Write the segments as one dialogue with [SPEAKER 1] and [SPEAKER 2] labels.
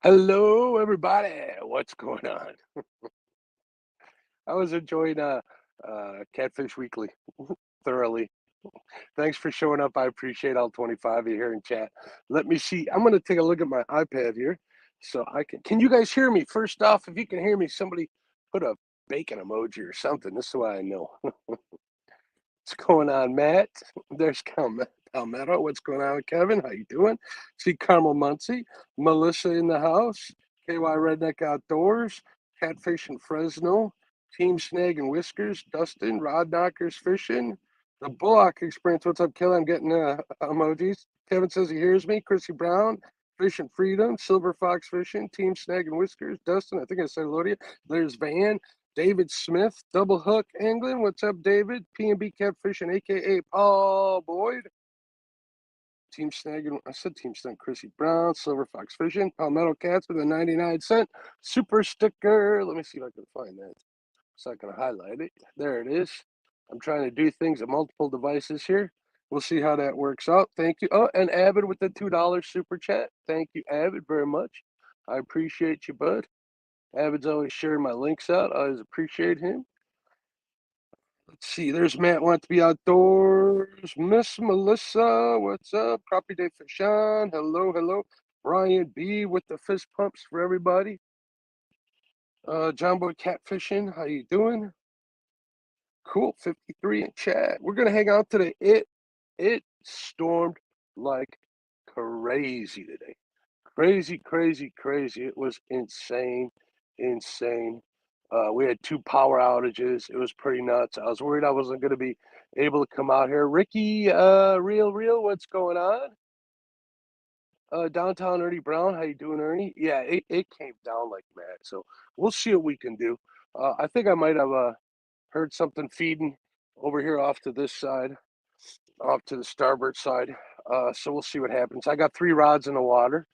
[SPEAKER 1] Hello, everybody. What's going on? I was enjoying Catfish Weekly thoroughly. Thanks for showing up. I appreciate all 25 of you here in chat. Let me see. I'm going to take a look at my iPad here so I can. Can you guys hear me? First off, if you can hear me, somebody put a bacon emoji or something. This is why I know. What's going on, Matt? There's Palmetto. What's going on, Kevin? How you doing? See Carmel Muncie, Melissa in the house, KY Redneck Outdoors, Catfish in Fresno, Team Snag and Whiskers, Dustin, Rod Knockers Fishing, the Bullock Experience. What's up, Kelly? I'm getting emojis. Kevin says he hears me. Chrissy Brown, Fishing Freedom, Silver Fox Fishing, Team Snag and Whiskers, Dustin. I think I said hello to you. There's Van. David Smith, Double Hook England. What's up, David? P&B Catfishing, a.k.a. Paul Boyd. Team Snagging, I said Team Snag, Chrissy Brown, Silver Fox Fishing, Palmetto Cats with a 99-cent super sticker. Let me see if I can find that so I can highlight it. There it is. I'm trying to do things on multiple devices here. We'll see how that works out. Thank you. Oh, and Avid with the $2 super chat. Thank you, Avid, very much. I appreciate you, bud. Avid's always sharing my links out. I always appreciate him. Let's see. There's Matt wants to be outdoors. Miss Melissa, what's up? Crappie Day Fashion. Hello, hello. Brian B with the fist pumps for everybody. John Boy Catfishing. How you doing? Cool. 53 in chat. We're gonna hang out today. It stormed like crazy today. Crazy, crazy, crazy. It was insane, insane. We had 2 power outages. It was pretty nuts. I was worried I wasn't going to be able to come out here. Ricky, real, what's going on? Downtown Ernie Brown, how you doing, Ernie? Yeah, it came down like mad. So we'll see what we can do. I think I might have heard something feeding over here off to this side, off to the starboard side. So we'll see what happens. I got 3 rods in the water.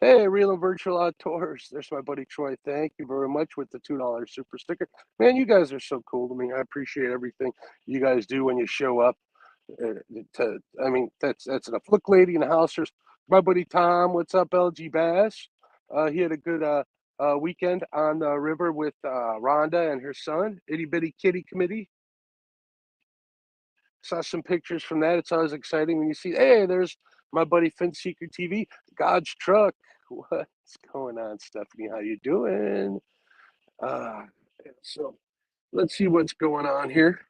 [SPEAKER 1] Hey, Real and Virtual Outdoors. There's my buddy Troy. Thank you very much with the $2 super sticker. Man, you guys are so cool to me. I appreciate everything you guys do when you show up. I mean, that's enough. Look, lady in the house. There's my buddy Tom. What's up, LG Bass? He had a good weekend on the river with Rhonda and her son, Itty Bitty Kitty Committee. Saw some pictures from that. It's always exciting when you see, hey, there's my buddy Fin Seeker TV, God's truck. What's going on, Stephanie? How you doing? So let's see what's going on here.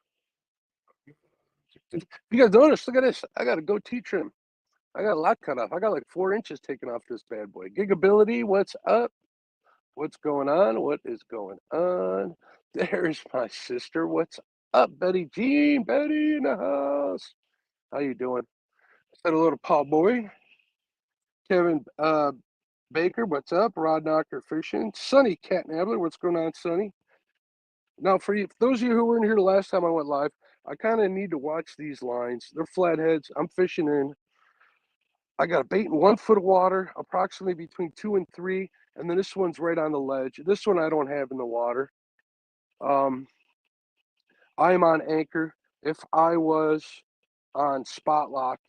[SPEAKER 1] You guys notice, look at this. I got a goatee trim. I got a lot cut off. I got like 4 inches taken off this bad boy. Gigability, what's up? What's going on? What is going on? There's my sister. What's up, Betty Jean? Betty in the house. How you doing? Said hello to Paul Boy. Kevin Baker, what's up? Rod Knocker Fishing. Sonny Cat Nabler, what's going on, Sonny? Now, for those of you who weren't here the last time I went live, I kind of need to watch these lines. They're flatheads. I'm fishing in. I got a bait in 1 foot of water, approximately between 2 and 3, and then this one's right on the ledge. This one I don't have in the water. I'm on anchor. If I was on spot lock,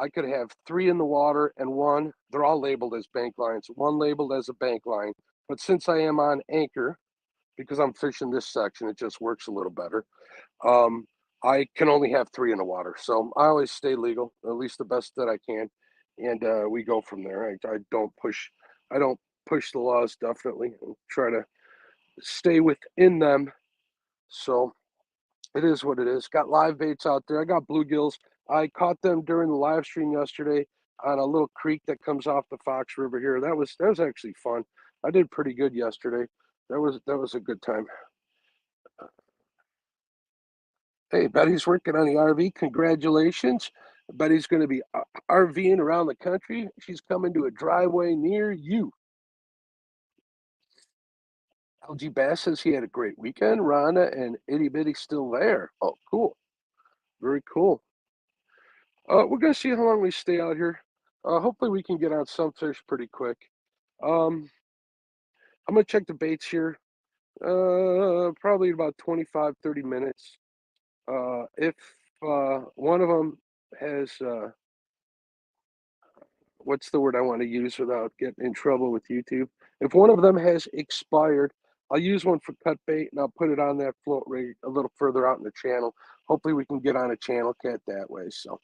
[SPEAKER 1] I could have 3 in the water and 1. They're all labeled as bank lines. 1 labeled as a bank line. But since I am on anchor, because I'm fishing this section, it just works a little better. I can only have 3 in the water. So I always stay legal, at least the best that I can. And we go from there. I don't push the laws, definitely. I try to stay within them. So it is what it is. Got live baits out there. I got bluegills. I caught them during the live stream yesterday on a little creek that comes off the Fox River here. That was actually fun. I did pretty good yesterday. That was a good time. Hey, Betty's working on the RV. Congratulations. Betty's going to be RVing around the country. She's coming to a driveway near you. LG Bass says he had a great weekend. Rhonda and Itty Bitty still there. Oh, cool. Very cool. We're going to see how long we stay out here. Hopefully we can get on some fish pretty quick. I'm going to check the baits here. Probably about 25, 30 minutes. If one of them has what's the word I want to use without getting in trouble with YouTube? If one of them has expired, I'll use one for cut bait and I'll put it on that float rig a little further out in the channel. Hopefully we can get on a channel cat that way. So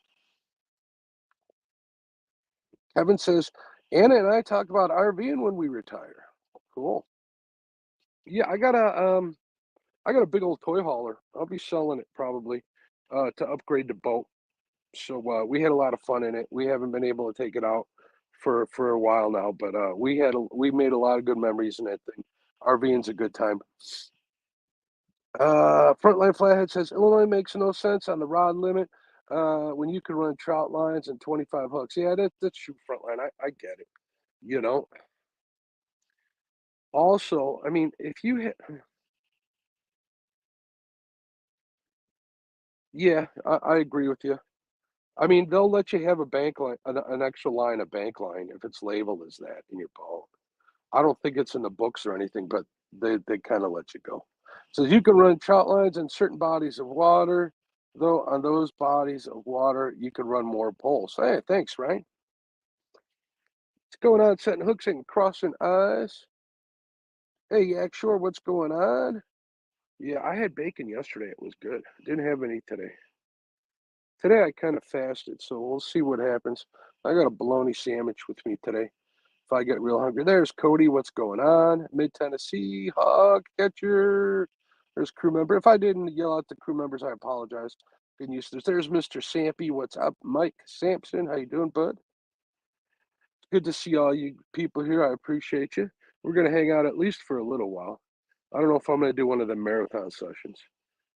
[SPEAKER 1] Kevin says, Anna and I talk about RVing when we retire. Cool. Yeah, I got a big old toy hauler. I'll be selling it probably to upgrade the boat. So we had a lot of fun in it. We haven't been able to take it out for a while now, but we made a lot of good memories in that thing. RVing's a good time. Frontline Flathead says Illinois makes no sense on the rod limit when you can run trout lines and 25 hooks. Yeah, that's true, Frontline. I get it. You know. Also, I mean, if you hit, yeah, I agree with you. I mean, they'll let you have a bank line, an extra line, a bank line, if it's labeled as that in your boat. I don't think it's in the books or anything, but they kind of let you go. So you can run trout lines in certain bodies of water, though on those bodies of water you can run more poles. Hey, thanks, Ryan. What's going on? Setting hooks and crossing eyes. Hey, yeah, sure. What's going on? Yeah, I had bacon yesterday. It was good. Didn't have any today. Today I kind of fasted, so we'll see what happens. I got a bologna sandwich with me today. If I get real hungry. There's Cody. What's going on? Mid Tennessee, hog catcher. There's crew member. If I didn't yell out the crew members, I apologize. Getting used to this. There's Mr. Sampy. What's up, Mike Sampson? How you doing, bud? It's good to see all you people here. I appreciate you. We're gonna hang out at least for a little while. I don't know if I'm gonna do one of the marathon sessions.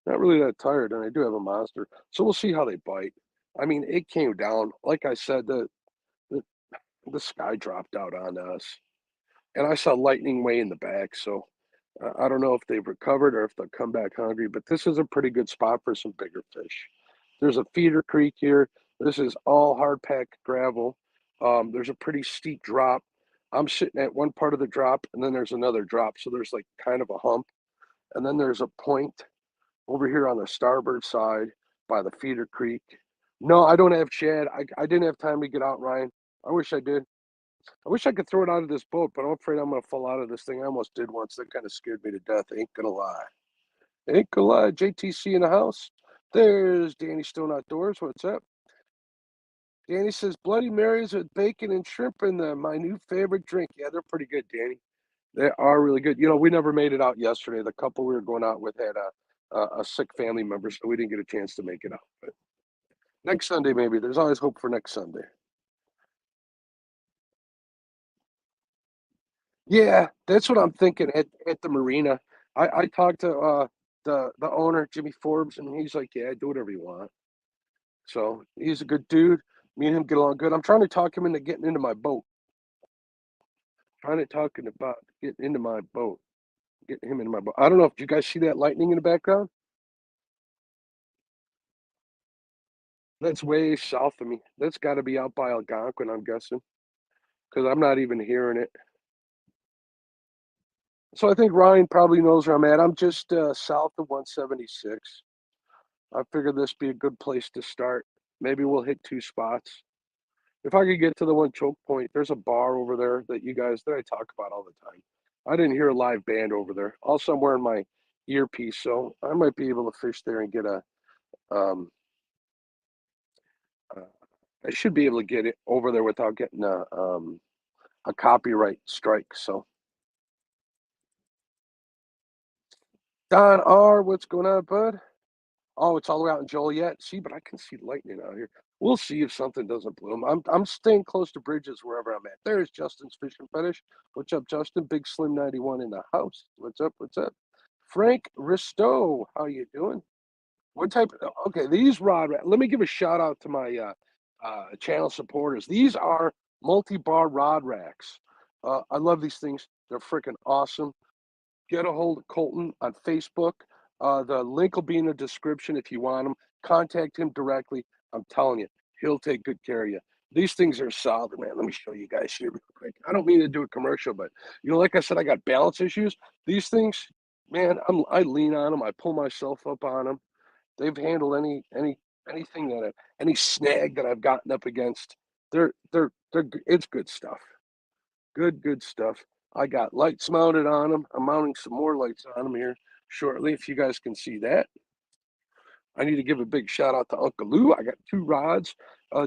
[SPEAKER 1] Not really that tired, and I do have a monster, so we'll see how they bite. I mean, it came down. Like I said, the, the sky dropped out on us. And I saw lightning way in the back, so I don't know if they've recovered or if they'll come back hungry, but this is a pretty good spot for some bigger fish. There's a feeder creek here. This is all hard packed gravel. There's a pretty steep drop. I'm sitting at one part of the drop, and then there's another drop. So there's like kind of a hump. And then there's a point over here on the starboard side by the feeder creek. No, I don't have shad. I didn't have time to get out, Ryan. I wish I did. I wish I could throw it out of this boat, but I'm afraid I'm gonna fall out of this thing. I almost did once. That kind of scared me to death. Ain't gonna lie. Ain't gonna lie. JTC in the house. There's Danny Stone Outdoors. What's up? Danny says Bloody Marys with bacon and shrimp in them. My new favorite drink. Yeah, they're pretty good, Danny. They are really good. You know, we never made it out yesterday. The couple we were going out with had a sick family member, so we didn't get a chance to make it out. But next Sunday, maybe. There's always hope for next Sunday. Yeah, that's what I'm thinking at the marina. I talked to the owner, Jimmy Forbes, and he's like, "Yeah, do whatever you want." So he's a good dude. Me and him get along good. I'm trying to talk him into getting into my boat. Trying to talk him about getting into my boat, getting him into my boat. I don't know if you guys see that lightning in the background. That's way south of me. That's got to be out by Algonquin, I'm guessing, because I'm not even hearing it. So I think Ryan probably knows where I'm at. I'm just south of 176. I figured this be a good place to start. Maybe we'll hit two spots. If I could get to the one choke point, there's a bar over there that I talk about all the time. I didn't hear a live band over there. Also, I'm wearing my earpiece, so I might be able to fish there and get a. Um, uh, I should be able to get it over there without getting a copyright strike. So, Don R, what's going on, bud? Oh, it's all the way out in Joliet. See, but I can see lightning out here. We'll see if something doesn't bloom. I'm staying close to bridges wherever I'm at. There's Justin's Fishing Fetish. What's up, Justin? Big Slim 91 in the house. What's up? What's up? Frank Risto, how you doing? What type? Okay, these let me give a shout out to my channel supporters. These are multi-bar rod racks. I love these things. They're freaking awesome. Get a hold of Colton on Facebook. The link will be in the description if you want him. Contact him directly. I'm telling you, he'll take good care of you. These things are solid, man. Let me show you guys here real quick. I don't mean to do a commercial, but like I said, I got balance issues. These things, man, I lean on them. I pull myself up on them. They've handled anything any snag that I've gotten up against. It's good stuff. Good stuff. I got lights mounted on them. I'm mounting some more lights on them here shortly, if you guys can see that. I need to give a big shout out to Uncle Lou. I got 2 rods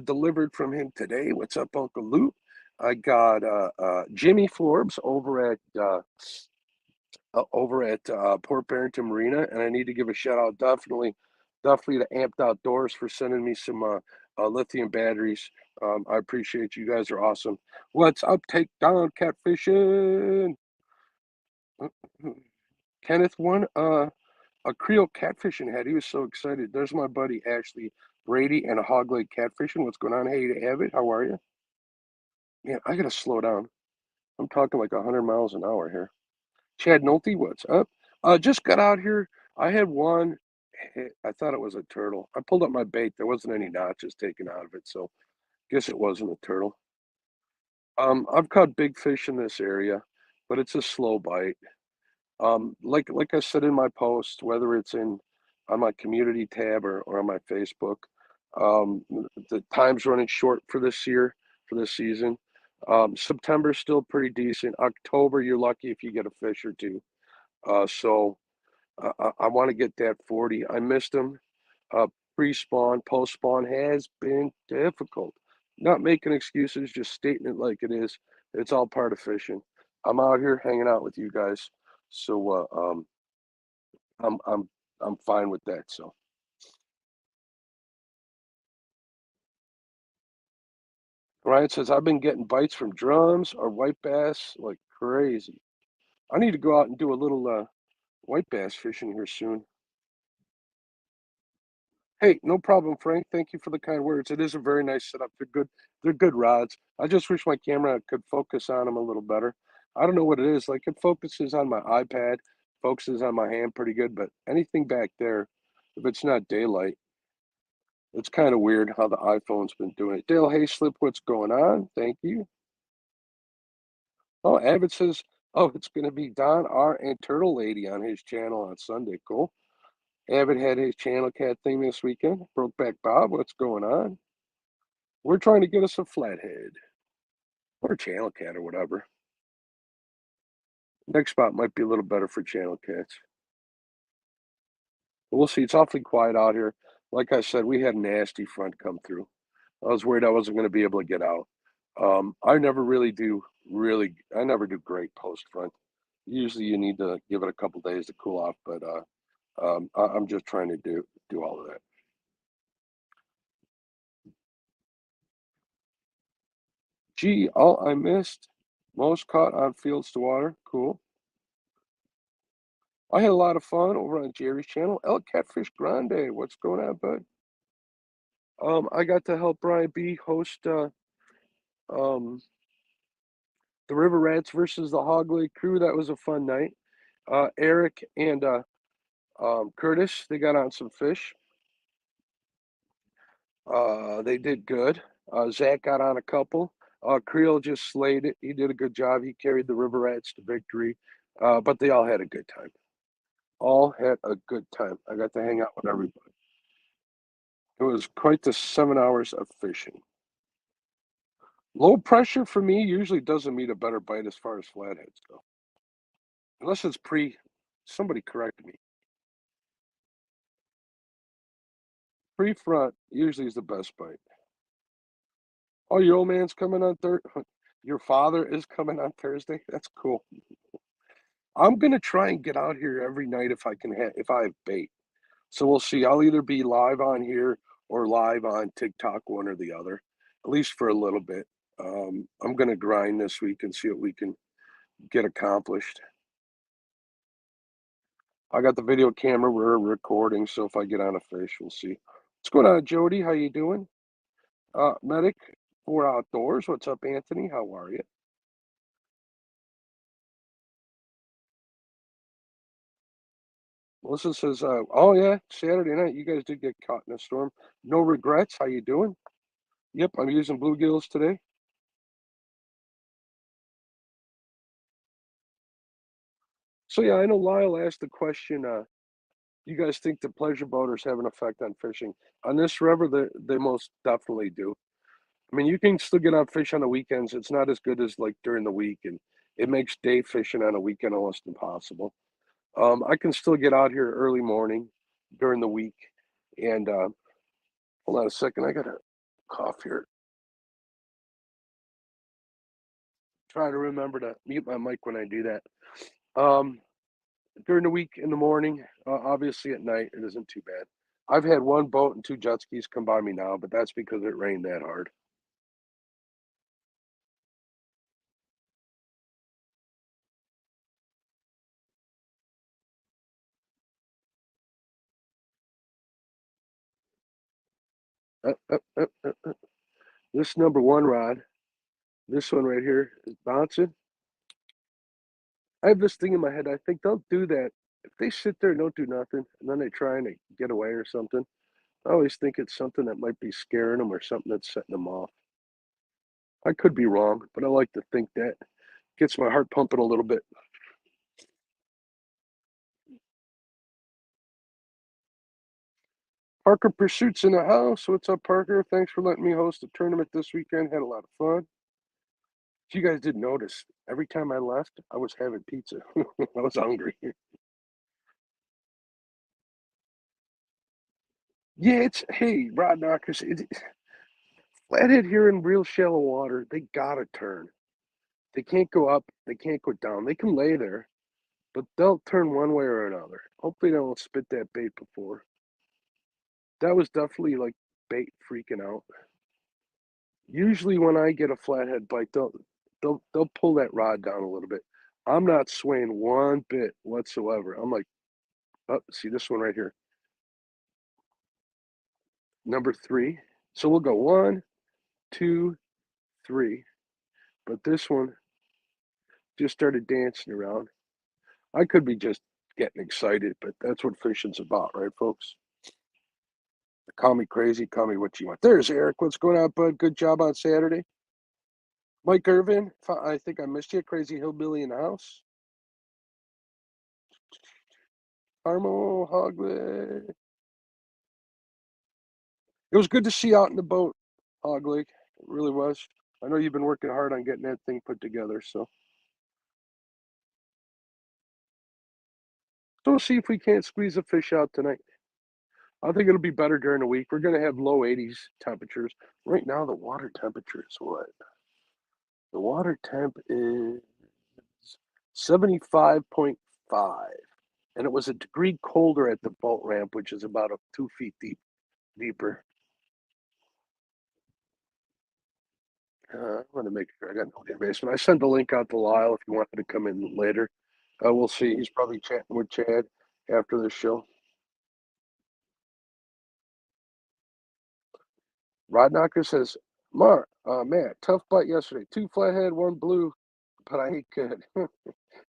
[SPEAKER 1] delivered from him today. What's up, Uncle Lou? I got Jimmy Forbes over at Port Barrington Marina, and I need to give a shout out definitely to Amped Outdoors for sending me some lithium batteries. I appreciate you guys are awesome. What's up? Take down catfishing. Kenneth won a Creole catfishing head. He was so excited. There's my buddy Ashley Brady and a Hog Lake catfishing. What's going on? Hey, Avid, how are you? Man, I gotta slow down. I'm talking like 100 miles an hour here. Chad Nolte, what's up? Just got out here. I had one. I thought it was a turtle. I pulled up my bait. There wasn't any notches taken out of it, so guess it wasn't a turtle. I've caught big fish in this area, but it's a slow bite. Like I said in my post, whether it's in on my community tab or on my Facebook, the time's running short for this year, for this season. September's still pretty decent. October, you're lucky if you get a fish or two. So I want to get that 40. I missed them. Pre-spawn, post-spawn has been difficult. Not making excuses, just stating it like it is. It's all part of fishing. I'm out here hanging out with you guys, so I'm I'm I'm fine with that. So Ryan says I've been getting bites from drums or white bass like crazy. I need to go out and do a little white bass fishing here soon. Hey, no problem, Frank. Thank you for the kind words. It is a very nice setup. They're good rods. I just wish my camera could focus on them a little better. I don't know what it is. Like it focuses on my iPad, focuses on my hand pretty good, but anything back there, if it's not daylight, it's kind of weird how the iPhone's been doing it. Dale Hayslip, what's going on? Thank you. Oh, Avid says, oh, it's going to be Don R. and Turtle Lady on his channel on Sunday. Cool. Avid had his channel cat thing this weekend. Brokeback Bob, what's going on? We're trying to get us a flathead or a channel cat or whatever. Next spot might be a little better for channel cats. But we'll see. It's awfully quiet out here. Like I said, we had a nasty front come through. I was worried I wasn't going to be able to get out. I never really do I never do great post front. Usually you need to give it a couple days to cool off, but I'm just trying to do all of that. Gee, all I missed, most caught on fields to water. Cool. I had a lot of fun over on Jerry's channel. El Catfish Grande, what's going on, bud? I got to help Brian B host um the River Rats versus the Hog Lake crew. That was a fun night. Eric and Curtis, they got on some fish. They did good. Zach got on a couple. Creel just slayed it. He did a good job. He carried the River Rats to victory. But they all had a good time. All had a good time. I got to hang out with everybody. It was quite the 7 hours of fishing. Low pressure for me usually doesn't mean a better bite as far as flatheads go. Unless it's somebody correct me. Pre-front usually is the best bite. Oh, your old man's coming on Thursday. Your father is coming on Thursday. That's cool. I'm gonna try and get out here every night if I can if I have bait. So we'll see. I'll either be live on here or live on TikTok, one or the other, at least for a little bit. I'm gonna grind this week and see what we can get accomplished. I got the video camera. We're recording, so if I get on a fish, we'll see. What's going on, Jody? How you doing? Medic for Outdoors. What's up, Anthony? How are you? Melissa says, "Oh yeah, Saturday night you guys did get caught in a storm. No regrets. How you doing?" Yep, I'm using bluegills today. So yeah, I know Lyle asked the question. You guys think the pleasure boaters have an effect on fishing? On this river, they most definitely do. I mean, you can still get out fish on the weekends. It's not as good as like during the week, and it makes day fishing on a weekend almost impossible. I can still get out here early morning during the week, and hold on a second, I got a cough here. Try to remember to mute my mic when I do that. Um, During the week in the morning, obviously at night, it isn't too bad. I've had one boat and two jet skis come by me now, but that's because it rained that hard. Uh, uh, uh, uh. This number one rod, this one right here, is bouncing. I have this thing in my head. I think they'll do that if they sit there and don't do nothing, and then they try and they get away or something. I always think it's something that might be scaring them or something that's setting them off. I could be wrong, but I like to think that gets my heart pumping a little bit. Parker Pursuits in the house. What's up, Parker? Thanks for letting me host a tournament this weekend. Had a lot of fun. If you guys didn't notice, every time I left, I was having pizza. I was hungry. Yeah, it's hey, rod knockers. Flathead here in real shallow water, they gotta turn. They can't go up, they can't go down. They can lay there, but they'll turn one way or another. Hopefully they won't spit that bait before. That was definitely like bait freaking out. Usually when I get a flathead bite, they'll pull that rod down a little bit. I'm not swaying one bit whatsoever. I'm like, oh, see this one right here, number 3. So we'll go 1, 2, 3. But this one just started dancing around. I could be just getting excited, but that's what fishing's about, right, folks? Call me crazy, call me what you want. There's Eric. What's going on, bud? Good job on Saturday. Mike Irvin, I think I missed you. Crazy Hillbilly in the house. Armo Hogley. It was good to see you out in the boat, Hogley. It really was. I know you've been working hard on getting that thing put together, so we'll see if we can't squeeze a fish out tonight. I think it'll be better during the week. We're going to have low 80s temperatures. Right now, the water temperature is what? The water temp is 75.5. And it was a degree colder at the boat ramp, which is about 2 feet deeper. I'm going to make sure I got no in basement. I sent the link out to Lyle if you wanted to come in later. We'll see. He's probably chatting with Chad after the show. Rod Knocker says, Mark, Matt, tough bite yesterday. 2 flathead, 1 blue, but I ain't good.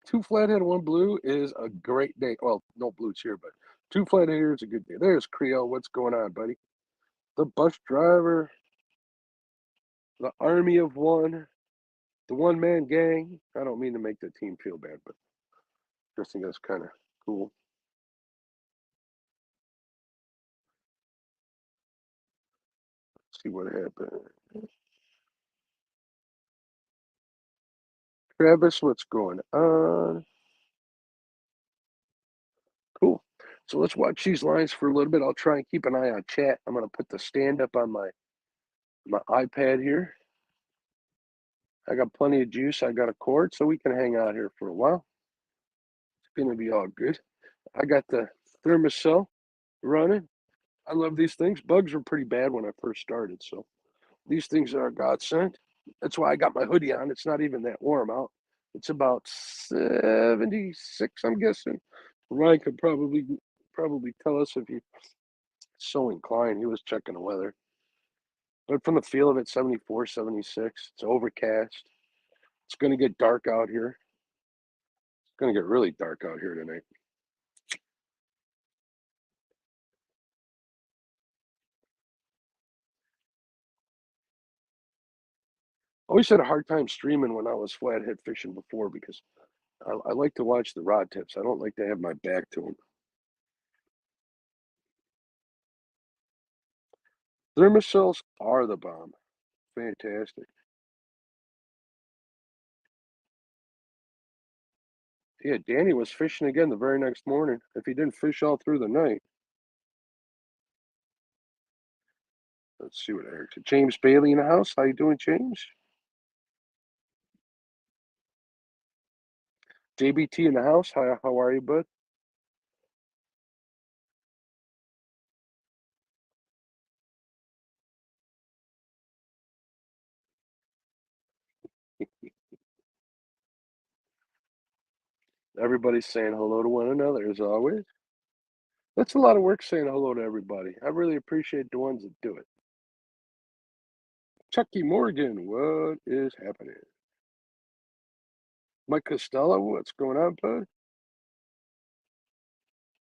[SPEAKER 1] 2 flathead, 1 blue is a great day. Well, no blues here, but 2 flathead here is a good day. There's Creole. What's going on, buddy? The bus driver, the army of one, the one-man gang. I don't mean to make the team feel bad, but I just think that's kind of cool. Let's see what happened. Travis, what's going on? Cool. So let's watch these lines for a little bit. I'll try and keep an eye on chat. I'm going to put the stand up on my iPad here. I got plenty of juice. I got a cord, so we can hang out here for a while. It's going to be all good. I got the thermocell running. I love these things. Bugs were pretty bad when I first started, so these things are a godsend. That's why I got my hoodie on. It's not even that warm out. It's about 76, I'm guessing. Ryan could probably tell us if he's so inclined. He was checking the weather. But from the feel of it, 74, 76. It's overcast. It's going to get dark out here. It's going to get really dark out here tonight. Always had a hard time streaming when I was flathead fishing before because I like to watch the rod tips. I don't like to have my back to them. Thermocells are the bomb. fantastic. Yeah, Danny was fishing again the very next morning. If he didn't fish all through the night, let's see what Eric said. James Bailey in the house. How you doing, James? JBT in the house. How are you, bud? Everybody's saying hello to one another as always. That's a lot of work saying hello to everybody. I really appreciate the ones that do it. Chucky Morgan, what is happening? Mike Costello, what's going on, bud?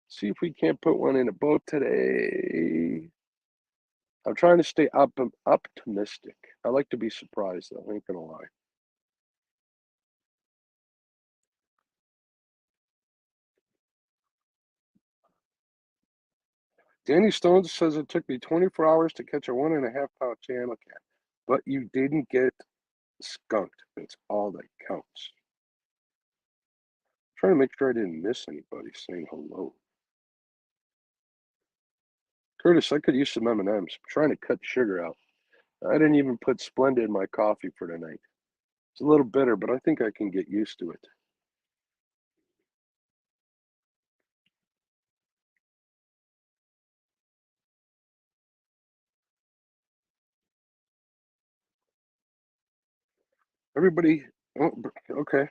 [SPEAKER 1] See if we can't put one in a boat today. I'm trying to stay optimistic. I like to be surprised, though. I ain't gonna lie. Danny Stones says it took me 24 hours to catch a 1.5 pound channel cat, but you didn't get skunked. That's all that counts. Trying to make sure I didn't miss anybody saying hello. Curtis, I could use some M&Ms. I'm trying to cut sugar out. I didn't even put Splenda in my coffee for tonight. It's a little bitter, but I think I can get used to it. Everybody, oh, okay.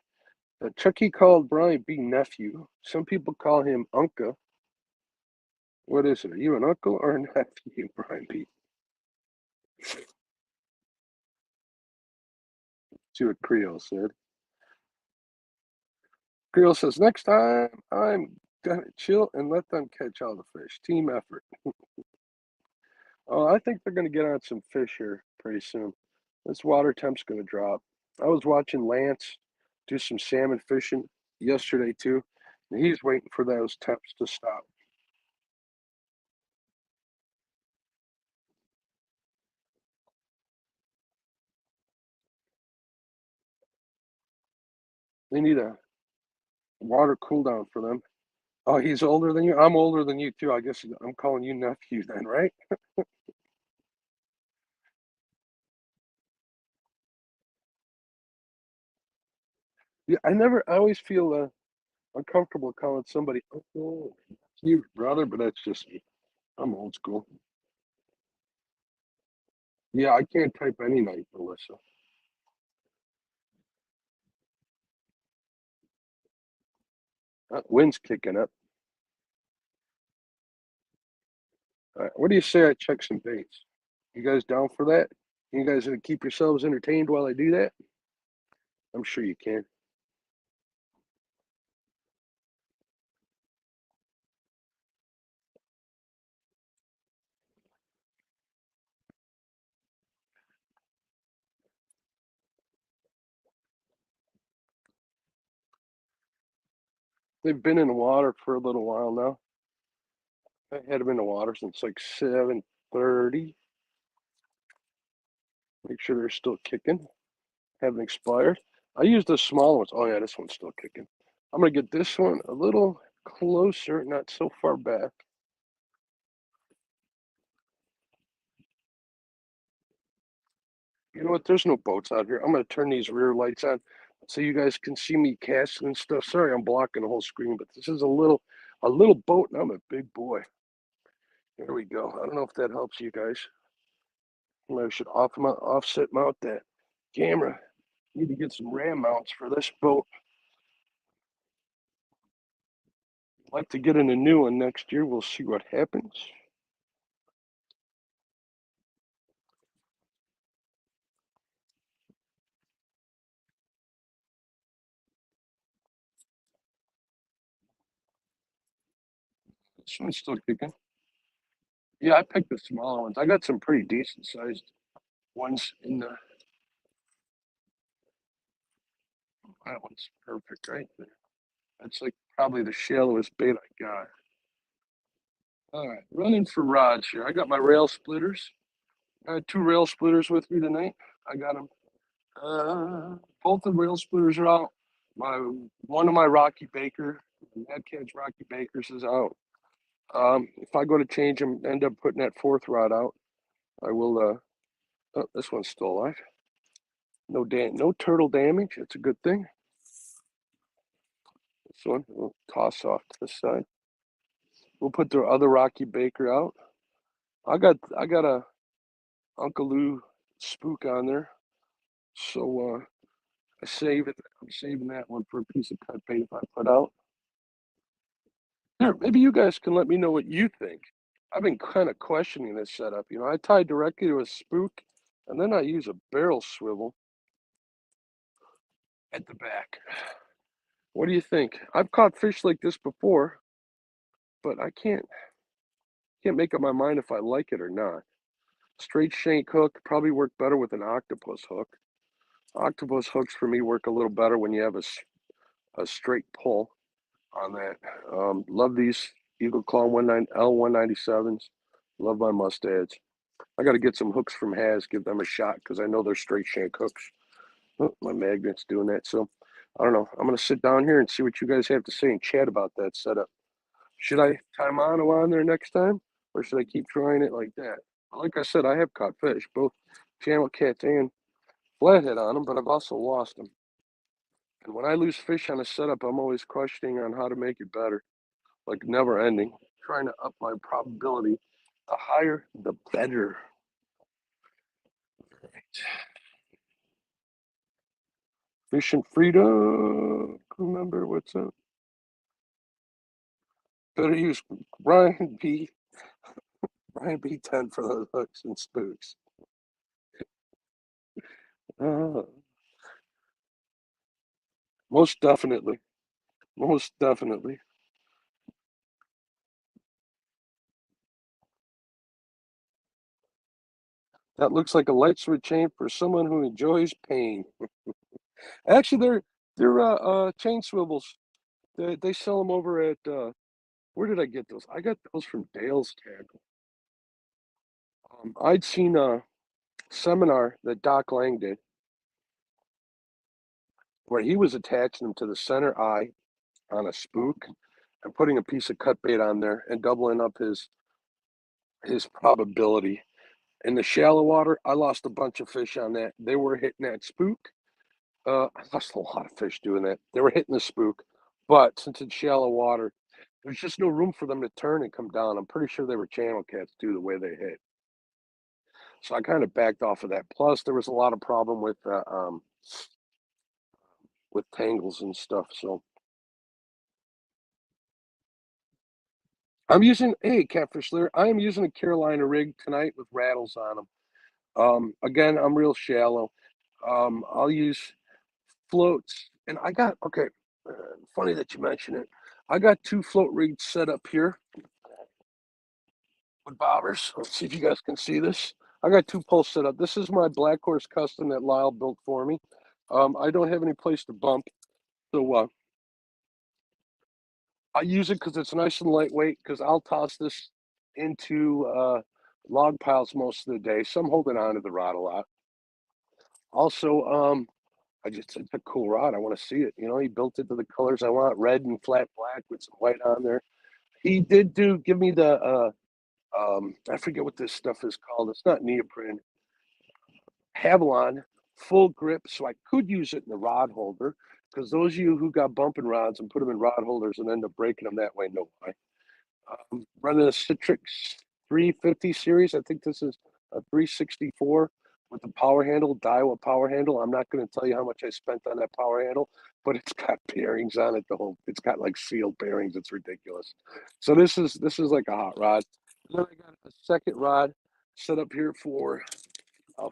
[SPEAKER 1] Chucky called Brian B. nephew. Some people call him Unca. What is it? Are you an uncle or a nephew, Brian B? See what Creole said. Creole says, next time I'm gonna chill and let them catch all the fish. Team effort. Oh, I think they're gonna get on some fish here pretty soon. This water temp's gonna drop. I was watching Lance do some salmon fishing yesterday too, and he's waiting for those temps to stop. They need a water cool down for them. Oh, he's older than you? I'm older than you too. I guess I'm calling you nephew then, right? Yeah, I always feel uncomfortable calling somebody uncle, you brother, but that's just me. I'm old school. Yeah, I can't type any night, Melissa. Wind's kicking up. What do you say I check some baits? You guys down for that? You guys gonna keep yourselves entertained while I do that? I'm sure you can. They've been in the water for a little while now. I had them in the water since like 7:30. Make sure they're still kicking. Haven't expired. I use the small ones. Oh yeah, this one's still kicking. I'm gonna get this one a little closer, not so far back. You know what? There's no boats out here. I'm gonna turn these rear lights on so you guys can see me casting and stuff. Sorry, I'm blocking the whole screen, but this is a little boat, and I'm a big boy. There we go. I don't know if that helps you guys. I should offset mount that camera. Need to get some ram mounts for this boat. I'd like to get in a new one next year. We'll see what happens. This one's still kicking. Yeah, I picked the smaller ones. I got some pretty decent sized ones in the. That one's perfect right there. That's like probably the shallowest bait I got. All right, running for rods here. I got my rail splitters. I had two rail splitters with me tonight. I got them. Both the rail splitters are out. One of my Rocky Baker, Mad Cat's Rocky Bakers is out. If I go to change them, end up putting that fourth rod out, I will. Oh, this one's still alive. No turtle damage. It's a good thing. This one we'll toss off to the side. We'll put the other Rocky Baker out. I got a Uncle Lou spook on there, so I save it. I'm saving that one for a piece of cut bait if I put out. Here, maybe you guys can let me know what you think. I've been kind of questioning this setup. You know, I tie directly to a spook, and then I use a barrel swivel at the back. What do you think? I've caught fish like this before, but I can't make up my mind if I like it or not. Straight shank hook probably work better with an octopus hook. Octopus hooks for me work a little better when you have a straight pull on that. Love these Eagle Claw L197s. Love my mustads. I got to get some hooks from Has, give them a shot because I know they're straight shank hooks. Oh, my magnet's doing that. So I don't know. I'm going to sit down here and see what you guys have to say and chat about that setup. Should I tie mono on there next time, or should I keep trying it like that? Like I said, I have caught fish, both channel cats and flathead on them, but I've also lost them. And when I lose fish on a setup, I'm always questioning on how to make it better, like never ending, trying to up my probability. The higher, the better. Right. Fishing Freedom, crew member, what's up? Better use Ryan B10 for those hooks and spooks. Uh, most definitely. Most definitely. That looks like a light switch chain for someone who enjoys pain. Actually, they're chain swivels. They sell them over at where did I get those? I got those from Dale's Tackle. I'd seen a seminar that Doc Lang did where he was attaching them to the center eye on a spook and putting a piece of cut bait on there and doubling up his probability. In the shallow water, I lost a bunch of fish on that. They were hitting that spook. I lost a lot of fish doing that. They were hitting the spook, but since it's shallow water, there's just no room for them to turn and come down. I'm pretty sure they were channel cats too, the way they hit. So I kind of backed off of that. Plus, there was a lot of problem with tangles and stuff. So I'm using Catfish Lair. I am using a Carolina rig tonight with rattles on them. Again, I'm real shallow. I'll use floats, and I got funny that you mention it. I got two float rigs set up here with bobbers. Let's see if you guys can see this. I got two poles set up. This is my Black Horse Custom that Lyle built for me. I don't have any place to bump, so I use it because it's nice and lightweight. Because I'll toss this into log piles most of the day. So I'm holding on to the rod a lot. Also, it's a cool rod. I want to see it. You know, he built it to the colors I want: red and flat black with some white on there. He did give me the I forget what this stuff is called. It's not neoprene. Havilon full grip, so I could use it in the rod holder. Because those of you who got bumping rods and put them in rod holders and end up breaking them that way, no why. Running a Citrix 350 series. I think this is a 364 with the power handle, Daiwa power handle. I'm not going to tell you how much I spent on that power handle, but it's got bearings on it. It's got like sealed bearings. It's ridiculous. So this is like a hot rod. And then I got a second rod set up here for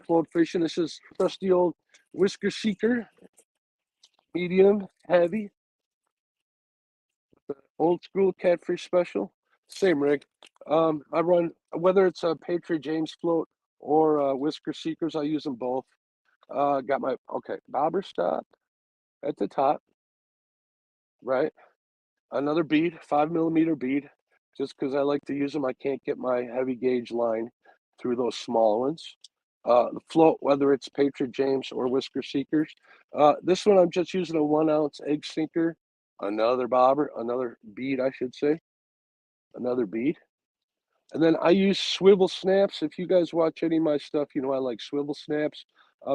[SPEAKER 1] float fishing. This is trusty old Whisker Seeker, medium, heavy, old school Catfish special. Same rig. I run, whether it's a Patriot James float or Whisker Seekers, I use them both. Got my, bobber stop at the top, right? Another bead, 5mm bead, just because I like to use them. I can't get my heavy gauge line through those small ones. the float, whether it's Patriot James or Whisker Seekers. This one I'm just using a 1 ounce egg sinker, another bobber, another bead, I should say, another bead. And then I use swivel snaps. If you guys watch any of my stuff, you know I like swivel snaps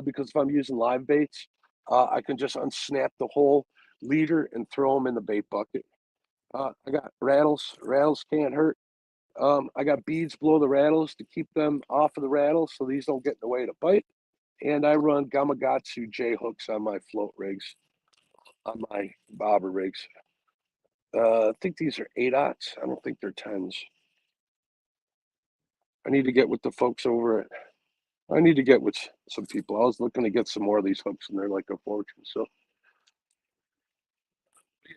[SPEAKER 1] because if I'm using live baits, I can just unsnap the whole leader and throw them in the bait bucket. I got rattles. Rattles can't hurt. I got beads below the rattles to keep them off of the rattles so these don't get in the way to bite. And I run Gamakatsu J hooks on my float rigs, on my bobber rigs. I think these are 8-aughts. I don't think they're 10s. I need to get with the folks over at, I need to get with some people. I was looking to get some more of these hooks and they're like a fortune. So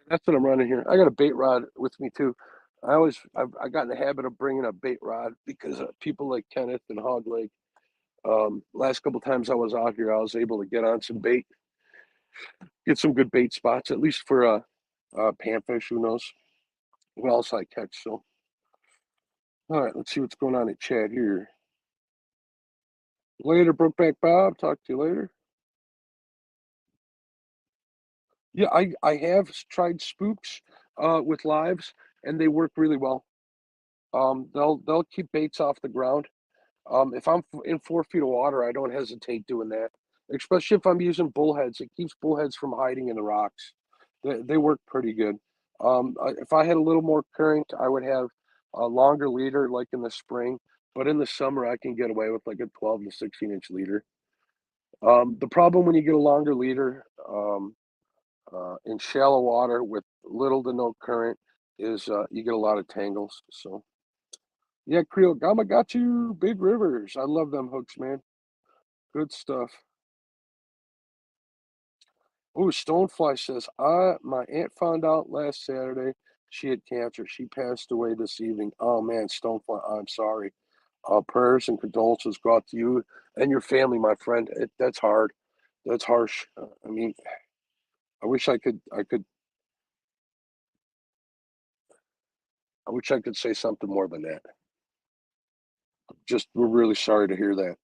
[SPEAKER 1] that's what I'm running here. I got a bait rod with me too. I got in the habit of bringing a bait rod because people like Kenneth and Hog Leg. Last couple times I was out here, I was able to get on some bait, get some good bait spots, at least for panfish. Who knows what else I catch? So, all right, let's see what's going on in chat here. Later, Brokeback Bob. Talk to you later. Yeah, I have tried spooks with lives, and they work really well. They'll keep baits off the ground. If I'm in 4 feet of water, I don't hesitate doing that. Especially if I'm using bullheads, it keeps bullheads from hiding in the rocks. They work pretty good. If I had a little more current, I would have a longer leader like in the spring. But in the summer, I can get away with like a 12 to 16-inch leader. The problem when you get a longer leader in shallow water with little to no current is you get a lot of tangles. So yeah, Creole Gama got you, Big Rivers. I love them hooks, man. Good stuff. Oh, Stonefly says, my aunt found out last Saturday she had cancer. She passed away this evening. Oh man, Stonefly, I'm sorry. Prayers and condolences go out to you and your family, my friend. That's hard. That's harsh. I mean, I wish I wish I could say something more than that. Just, we're really sorry to hear that.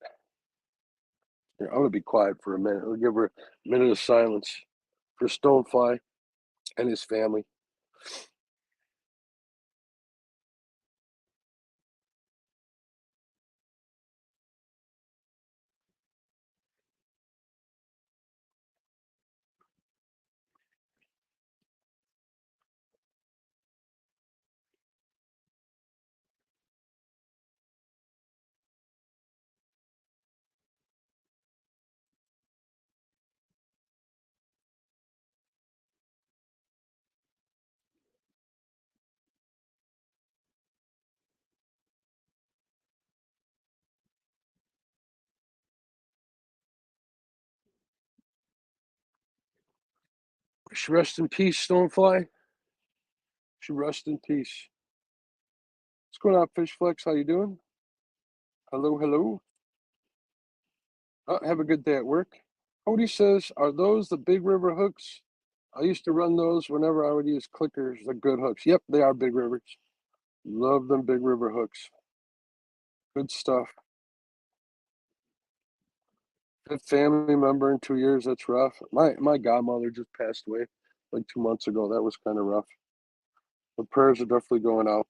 [SPEAKER 1] Here, I'm gonna be quiet for a minute. We'll give her a minute of silence for Stonefly and his family. She rest in peace, Stonefly. She rest in peace. What's going on, Fish Flex? How you doing? Hello, hello. Have a good day at work. Cody says, are those the Big River hooks? I used to run those whenever I would use clickers. They're good hooks. Yep, they are Big Rivers. Love them Big River hooks. Good stuff. Good family member in 2 years. That's rough. My godmother just passed away like 2 months ago. That was kind of rough. The prayers are definitely going out.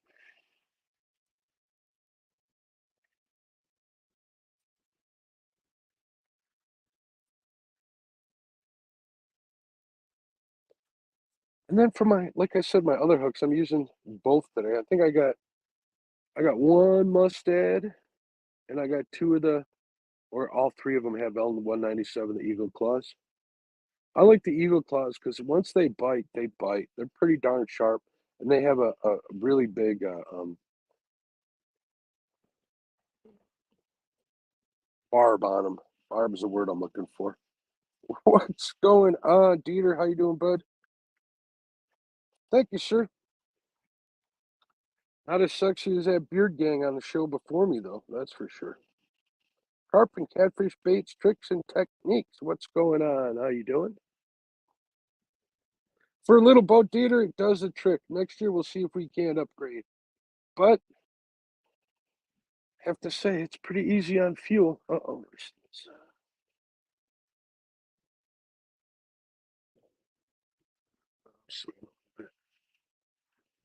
[SPEAKER 1] And then for my, like I said, my other hooks, I'm using both today. I think I got one mustad, and I got two of the, or all three of them have L197, the Eagle Claws. I like the Eagle Claws because once they bite, they bite. They're pretty darn sharp, and they have a really big barb on them. Barb is the word I'm looking for. What's going on, Dieter? How you doing, bud? Thank you, sir. Not as sexy as that beard gang on the show before me, though. That's for sure. Carp and catfish baits, tricks, and techniques. What's going on? How you doing? For a little boat, Dieter, it does the trick. Next year, we'll see if we can't upgrade. But have to say it's pretty easy on fuel. Uh-oh.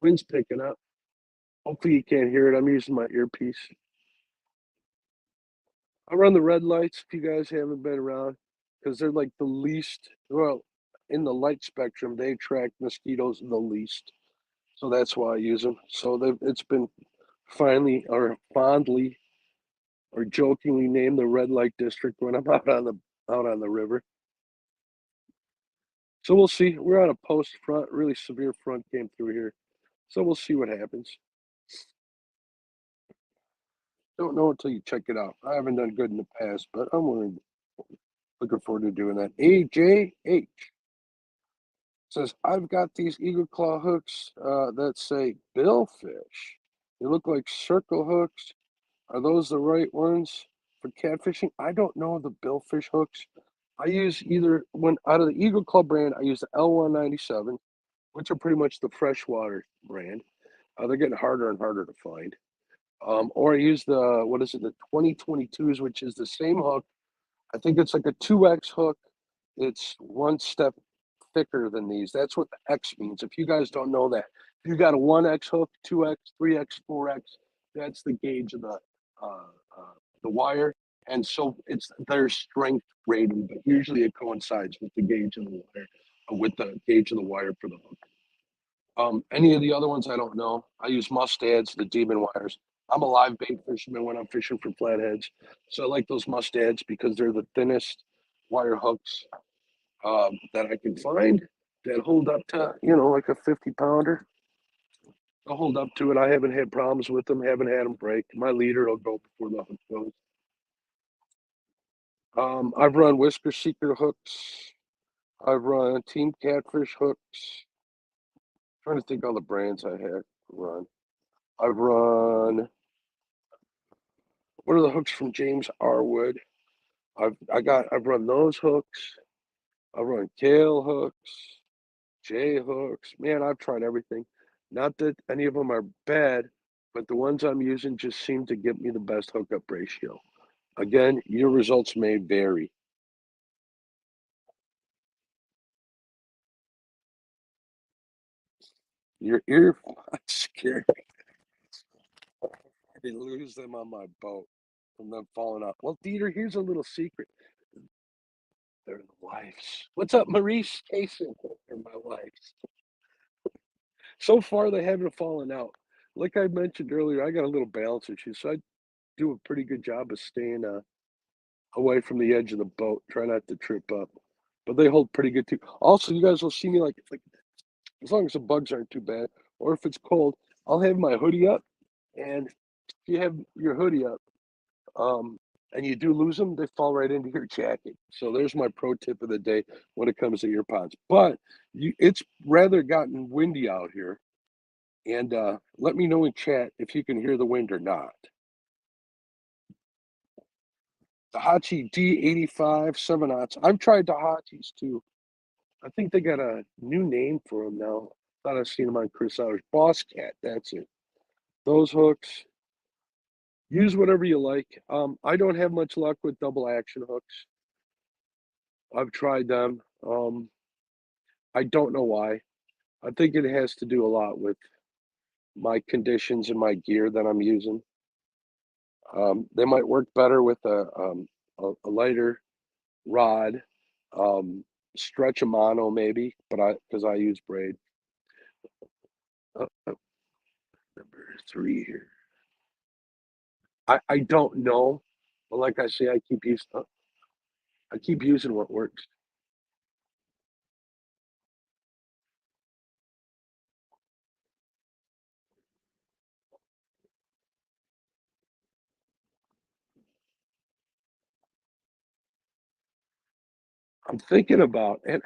[SPEAKER 1] Wind's picking up. Hopefully you can't hear it. I'm using my earpiece. I run the red lights if you guys haven't been around, because they're like the least, well, in the light spectrum, they attract mosquitoes the least. So that's why I use them. So it's been finally or fondly or jokingly named the red light district when I'm out on the river. So we'll see. We're on a post front, really severe front came through here. So we'll see what happens. Don't know until you check it out. I haven't done good in the past, but looking forward to doing that. AJH says, I've got these eagle claw hooks that say billfish. They look like circle hooks. Are those the right ones for catfishing? I don't know the billfish hooks. I use either when out of the Eagle Club brand, I use the L197, which are pretty much the freshwater brand. They're getting harder and harder to find. Or I use the what is it, the 2022s, which is the same hook. I think it's like a 2X hook. It's one step thicker than these. That's what the X means. If you guys don't know that, if you got a 1X hook, 2X, 3X, 4X, that's the gauge of uh, the wire. And so it's their strength rating, but usually it coincides with the gauge of the wire, with the gauge of the wire for the hook. Any of the other ones, I don't know. I use mustads, the demon wires. I'm a live bait fisherman when I'm fishing for flatheads. So I like those mustads because they're the thinnest wire hooks that I can find that hold up to, like a 50 pounder. I'll hold up to it. I haven't had problems with them, haven't had them break. My leader will go before the hook goes. I've run Whisker Seeker hooks. I've run Team Catfish hooks. I'm trying to think all the brands I have run. I've run, what are the hooks from James R. Wood? I've run those hooks. I've run Kale hooks, J hooks. Man, I've tried everything. Not that any of them are bad, but the ones I'm using just seem to give me the best hookup ratio. Again, your results may vary. Your earpods scare me. I did lose them on my boat from them falling off. Well, Dieter, here's a little secret. They're the wife's. What's up, Maurice Cason? They're my wife's. So far, they haven't fallen out. Like I mentioned earlier, I got a little balance issue, so I do a pretty good job of staying away from the edge of the boat. Try not to trip up. But they hold pretty good too. Also, you guys will see me like as long as the bugs aren't too bad, or if it's cold, I'll have my hoodie up. And if you have your hoodie up, um, and you do lose them, they fall right into your jacket. So there's my pro tip of the day when it comes to ear pods. But it's rather gotten windy out here. And let me know in chat if you can hear the wind or not. The Hachi D85 7/0. I've tried the Hachis too. I think they got a new name for them now. Thought I've seen them on Chris Sauer's Boss Cat. That's it. Those hooks. Use whatever you like. I don't have much luck with double action hooks. I've tried them. I don't know why. I think it has to do a lot with my conditions and my gear that I'm using. They might work better with a lighter rod, stretch a mono maybe, but because I use braid. Number 3 here. I don't know, but like I say, I keep using what works. I'm thinking about, and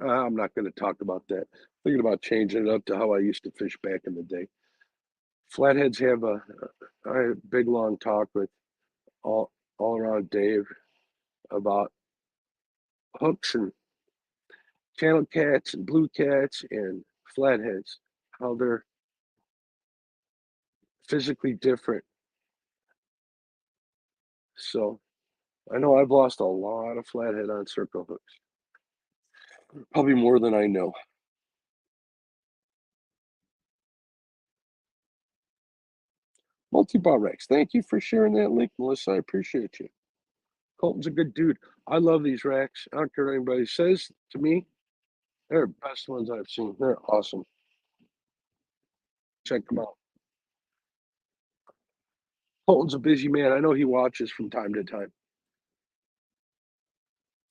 [SPEAKER 1] I'm not going to talk about that. Thinking about changing it up to how I used to fish back in the day. Flatheads have I had a big long talk with all all around Dave about hooks and channel cats and blue cats and flatheads, how they're physically different So I know I've lost a lot of flathead on circle hooks, probably more than I know. Multi-ball Rex, thank you for sharing that link, Melissa. I appreciate you. Colton's a good dude. I love these racks. I don't care what anybody says to me. They're the best ones I've seen. They're awesome. Check them out. Colton's a busy man. I know he watches from time to time.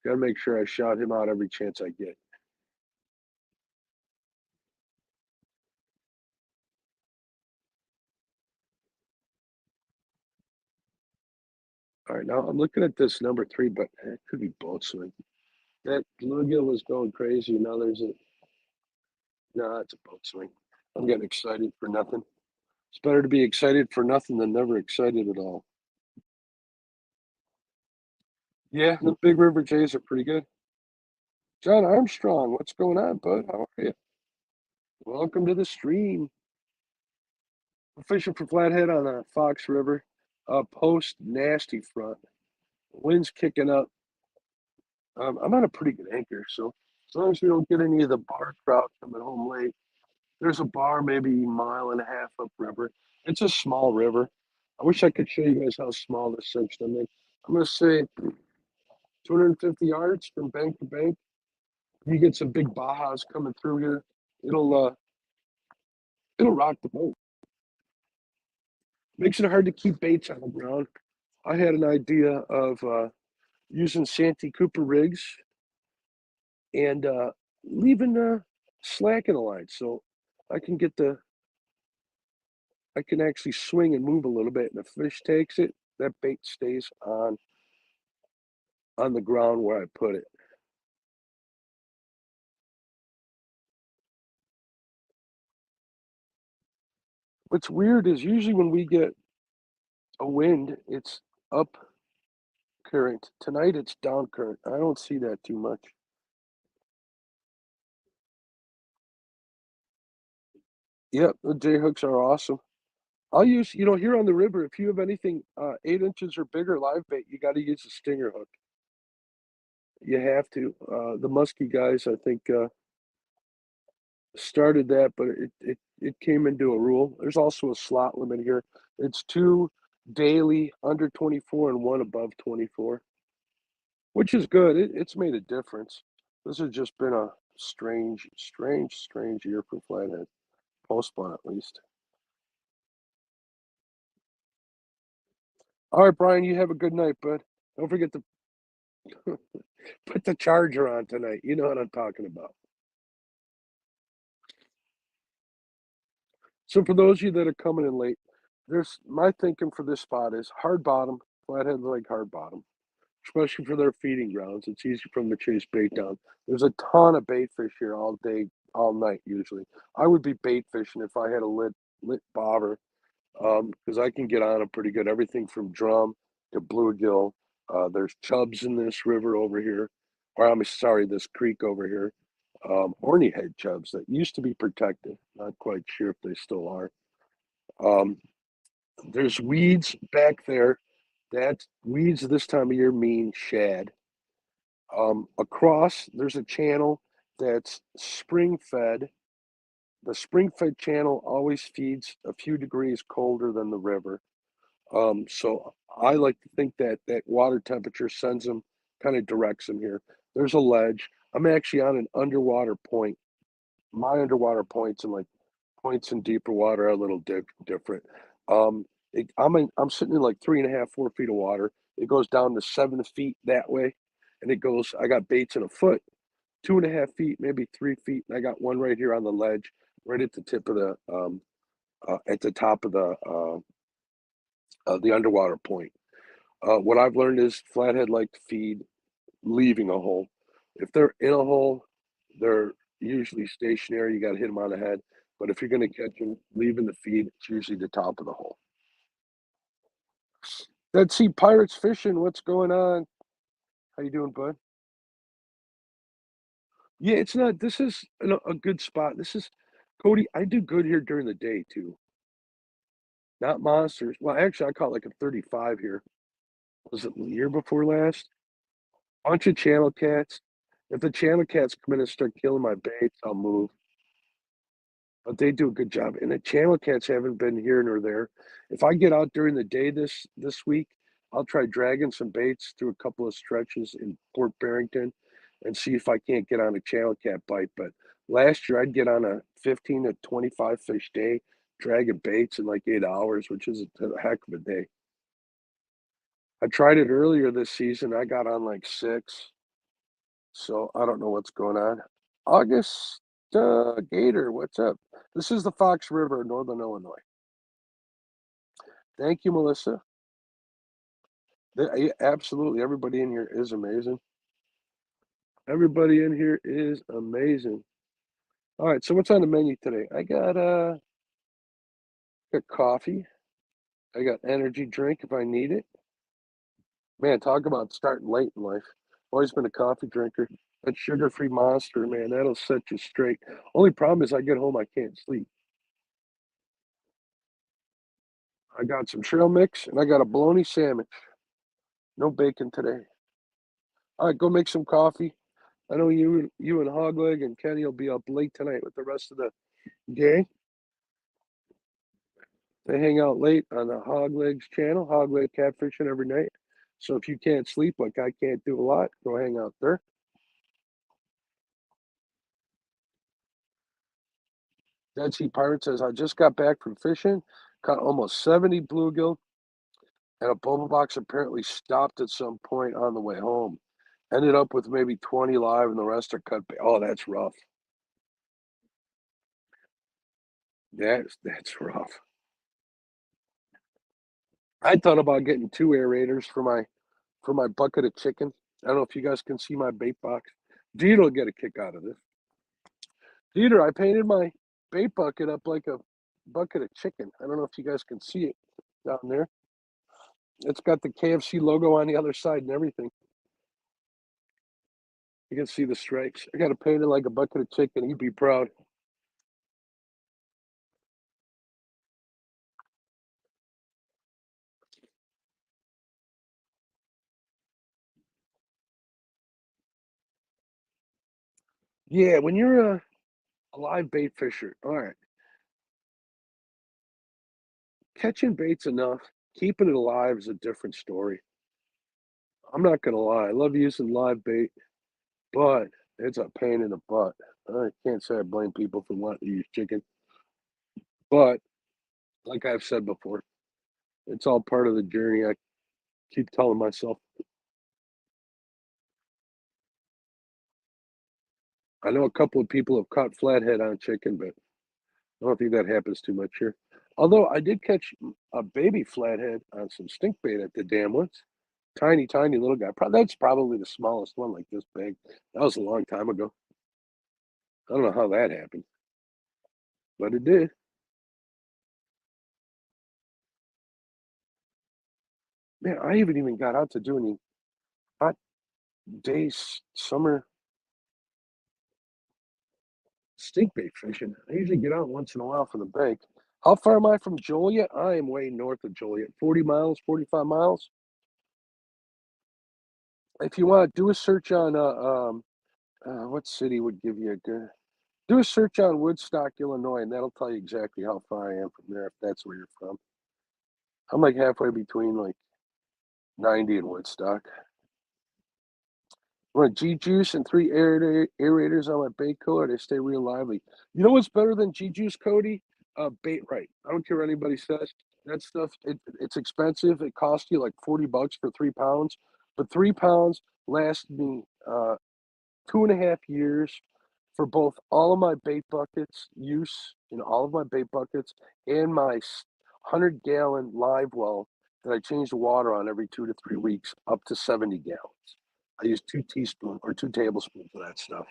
[SPEAKER 1] Gotta make sure I shout him out every chance I get. All right, now I'm looking at this number 3, but it could be boat swing. That bluegill was going crazy. Now there's a no, it's a boat swing. I'm getting excited for nothing. It's better to be excited for nothing than never excited at all. Yeah, the Big River Jays are pretty good. John Armstrong, what's going on, bud? How are you? Welcome to the stream. We're fishing for flathead on the Fox River. Post nasty front. Wind's kicking up. I'm on a pretty good anchor, so as long as we don't get any of the bar trout coming home late. There's a bar maybe a mile and a half upriver. It's a small river. I wish I could show you guys how small this system is. I'm gonna say 250 yards from bank to bank. You get some big bajas coming through here. It'll rock the boat. Makes it hard to keep baits on the ground. I had an idea of using Santee Cooper rigs and leaving slack in the line so I can get the I can actually swing and move a little bit, and the fish takes it. That bait stays on the ground where I put it. What's weird is usually when we get a wind, it's up current. Tonight it's down current. I don't see that too much. Yep, the J hooks are awesome. I'll use, here on the river, if you have anything 8 inches or bigger live bait, you got to use a stinger hook. You have to. The musky guys, I think, started that, but it came into a rule. There's also a slot limit here. It's 2 daily under 24 and 1 above 24, which is good. It's made a difference. This has just been a strange year for flathead, post spawn at least. All right, Brian, you have a good night, bud. Don't forget to put the charger on tonight. You know what I'm talking about. So for those of you that are coming in late, there's my thinking for this spot is hard bottom. Flatheads like hard bottom, especially for their feeding grounds. It's easy for them to chase bait down. There's a ton of bait fish here all day, all night usually. I would be bait fishing if I had a lit bobber, because I can get on them pretty good. Everything from drum to bluegill. There's chubs in this river over here, or I'm sorry, this creek over here. Horny head chubs that used to be protected. Not quite sure if they still are. Um, there's weeds back there. That weeds this time of year mean shad. Across, there's a channel that's spring fed. The spring fed channel always feeds a few degrees colder than the river. So I like to think that that water temperature sends them, kind of directs them here. There's a ledge. I'm actually on an underwater point. My underwater points and like points in deeper water are a little different. I'm sitting in like 3.5, 4 feet of water. It goes down to 7 feet that way, and it goes. I got baits in a foot, 2.5 feet, maybe 3 feet. And I got one right here on the ledge, right at the tip of at the top of the underwater point. What I've learned is flathead like to feed leaving a hole. If they're in a hole, they're usually stationary. You got to hit them on the head. But if you're going to catch them leaving the feed, it's usually the top of the hole. Dead Sea Pirates fishing. What's going on? How you doing, bud? Yeah, it's not. This is a good spot. This is Cody. I do good here during the day too. Not monsters. Well, actually, I caught like a 35 here. was it the year before last? Bunch of channel cats. If the channel cats come in and start killing my baits, I'll move. But they do a good job, and the channel cats haven't been here nor there. If I get out during the day this week, I'll try dragging some baits through a couple of stretches in Port Barrington and see if I can't get on a channel cat bite. But last year, I'd get on a 15 to 25 fish day, dragging baits in like 8 hours, which is a heck of a day. I tried it earlier this season. I got on like six, so I don't know what's going on. August Gator, what's up? This is the Fox River, Northern Illinois. Thank you, Melissa. Absolutely, everybody in here is amazing. Everybody in here is amazing. All right, so what's on the menu today? I got coffee. I got energy drink if I need it. Man, talk about starting late in life. Always been a coffee drinker. That sugar-free Monster, man, that'll set you straight. Only problem is I get home, I can't sleep. I got some trail mix and I got a bologna sandwich. No bacon today. All right, go make some coffee. I know you and Hogleg and Kenny will be up late tonight with the rest of the gang. They hang out late on the Hogleg's channel, Hogleg Catfishing every night. So if you can't sleep, like I can't do a lot, go hang out there. Dead Sea Pirate says, I just got back from fishing, caught almost 70 bluegill, and a bubble box apparently stopped at some point on the way home. Ended up with maybe 20 live, and the rest are cut. Oh, that's rough. That's rough. I thought about getting 2 aerators for my bucket of chicken. I don't know if you guys can see my bait box. Dieter will get a kick out of this. Dieter, I painted my bait bucket up like a bucket of chicken. I don't know if you guys can see it down there. It's got the KFC logo on the other side and everything. You can see the stripes. I got it painted like a bucket of chicken. He'd be proud. Yeah, when you're a live bait fisher, all right, catching bait's enough. Keeping it alive is a different story. I'm not gonna lie. I love using live bait, but it's a pain in the butt. I can't say I blame people for wanting to use chicken, but like I've said before, it's all part of the journey. I keep telling myself. I know a couple of people have caught flathead on chicken, but I don't think that happens too much here. Although I did catch a baby flathead on some stink bait at the dam once. Tiny, tiny little guy. That's probably the smallest one, like this big. That was a long time ago. I don't know how that happened, but it did. Man, I haven't even got out to do any hot days, summer stink bait fishing. I usually get out once in a while from the bank. How far am I from Joliet? I am way north of Joliet. 40 miles, 45 miles. If you want to do a search on what city would give you a good do a search on Woodstock, Illinois, and that'll tell you exactly how far I am from there if that's where you're from. I'm like halfway between like 90 and Woodstock. Run G juice and 3 aerators on my bait cooler. They stay real lively. You know what's better than G juice, Cody? Bait right. I don't care what anybody says. That stuff it's expensive. It costs you like $40 for 3 pounds, but 3 pounds lasts me 2.5 years for both all of my bait buckets use in all of my bait buckets and my 100-gallon live well that I change the water on every 2 to 3 weeks, up to 70 gallons. I use 2 teaspoons or 2 tablespoons of that stuff.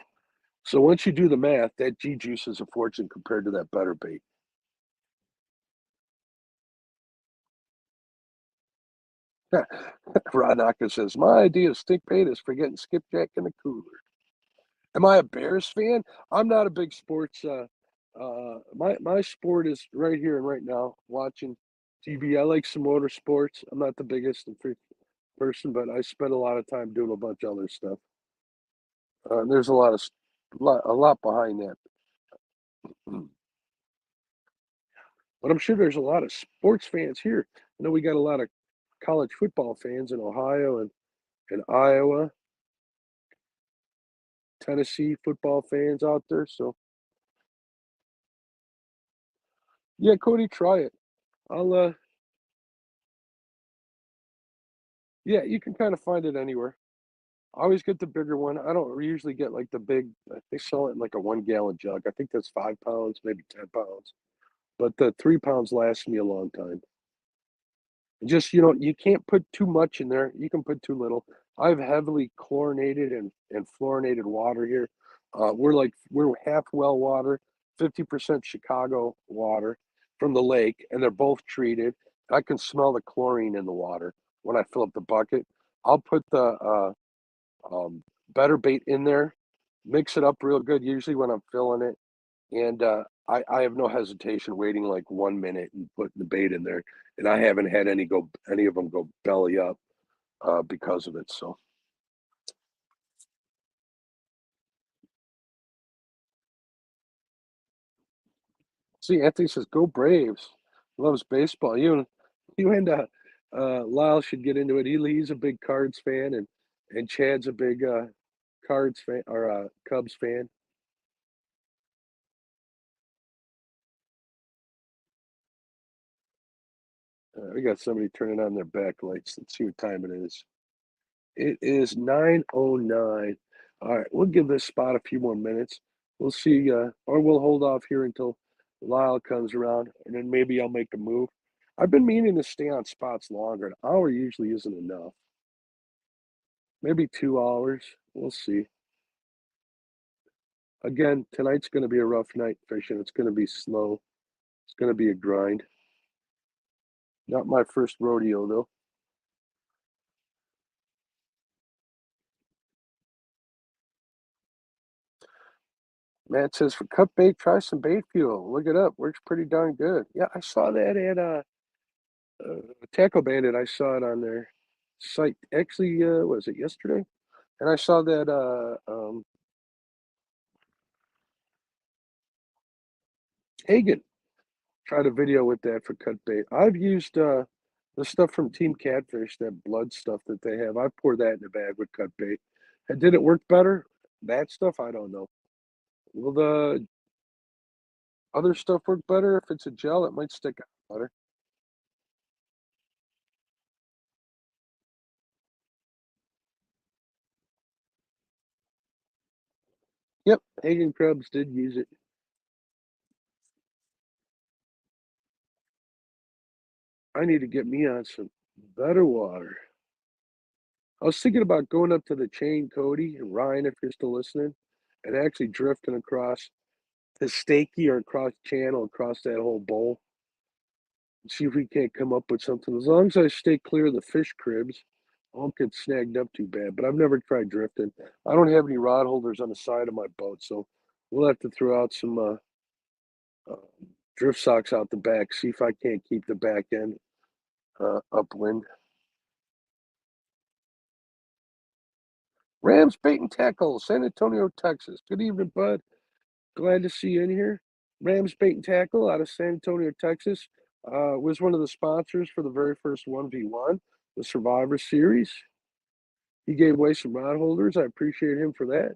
[SPEAKER 1] So once you do the math, that G juice is a fortune compared to that better bait. Rod Knocker says, my idea of stink bait is for getting skipjack in the cooler. Am I a Bears fan? I'm not a big sports. My sport is right here and right now watching TV. I like some motorsports. I'm not the biggest in free. person, but I spend a lot of time doing a bunch of other stuff. There's a lot of a lot behind that. But I'm sure there's a lot of sports fans here. I know we got a lot of college football fans in Ohio and Iowa, Tennessee football fans out there. So yeah, Cody, try it. I'll yeah, you can kind of find it anywhere. I always get the bigger one. I don't usually get like the big. They sell it in like a 1 gallon jug. I think that's 5 pounds, maybe 10 pounds. But the 3 pounds lasts me a long time. Just, you can't put too much in there. You can put too little. I have heavily chlorinated and fluorinated water here. We're half well water, 50% Chicago water from the lake, and they're both treated. I can smell the chlorine in the water when I fill up the bucket. I'll put the better bait in there, mix it up real good, usually when I'm filling it. And I have no hesitation waiting like 1 minute and putting the bait in there. And I haven't had any of them go belly up because of it. So see, Anthony says, "Go Braves!" Loves baseball. You and Lyle should get into it. He's a big Cards fan, and Chad's a big Cards fan or Cubs fan. We got somebody turning on their backlights. Let's see what time it is. It is 9:09. All right, we'll give this spot a few more minutes. We'll see, or we'll hold off here until Lyle comes around, and then maybe I'll make a move. I've been meaning to stay on spots longer. An hour usually isn't enough. Maybe 2 hours. We'll see. Again, tonight's going to be a rough night fishing. It's going to be slow. It's going to be a grind. Not my first rodeo, though. Matt says, for cut bait, try some bait fuel. Look it up. Works pretty darn good. Yeah, I saw that at Tackle Bandit. I saw it on their site. Actually, was it yesterday? And I saw that Hagen tried a video with that for cut bait. I've used the stuff from Team Catfish, that blood stuff that they have. I poured that in the bag with cut bait. And did it work better? That stuff, I don't know. Will the other stuff work better? If it's a gel, it might stick out better. Yep, Hagen Krebs did use it. I need to get me on some better water. I was thinking about going up to the chain, Cody and Ryan, if you're still listening, and actually drifting across the Stakey or across channel, across that whole bowl, and see if we can't come up with something. As long as I stay clear of the fish cribs, I won't get snagged up too bad. But I've never tried drifting. I don't have any rod holders on the side of my boat, so we'll have to throw out some uh, drift socks out the back, see if I can't keep the back end upwind. Rams Bait and Tackle, San Antonio, Texas. Good evening, bud. Glad to see you in here. Rams Bait and Tackle out of San Antonio, Texas. Was one of the sponsors for the very first 1v1, the Survivor Series. He gave away some rod holders. I appreciate him for that.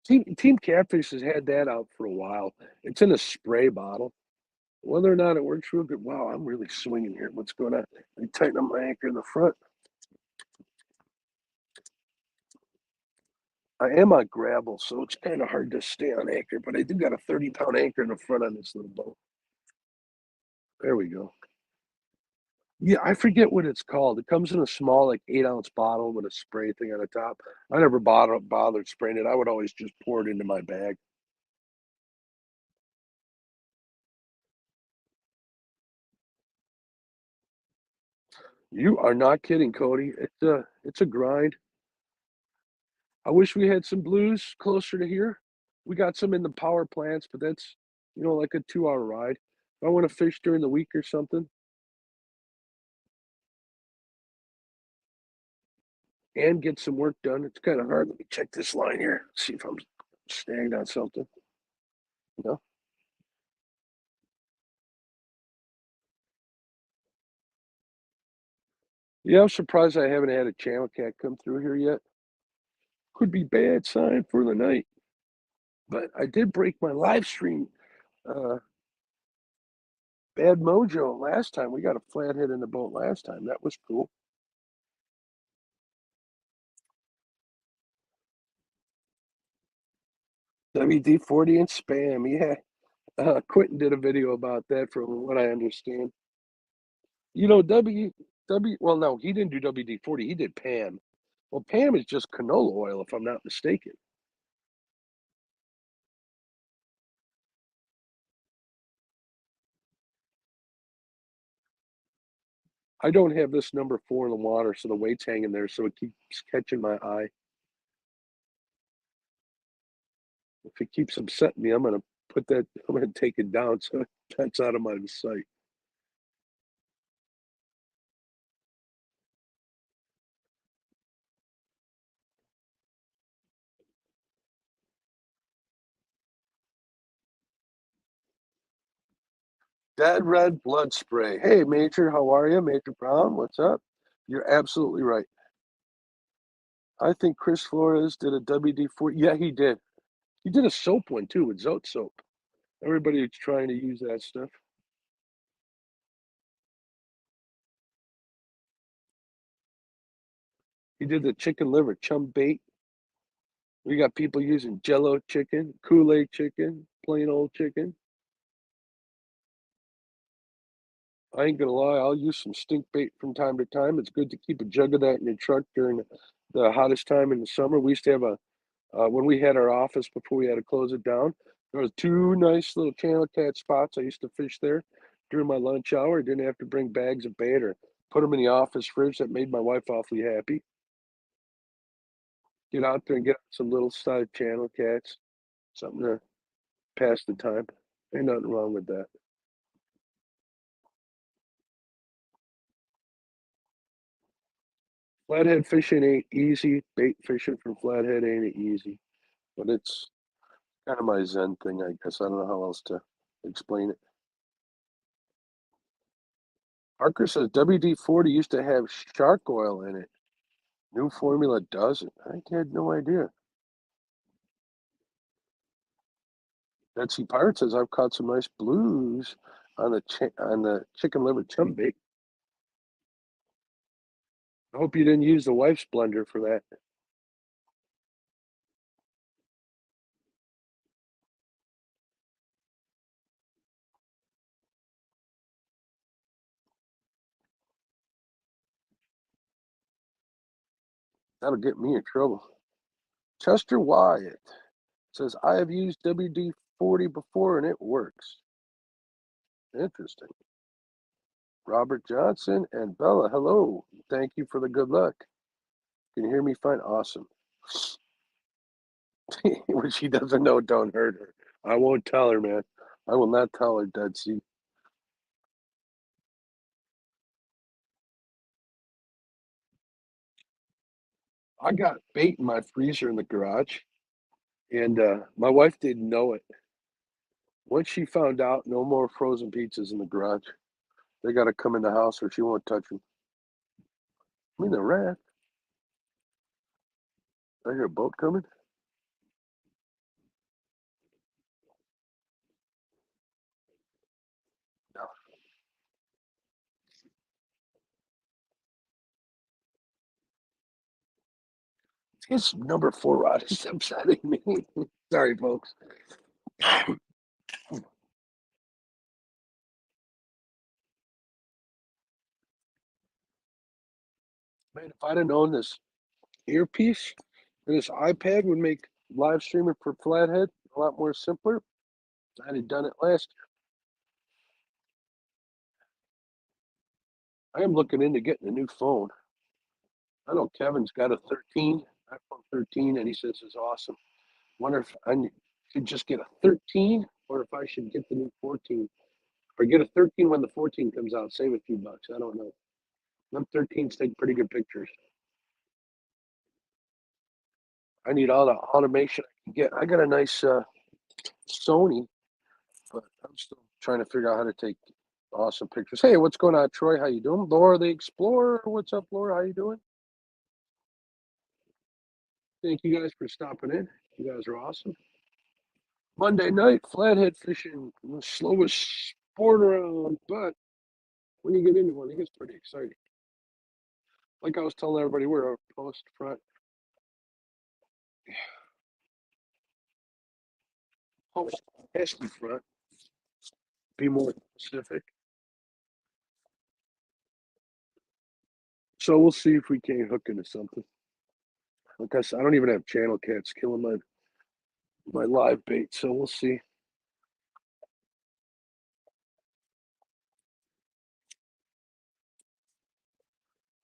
[SPEAKER 1] Team Catfish has had that out for a while. It's in a spray bottle. Whether or not it works real good. Wow, I'm really swinging here. What's going on? I tighten up my anchor in the front. I am on gravel, so it's kind of hard to stay on anchor, but I do got a 30-pound anchor in the front on this little boat. There we go. Yeah, I forget what it's called. It comes in a small, like 8-ounce bottle with a spray thing on the top. I never bothered spraying it. I would always just pour it into my bag. You are not kidding, Cody. It's a grind. I wish we had some blues closer to here. We got some in the power plants, but that's, like a 2-hour ride. If I want to fish during the week or something and get some work done, it's kind of hard. Let me check this line here. See if I'm snagged on something. No. Yeah, I'm surprised I haven't had a channel cat come through here yet. Could be bad sign for the night. But I did break my live stream uh, bad mojo last time. We got a flathead in the boat last time. That was cool. WD-40 and spam. Yeah. Quentin did a video about that from what I understand. Well, no, he didn't do WD-40. He did Pam. Well, Pam is just canola oil, if I'm not mistaken. I don't have this number 4 in the water, so the weight's hanging there, so it keeps catching my eye. If it keeps upsetting me, I'm gonna take it down so that's out of my sight. Dead red blood spray. Hey, Major, how are you? Major Brown, what's up? You're absolutely right. I think Chris Flores did a WD-40. Yeah, he did. He did a soap one too with Zote soap. Everybody's trying to use that stuff. He did the chicken liver chum bait. We got people using Jello chicken, Kool-Aid chicken, plain old chicken. I ain't gonna lie, I'll use some stink bait from time to time. It's good to keep a jug of that in your truck during the hottest time in the summer. We used to have when we had our office before we had to close it down, there was 2 nice little channel cat spots. I used to fish there during my lunch hour. I didn't have to bring bags of bait or put them in the office fridge. That made my wife awfully happy. Get out there and get some little sized channel cats, something to pass the time. Ain't nothing wrong with that. Flathead fishing ain't easy. Bait fishing from flathead ain't easy, but it's kind of my zen thing, I guess. I don't know how else to explain it. Parker says WD-40 used to have shark oil in it. New formula doesn't. I had no idea. Betsy Pirate says I've caught some nice blues on the chicken liver chum bait. I hope you didn't use the wife's blender for that. That'll get me in trouble. Chester Wyatt says I have used WD-40 before and it works. Interesting. Robert Johnson and Bella, hello. Thank you for the good luck. Can you hear me fine? Awesome. When she doesn't know, don't hurt her. I won't tell her, man. I will not tell her, Dead Sea. I got bait in my freezer in the garage, and my wife didn't know it. Once she found out, no more frozen pizzas in the garage. They got to come in the house or she won't touch them. I mean, the rat. I hear a boat coming. No. His number 4 rod is upsetting me. Sorry, folks. Man, if I'd have known this earpiece and this iPad would make live streaming for Flathead a lot more simpler, I'd have done it last I am looking into getting a new phone. I know Kevin's got a 13, iPhone 13, and he says it's awesome. Wonder if should just get a 13 or if I should get the new 14. Or get a 13 when the 14 comes out, save a few bucks. I don't know. Them 13s take pretty good pictures. I need all the automation I can get. I got a nice Sony, but I'm still trying to figure out how to take awesome pictures. Hey, what's going on, Troy? How you doing? Laura the Explorer. What's up, Laura? How you doing? Thank you guys for stopping in. You guys are awesome. Monday night, flathead fishing, the slowest sport around, but when you get into one, it gets pretty exciting. Like I was telling everybody, we're a post front. Post pesky front. Be more specific. So we'll see if we can't hook into something. Like I said, I don't even have channel cats killing my live bait, so we'll see.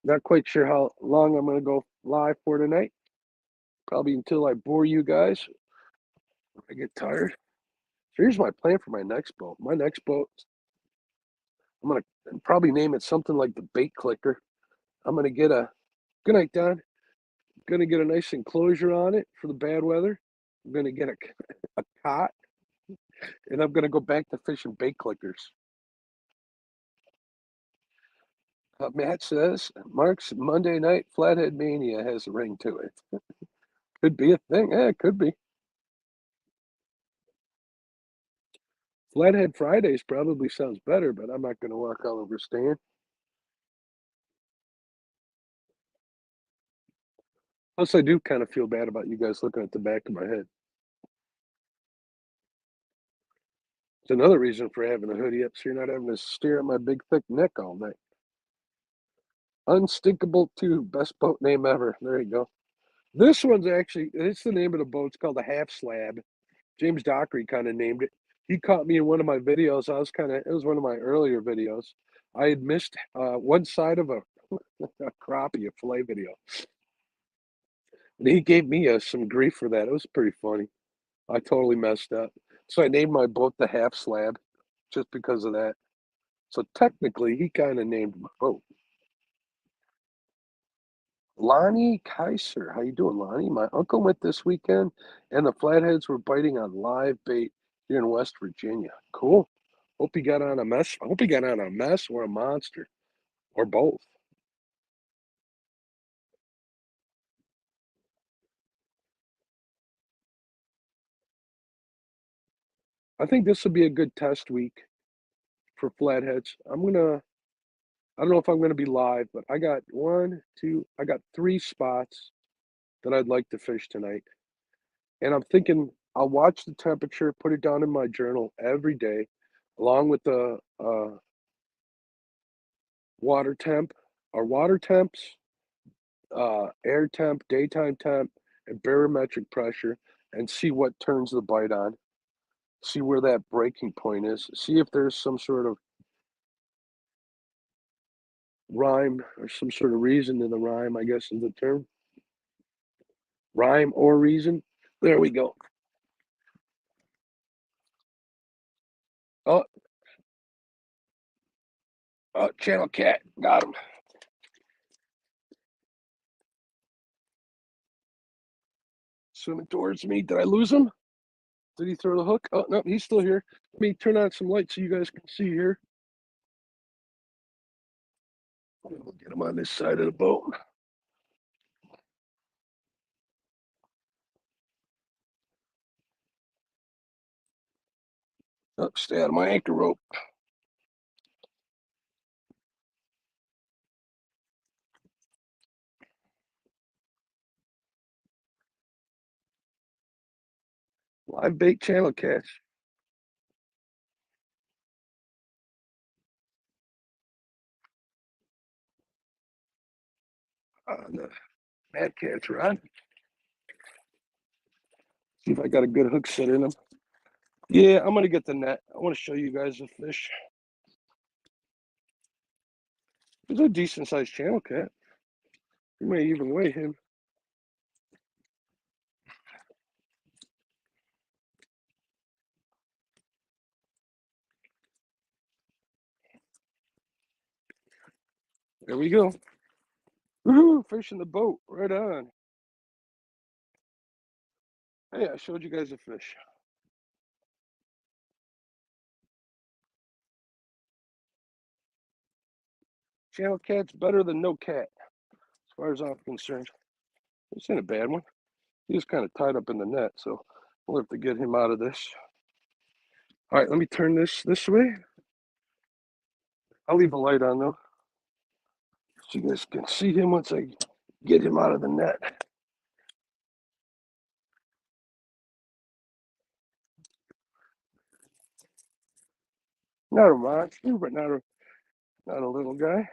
[SPEAKER 1] Not quite sure how long I'm going to go live for tonight. Probably until I bore you guys. I get tired. So here's my plan for my next boat. My next boat, I'm going to probably name it something like the bait clicker. I'm going to get a, good night, Don. I'm going to get a nice enclosure on it for the bad weather. I'm going to get a cot, and I'm going to go back to fishing bait clickers. Matt says, Mark's Monday night Flathead Mania has a ring to it. Could be a thing. Yeah, it could be. Flathead Fridays probably sounds better, but I'm not going to walk all over Stan. Plus, I do kind of feel bad about you guys looking at the back of my head. It's another reason for having a hoodie up, so you're not having to stare at my big, thick neck all night. Unstinkable 2, best boat name ever. There you go. This one's actually, it's the name of the boat. It's called the Half Slab. James Dockery kind of named it. He caught me in one of my videos. It was one of my earlier videos. I had missed one side of a crappie, a fillet video. And he gave me some grief for that. It was pretty funny. I totally messed up. So I named my boat the Half Slab just because of that. So technically, he kind of named my boat. Lonnie Kaiser, how you doing, Lonnie? My uncle went this weekend, and the flatheads were biting on live bait here in West Virginia. Cool. Hope he got on a mess. I hope he got on a mess or a monster, or both. I think this will be a good test week for flatheads. I don't know if I'm gonna be live, but I got I got 3 spots that I'd like to fish tonight. And I'm thinking I'll watch the temperature, put it down in my journal every day, along with the water temp or water temps, air temp, daytime temp, and barometric pressure, and see what turns the bite on. See where that breaking point is. See if there's some sort of rhyme or some sort of reason in the rhyme, I guess is the term. Rhyme or reason. There we go. Oh, oh, channel cat. Got him. Swimming towards me. Did I lose him? Did he throw the hook? Oh, no, he's still here. Let me turn on some lights so you guys can see here. We'll get him on this side of the boat. Oh, stay out of my anchor rope. Live bait channel catch. On the mad catch rod. See if I got a good hook set in him. Yeah, I'm gonna get the net. I want to show you guys the fish. He's a decent-sized channel cat. You may even weigh him. There we go. Woohoo! Fish in the boat. Right on. Hey, I showed you guys a fish. Channel cat's better than no cat, as far as I'm concerned. This ain't a bad one. He was kind of tied up in the net, so we'll have to get him out of this. All right, let me turn this way. I'll leave a light on though, so you guys can see him once I get him out of the net. Not a monster, but not a little guy.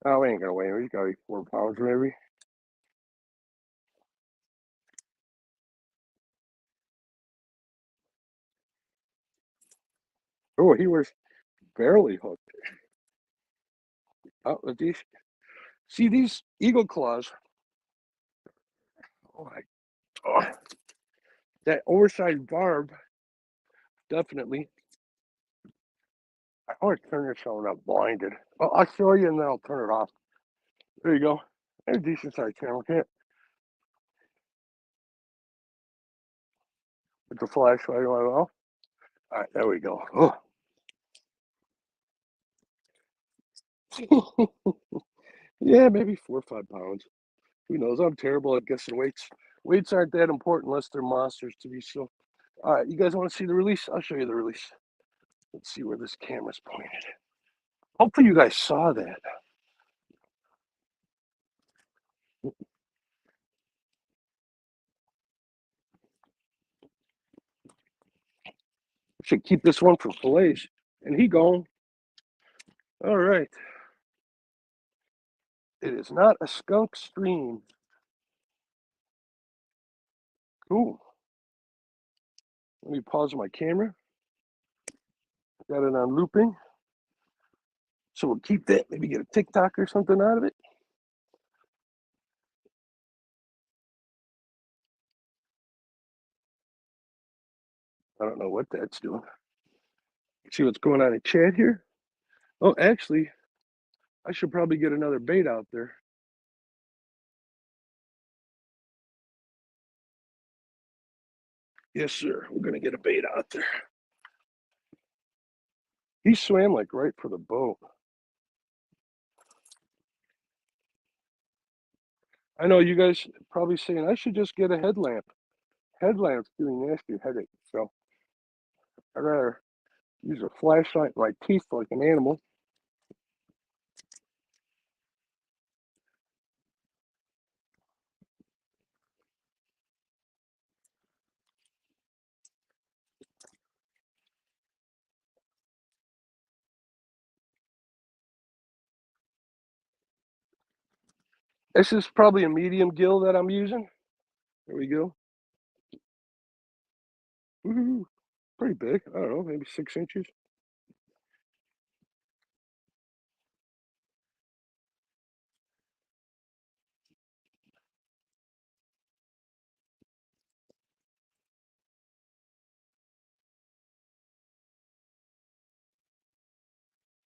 [SPEAKER 1] Oh, we ain't gonna weigh him. He's got 4 pounds maybe. Oh, he was barely hooked. Oh, these, see these eagle claws. Oh, that oversized barb, definitely. I always turn this on up blinded. Oh, I'll show you and then I'll turn it off. There you go. There's a decent sized channel cat. With the flashlight on it all. All right, there we go. Oh. Yeah, maybe 4 or 5 pounds. Who knows? I'm terrible at guessing weights. Weights aren't that important unless they're monsters to be so. All right, you guys want to see the release? I'll show you the release. Let's see where this camera's pointed. Hopefully you guys saw that. Should keep this one for fillets. And he gone. All right. It is not a skunk stream. Cool. Let me pause my camera. Got it on looping. So we'll keep that. Maybe get a TikTok or something out of it. I don't know what that's doing. See what's going on in chat here? Oh, actually, I should probably get another bait out there. Yes, sir. We're going to get a bait out there. He swam like right for the boat. I know you guys probably saying I should just get a headlamp. Headlamp's doing nasty headache, so I'd rather use a flashlight in my teeth like an animal. This is probably a medium gill that I'm using. There we go. Woo-hoo. Pretty big. I don't know, maybe 6 inches.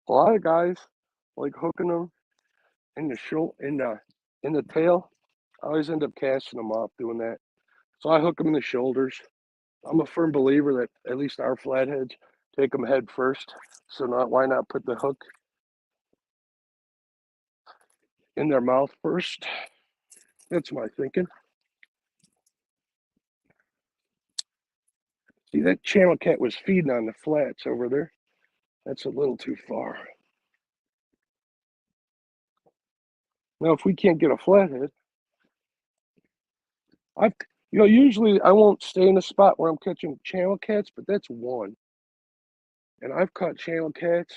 [SPEAKER 1] A lot of guys like hooking them in the in the tail. I always end up casting them off doing that. So I hook them in the shoulders. I'm a firm believer that at least our flatheads take them head first. So why not put the hook in their mouth first? That's my thinking. See, that channel cat was feeding on the flats over there. That's a little too far. Now, if we can't get a flathead, usually I won't stay in a spot where I'm catching channel cats, but that's one. And I've caught channel cats,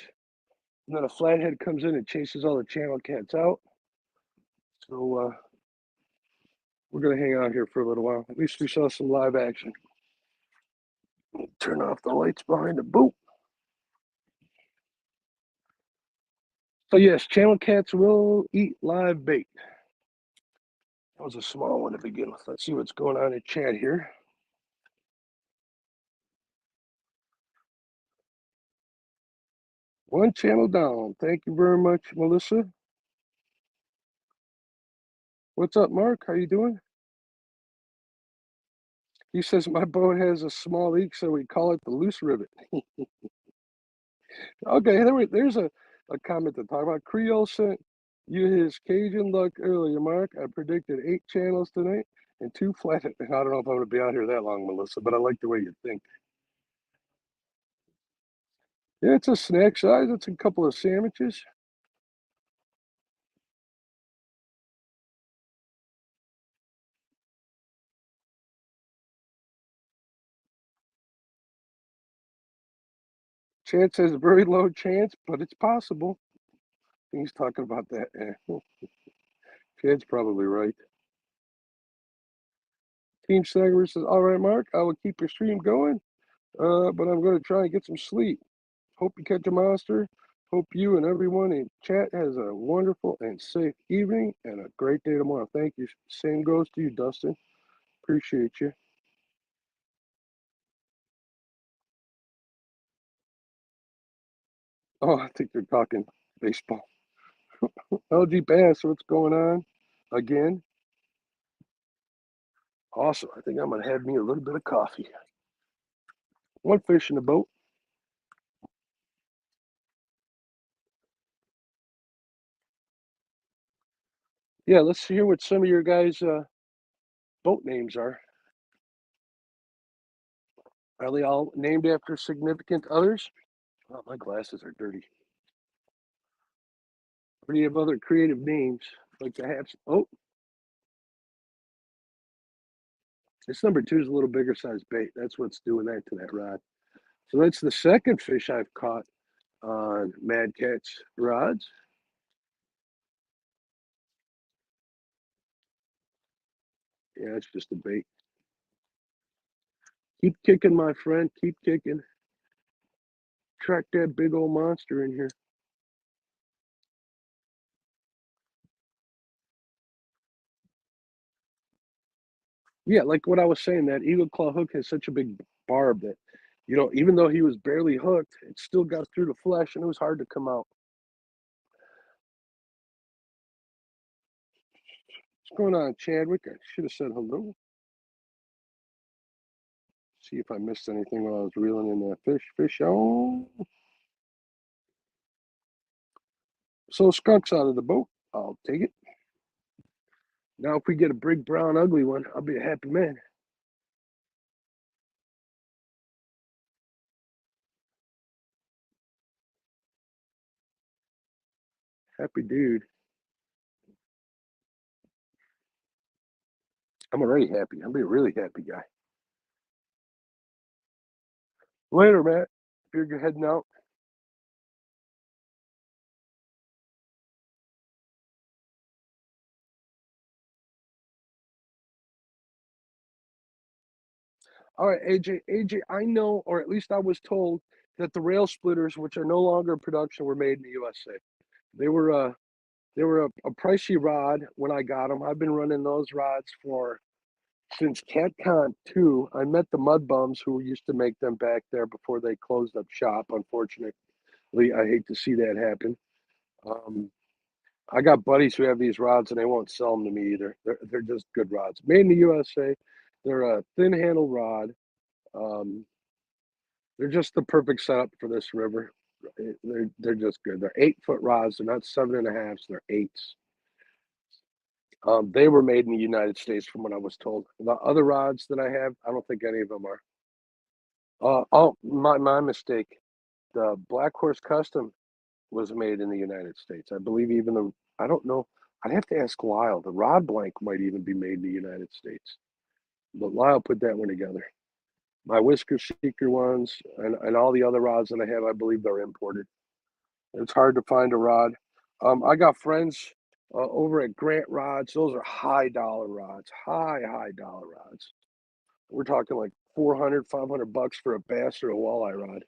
[SPEAKER 1] and then a flathead comes in and chases all the channel cats out. So We're going to hang out here for a little while. At least we saw some live action. Turn off the lights behind the boat. So yes, channel cats will eat live bait. That was a small one to begin with. Let's see what's going on in chat here. One channel down. Thank you very much, Melissa. What's up, Mark? How you doing? He says my boat has a small leak, so we call it the loose rivet. Okay, there's a comment to talk about. Creole sent you his Cajun luck earlier, Mark. I predicted 8 channels tonight and 2 flathead. I don't know if I'm going to be out here that long, Melissa, but I like the way you think. Yeah, it's a snack size. It's a couple of sandwiches. Chance says very low chance, but it's possible. He's talking about that. Chad's probably right. Team Snagger says, all right, Mark, I will keep your stream going, but I'm going to try and get some sleep. Hope you catch a monster. Hope you and everyone in chat has a wonderful and safe evening and a great day tomorrow. Thank you. Same goes to you, Dustin. Appreciate you. Oh, I think they're talking baseball. LG Bass, what's going on? Again. Awesome. I think I'm going to have me a little bit of coffee. One fish in the boat. Yeah, let's hear what some of your guys' boat names are. Are they all named after significant others? Oh, my glasses are dirty. Or do you have other creative names like the hats? Oh, this number 2 is a little bigger size bait. That's what's doing that to that rod. So that's the second fish I've caught on Mad Cat's rods. Yeah, it's just a bait. Keep kicking, my friend. Keep kicking. Track that big old monster in here. Yeah, like what I was saying, that eagle claw hook has such a big barb that, you know, even though he was barely hooked, it still got through the flesh and it was hard to come out. What's going on, Chadwick? I should have said hello. See if I missed anything while I was reeling in that fish. Fish on. So skunk's out of the boat. I'll take it. Now, if we get a big brown ugly one, I'll be a happy man. Happy dude. I'm already happy. I'll be a really happy guy. Later, Matt. If you're heading out. All right, AJ, I know, or at least I was told, that the rail splitters, which are no longer in production, were made in the USA. They were a pricey rod when I got them. I've been running those rods since CatCon 2. I met the mud bums who used to make them back there before they closed up shop. Unfortunately, I hate to see that happen. I got buddies who have these rods and they won't sell them to me either. They're just good rods, made in the USA. They're a thin handle rod. They're just the perfect setup for this river. They're just good. They're 8-foot rods. They're not 7.5s. They're 8s. They were made in the United States, from what I was told. The other rods that I have, I don't think any of them are. Oh, my mistake. The Black Horse Custom was made in the United States. I believe I don't know. I'd have to ask Lyle. The rod blank might even be made in the United States. But Lyle put that one together. My Whisker Seeker ones and all the other rods that I have, I believe they're imported. It's hard to find a rod. I got friends over at Grant Rods. Those are high dollar rods, high dollar rods. We're talking like 400, 500 bucks for a bass or a walleye rod.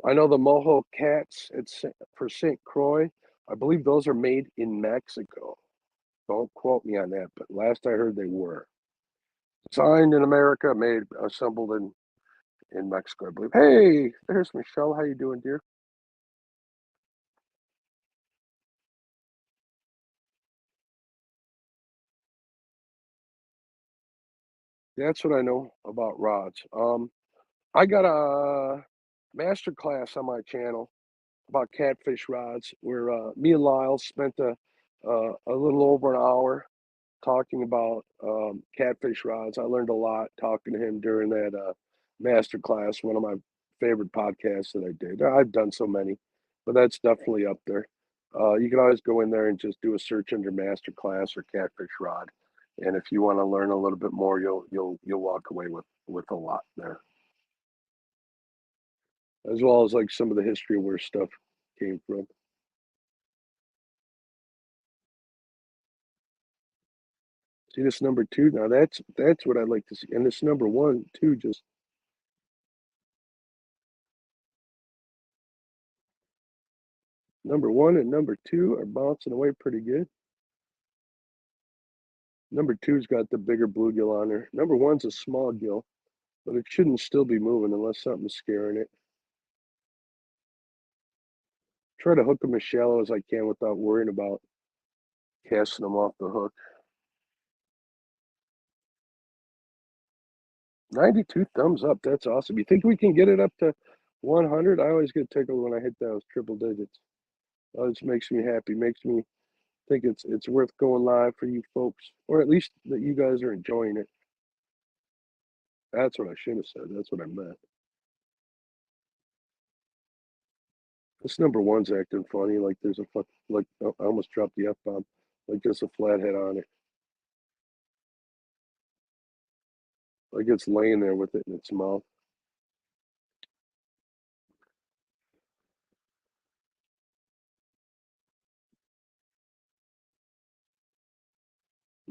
[SPEAKER 1] I know the Moho cats for St. Croix. I believe those are made in Mexico. Don't quote me on that, but last I heard they were designed in America, made assembled in Mexico, I believe. Hey, there's Michelle. How you doing, dear? That's what I know about rods. I got a master class on my channel about catfish rods where me and Lyle spent a little over an hour talking about catfish rods. I learned a lot talking to him during that master class, one of my favorite podcasts that I did. I've done so many, but that's definitely up there. You can always go in there and just do a search under master class or catfish rod. And if you want to learn a little bit more, you'll walk away with a lot there, as well as like some of the history of where stuff came from. See this number two? Now that's what I'd like to see. And this number one too, just number one and number two are bouncing away pretty good. Number two's got the bigger bluegill on there. Number one's a small gill, but it shouldn't still be moving unless something's scaring it. Try to hook them as shallow as I can without worrying about casting them off the hook. 92 thumbs up. That's awesome. You think we can get it up to 100? I always get tickled when I hit those triple digits. That just makes me happy. Makes me think it's worth going live for you folks, or at least that you guys are enjoying it. That's what I should have said. That's what I meant. This number one's acting funny. Like there's a fuck. Like I almost dropped the F bomb. Like there's a flathead on it. Like it's laying there with it in its mouth.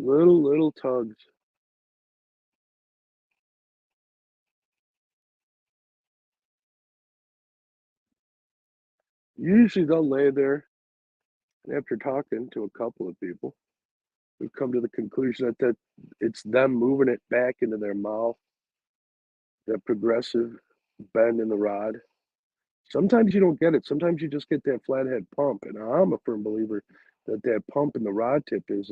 [SPEAKER 1] Little tugs. Usually they'll lay there, and after talking to a couple of people, we've come to the conclusion that it's them moving it back into their mouth, that progressive bend in the rod. Sometimes you don't get it. Sometimes you just get that flathead pump, and I'm a firm believer that that pump in the rod tip is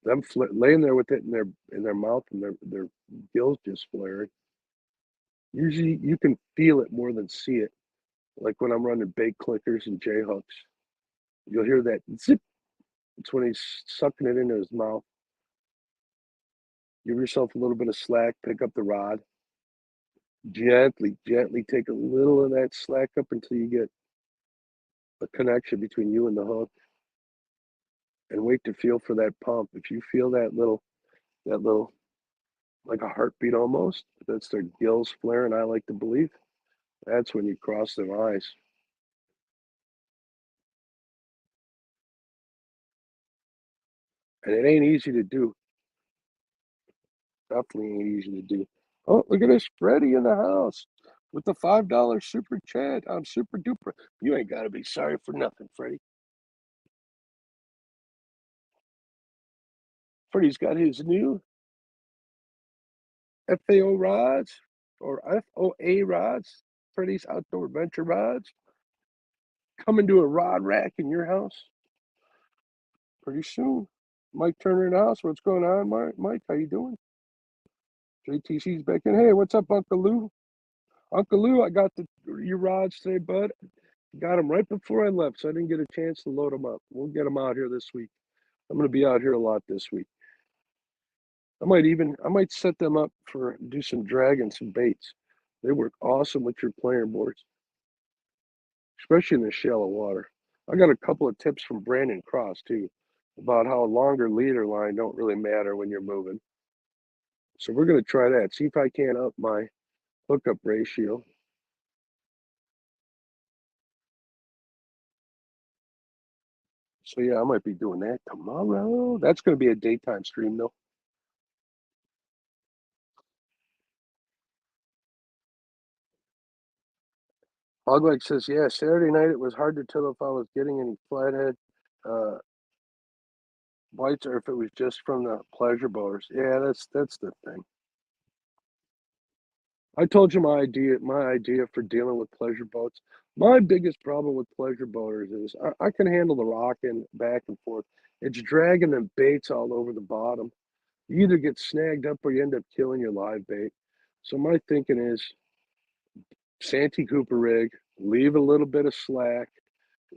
[SPEAKER 1] them laying there with it in their mouth and their gills just flaring. Usually you can feel it more than see it. Like when I'm running bait clickers and J hooks, you'll hear that zip. It's when he's sucking it into his mouth. Give yourself a little bit of slack, pick up the rod, gently take a little of that slack up until you get a connection between you and the hook, and wait to feel for that pump. If you feel that little like a heartbeat almost, that's their gills flaring, I like to believe, that's when you cross their eyes. And it ain't easy to do. Definitely ain't easy to do. Oh, look at this Freddie in the house with the $5 super chat. I'm super duper. You ain't got to be sorry for nothing, Freddie. Freddie's got his new FAO rods or FOA rods, Freddie's Outdoor Adventure rods, coming to a rod rack in your house pretty soon. Mike Turner in the house. What's going on, Mike? How you doing? JTC's back in. Hey, what's up, Uncle Lou? Uncle Lou, I got your rods today, bud. Got them right before I left, so I didn't get a chance to load them up. We'll get them out here this week. I'm going to be out here a lot this week. I might set them up for do some drag and some baits. They work awesome with your playing boards, especially in the shallow water. I got a couple of tips from Brandon Cross too about how a longer leader line don't really matter when you're moving. So we're going to try that. See if I can up my hookup ratio. So yeah, I might be doing that tomorrow. That's going to be a daytime stream though. Hogleg says, yeah, Saturday night it was hard to tell if I was getting any flathead uh, bites or if it was just from the pleasure boaters. Yeah, that's the thing. I told you my idea for dealing with pleasure boats. My biggest problem with pleasure boaters is I can handle the rocking back and forth. It's dragging them baits all over the bottom. You either get snagged up or you end up killing your live bait. So my thinking is Santee Cooper rig, leave a little bit of slack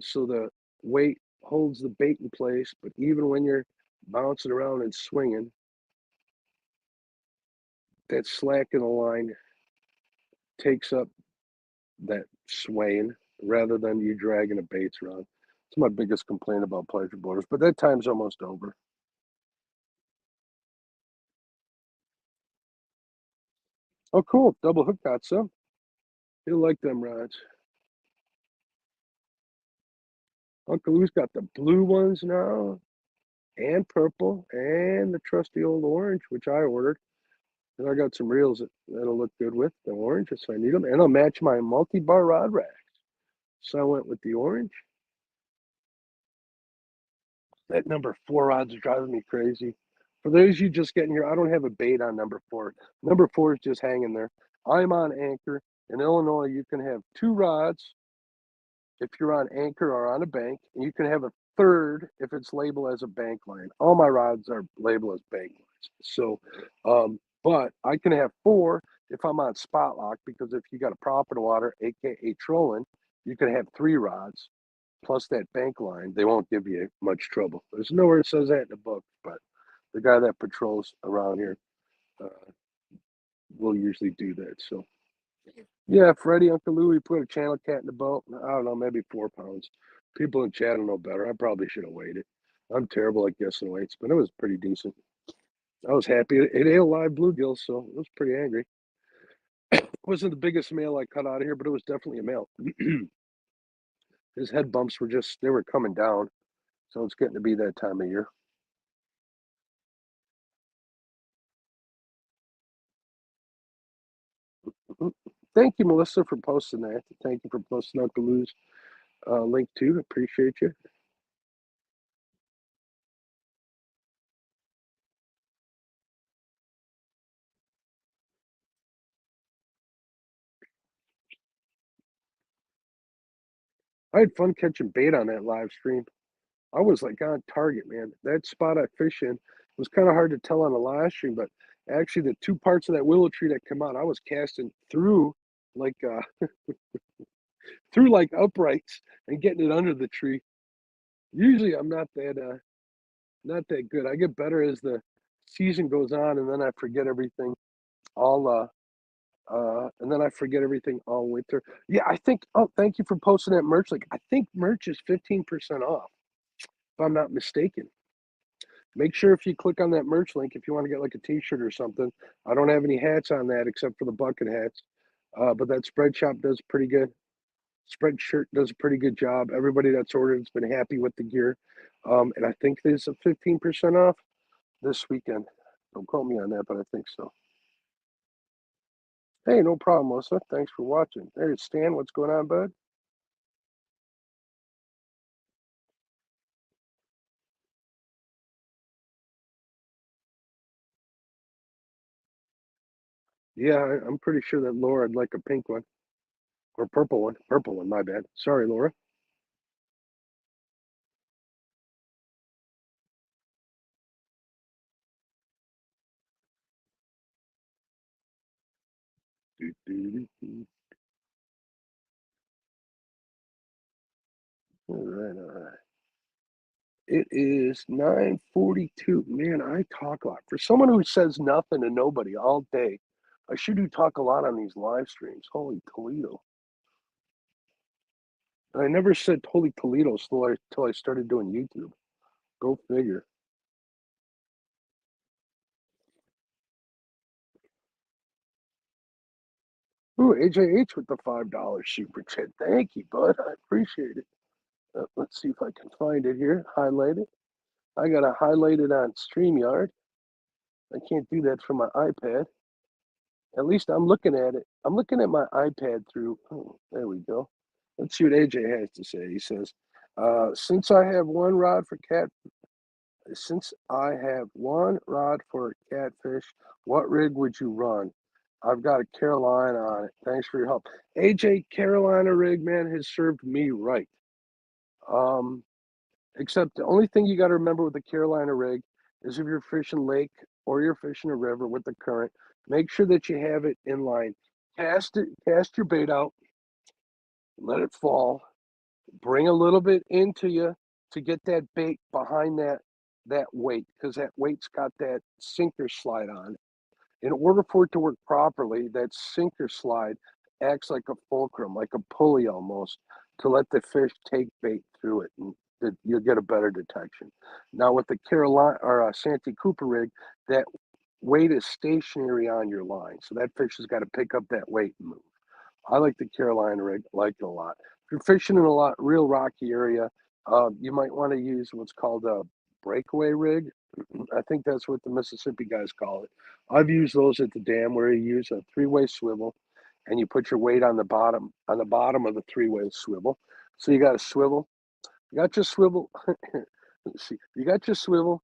[SPEAKER 1] so the weight holds the bait in place. But even when you're bouncing around and swinging, that slack in the line takes up that swaying rather than you dragging the baits around. It's my biggest complaint about pleasure boaters, but that time's almost over. Oh, cool. Double hook got some. He'll like them rods. Uncle Lou's got the blue ones now, and purple, and the trusty old orange, which I ordered. And I got some reels that'll look good with the orange if I need them. And I'll match my multi-bar rod racks. So I went with the orange. That number 4 rod's driving me crazy. For those of you just getting here, I don't have a bait on number 4. Number 4 is just hanging there. I'm on anchor. In Illinois, you can have 2 rods if you're on anchor or on a bank, and you can have a third if it's labeled as a bank line. All my rods are labeled as bank lines. So, but I can have 4 if I'm on spot lock, because if you got a prop in the water, aka trolling, you can have 3 rods plus that bank line. They won't give you much trouble. There's nowhere it says that in the book, but the guy that patrols around here uh, will usually do that. So yeah, Freddie, Uncle Louie put a channel cat in the boat. I don't know, maybe 4 pounds. People in chat will know better. I probably should have waited. I'm terrible at guessing weights, but it was pretty decent. I was happy. It ate a live bluegill, so I was pretty angry. It wasn't the biggest male I cut out of here, but it was definitely a male. His head bumps were just, they were coming down. So it's getting to be that time of year. Mhm. Thank you, Melissa, for posting that. Thank you for posting Uncle Lou's link too. Appreciate you. I had fun catching bait on that live stream. I was like on target, man. That spot I fish in was kind of hard to tell on the live stream, but actually the 2 parts of that willow tree that come out, I was casting through like through like uprights and getting it under the tree. Usually I'm not that good. I get better as the season goes on, and then I forget everything all and then I forget everything all winter. Yeah, I think. Oh, thank you for posting that merch link. I think merch is 15% off, if I'm not mistaken. Make sure if you click on that merch link, if you want to get like a T-shirt or something. I don't have any hats on that except for the bucket hats, but that spread shop does pretty good. Spread shirt does a pretty good job. Everybody that's ordered has been happy with the gear, and I think there's a 15% off this weekend. Don't quote me on that, but I think so. Hey, no problem, Melissa. Thanks for watching. There's Stan. What's going on, bud? Yeah, I'm pretty sure that Laura'd like a pink one or purple one. Purple one, my bad. Sorry, Laura. All right, all right. It is 9:42. Man, I talk a lot. For someone who says nothing to nobody all day, I sure do talk a lot on these live streams. Holy Toledo. And I never said holy Toledo till I started doing YouTube. Go figure. Ooh, AJH with the $5 super chat. Thank you, bud. I appreciate it. Let's see if I can find it here. Highlight it. I got to highlight it on StreamYard. I can't do that from my iPad. At least I'm looking at it. I'm looking at my iPad through. Oh, there we go. Let's see what AJ has to say. He says, since I have one rod for catfish, what rig would you run? I've got a Carolina on it. Thanks for your help. AJ, Carolina rig, man, has served me right. Except the only thing you got to remember with the Carolina rig is if you're fishing lake or you're fishing a river with the current, make sure that you have it in line. Cast your bait out, let it fall, bring a little bit into you to get that bait behind that weight, because that weight's got that sinker slide on it. In order for it to work properly, that sinker slide acts like a fulcrum, like a pulley almost, to let the fish take bait through it, and you'll get a better detection. Now with the Carolina or Santee Cooper rig, that weight is stationary on your line, so that fish has got to pick up that weight and move. I like the Carolina rig, like it a lot. If you're fishing in a real rocky area, you might want to use what's called a breakaway rig. I think that's what the Mississippi guys call it. I've used those at the dam where you use a three-way swivel and you put your weight on the bottom of the three-way swivel. So you got a swivel, you got your swivel, let's see, you got your swivel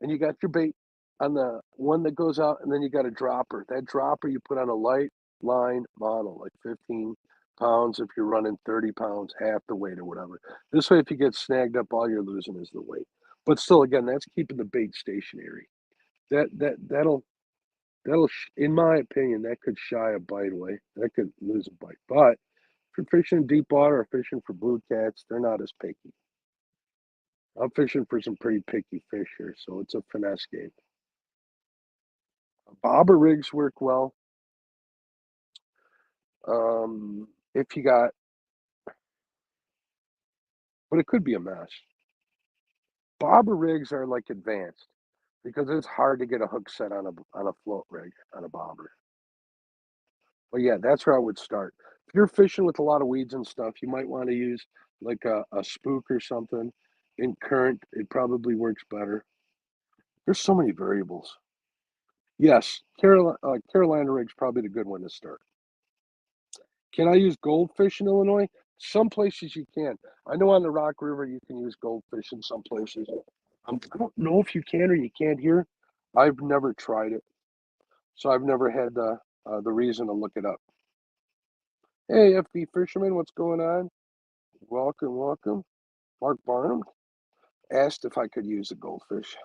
[SPEAKER 1] and you got your bait on the one that goes out, and then you got a dropper. That dropper you put on a light line model, like 15 pounds if you're running 30 pounds, half the weight or whatever. This way, if you get snagged up, all you're losing is the weight. But still, again, that's keeping the bait stationary. That'll in my opinion, that could shy a bite away. That could lose a bite. But if you're fishing deep water or fishing for blue cats, they're not as picky. I'm fishing for some pretty picky fish here, so it's a finesse game. Bobber rigs work well. If you got, but it could be a mess. Bobber rigs are like advanced because it's hard to get a hook set on a float rig on a bobber. But yeah, that's where I would start. If you're fishing with a lot of weeds and stuff, you might want to use like a spook or something. In current, it probably works better. There's so many variables. Yes, Carolina rig's probably the good one to start. Can I use goldfish in Illinois? Some places you can. I know on the Rock River you can use goldfish in some places. I don't know if you can or you can't here. I've never tried it, so I've never had the reason to look it up. Hey, FB Fisherman, what's going on? Welcome, welcome. Mark Barnum asked if I could use a goldfish.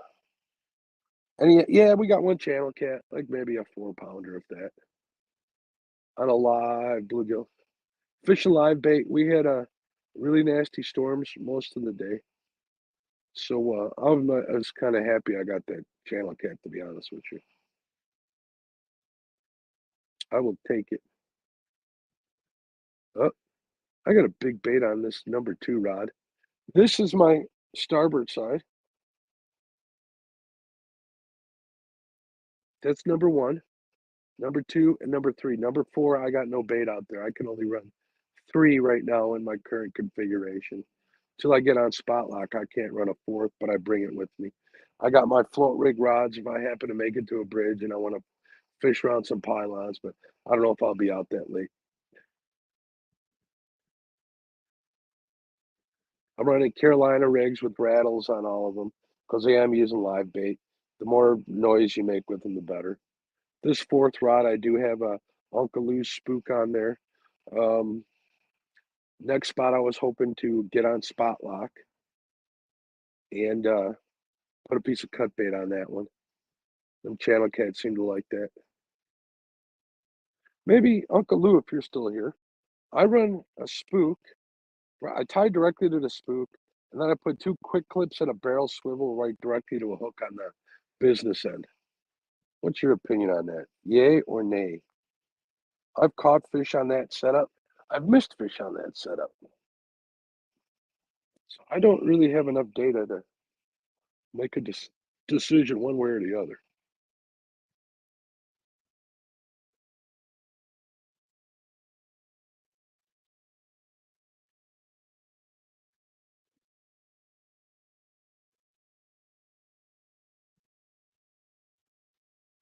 [SPEAKER 1] And yeah, we got one channel cat, like maybe a 4-pounder, if that, on a live bluegill. Fishing live bait. We had really nasty storms most of the day. So I was kind of happy I got that channel cat, to be honest with you. I will take it. Oh, I got a big bait on this number 2 rod. This is my starboard side. That's number 1, number 2, and number 3. Number 4, I got no bait out there. I can only run 3 right now in my current configuration. Till I get on spot lock, I can't run a 4th, but I bring it with me. I got my float rig rods if I happen to make it to a bridge and I want to fish around some pylons, but I don't know if I'll be out that late. I'm running Carolina rigs with rattles on all of them because I am using live bait. The more noise you make with them, the better. This 4th rod, I do have a Uncle Lou's spook on there. Next spot, I was hoping to get on spot lock and put a piece of cut bait on that one. Them channel cats seem to like that. Maybe Uncle Lou, if you're still here. I run a spook. I tie directly to the spook, and then I put 2 quick clips and a barrel swivel right directly to a hook on the business end. What's your opinion on that? Yay or nay? I've caught fish on that setup. I've missed fish on that setup. So I don't really have enough data to make a decision one way or the other.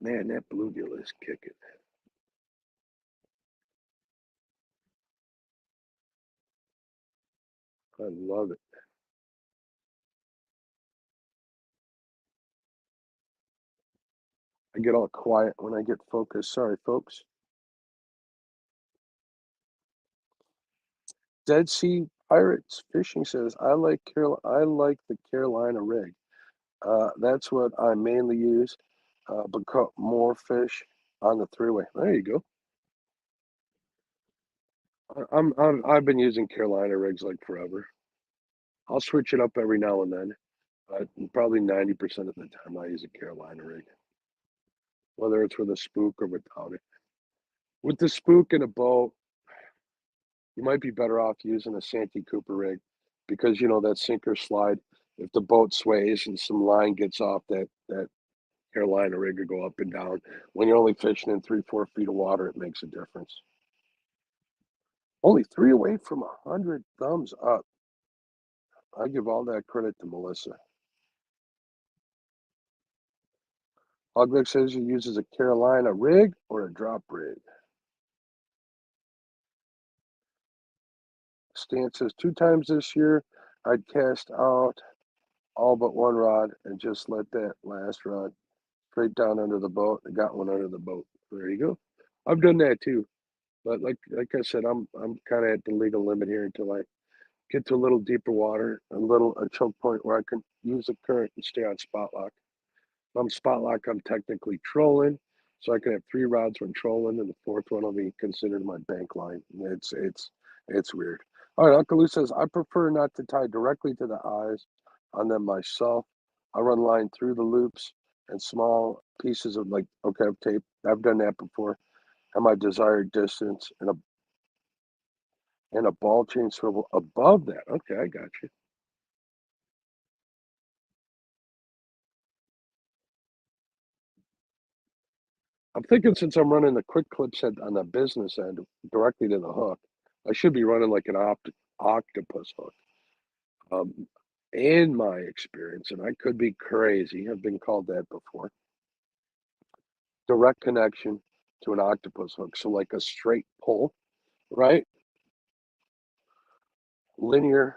[SPEAKER 1] Man, that bluegill is kicking. I love it. I get all quiet when I get focused. Sorry, folks. Dead Sea Pirates Fishing says, I like the Carolina rig. That's what I mainly use, but caught more fish on the three-way. There you go. I've been using Carolina rigs like forever. I'll switch it up every now and then. Probably 90% of the time I use a Carolina rig, whether it's with a spook or without it. With the spook and a boat, you might be better off using a Santee Cooper rig because you know that sink or slide. If the boat sways and some line gets off, that Carolina rig will go up and down. When you're only fishing in 3, 4 feet of water, it makes a difference. Only three away from 100 thumbs up. I give all that credit to Melissa. Hogleg says he uses a Carolina rig or a drop rig. Stan says 2 times this year I'd cast out all but one rod and just let that last rod straight down under the boat. I got one under the boat. There you go. I've done that too. But like I said, I'm kind of at the legal limit here until I get to a little deeper water, a choke point where I can use the current and stay on spot lock. If I'm spot lock, I'm technically trolling, so I can have three rods when trolling, and the fourth one will be considered my bank line. It's weird. All right, Uncle Lou says I prefer not to tie directly to the eyes on them myself. I run line through the loops and small pieces of like okay tape. I've done that before. At my desired distance and a ball chain swivel above that. Okay, I got you. I'm thinking since I'm running the quick clips head on the business end directly to the hook, I should be running like an octopus hook. In my experience, and I could be crazy, I've been called that before. Direct connection to an octopus hook, so like a straight pull, right? Linear.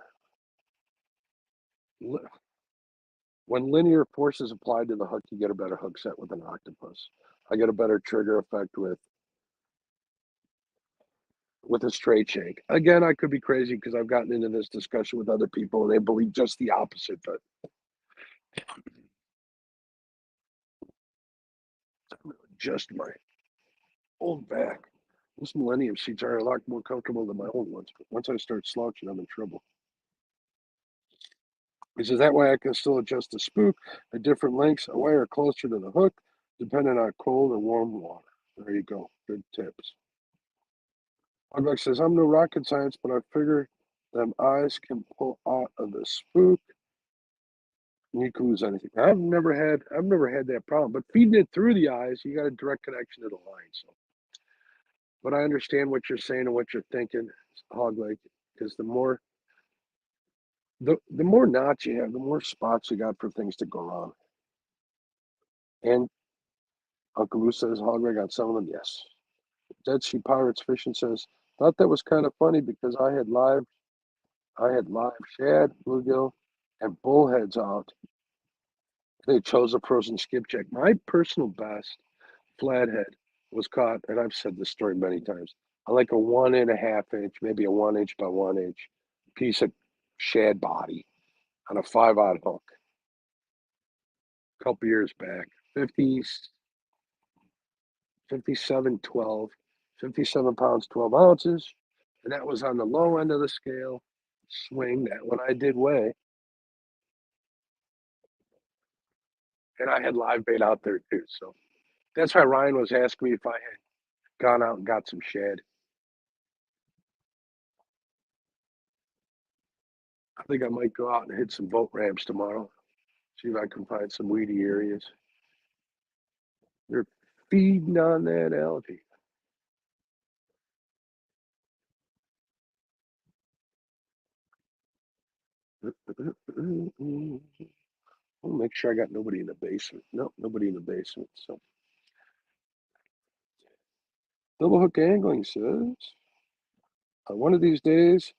[SPEAKER 1] When linear force is applied to the hook, you get a better hook set with an octopus. I get a better trigger effect with a straight shank. Again, I could be crazy because I've gotten into this discussion with other people and they believe just the opposite. But just my old back. This Millennium seats are a lot more comfortable than my old ones. But once I start slouching, I'm in trouble. He says that way I can still adjust the spook at different lengths, a wire closer to the hook, depending on cold or warm water. There you go. Good tips. Hogback says I'm no rocket science, but I figure them eyes can pull out of the spook. You can lose anything. I've never had that problem. But feeding it through the eyes, you got a direct connection to the line. So, but I understand what you're saying and what you're thinking, hog leg, because the more knots you have, the more spots you got for things to go wrong. And Uncle Lou says hog leg on some of them, yes. Dead Sea Pirates Fishing says thought that was kind of funny because I had live shad, bluegill, and bullheads out. They chose a frozen skipjack. My personal best flathead was caught, and I've said this story many times. I like a 1.5 inch, maybe a 1 inch by 1 inch piece of shad body on a 5/0 hook. A couple years back, 50, 57, 12, 57 pounds, 12 ounces, and that was on the low end of the scale. Swing that one I did weigh, and I had live bait out there too. So that's why Ryan was asking me if I had gone out and got some shad. I think I might go out and hit some boat ramps tomorrow. See if I can find some weedy areas. They're feeding on that algae. I'll make sure I got nobody in the basement. Nope, nobody in the basement. So Double hook angling says, one of these days,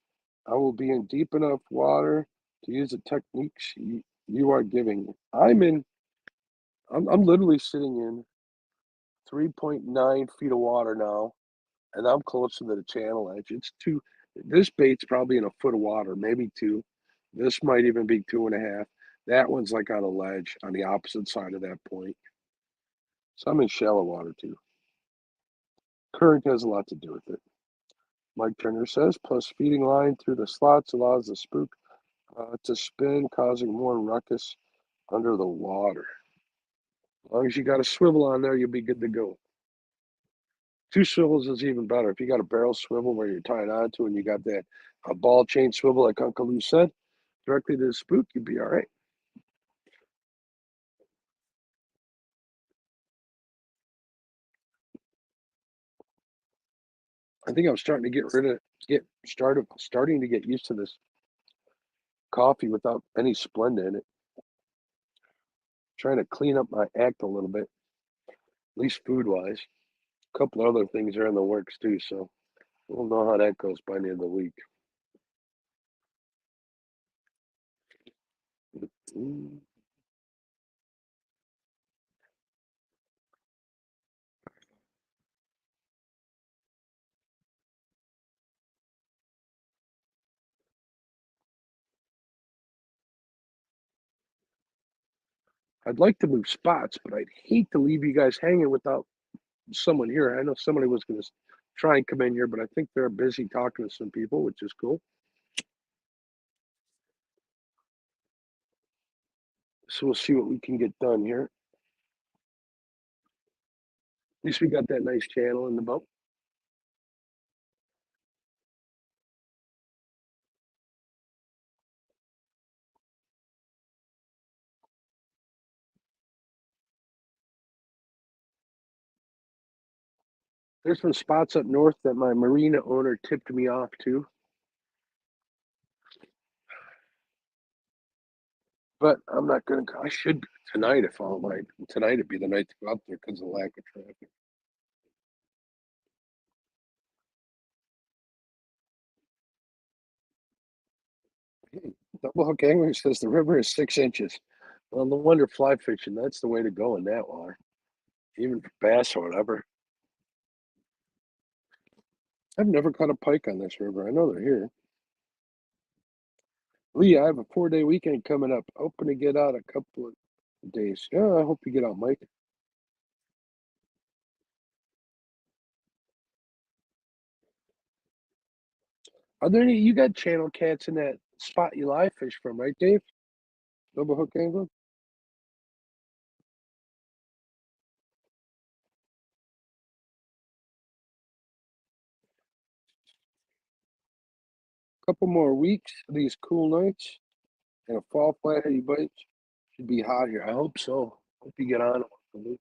[SPEAKER 1] I will be in deep enough water to use the techniques you are giving. I'm literally sitting in 3.9 feet of water now, and I'm closer to the channel edge. This bait's probably in a foot of water, maybe two. This might even be 2.5. That one's like on a ledge on the opposite side of that point. So I'm in shallow water too. Current has a lot to do with it. Mike Turner says, plus feeding line through the slots allows the spook to spin, causing more ruckus under the water. As long as you got a swivel on there, you'll be good to go. 2 swivels is even better. If you got a barrel swivel where you're tied onto and you got that ball chain swivel, like Uncle Lou said, directly to the spook, you'd be all right. I think I'm starting to starting to get used to this coffee without any Splenda in it. Trying to clean up my act a little bit, at least food wise. A couple other things are in the works too, so we'll know how that goes by the end of the week. I'd like to move spots, but I'd hate to leave you guys hanging without someone here. I know somebody was going to try and come in here, but I think they're busy talking to some people, which is cool. So we'll see what we can get done here. At least we got that nice channel in the boat. There's some spots up north that my marina owner tipped me off to. But I'm not going to. I should tonight if all my tonight would be the night to go up there because of the lack of traffic. Double hook angler says the river is 6 inches. Well, no wonder fly fishing. That's the way to go in that water, even for bass or whatever. I've never caught a pike on this river. I know they're here. Lee, I have a 4-day weekend coming up. Hoping to get out a couple of days. Yeah, I hope you get out, Mike. Are there any? You got channel cats in that spot you live fish from, right, Dave? Double hook angler. Couple more weeks of these cool nights and a fall flathead bites. Should be hot here. I hope so. Hope you get on it.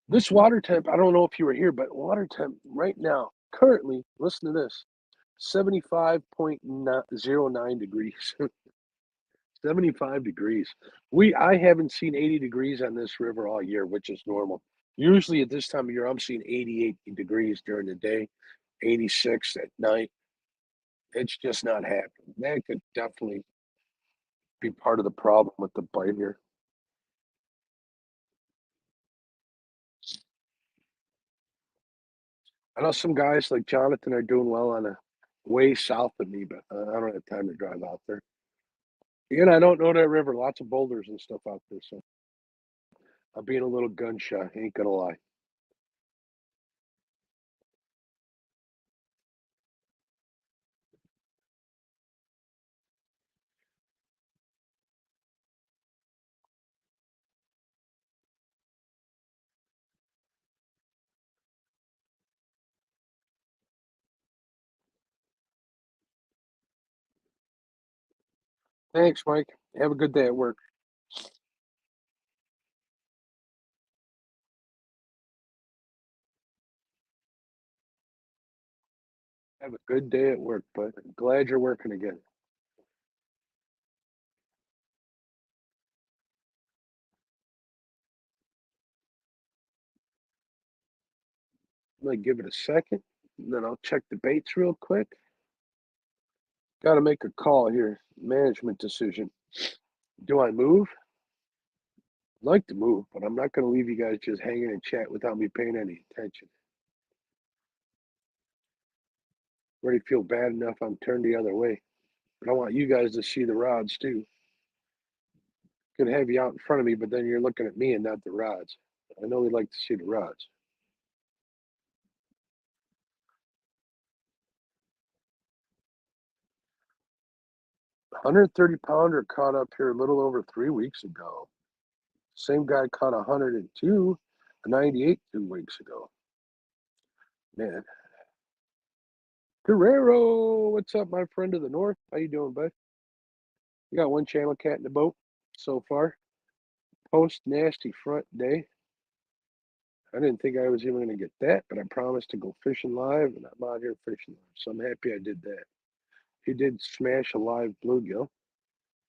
[SPEAKER 1] This water temp, I don't know if you were here, but water temp right now, currently, listen to this, 75.09 degrees. 75 degrees. I haven't seen 80 degrees on this river all year, which is normal. Usually at this time of year, I'm seeing 88 degrees during the day, 86 at night. It's just not happening. That could definitely be part of the problem with the bite here. I know some guys like Jonathan are doing well on a way south of me, but I don't have time to drive out there. Again, I don't know that river. Lots of boulders and stuff out there, so I'm being a little gun shy. Ain't gonna lie. Thanks, Mike. Have a good day at work. Have a good day at work, but glad you're working again. Might give it a second, and then I'll check the baits real quick. Got to make a call here. Management decision. Do I move? I'd like to move, but I'm not going to leave you guys just hanging in chat without me paying any attention. Already feel bad enough I'm turned the other way. But I want you guys to see the rods too. Could have you out in front of me, but then you're looking at me and not the rods. I know we'd like to see the rods. $130-pounder caught up here a little over 3 weeks ago. Same guy caught 102, a 98 2 weeks ago. Man. Guerrero, what's up, my friend to the north? How you doing, bud? You got one channel cat in the boat so far. Post nasty front day. I didn't think I was even going to get that, but I promised to go fishing live, and I'm out here fishing live. So I'm happy I did that. He did smash a live bluegill.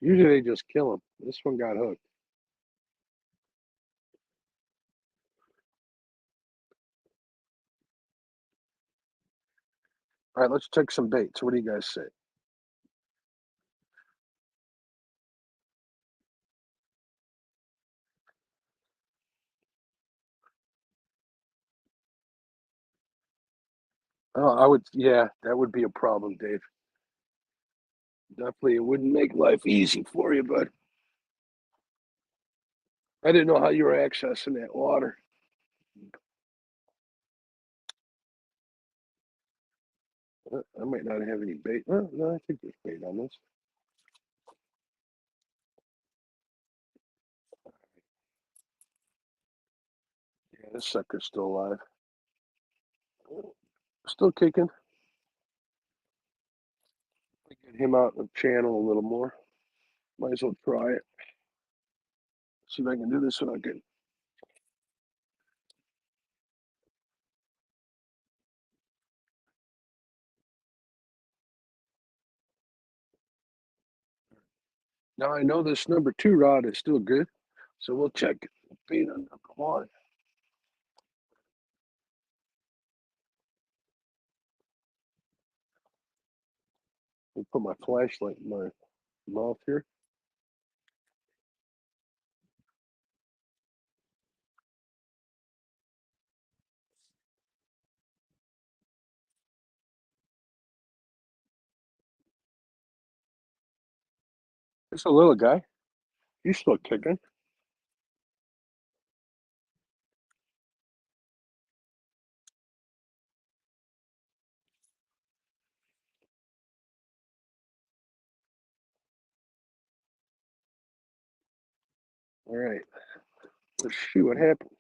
[SPEAKER 1] Usually they just kill him. This one got hooked. All right, let's check some baits. What do you guys say? Oh, yeah, that would be a problem, Dave. Definitely, it wouldn't make life easy for you, but I didn't know how you were accessing that water. I might not have any bait. Oh, no, I think there's bait on this. Yeah, this sucker's still alive. Still kicking. Get him out of the channel a little more. Might as well try it. See if I can do this without getting. Now I know this number 2 rod is still good, so we'll check it. Bait on number 1. I'll put my flashlight in my mouth here. It's a little guy. He's still kicking. All right. Let's see what happens.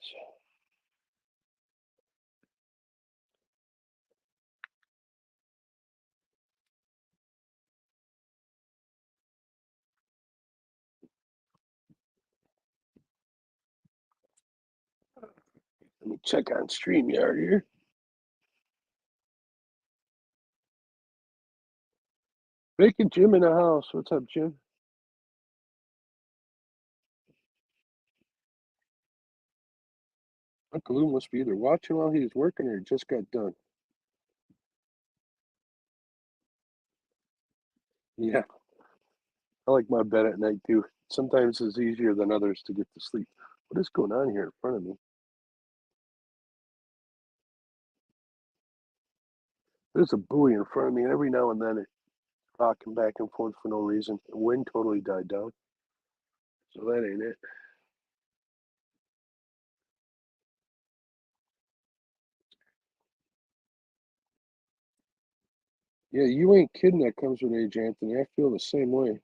[SPEAKER 1] Let me check on StreamYard here. Bacon Jim in the house. What's up, Jim? Uncle Lou must be either watching while he was working or just got done. Yeah. I like my bed at night too. Sometimes it's easier than others to get to sleep. What is going on here in front of me? There's a buoy in front of me, and every now and then it's rocking back and forth for no reason. The wind totally died down. So that ain't it. Yeah, you ain't kidding that comes with age, Anthony. I feel the same way.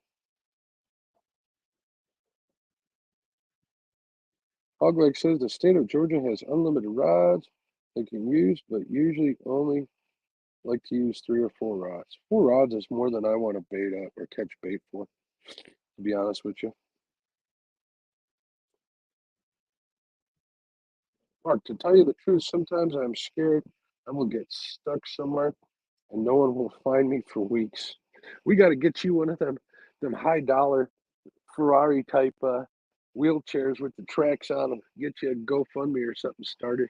[SPEAKER 1] Hogleg says the state of Georgia has unlimited rods they can use, but usually only like to use 3 or 4 rods. 4 rods is more than I want to bait up or catch bait for, to be honest with you. Mark, to tell you the truth, sometimes I'm scared I will get stuck somewhere and no one will find me for weeks. We got to get you one of them high dollar Ferrari type wheelchairs with the tracks on them. Get you a GoFundMe or something started.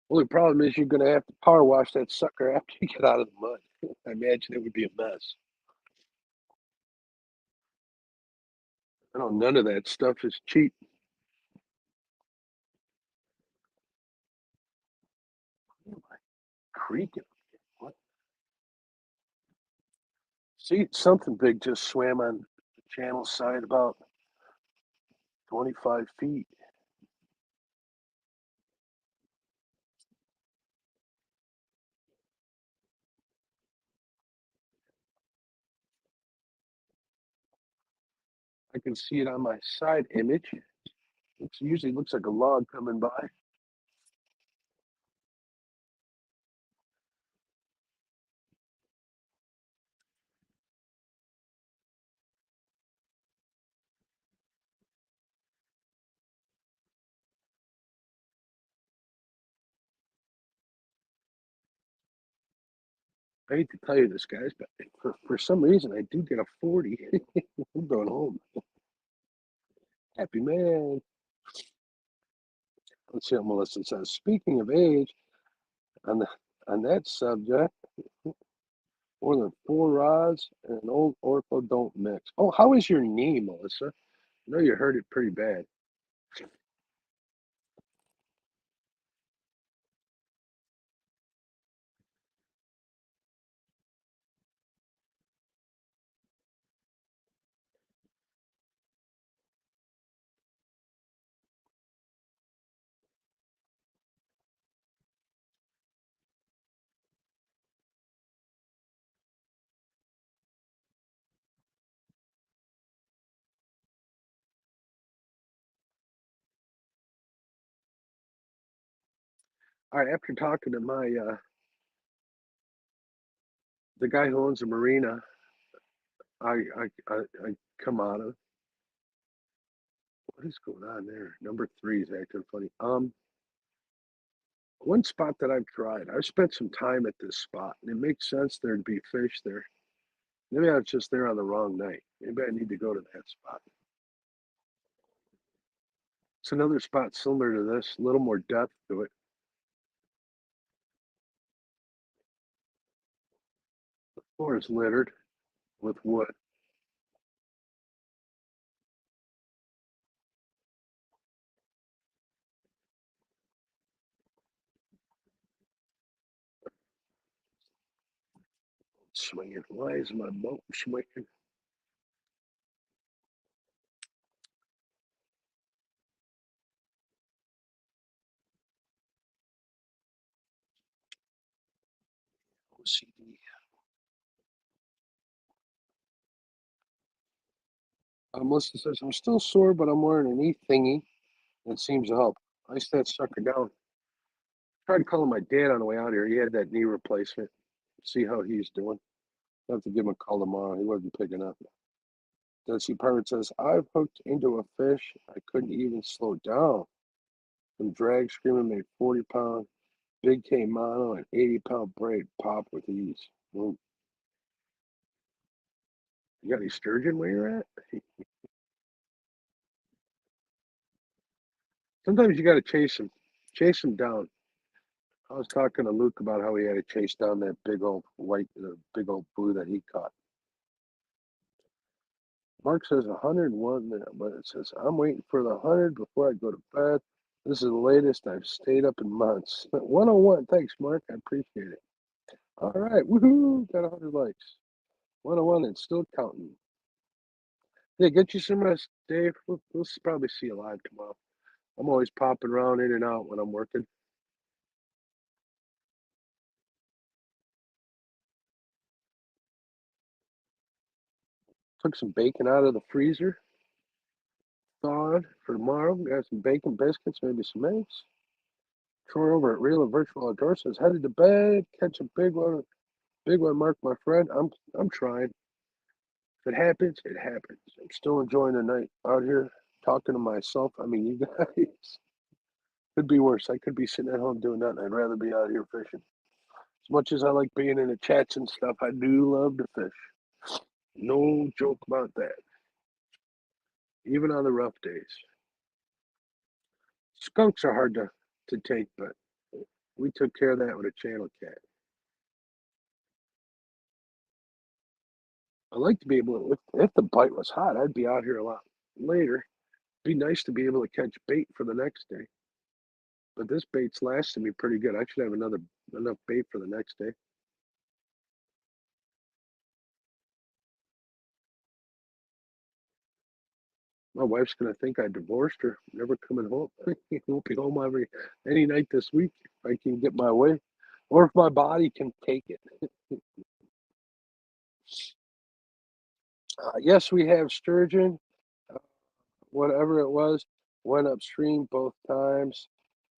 [SPEAKER 1] Only problem is you're gonna have to power wash that sucker after you get out of the mud. I imagine it would be a mess. I know none of that stuff is cheap. Creaking. What? See, something big just swam on the channel side about 25 feet. I can see it on my side image. It usually looks like a log coming by. I hate to tell you this, guys, but for some reason I do get a 40. I'm going home. Happy man. Let's see what Melissa says. Speaking of age, on the on that subject, more than 4 rods and an old ortho don't mix. Oh, how is your knee, Melissa? I know you hurt it pretty bad. All right, after talking to my the guy who owns a marina, I come out of what is going on there? Number three is acting funny. One spot that I've tried, I've spent some time at this spot, and it makes sense there to be fish there. Maybe I was just there on the wrong night. Maybe I need to go to that spot. It's another spot similar to this, a little more depth to it. The floor is littered with wood. Swinging. Why is my boat swinging? OCD. Melissa says, I'm still sore, but I'm wearing an knee thingy. It seems to help. Ice that sucker down. Tried calling my dad on the way out here. He had that knee replacement. See how he's doing. I'll have to give him a call tomorrow. He wasn't picking up. Dusty Pirate says, I've hooked into a fish. I couldn't even slow down. Some drag screaming made 40-pound big K mono and 80-pound braid pop with ease. Well, you got any sturgeon where you're at? Sometimes you got to chase them down. I was talking to Luke about how he had to chase down that big old white, big old blue that he caught. Mark says 101, but it says, I'm waiting for the 100 before I go to bed. This is the latest I've stayed up in months. 101, thanks, Mark. I appreciate it. All right, woohoo, got 100 likes. 101 and still counting. Yeah, get you some rest, Dave. We'll probably see you live tomorrow. I'm always popping around in and out when I'm working. Took some bacon out of the freezer, thawed for tomorrow. Got some bacon biscuits, maybe some eggs. Troy over at Real and Virtual Outdoors says, headed to bed, catch a big one. Big one, Mark, my friend. I'm trying. If it happens, it happens. I'm still enjoying the night out here talking to myself. I mean, you guys could be worse. I could be sitting at home doing nothing. I'd rather be out here fishing. As much as I like being in the chats and stuff, I do love to fish. No joke about that. Even on the rough days. Skunks are hard to take, but We took care of that with a channel cat. I like to be able to, if the bite was hot, I'd be out here a lot later. Be nice to be able to catch bait for the next day. But this bait's lasting me pretty good. I should have enough bait for the next day. My wife's gonna think I divorced her, never coming home. Won't be home any night this week if I can get my way, or if my body can take it. Yes, we have sturgeon. Uh, Whatever it was, went upstream both times,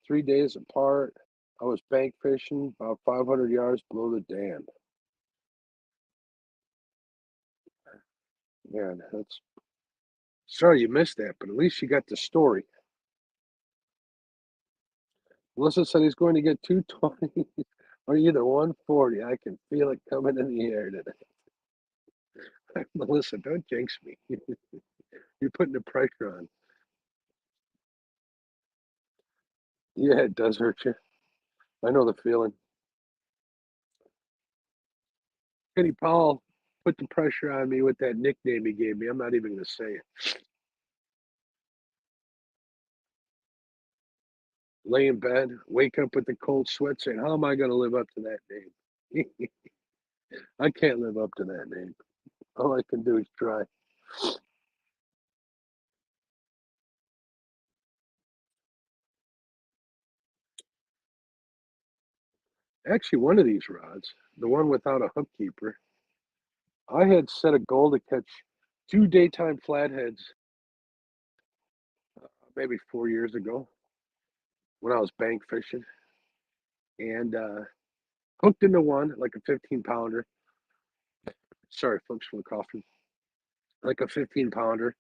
[SPEAKER 1] 3 days apart. I was bank fishing about 500 yards below the dam. Man, that's sorry you missed that, but at least you got the story. Melissa said he's going to get 220 or either 140. I can feel it coming in the air today. Melissa, don't jinx me. You're putting the pressure on. Yeah, it does hurt you. I know the feeling. Kenny Powell put the pressure on me with that nickname he gave me. I'm not even going to say it. Lay in bed, wake up with the cold sweat, saying, "How am I going to live up to that name?" I can't live up to that name. All I can do is try. Actually, one of these rods, the one without a hook keeper, I had set a goal to catch 2 daytime flatheads maybe 4 years ago when I was bank fishing, and hooked into one like a 15 pounder. Sorry, folks, for the coughing. Like a 15 pounder.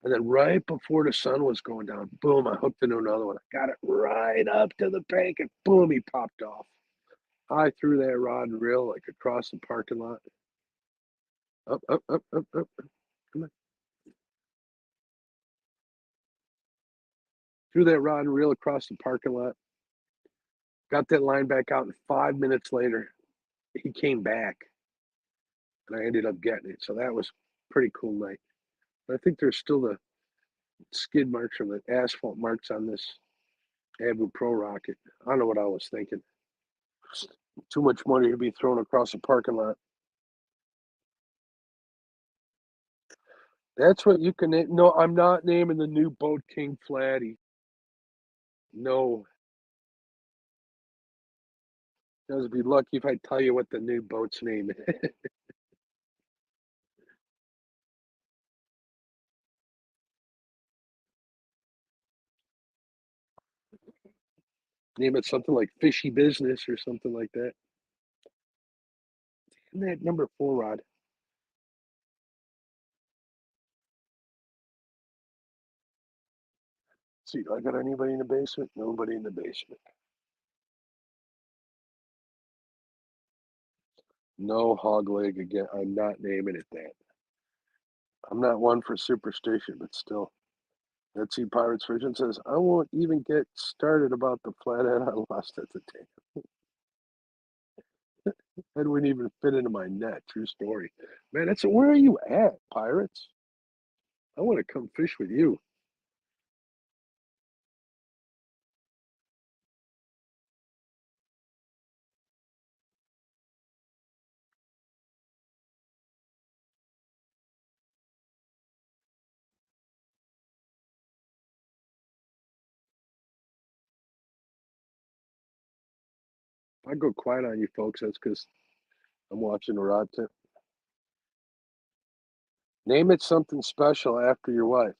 [SPEAKER 1] And then right before the sun was going down, boom, I hooked into another one. I got it right up to the bank, and boom, he popped off. I threw that rod and reel like across the parking lot. Up, up, up, up, up. Come on. Threw that rod and reel across the parking lot. Got that line back out, and 5 minutes later, he came back, and I ended up getting it. So that was a pretty cool night. I think there's still the skid marks or the asphalt marks on this Abu Pro rocket. I don't know what I was thinking. Too much money to be thrown across a parking lot. That's what you can name. No, I'm not naming the new Boat King Flatty. No. Guys, be lucky if I tell you what the new boat's name is. Name it something like Fishy Business or something like that. And that number 4 rod. Let's see, do I got anybody in the basement? Nobody in the basement. No hog leg again. I'm not naming it that. I'm not one for superstition, but still. That Sea Pirates Vision says, I won't even get started about the flathead I lost at the tank. That wouldn't even fit into my net. True story. Man, that's where are you at, Pirates? I want to come fish with you. If I go quiet on you folks, that's because I'm watching the rod tip. Name it something special after your wife.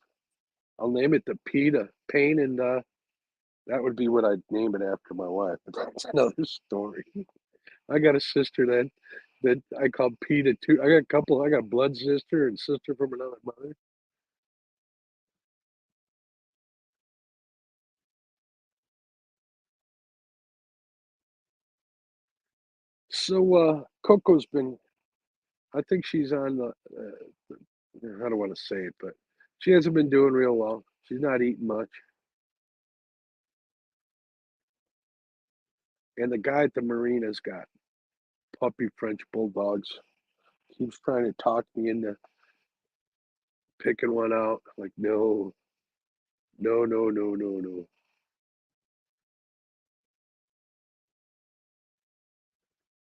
[SPEAKER 1] I'll name it the PETA, pain, and that would be what I'd name it after my wife. But that's another story. I got a sister that I call PETA too. I got a couple. I got a blood sister and sister from another mother. So Coco's been. I think she's on the. I don't want to say it, but she hasn't been doing real well. She's not eating much. And the guy at the marina's got puppy French bulldogs. Keeps trying to talk me into picking one out. Like, no, no, no, no, no, no.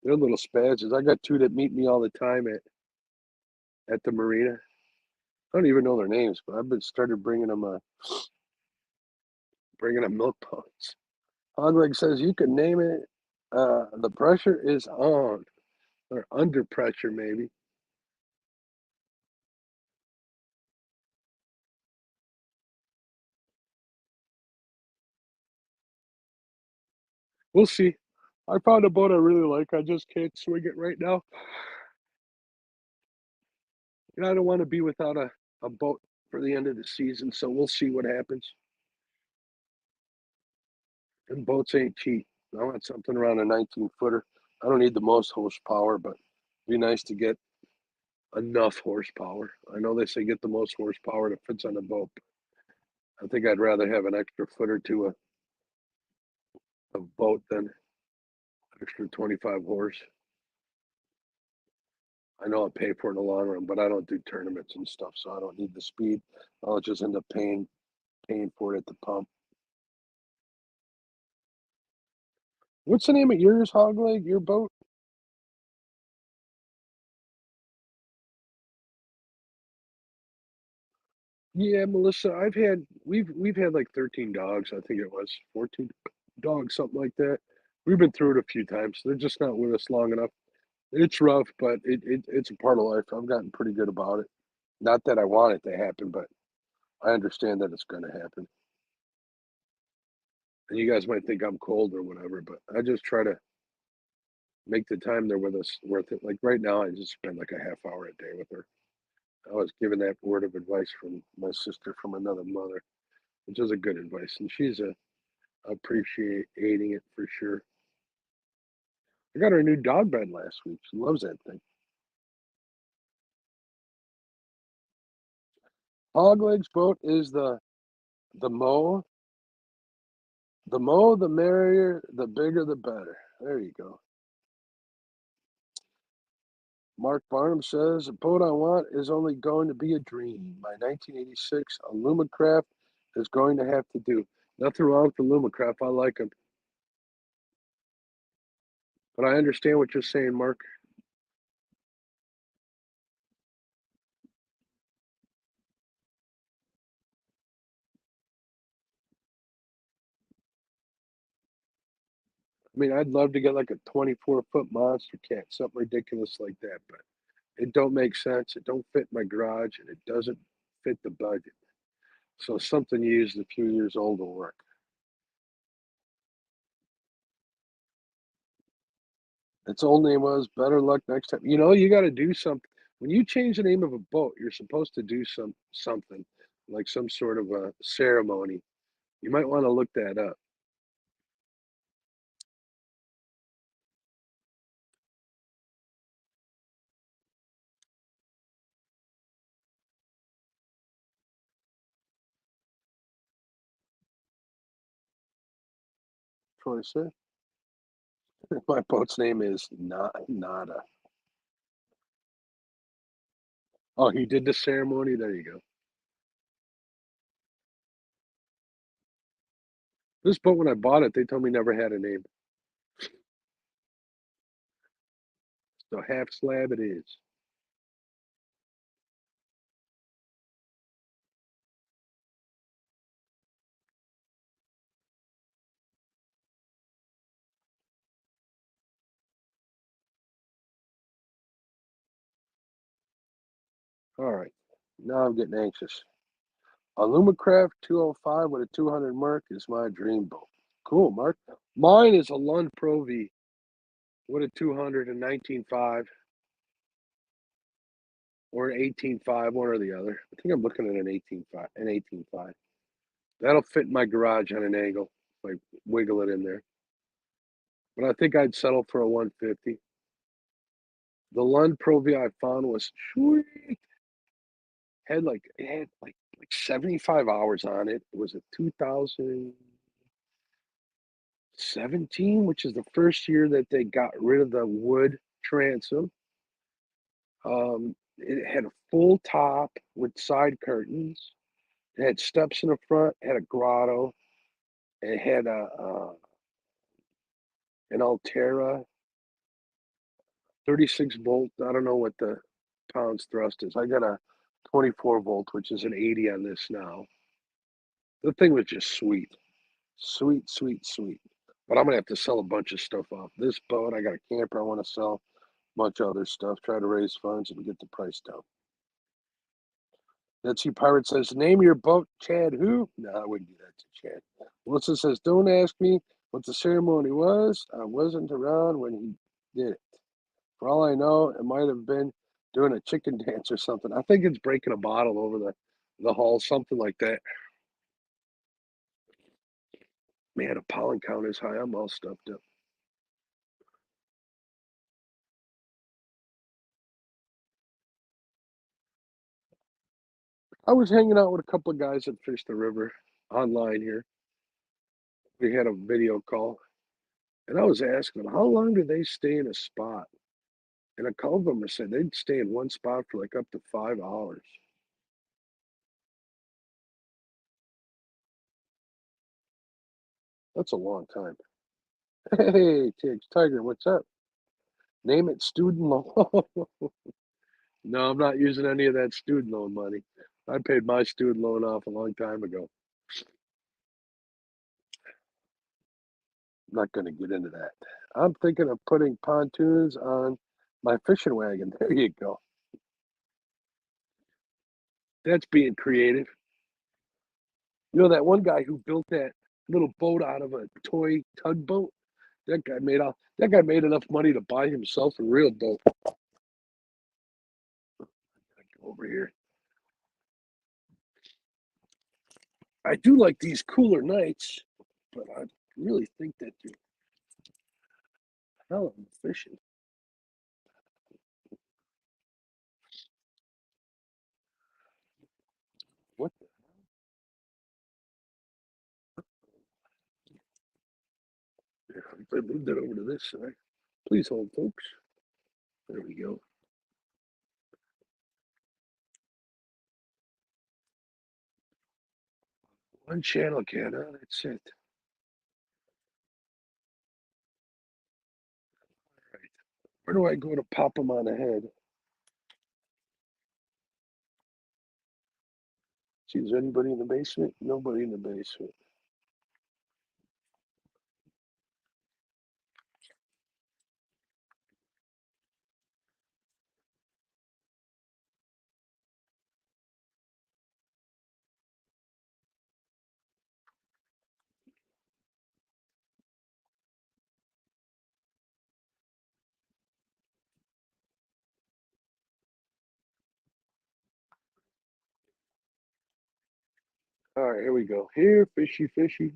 [SPEAKER 1] They're little spazzes. I got two that meet me all the time at the marina. I don't even know their names, but I've been started bringing them milk bones. Hogleg says you can name it. The pressure is on, or under pressure, maybe. We'll see. I found a boat I really like. I just can't swing it right now. And I don't want to be without a boat for the end of the season, so we'll see what happens. And boats ain't cheap. I want something around a 19-footer. I don't need the most horsepower, but it'd be nice to get enough horsepower. I know they say get the most horsepower that fits on a boat. I think I'd rather have an extra foot or two of boat than extra 25 horse. I know I'll pay for it in the long run, but I don't do tournaments and stuff, so I don't need the speed. I'll just end up paying for it at the pump. What's the name of yours, Hogleg? Your boat? Yeah, Melissa. We've had like 13 dogs. I think it was 14 dogs, something like that. We've been through it a few times. They're just not with us long enough. It's rough, but it's a part of life. I've gotten pretty good about it. Not that I want it to happen, but I understand that it's going to happen. And you guys might think I'm cold or whatever, but I just try to make the time they're with us worth it. Like right now, I just spend like a half hour a day with her. I was given that word of advice from my sister from another mother, which is a good advice, and she's a appreciating it for sure. I got her a new dog bed last week. She loves that thing. Hogleg's boat is the mo. The mo, the merrier, the bigger, the better. There you go. Mark Barnum says, the boat I want is only going to be a dream. My 1986 Alumacraft is going to have to do. Nothing wrong with the Alumacraft. I like them. But I understand what you're saying, Mark. I mean, I'd love to get like a 24-foot monster cat, something ridiculous like that, but it don't make sense. It don't fit my garage, and it doesn't fit the budget. So something used a few years old will work. Its old name was Better Luck Next Time. You know, you got to do something. When you change the name of a boat, you're supposed to do something like some sort of a ceremony. You might want to look that up. Troy said. My boat's name is Nada. Oh, he did the ceremony. There you go. This boat, when I bought it, they told me never had a name. So half slab it is. All right. Now I'm getting anxious. A Lumacraft 205 with a 200 Merc is my dream boat. Cool, Mark. Mine is a Lund Pro V with a 200 and 19.5 or an 18.5, one or the other. I think I'm looking at an 18.5, an 18.5. That'll fit in my garage on an angle, like wiggle it in there. But I think I'd settle for a 150. The Lund Pro V I found was sweet. It had like 75 hours on it. It was a 2000 17, which is the first year that they got rid of the wood transom. It had a full top with side curtains. It had steps in the front, had a grotto. It had an Altera 36 volt. I don't know what the pounds thrust is. I got a 24 volt, which is an 80 on this now. The thing was just sweet. Sweet, sweet, sweet. But I'm gonna have to sell a bunch of stuff off this boat. I got a camper I want to sell, a bunch of other stuff, try to raise funds and get the price down. Nancy Pirate says, name your boat, Chad who? No, I wouldn't do that to Chad. Melissa says, don't ask me what the ceremony was. I wasn't around when he did it. For all I know, it might have been doing a chicken dance or something. I think it's breaking a bottle over the hull, something like that. Man, the pollen count is high. I'm all stuffed up. I was hanging out with a couple of guys that fish the river online here. We had a video call, and I was asking them, how long do they stay in a spot? And a couple of them said they'd stay in one spot for like up to 5 hours. That's a long time. Hey, Tiggs, Tiger, what's up? Name it student loan. No, I'm not using any of that student loan money. I paid my student loan off a long time ago. I'm not going to get into that. I'm thinking of putting pontoons on my fishing wagon. There you go. That's being creative. You know that one guy who built that little boat out of a toy tugboat? That guy made enough money to buy himself a real boat. Over here. I do like these cooler nights, but I really think that they're hell of efficient. What the? I moved it over to this side. Please hold, folks. There we go. One channel cat, huh? That's it. All right. Where do I go to pop them on the head? See, is there anybody in the basement? Nobody in the basement. All right, here we go. Here, fishy, fishy.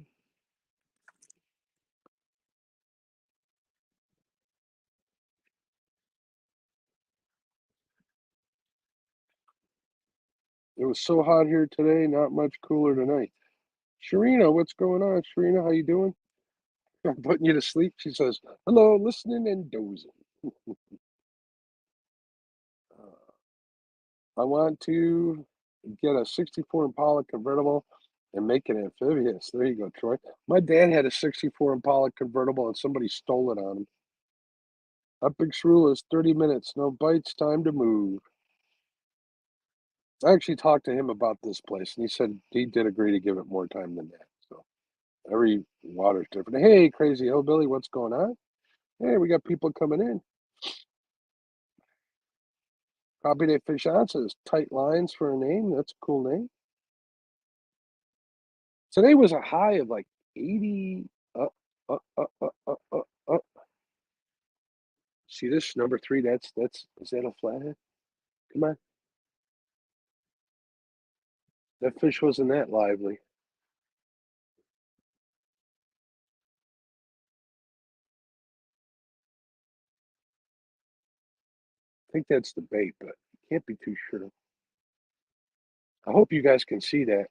[SPEAKER 1] It was so hot here today, not much cooler tonight. Sharina, what's going on? Sharina, how you doing? I'm putting you to sleep. She says, hello, listening and dozing. I want to get a 64 Impala convertible and make it amphibious. There you go, Troy. My dad had a 64 Impala convertible and somebody stole it on him. Upix rule is 30 minutes. No bites, time to move. I actually talked to him about this place, and he said he did agree to give it more time than that. So every water's different. Hey, crazy hillbilly, what's going on? Hey, we got people coming in. Copy Day Fish On says tight lines for a name. That's a cool name. Today was a high of like 80. Up, up, up, up, up, up. See this number 3? That's is that a flathead? Come on. That fish wasn't that lively. I think that's the bait, but can't be too sure. I hope you guys can see that.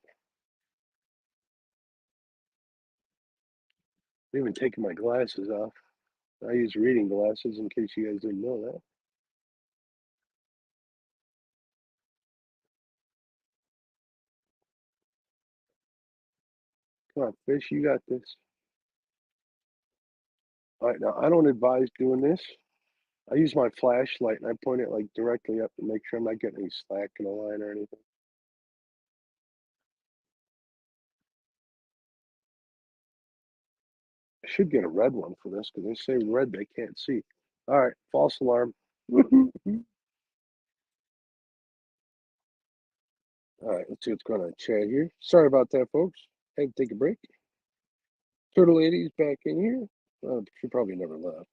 [SPEAKER 1] I'm even taking my glasses off. I use reading glasses in case you guys didn't know that. Come on, fish, you got this. All right, now I don't advise doing this. I use my flashlight and I point it like directly up to make sure I'm not getting any slack in the line or anything. I should get a red one for this because they say red they can't see. All right, false alarm. All right, let's see what's going on in chat here. Sorry about that, folks. Had to take a break. Turtle Lady's back in here. She probably never left.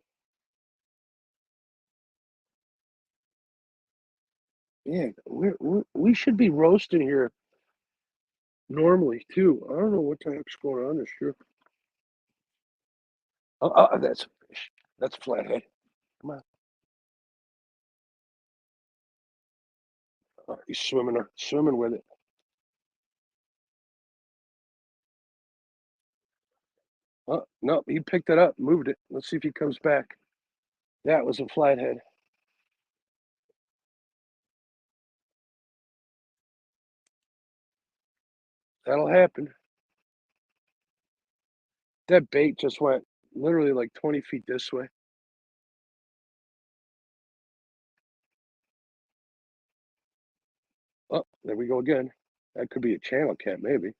[SPEAKER 1] Yeah, we should be roasting here normally too. I don't know what the heck's going on this year. Oh, that's a fish. That's a flathead. Come on. He's swimming with it. Oh, no, he picked it up, moved it. Let's see if he comes back. That was a flathead. That'll happen. That bait just went literally like 20 feet this way. Oh, there we go again. That could be a channel cat, maybe.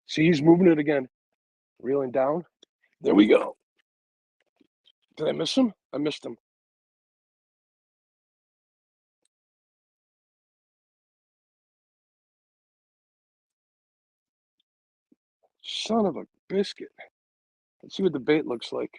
[SPEAKER 1] See, he's moving it again. Reeling down. There we go. Did I miss him? I missed him. Son of a biscuit. Let's see what the bait looks like.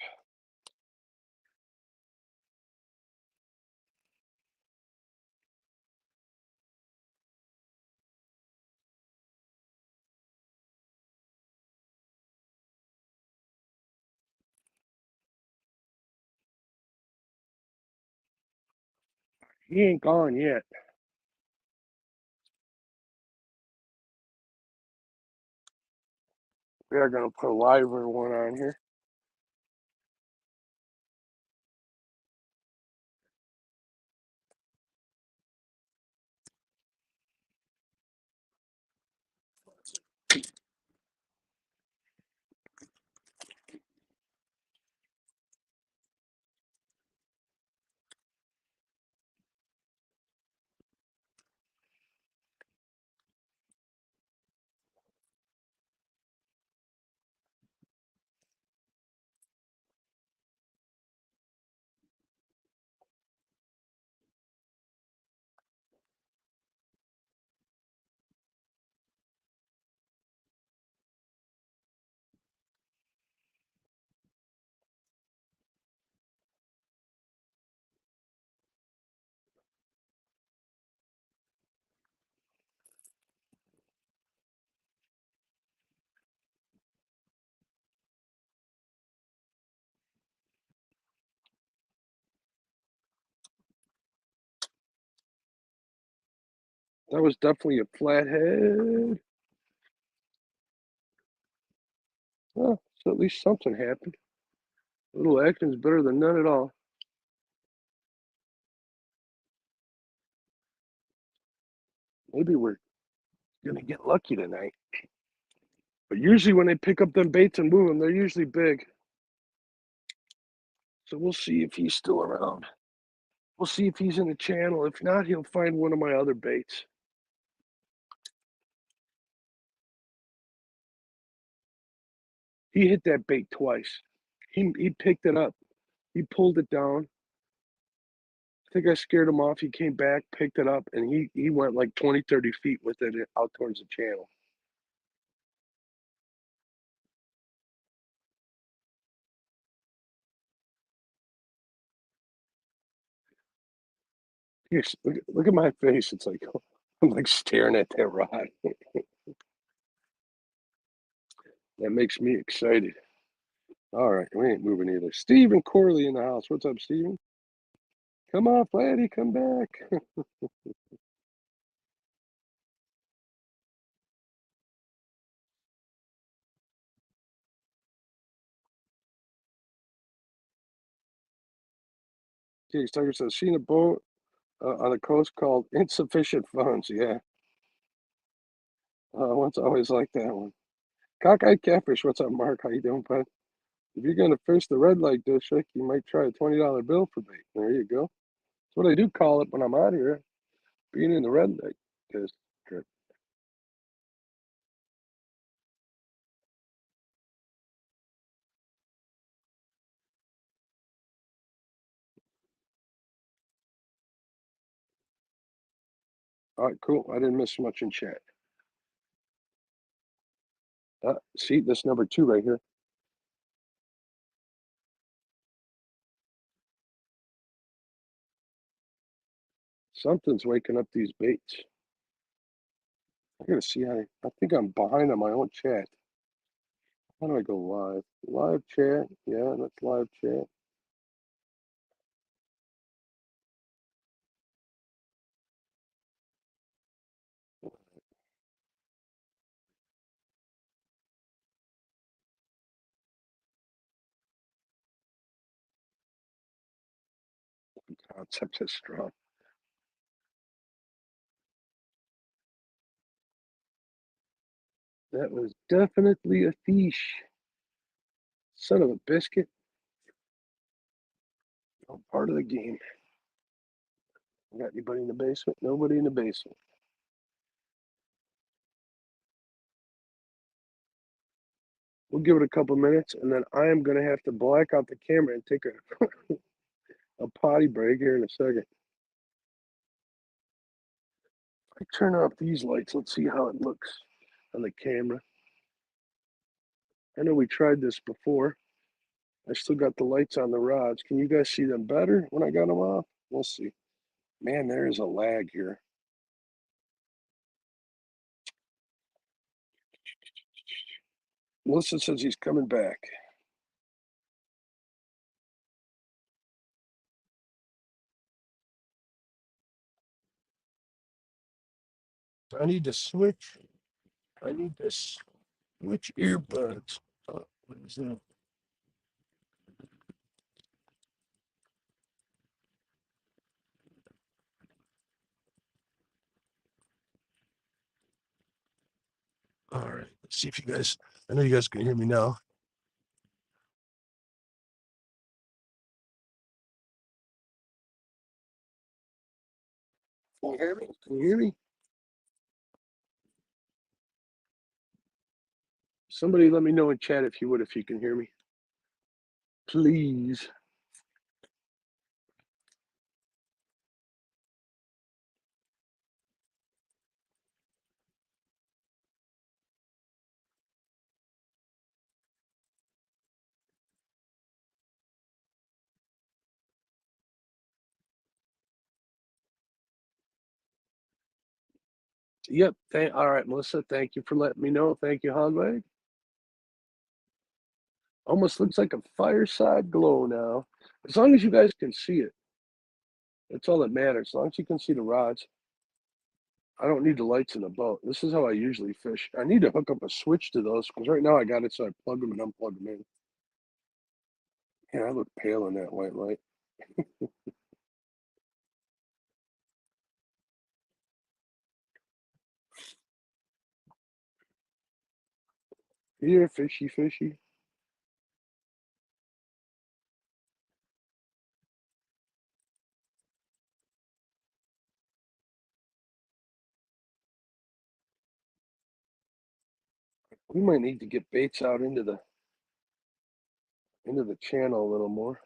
[SPEAKER 1] He ain't gone yet. We are going to put a liver one on here. That was definitely a flathead. Well, so at least something happened. A little action's better than none at all. Maybe we're going to get lucky tonight. But usually when they pick up them baits and move them, they're usually big. So we'll see if he's still around. We'll see if he's in the channel. If not, he'll find one of my other baits. He hit that bait twice. He picked it up. He pulled it down. I think I scared him off. He came back, picked it up, and he went like 20, 30 feet with it out towards the channel. Here's, look at my face. It's like I'm like staring at that rod. That makes me excited. All right, we ain't moving either. Stephen Corley in the house. What's up, Stephen? Come on, Flatty, come back. Okay, Tiger says, seen a boat on the coast called Insufficient Funds. Yeah, one's always like that one. Cockeyed Catfish, what's up, Mark? How you doing, bud? If you're gonna fish the red light district, you might try a $20 bill for bait. There you go. That's what I do call it when I'm out here, being in the red light district. All right, cool. I didn't miss much in chat. See, this number 2 right here. Something's waking up these baits. I gotta see how I think I'm behind on my own chat. How do I go live? Live chat. Yeah, that's live chat. Concept is strong. That was definitely a fish. Son of a biscuit. Oh, part of the game. Got anybody in the basement? Nobody in the basement. We'll give it a couple minutes, and then I am going to have to black out the camera and take a potty break here in a second. I turn off these lights. Let's see how it looks on the camera. I know we tried this before. I still got the lights on the rods. Can you guys see them better when I got them off? We'll see. Man, there is a lag here. Melissa says he's coming back. I need to switch. I need to switch earbuds. What is that? All right. Let's see if you guys, I know you guys can hear me now. Can you hear me? Can you hear me? Somebody let me know in chat if you would, if you can hear me. Please. Yep. All right, Melissa. Thank you for letting me know. Thank you, Hanway. Almost looks like a fireside glow now. As long as you guys can see it, that's all that matters. As long as you can see the rods. I don't need the lights in the boat. This is how I usually fish. I need to hook up a switch to those because right now I got it so I plug them and unplug them in. Yeah, I look pale in that white light. Here, fishy, fishy. We might need to get baits out into the channel a little more.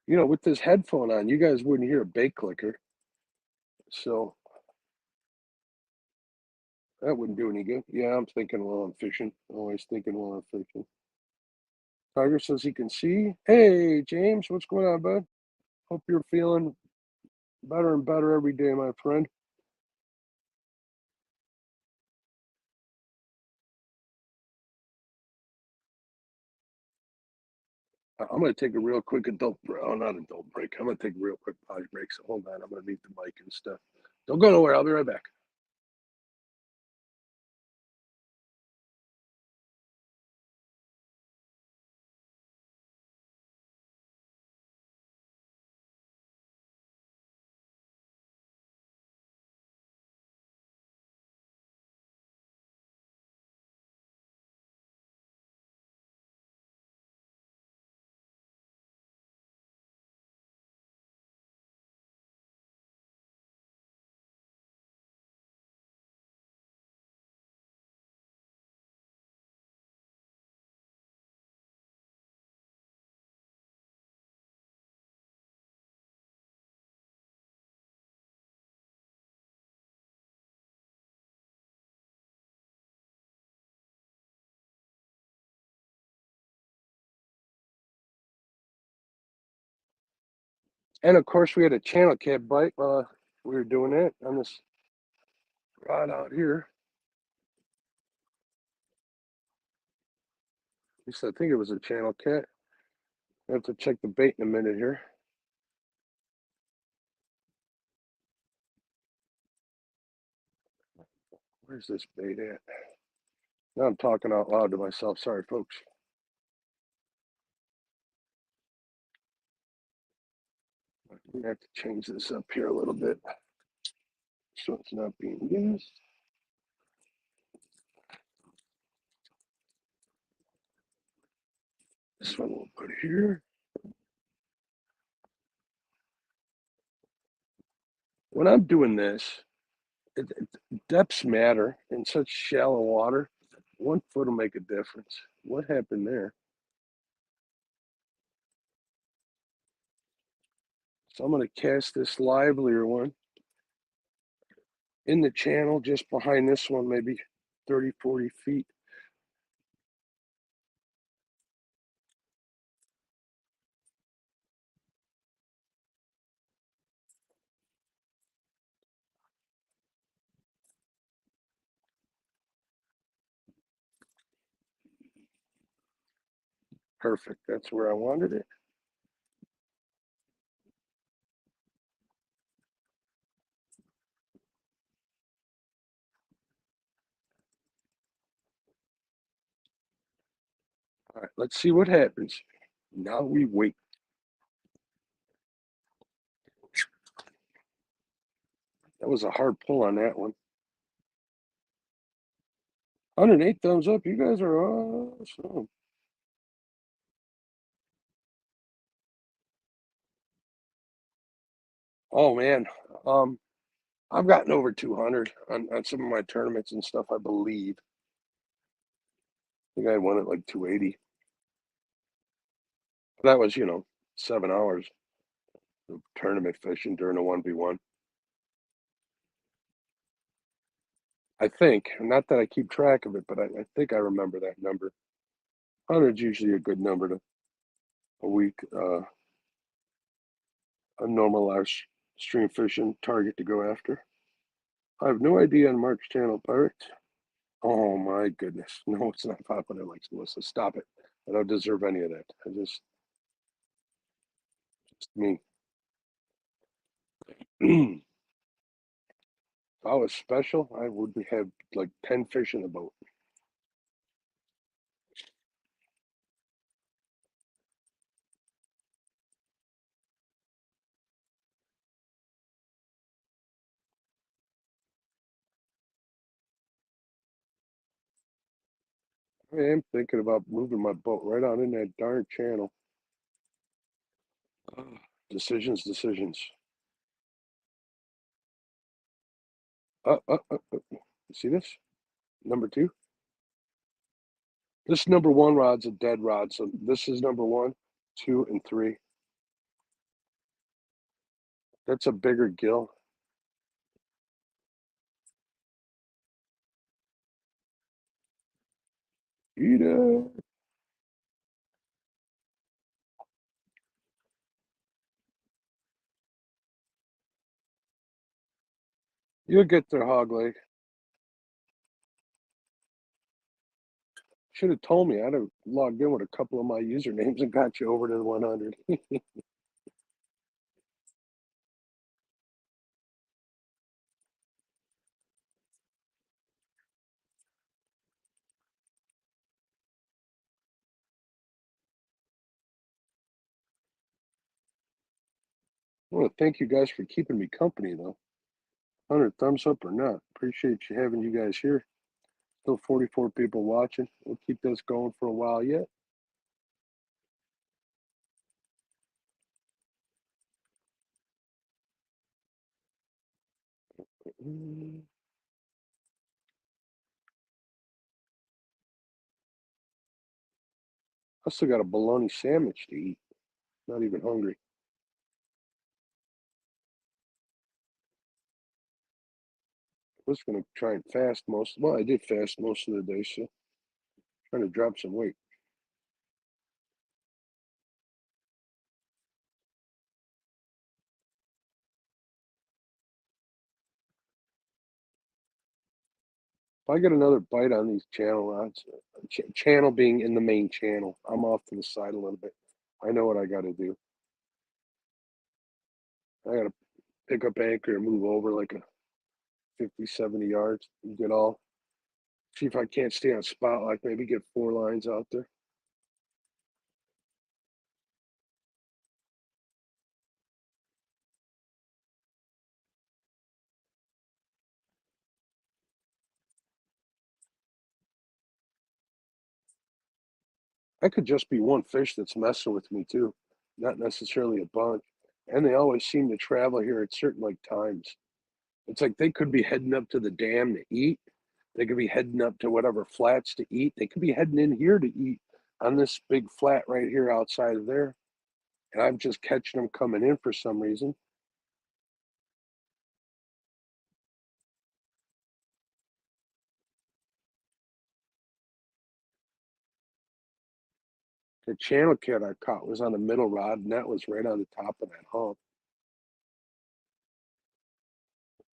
[SPEAKER 1] You know, with this headphone on, you guys wouldn't hear a bait clicker. So that wouldn't do any good. Yeah, I'm thinking while I'm fishing. Always thinking while I'm fishing. Tiger says he can see. Hey, James, what's going on, bud? Hope you're feeling better and better every day, my friend. I'm going to take a real quick adult break. Oh, not adult break. I'm going to take a real quick potty break. So hold on. I'm going to mute the mic and stuff. Don't go nowhere. I'll be right back. And of course, we had a channel cat bite while we were doing it on this rod out here. At least I think it was a channel cat. I have to check the bait in a minute here. Where's this bait at? Now I'm talking out loud to myself. Sorry, folks. I'm gonna have to change this up here a little bit so it's not being used. This one we'll put here. When I'm doing this, depths matter in such shallow water. 1 foot will make a difference. What happened there? So I'm going to cast this livelier one in the channel just behind this one, maybe 30, 40 feet. Perfect. That's where I wanted it. All right, let's see what happens. Now we wait. That was a hard pull on that one. 108 thumbs up. You guys are awesome. Oh man, I've gotten over 200 on some of my tournaments and stuff. I believe. I think I won at like 280. That was 7 hours of tournament fishing during a 1v1. I think, not that I keep track of it, but I think I remember that number. 100's usually a good number to a week, a normalized stream fishing target to go after. I have no idea on Mark's channel, Pirates. Oh my goodness. No, it's not popular like Melissa. Stop it. I don't deserve any of that. Just me. If I was special, I would have like 10 fish in the boat. I am thinking about moving my boat right out in that darn channel. Decisions. You see this? Number 2? This number 1 rod's a dead rod, so this is number 1, 2, and 3. That's a bigger gill. Eat it. You'll get their hog leg. Should have told me. I'd have logged in with a couple of my usernames and got you over to the 100. I want to thank you guys for keeping me company, though. 100 thumbs up or not. Appreciate you having you guys here. Still 44 people watching. We'll keep this going for a while yet. I still got a bologna sandwich to eat. Not even hungry. I was going to try and fast well, I did fast most of the day, so trying to drop some weight. If I get another bite on these channel rods, channel being in the main channel, I'm off to the side a little bit. I know what I got to do. I got to pick up anchor and move over like a 50, 70 yards and get all. See if I can't stay on spot, like maybe get 4 lines out there. I could just be one fish that's messing with me too, not necessarily a bunch. And they always seem to travel here at certain like times. It's like they could be heading up to the dam to eat. They could be heading up to whatever flats to eat. They could be heading in here to eat on this big flat right here outside of there. And I'm just catching them coming in for some reason. The channel cat I caught was on the middle rod, and that was right on the top of that hump.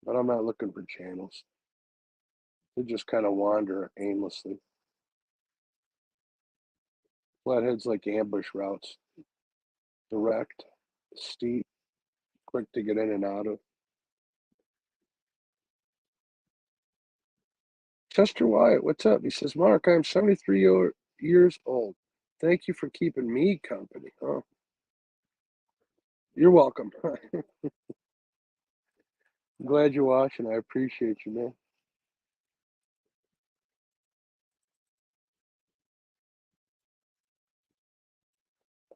[SPEAKER 1] But I'm not looking for channels. They just kind of wander aimlessly. Flatheads like ambush routes, direct, steep, quick to get in and out of. Chester Wyatt, what's up? He says, Mark, I'm 73 years old. Thank you for keeping me company. Oh, you're welcome. I'm glad you're watching. I appreciate you, man.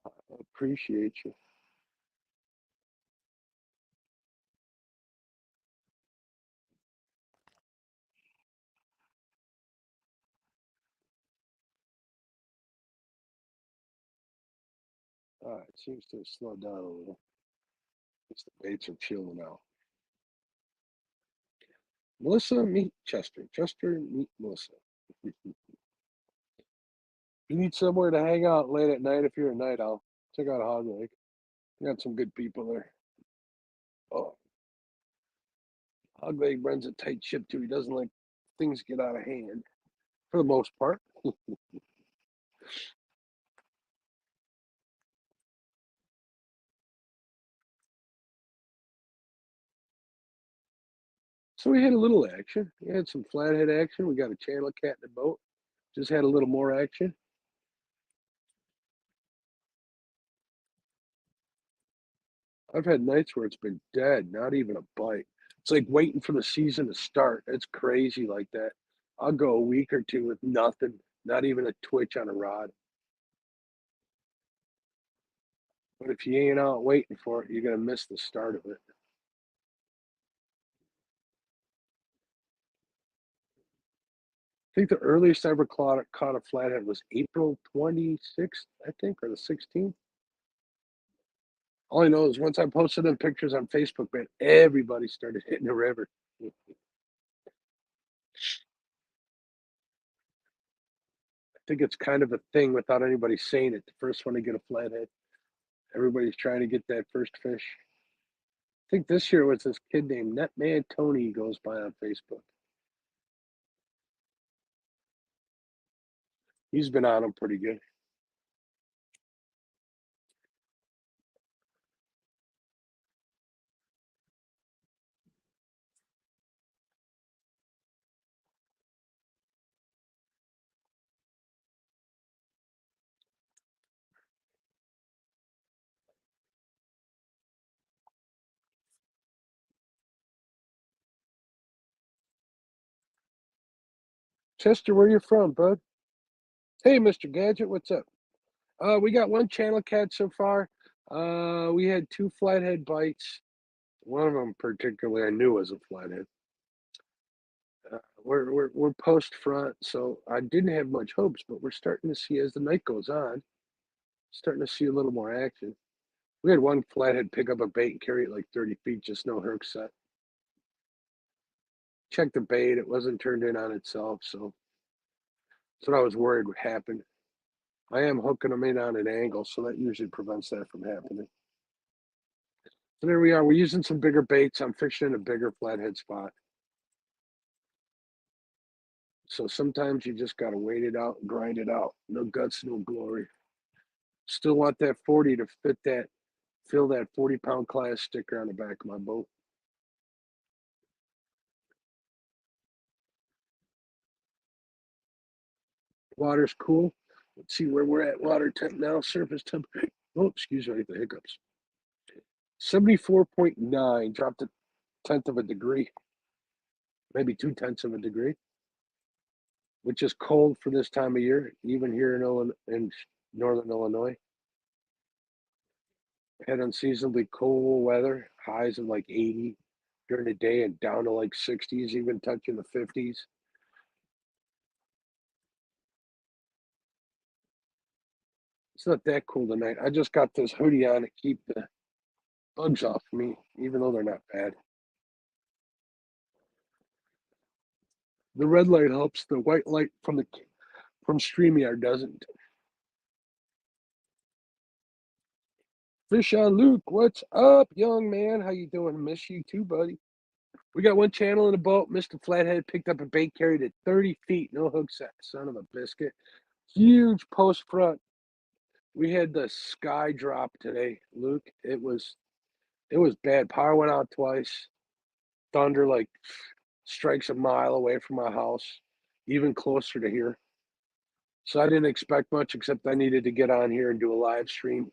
[SPEAKER 1] I appreciate you. All right, seems to have slowed down a little. Guess the baits are chilling out. Melissa, meet Chester. Chester, meet Melissa. You need somewhere to hang out late at night if you're a night owl. Check out Hog Lake. You got some good people there. Oh, Hog Lake runs a tight ship too. He doesn't like things get out of hand for the most part. So we had a little action. We had some flathead action. We got a channel cat in the boat. Just had a little more action. I've had nights where it's been dead, not even a bite. It's like waiting for the season to start. It's crazy like that. I'll go a week or two with nothing, not even a twitch on a rod. But if you ain't out waiting for it, you're gonna miss the start of it. I think the earliest I ever caught a flathead was April 26th, I think, or the 16th. All I know is once I posted them pictures on Facebook, man, everybody started hitting the river. I think it's kind of a thing without anybody saying it. The first one to get a flathead, everybody's trying to get that first fish. I think this year was this kid named Netman Tony he goes by on Facebook. He's been on them pretty good. Chester, where you from, bud? Hey, Mr. Gadget, what's up? We got one channel cat so far. We had two flathead bites. One of them particularly I knew was a flathead. We're post front, so I didn't have much hopes, but we're starting to see as the night goes on, starting to see a little more action. We had one flathead pick up a bait and carry it like 30 feet, just no hook set. Checked the bait, it wasn't turned in on itself, so that's what I was worried would happen. I am hooking them in on an angle, so that usually prevents that from happening. So there we are. We're using some bigger baits. I'm fishing in a bigger flathead spot. So sometimes you just got to wait it out and grind it out. No guts, no glory. Still want that 40 to fill that 40-pound class sticker on the back of my boat. Water's cool. Let's see where we're at. Water temp now. Surface temp. Oh, excuse me, the hiccups. 74.9. Dropped a tenth of a degree. Maybe 2/10 of a degree, which is cold for this time of year, even here in northern Illinois. Had unseasonably cool weather, highs of like 80 during the day and down to like 60s, even touching the 50s. It's not that cool tonight. I just got this hoodie on to keep the bugs off me, even though they're not bad. The red light helps. The white light from StreamYard doesn't. Fish on Luke, what's up, young man? How you doing? Miss you too, buddy. We got one channel in the boat. Mr. Flathead picked up a bait carried at 30 feet. No hook set. Son of a biscuit. Huge post front. We had the sky drop today, Luke. It was bad. Power went out twice. Thunder like strikes a mile away from my house, even closer to here. So I didn't expect much except I needed to get on here and do a live stream.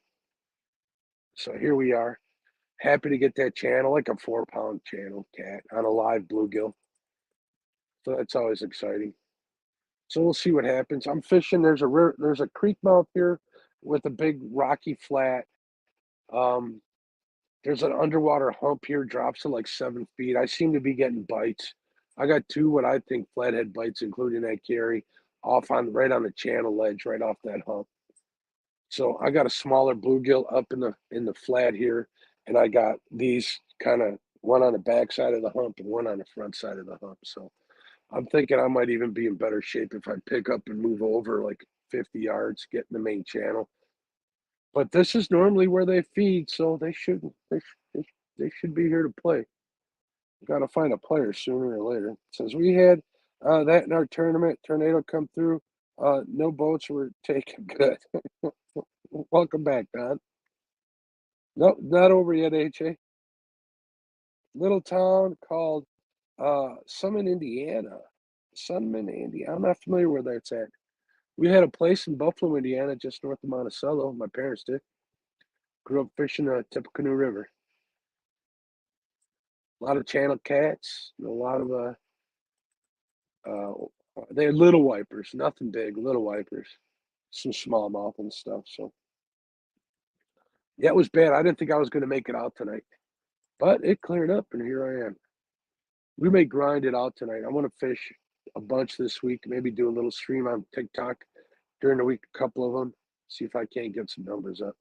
[SPEAKER 1] So here we are. Happy to get that channel, like a 4-pound channel cat on a live bluegill. So that's always exciting. So we'll see what happens. I'm fishing. There's a creek mouth here with a big rocky flat. Um, there's an underwater hump here, drops to like 7 feet. I seem to be getting bites. I got two what I think flathead bites, including that carry, off on right on the channel ledge, right off that hump. So I got a smaller bluegill up in the flat here, and I got these kind of one on the back side of the hump and one on the front side of the hump. So I'm thinking I might even be in better shape if I pick up and move over like 50 yards, get in the main channel. But this is normally where they feed, so they should be here to play. Got to find a player sooner or later. It says we had that in our tournament. Tornado come through. No boats were taken. Good. Welcome back, Don. Nope, not over yet, HA. Little town called Summit, Indiana. Sunman, Indiana. I'm not familiar where that's at. We had a place in Buffalo, Indiana, just north of Monticello. My parents did. Grew up fishing the Tippecanoe River. A lot of channel cats, a lot of they had little wipers, nothing big, little wipers, some smallmouth and stuff. So yeah, it was bad. I didn't think I was going to make it out tonight, but it cleared up, and here I am. We may grind it out tonight. I want to fish a bunch this week. Maybe do a little stream on TikTok during the week, a couple of them. See if I can't get some numbers up.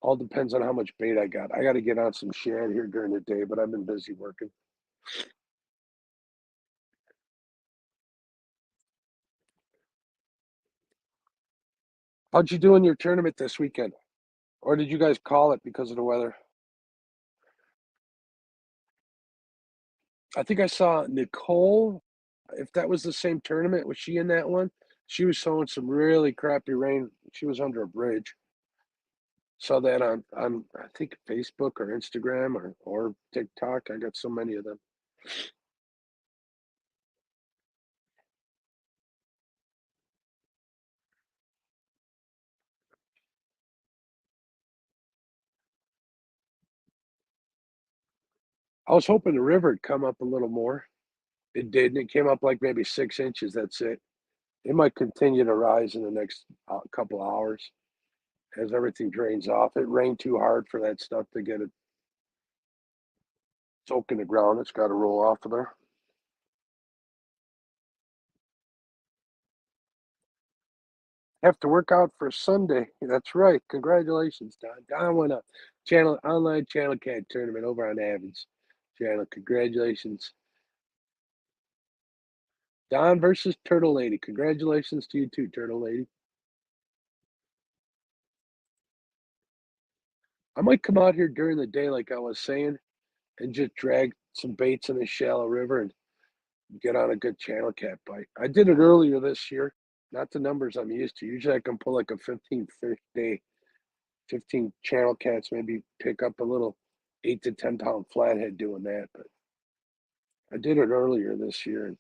[SPEAKER 1] All depends on how much bait I got. I got to get on some shad here during the day, but I've been busy working. How'd you do in your tournament this weekend? Or did you guys call it because of the weather? I think I saw Nicole. If that was the same tournament, was she in that one? She was showing some really crappy rain. She was under a bridge. Saw that on I think Facebook or Instagram or TikTok. I got so many of them. I was hoping the river would come up a little more. It didn't. It came up like maybe 6 inches. That's it. It might continue to rise in the next couple hours as everything drains off. It rained too hard for that stuff to get it soak in the ground. It's got to roll off of there. Have to work out for Sunday. That's right. Congratulations, Don. Don won a online channel cat tournament over on Avid's channel. Congratulations. Don versus Turtle Lady. Congratulations to you too, Turtle Lady. I might come out here during the day, like I was saying, and just drag some baits in the shallow river and get on a good channel cat bite. I did it earlier this year. Not the numbers I'm used to. Usually I can pull like a 15 fish day, 15 channel cats, maybe pick up a little 8 to 10 pound flathead doing that. But I did it earlier this year and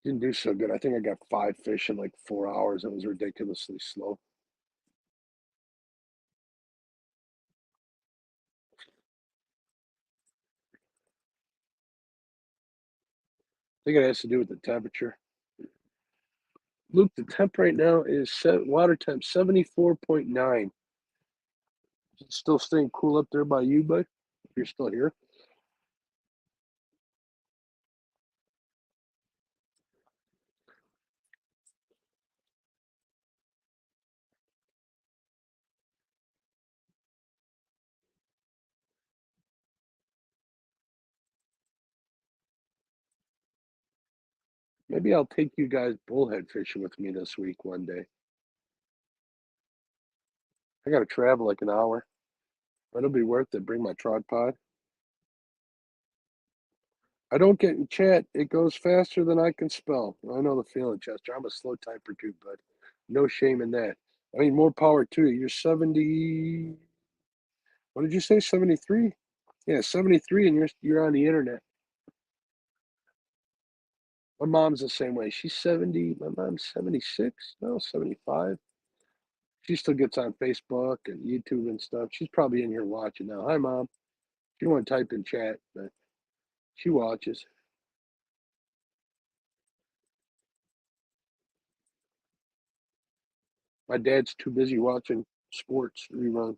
[SPEAKER 1] didn't do so good. I think I got 5 fish in like 4 hours. It was ridiculously slow. I think it has to do with the temperature. Luke, the temp right now is water temp 74.9. It's still staying cool up there by you, bud? If you're still here. Maybe I'll take you guys bullhead fishing with me this week one day. I got to travel like an hour. But it'll be worth it. Bring my tripod. I don't get in chat. It goes faster than I can spell. I know the feeling, Chester. I'm a slow typer too, bud. No shame in that. I mean, more power to you. You're 70. What did you say? 73? Yeah, 73, and you're on the internet. My mom's the same way. She's 70. My mom's 76. No, 75. She still gets on Facebook and YouTube and stuff. She's probably in here watching now. Hi, Mom. She don't want to type in chat, but she watches. My dad's too busy watching sports reruns.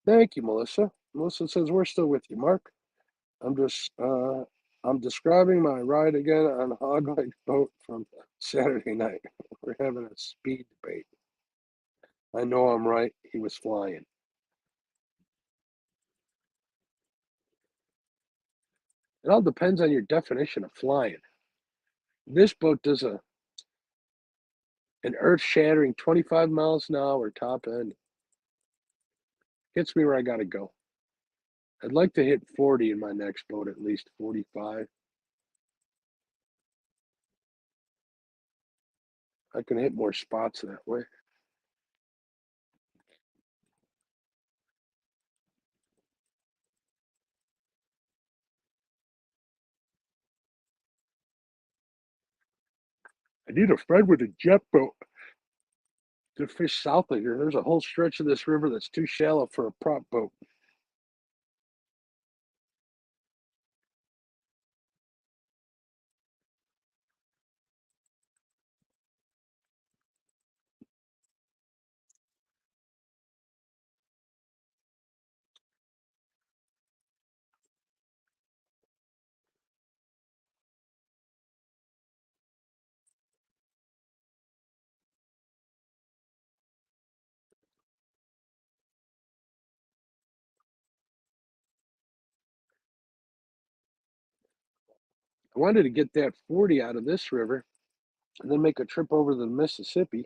[SPEAKER 1] Thank you, Melissa. Melissa says we're still with you, Mark. I'm describing my ride again on a hog-leg boat from Saturday night. We're having a speed debate. I know I'm right. He was flying. It all depends on your definition of flying. This boat does an earth-shattering 25 miles an hour top end. Gets me where I gotta go. I'd like to hit 40 in my next boat, at least 45. I can hit more spots that way. I need a friend with a jet boat to fish south of here. There's a whole stretch of this river that's too shallow for a prop boat. I wanted to get that 40 out of this river and then make a trip over the Mississippi,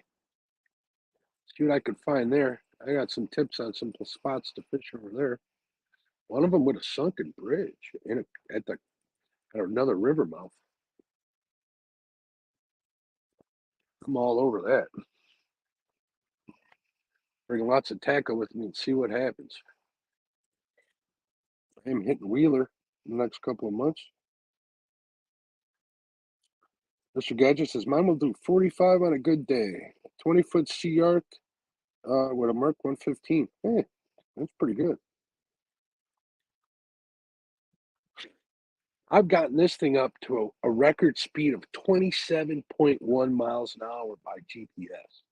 [SPEAKER 1] see what I could find there. I got some tips on some spots to fish over there. One of them with a sunken bridge at another river mouth. I'm all over that. Bring lots of tackle with me and see what happens. I'm hitting Wheeler in the next couple of months. Mr. Gadget says, mine will do 45 on a good day. 20-foot sea arc With a Merc 115. Hey, that's pretty good. I've gotten this thing up to a record speed of 27.1 miles an hour by GPS.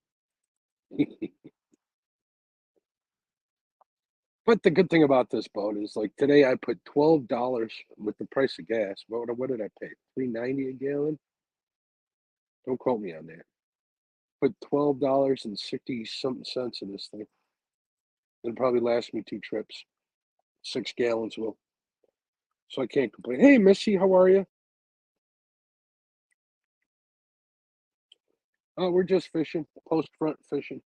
[SPEAKER 1] But the good thing about this boat is, like today, I put $12 with the price of gas. What did I pay? 3.90 a gallon. Don't quote me on that. Put $12 and 60 something cents in this thing. It'll probably last me 2 trips. 6 gallons will. So I can't complain. Hey, Missy, how are you? Oh, we're just fishing, post front fishing.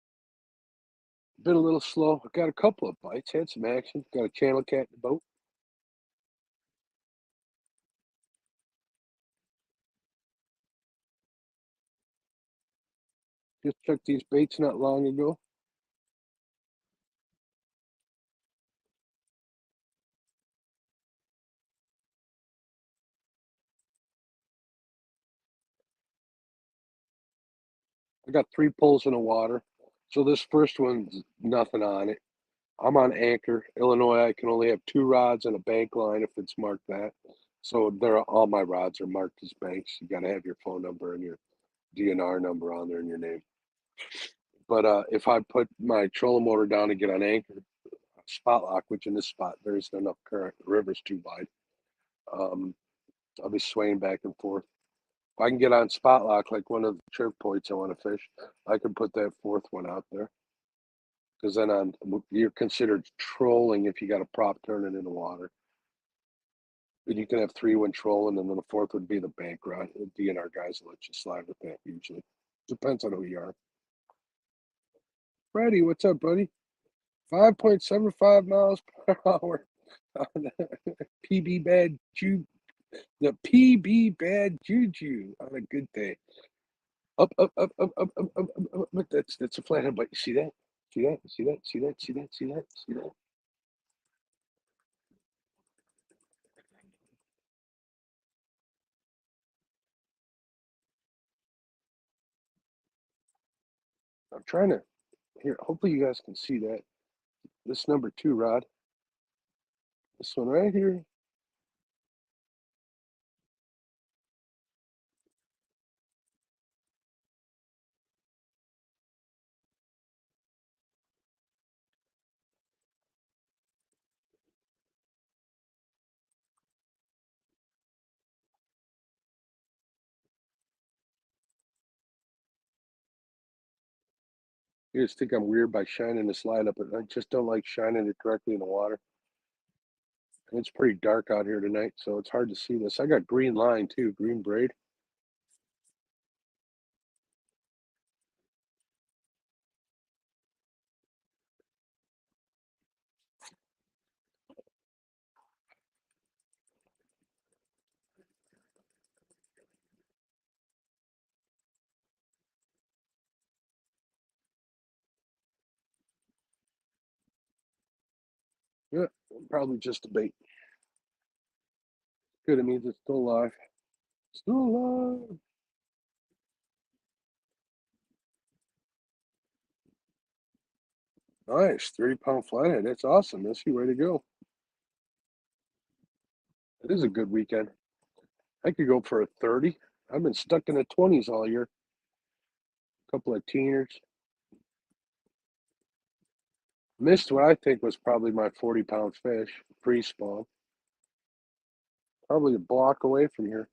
[SPEAKER 1] Been a little slow. I got a couple of bites, had some action. Got a channel cat in the boat. Just checked these baits not long ago. I got 3 pulls in the water. So this first one's nothing on it. I'm on anchor. Illinois, I can only have 2 rods and a bank line if it's marked that. So all my rods are marked as banks. You got to have your phone number and your DNR number on there and your name. But if I put my trolling motor down and get on anchor, spot lock, which in this spot there isn't enough current, the river's too wide. I'll be swaying back and forth. If I can get on spot lock, like one of the choke points I want to fish, I can put that fourth one out there. Because then you're considered trolling if you got a prop turning in the water. But you can have 3 when trolling, and then the fourth would be the bank rod. The DNR guys will let you slide with that usually. Depends on who you are. Freddie, what's up, buddy? 5.75 miles per hour. PB bad ju the PB bad juju on a good day. Up, up, up, up, up, up, up, up, up. That's a flathead bite. You see that? See that? See that? See that? See that? See that? See that? I'm trying to here. Hopefully you guys can see that. This number 2 rod. This one right here. You just think I'm weird by shining this light up, but I just don't like shining it directly in the water. And it's pretty dark out here tonight, so it's hard to see this. I got green line too, green braid. Yeah, probably just a bait. Good, it means it's still alive. Still alive. Nice, 30-pound flathead. That's awesome. That's your way to go. It is a good weekend. I could go for a 30. I've been stuck in the 20s all year. A couple of teeners. Missed what I think was probably my 40-pound fish, pre-spawn. Probably a block away from here.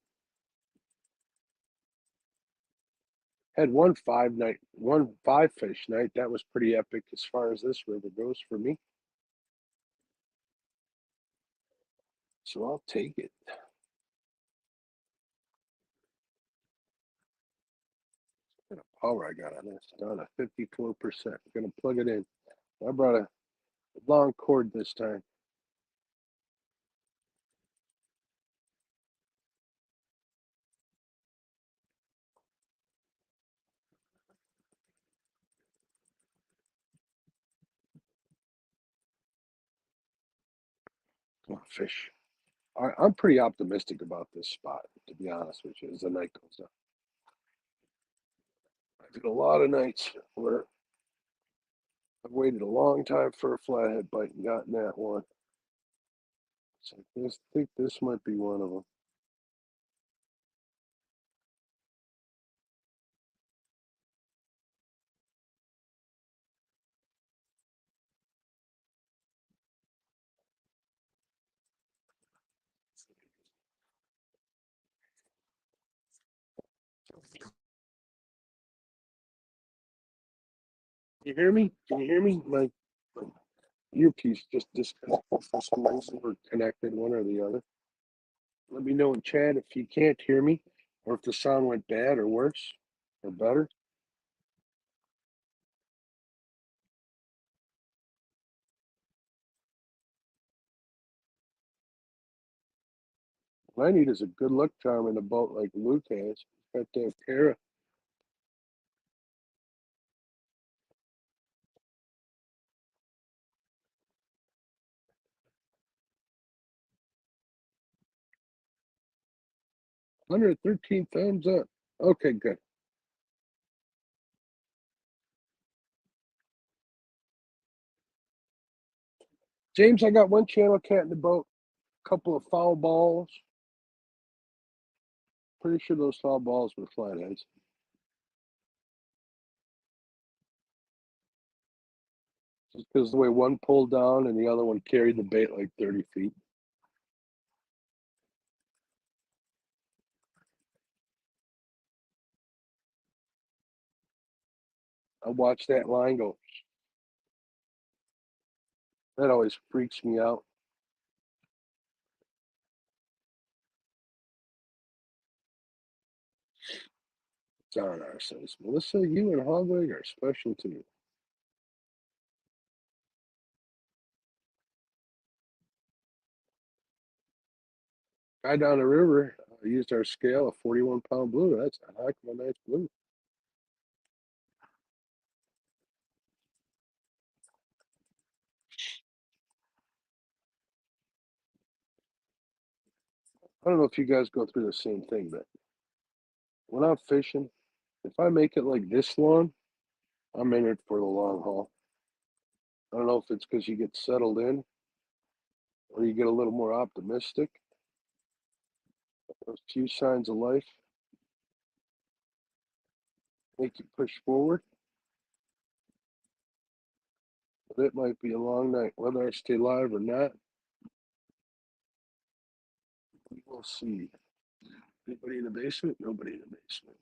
[SPEAKER 1] Had one 5 fish night. That was pretty epic as far as this river goes for me. So I'll take it. What kind of power I got on this? Down to 54%. I'm gonna plug it in. I brought a long cord this time. Come on, fish. I'm pretty optimistic about this spot, to be honest with you, as the night goes up. I did a lot of nights where I've waited a long time for a flathead bite and gotten that one. So I think this might be one of them. You hear me? Can you hear me? My earpiece just disconnected for some reason. We're connected, one or the other. Let me know in chat if you can't hear me or if the sound went bad or worse or better. What I need is a good luck charm in a boat like Luke has. He's got that pair of 113 thumbs up. Okay, good. James, I got one channel cat in the boat, a couple of foul balls. Pretty sure those foul balls were flatheads. Just because the way one pulled down and the other one carried the bait like 30 feet. I watched that line go. That always freaks me out. It's on our says, Melissa, you and Hogleg are special to me. Guy down the river used our scale, a 41-pound blue. That's a heck of a nice blue. I don't know if you guys go through the same thing, but when I'm fishing, if I make it like this long, I'm in it for the long haul. I don't know if it's because you get settled in or you get a little more optimistic. Those few signs of life make you push forward. But it might be a long night. Whether I stay live or not, we will see. Anybody in the basement? Nobody in the basement.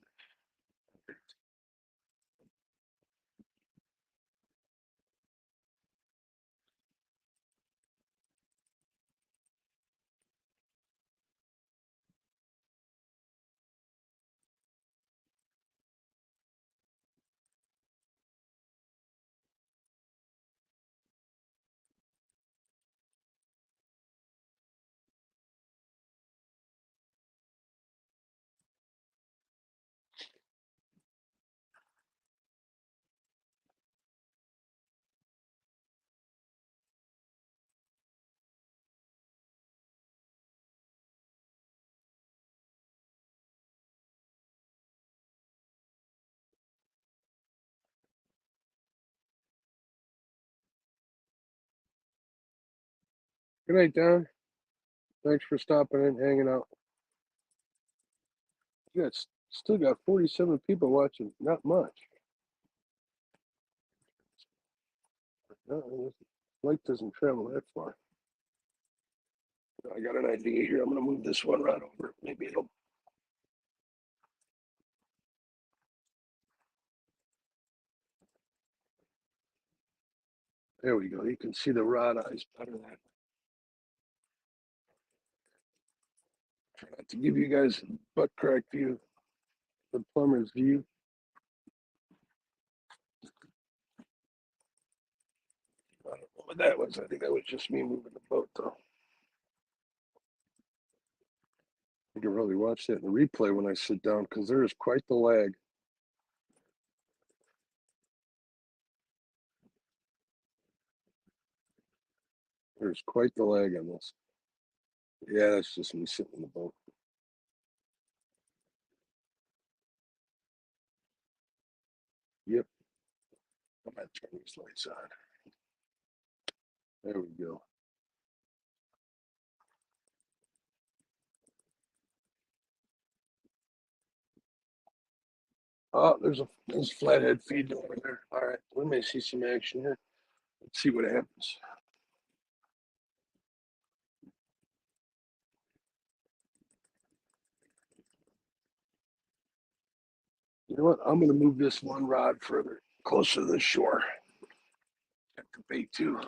[SPEAKER 1] Good night, Don. Thanks for stopping in, hanging out. You got still got 47 people watching. Not much. No, light doesn't travel that far. I got an idea here. I'm going to move this one right over. Maybe it'll. There we go. You can see the rod eyes better than. Try not to give you guys a butt crack view, the plumber's view. I don't know what that was. I think that was just me moving the boat, though. You can really watch that in the replay when I sit down because there is quite the lag. There's quite the lag on this. Yeah, that's just me sitting in the boat. Yep. I'm gonna turn these lights on. There we go. Oh, there's flathead feeding over there. All right, we may see some action here. Let's see what happens. You know what? I'm going to move this one rod further, closer to the shore. Got the bait too.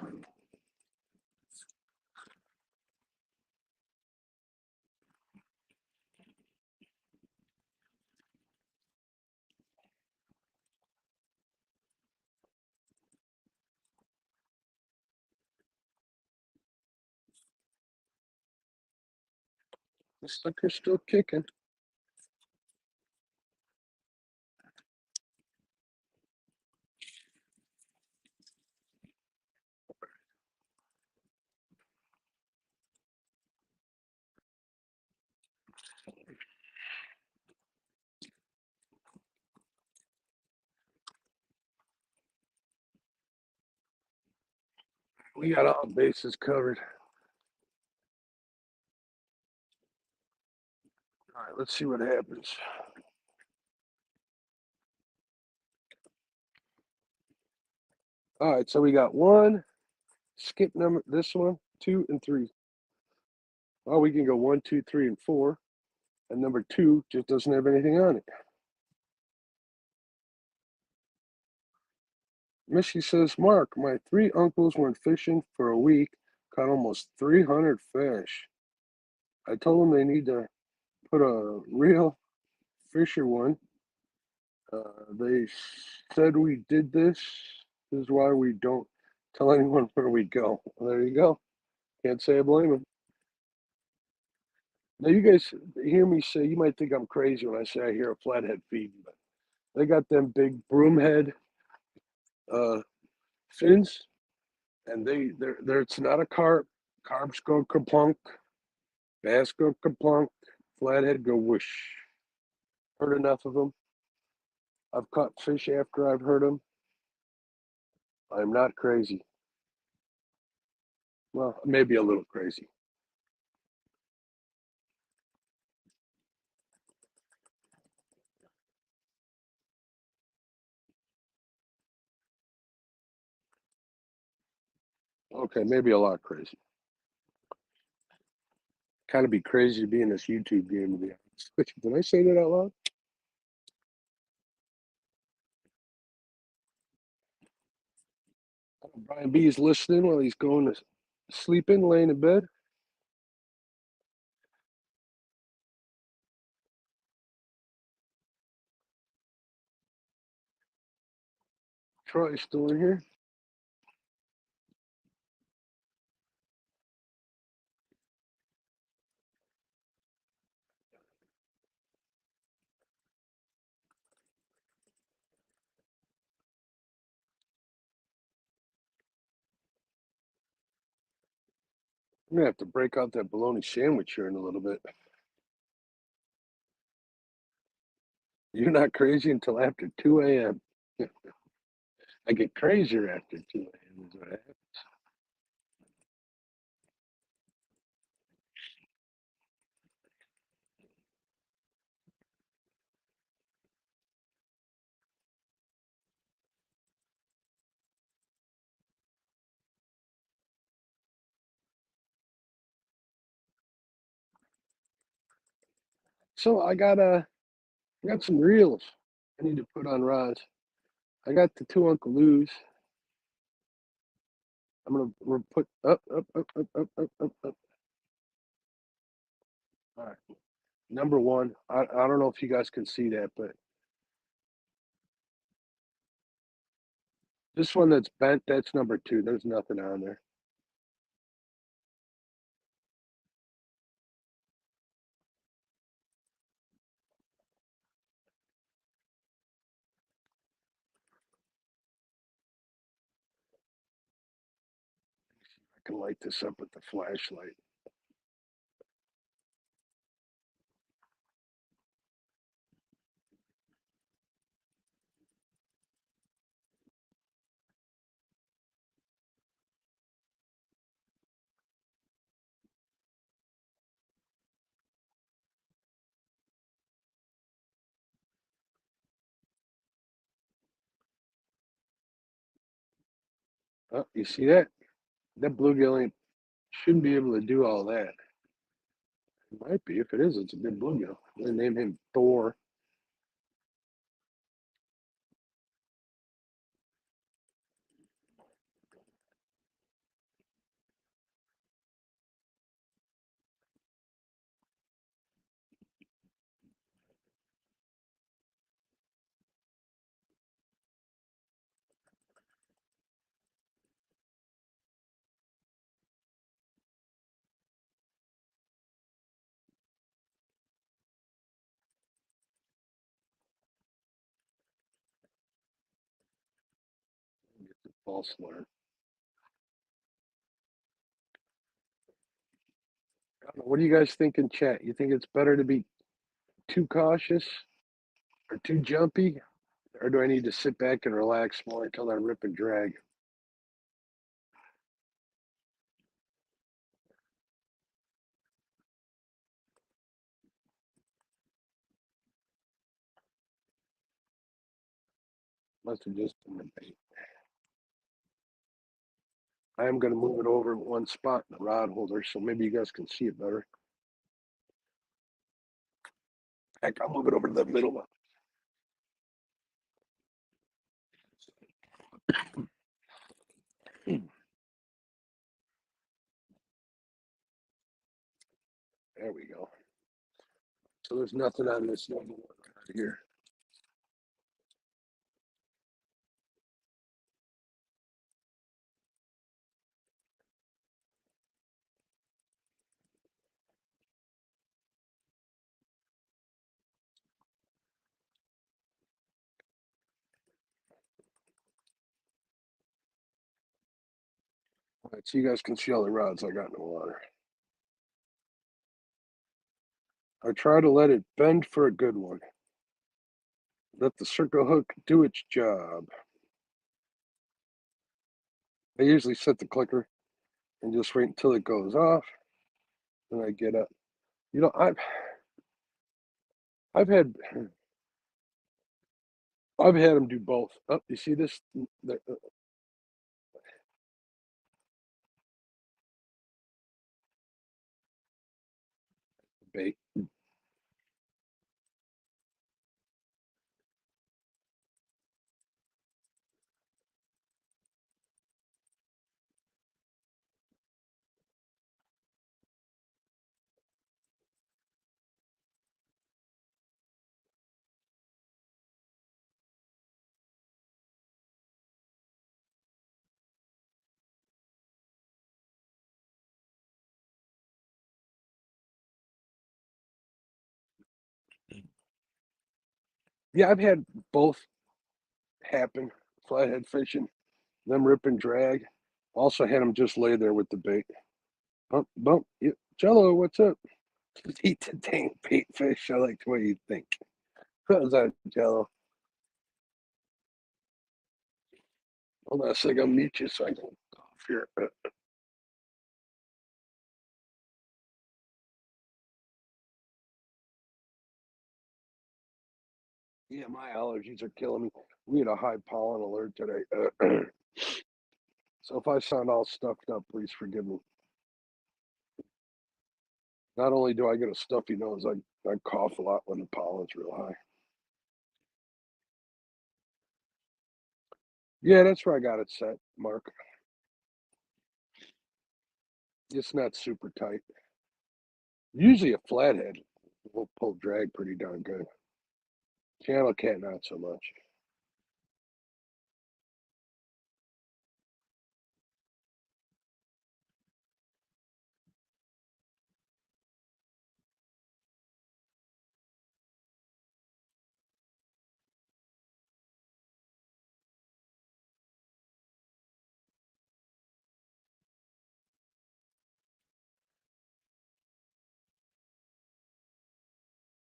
[SPEAKER 1] The sucker's still kicking. We got all bases covered. All right, let's see what happens. All right, so we got one, skip number, this one, 2 and 3. Oh, we can go 1, 2, 3, and 4. And number 2 just doesn't have anything on it. Missy says, Mark, my 3 uncles went fishing for a week, caught almost 300 fish. I told them they need to put a real fisher one. They said we did this. This is why we don't tell anyone where we go. Well, there you go. Can't say I blame them. Now, you guys hear me say, you might think I'm crazy when I say I hear a flathead feeding, but they got them big broomhead fins, and they're it's not a carp. Carps go kaplunk, bass go kaplunk, flathead go whoosh. Heard enough of them. I've caught fish after I've heard them. I'm not crazy. Well, maybe a little crazy. Okay, maybe a lot crazy. Kind of be crazy to be in this YouTube game, to be honest. Did I say that out loud? Brian B is listening while he's going to sleeping, laying in bed. Troy's still in here. I'm gonna have to break out that bologna sandwich here in a little bit. You're not crazy until after 2 a.m. I get crazier after 2 a.m. is what happens. So I got some reels I need to put on rods. I got the 2 Uncle Lou's. We're put up, up, up, up, up, up, up, up. All right. Number 1, I don't know if you guys can see that, but this one that's bent, that's number 2. There's nothing on there. I can light this up with the flashlight. Oh, you see that? That bluegill shouldn't be able to do all that. It might be. If it is, it's a big bluegill. They name him Thor. It's a false alarm. I don't know. What do you guys think in chat? You think it's better to be too cautious or too jumpy? Or do I need to sit back and relax more until I rip and drag? Must have just been the bait. I am going to move it over one spot in the rod holder so maybe you guys can see it better. Heck, I'll move it over to the middle one. There we go. So there's nothing on this number one right here. All right, so you guys can see all the rods I got in the water. I try to let it bend for a good one. Let the circle hook do its job. I usually set the clicker and just wait until it goes off. Then I get up. You know, I've had them do both. Oh, you see this? Bait. Yeah, I've had both happen. Flathead fishing, them rip and drag. Also had them just lay there with the bait. Bump, bump. Yeah. Jello, what's up? Just eat the dang bait fish. I like the way you think. How's that, Jello? Hold on a second. I'll mute you so I can cough here. Yeah, my allergies are killing me. We had a high pollen alert today. So if I sound all stuffed up, please forgive me. Not only do I get a stuffy nose, I cough a lot when the pollen's real high. Yeah, that's where I got it set, Mark. It's not super tight. Usually a flathead will pull drag pretty darn good. Channel cat, not so much.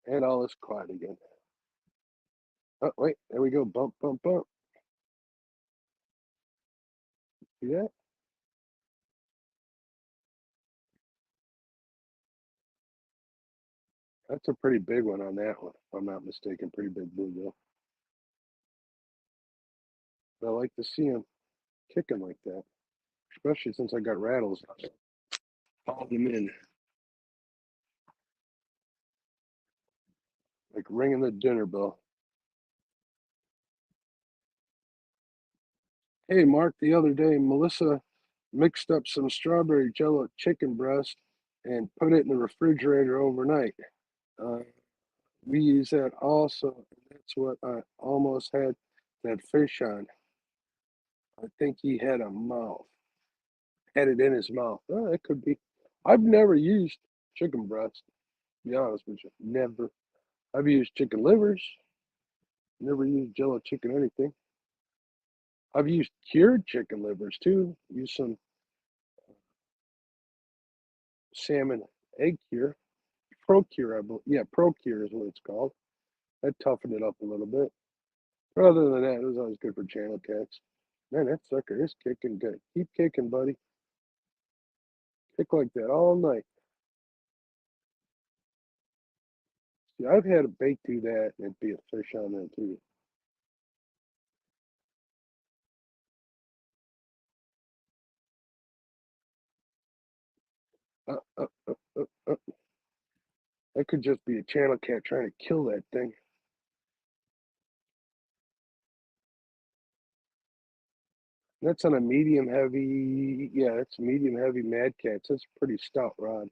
[SPEAKER 1] And all is quiet again. Oh, wait, there we go. Bump, bump, bump. See that? That's a pretty big one on that one, if I'm not mistaken. Pretty big bluegill. I like to see him. kicking like that, especially since I got rattles. Hauled them in like ringing the dinner bell. Hey, Mark, the other day, Melissa mixed up some strawberry jello chicken breast and put it in the refrigerator overnight. Uh, we use that also. That's what I almost had that fish on. I think he had a mouth, had it in his mouth. Oh, it could be. I've never used chicken breast, to be honest with you. Never. I've used chicken livers, never used jello chicken anything. I've used cured chicken livers too. Use some salmon egg cure. Procure, I believe. Yeah, Procure is what it's called. That toughened it up a little bit. But other than that, it was always good for channel cats. Man, that sucker is kicking good. Keep kicking, buddy. Kick like that all night. See, I've had a bait do that and it'd be a fish on there too. Uh, uh, uh, uh. That could just be a channel cat trying to kill that thing. That's on a medium heavy, yeah, that's a medium heavy Mad Cats. That's a pretty stout rod.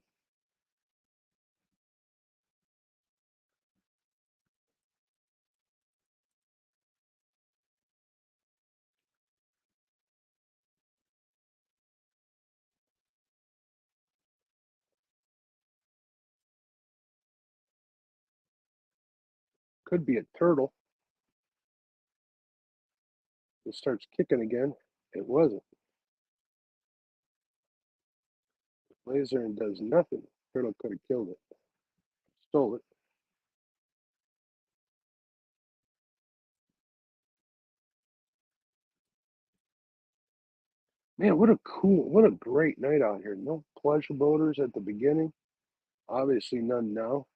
[SPEAKER 1] Could be a turtle. It starts kicking again. It wasn't. Laser and does nothing. Turtle could have killed it. Stole it. Man, what a great night out here. No pleasure boaters at the beginning. Obviously none now.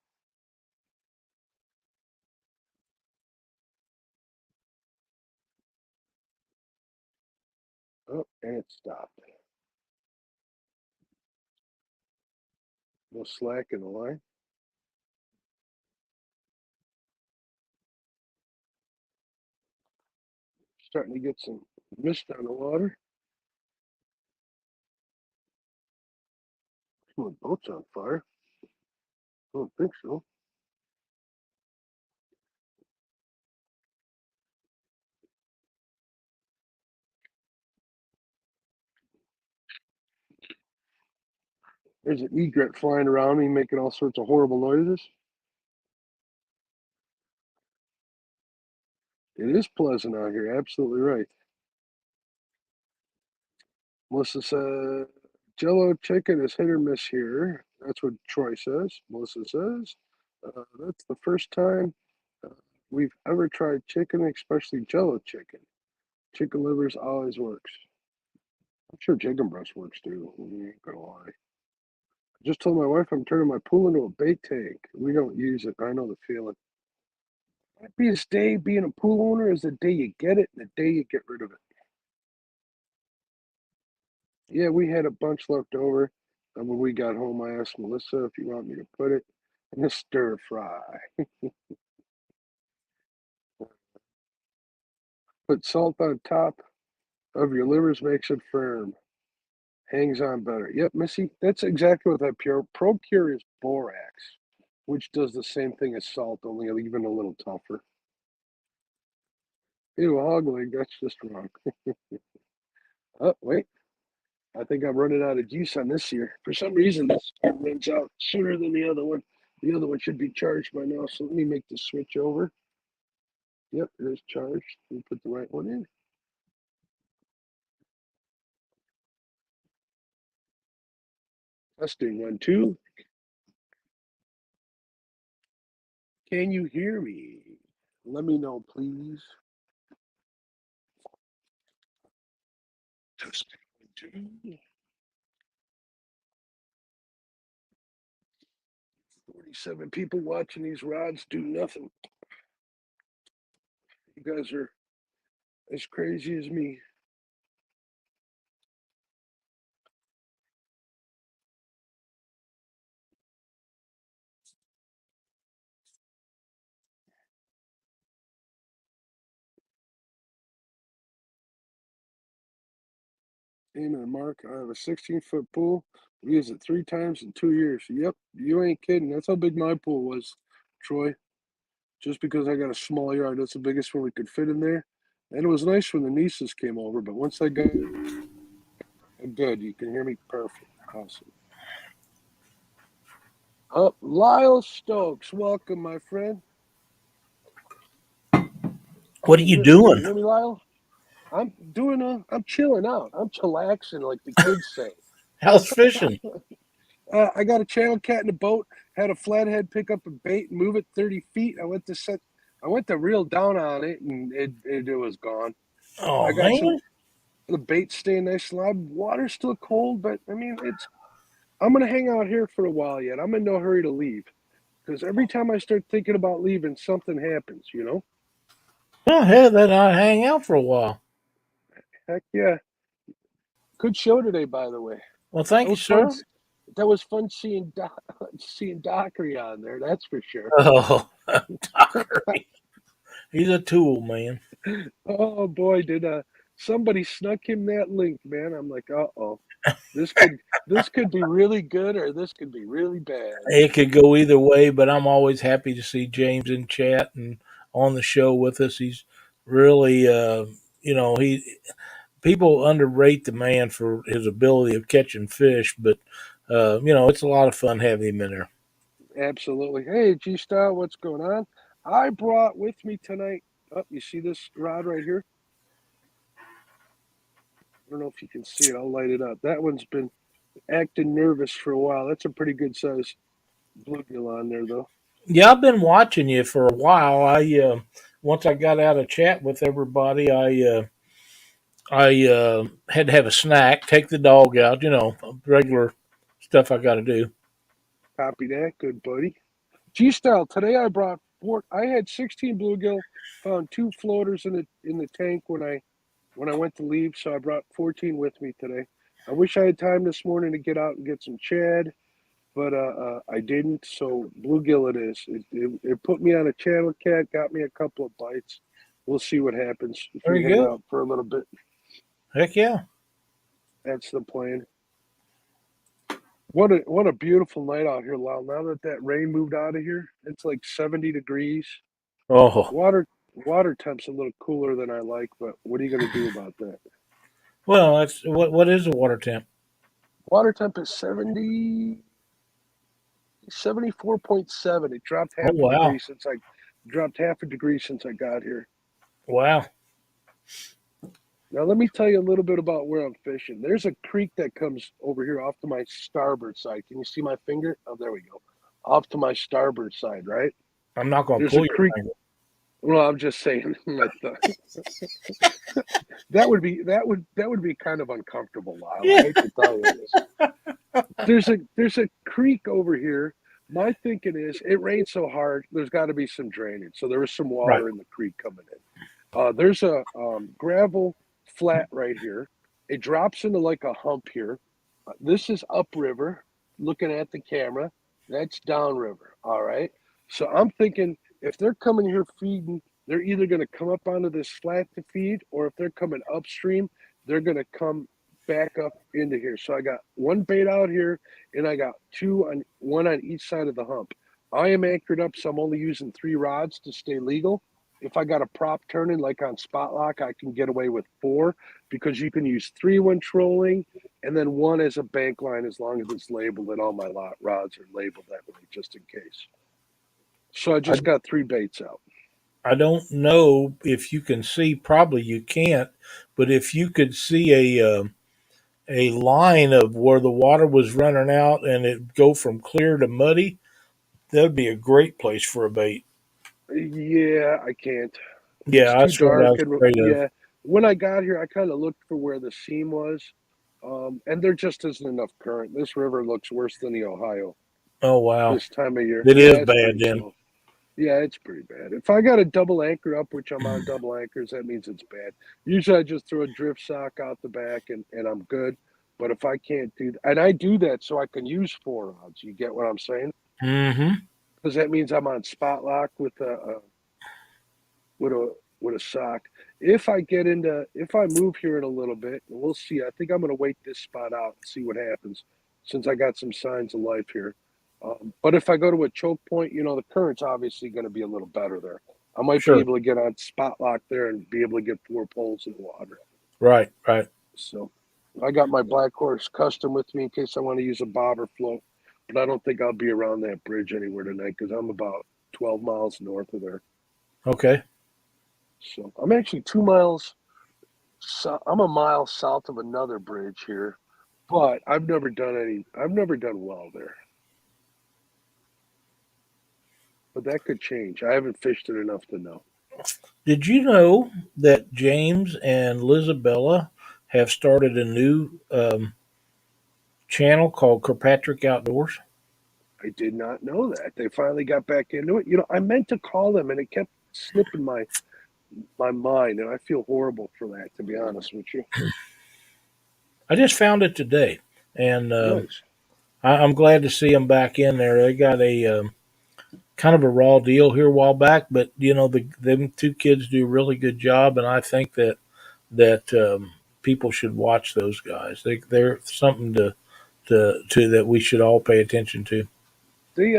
[SPEAKER 1] Oh, and it stopped. No slack in the line. Starting to get some mist on the water. Oh, the boat's on fire. I don't think so. There's an egret flying around me making all sorts of horrible noises. It is pleasant out here. Absolutely right. Melissa said, Jello chicken is hit or miss here. That's what Troy says. Melissa says, that's the first time uh, we've ever tried chicken, especially Jello chicken. Chicken livers always works. I'm sure chicken breast works too. I ain't gonna lie. I just told my wife I'm turning my pool into a bait tank. We don't use it. I know the feeling. Happiest day being a pool owner is the day you get it and the day you get rid of it. Yeah, we had a bunch left over. And when we got home, I asked Melissa if you want me to put it in a stir fry. Put salt on top of your livers, makes it firm. Hangs on better. Yep, Missy, that's exactly what that pure Procure is borax, which does the same thing as salt, only even a little tougher. Ew, hog leg, that's just wrong. Oh, wait. I think I'm running out of juice on this here. For some reason, this runs out sooner than the other one. The other one should be charged by now, so let me make the switch over. Yep, it is charged. Let me put the right one in. Testing 1, 2. Can you hear me? Let me know, please. Testing 1, 2. 47 people watching these rods do nothing. You guys are as crazy as me. Amen, Mark. I have a 16-foot pool. We used it 3 times in 2 years. Yep, you ain't kidding. That's how big my pool was, Troy. Just because I got a small yard, that's the biggest one we could fit in there. And it was nice when the nieces came over, but once they got good, you can hear me perfect. Awesome. Lyle Stokes, welcome, my friend.
[SPEAKER 2] What are you
[SPEAKER 1] Can you
[SPEAKER 2] doing?
[SPEAKER 1] hear me, Lyle? I'm chilling out. I'm chillaxing, like the kids say.
[SPEAKER 2] How's fishing?
[SPEAKER 1] I got a channel cat in a boat. Had a flathead pick up a bait and move it 30 feet. I went to reel down on it, and it was gone.
[SPEAKER 2] Oh
[SPEAKER 1] I got
[SPEAKER 2] man.
[SPEAKER 1] the bait staying nice and live. Water's still cold, but I mean I'm gonna hang out here for a while yet. I'm in no hurry to leave because every time I start thinking about leaving, something happens.
[SPEAKER 2] Well, hell, then I hang out for a while.
[SPEAKER 1] Heck yeah. Good show today, by the way.
[SPEAKER 2] Well,
[SPEAKER 1] That
[SPEAKER 2] thank you,
[SPEAKER 1] was fun.
[SPEAKER 2] sir.
[SPEAKER 1] That was fun seeing Dockery on there. That's for sure.
[SPEAKER 2] Oh, Dockery. He's a tool, man.
[SPEAKER 1] Oh boy, did somebody snuck him that link, man. I'm like, uh-oh. This could be really good or this could be really bad.
[SPEAKER 2] It could go either way, but I'm always happy to see James in chat and on the show with us. He's really, he people underrate the man for his ability of catching fish, but it's a lot of fun having him in there.
[SPEAKER 1] Absolutely. Hey, G Style, what's going on? I brought with me tonight. Oh, you see this rod right here? I don't know if you can see it. I'll light it up. That one's been acting nervous for a while. That's a pretty good size bluegill on there, though.
[SPEAKER 2] Yeah, I've been watching you for a while. Once I got out of chat with everybody, I had to have a snack, take the dog out, regular stuff I got to do.
[SPEAKER 1] Copy that. Good buddy. G Style, today I brought four. I had 16 bluegill, found two floaters in the tank when I went to leave, so I brought 14 with me today. I wish I had time this morning to get out and get some Chad, but I didn't. So bluegill it is. It put me on a channel cat, got me a couple of bites. We'll see what happens if we
[SPEAKER 2] Very
[SPEAKER 1] hang
[SPEAKER 2] good.
[SPEAKER 1] out for a little bit.
[SPEAKER 2] Heck yeah.
[SPEAKER 1] That's the plan. What a beautiful night out here, Lyle. Now that rain moved out of here, it's like 70 degrees.
[SPEAKER 2] Oh,
[SPEAKER 1] Water temp's a little cooler than I like, but what are you going to do about that?
[SPEAKER 2] well, that's what is the water temp?
[SPEAKER 1] Water temp is 74.7. It dropped
[SPEAKER 2] Oh,
[SPEAKER 1] half a
[SPEAKER 2] wow.
[SPEAKER 1] degree since I got here.
[SPEAKER 2] Wow.
[SPEAKER 1] Now let me tell you a little bit about where I'm fishing. There's a creek that comes over here off to my starboard side. Can you see my finger? Oh, there we go. Off to my starboard side, right?
[SPEAKER 2] I'm not going to
[SPEAKER 1] There's a
[SPEAKER 2] pull your
[SPEAKER 1] creek.
[SPEAKER 2] finger.
[SPEAKER 1] Well, I'm just saying that would be kind of uncomfortable, Lyle. I
[SPEAKER 2] Yeah.
[SPEAKER 1] hate to tell you this. There's a creek over here. My thinking is it rained so hard, there's got to be some drainage. So there was some
[SPEAKER 2] Right.
[SPEAKER 1] water in the creek coming in. There's a gravel flat right here. It drops into like a hump here. This is upriver, looking at the camera. That's downriver. All right. So I'm thinking if they're coming here feeding, they're either going to come up onto this flat to feed, or if they're coming upstream, they're going to come back up into here. So I got one bait out here, and I got one on each side of the hump. I am anchored up, so I'm only using 3 rods to stay legal. If I got a prop turning like on Spot Lock, I can get away with 4 because you can use 3 when trolling and then 1 as a bank line as long as it's labeled, and all my rods are labeled that way just in case. So I
[SPEAKER 2] I,
[SPEAKER 1] just got 3 baits out.
[SPEAKER 2] I don't know if you can see, probably you can't, but if you could see a line of where the water was running out and it go from clear to muddy, that'd be a great place for a bait.
[SPEAKER 1] Yeah, I can't. It's
[SPEAKER 2] Yeah,
[SPEAKER 1] too
[SPEAKER 2] that's what I
[SPEAKER 1] dark,
[SPEAKER 2] was
[SPEAKER 1] and
[SPEAKER 2] afraid of.
[SPEAKER 1] yeah, when I got here, I kind of looked for where the seam was, and there just isn't enough current. This river looks worse than the Ohio
[SPEAKER 2] Oh, wow.
[SPEAKER 1] this time of year.
[SPEAKER 2] It
[SPEAKER 1] Yeah,
[SPEAKER 2] is
[SPEAKER 1] it's
[SPEAKER 2] bad
[SPEAKER 1] pretty
[SPEAKER 2] then.
[SPEAKER 1] slow. Yeah, it's pretty bad. If I got a double anchor up, which I'm on double anchors, that means it's bad. Usually I just throw a drift sock out the back and I'm good. But if I can't do that, and I do that so I can use 4 rods, you get what I'm saying?
[SPEAKER 2] Mm-hmm.
[SPEAKER 1] Because that means I'm on spot lock with a sock. if I move here in a little bit, we'll see. I think I'm going to wait this spot out and see what happens, since I got some signs of life here. But if I go to a choke point, the current's obviously going to be a little better there. I might be
[SPEAKER 2] Sure.
[SPEAKER 1] able to get on spot lock there and be able to get 4 poles in the water.
[SPEAKER 2] Right. Right.
[SPEAKER 1] So I got my Black Horse Custom with me in case I want to use a bobber float, but I don't think I'll be around that bridge anywhere tonight because I'm about 12 miles north of there.
[SPEAKER 2] Okay.
[SPEAKER 1] So I'm actually 2 miles. So I'm a mile south of another bridge here, but I've never done well there. But that could change. I haven't fished it enough to know.
[SPEAKER 2] Did you know that James and Lizabella have started a new channel called Kirkpatrick Outdoors?
[SPEAKER 1] I did not know that. They finally got back into it. I meant to call them and it kept slipping my mind, and I feel horrible for that, to be honest with you.
[SPEAKER 2] I just found it today, and
[SPEAKER 1] Nice.
[SPEAKER 2] I'm glad to see them back in there. They got a kind of a raw deal here a while back, but them two kids do a really good job, and I think that people should watch those guys. They're something to that we should all pay attention to.
[SPEAKER 1] They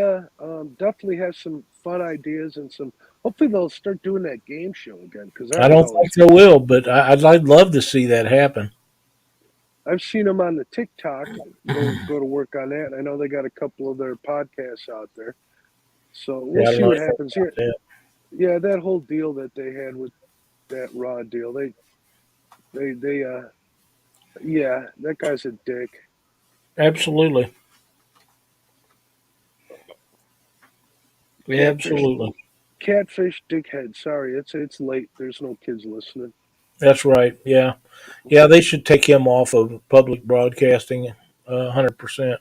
[SPEAKER 1] definitely have some fun ideas and some. Hopefully, they'll start doing that game show again because that
[SPEAKER 2] I
[SPEAKER 1] was
[SPEAKER 2] don't
[SPEAKER 1] always
[SPEAKER 2] think they will, but I'd love to see that happen.
[SPEAKER 1] I've seen them on the TikTok. Go to work on that. I know they got a couple of their podcasts out there, so we'll
[SPEAKER 2] Yeah, I don't
[SPEAKER 1] see
[SPEAKER 2] know
[SPEAKER 1] what
[SPEAKER 2] anything
[SPEAKER 1] happens
[SPEAKER 2] about
[SPEAKER 1] here.
[SPEAKER 2] that.
[SPEAKER 1] Yeah, that whole deal that they had with that Raw deal, they yeah, that guy's a dick.
[SPEAKER 2] Absolutely,
[SPEAKER 1] Catfish,
[SPEAKER 2] absolutely.
[SPEAKER 1] catfish, dickhead. Sorry, it's late. There's no kids listening.
[SPEAKER 2] That's right. Yeah, yeah. They should take him off of public broadcasting, 100%.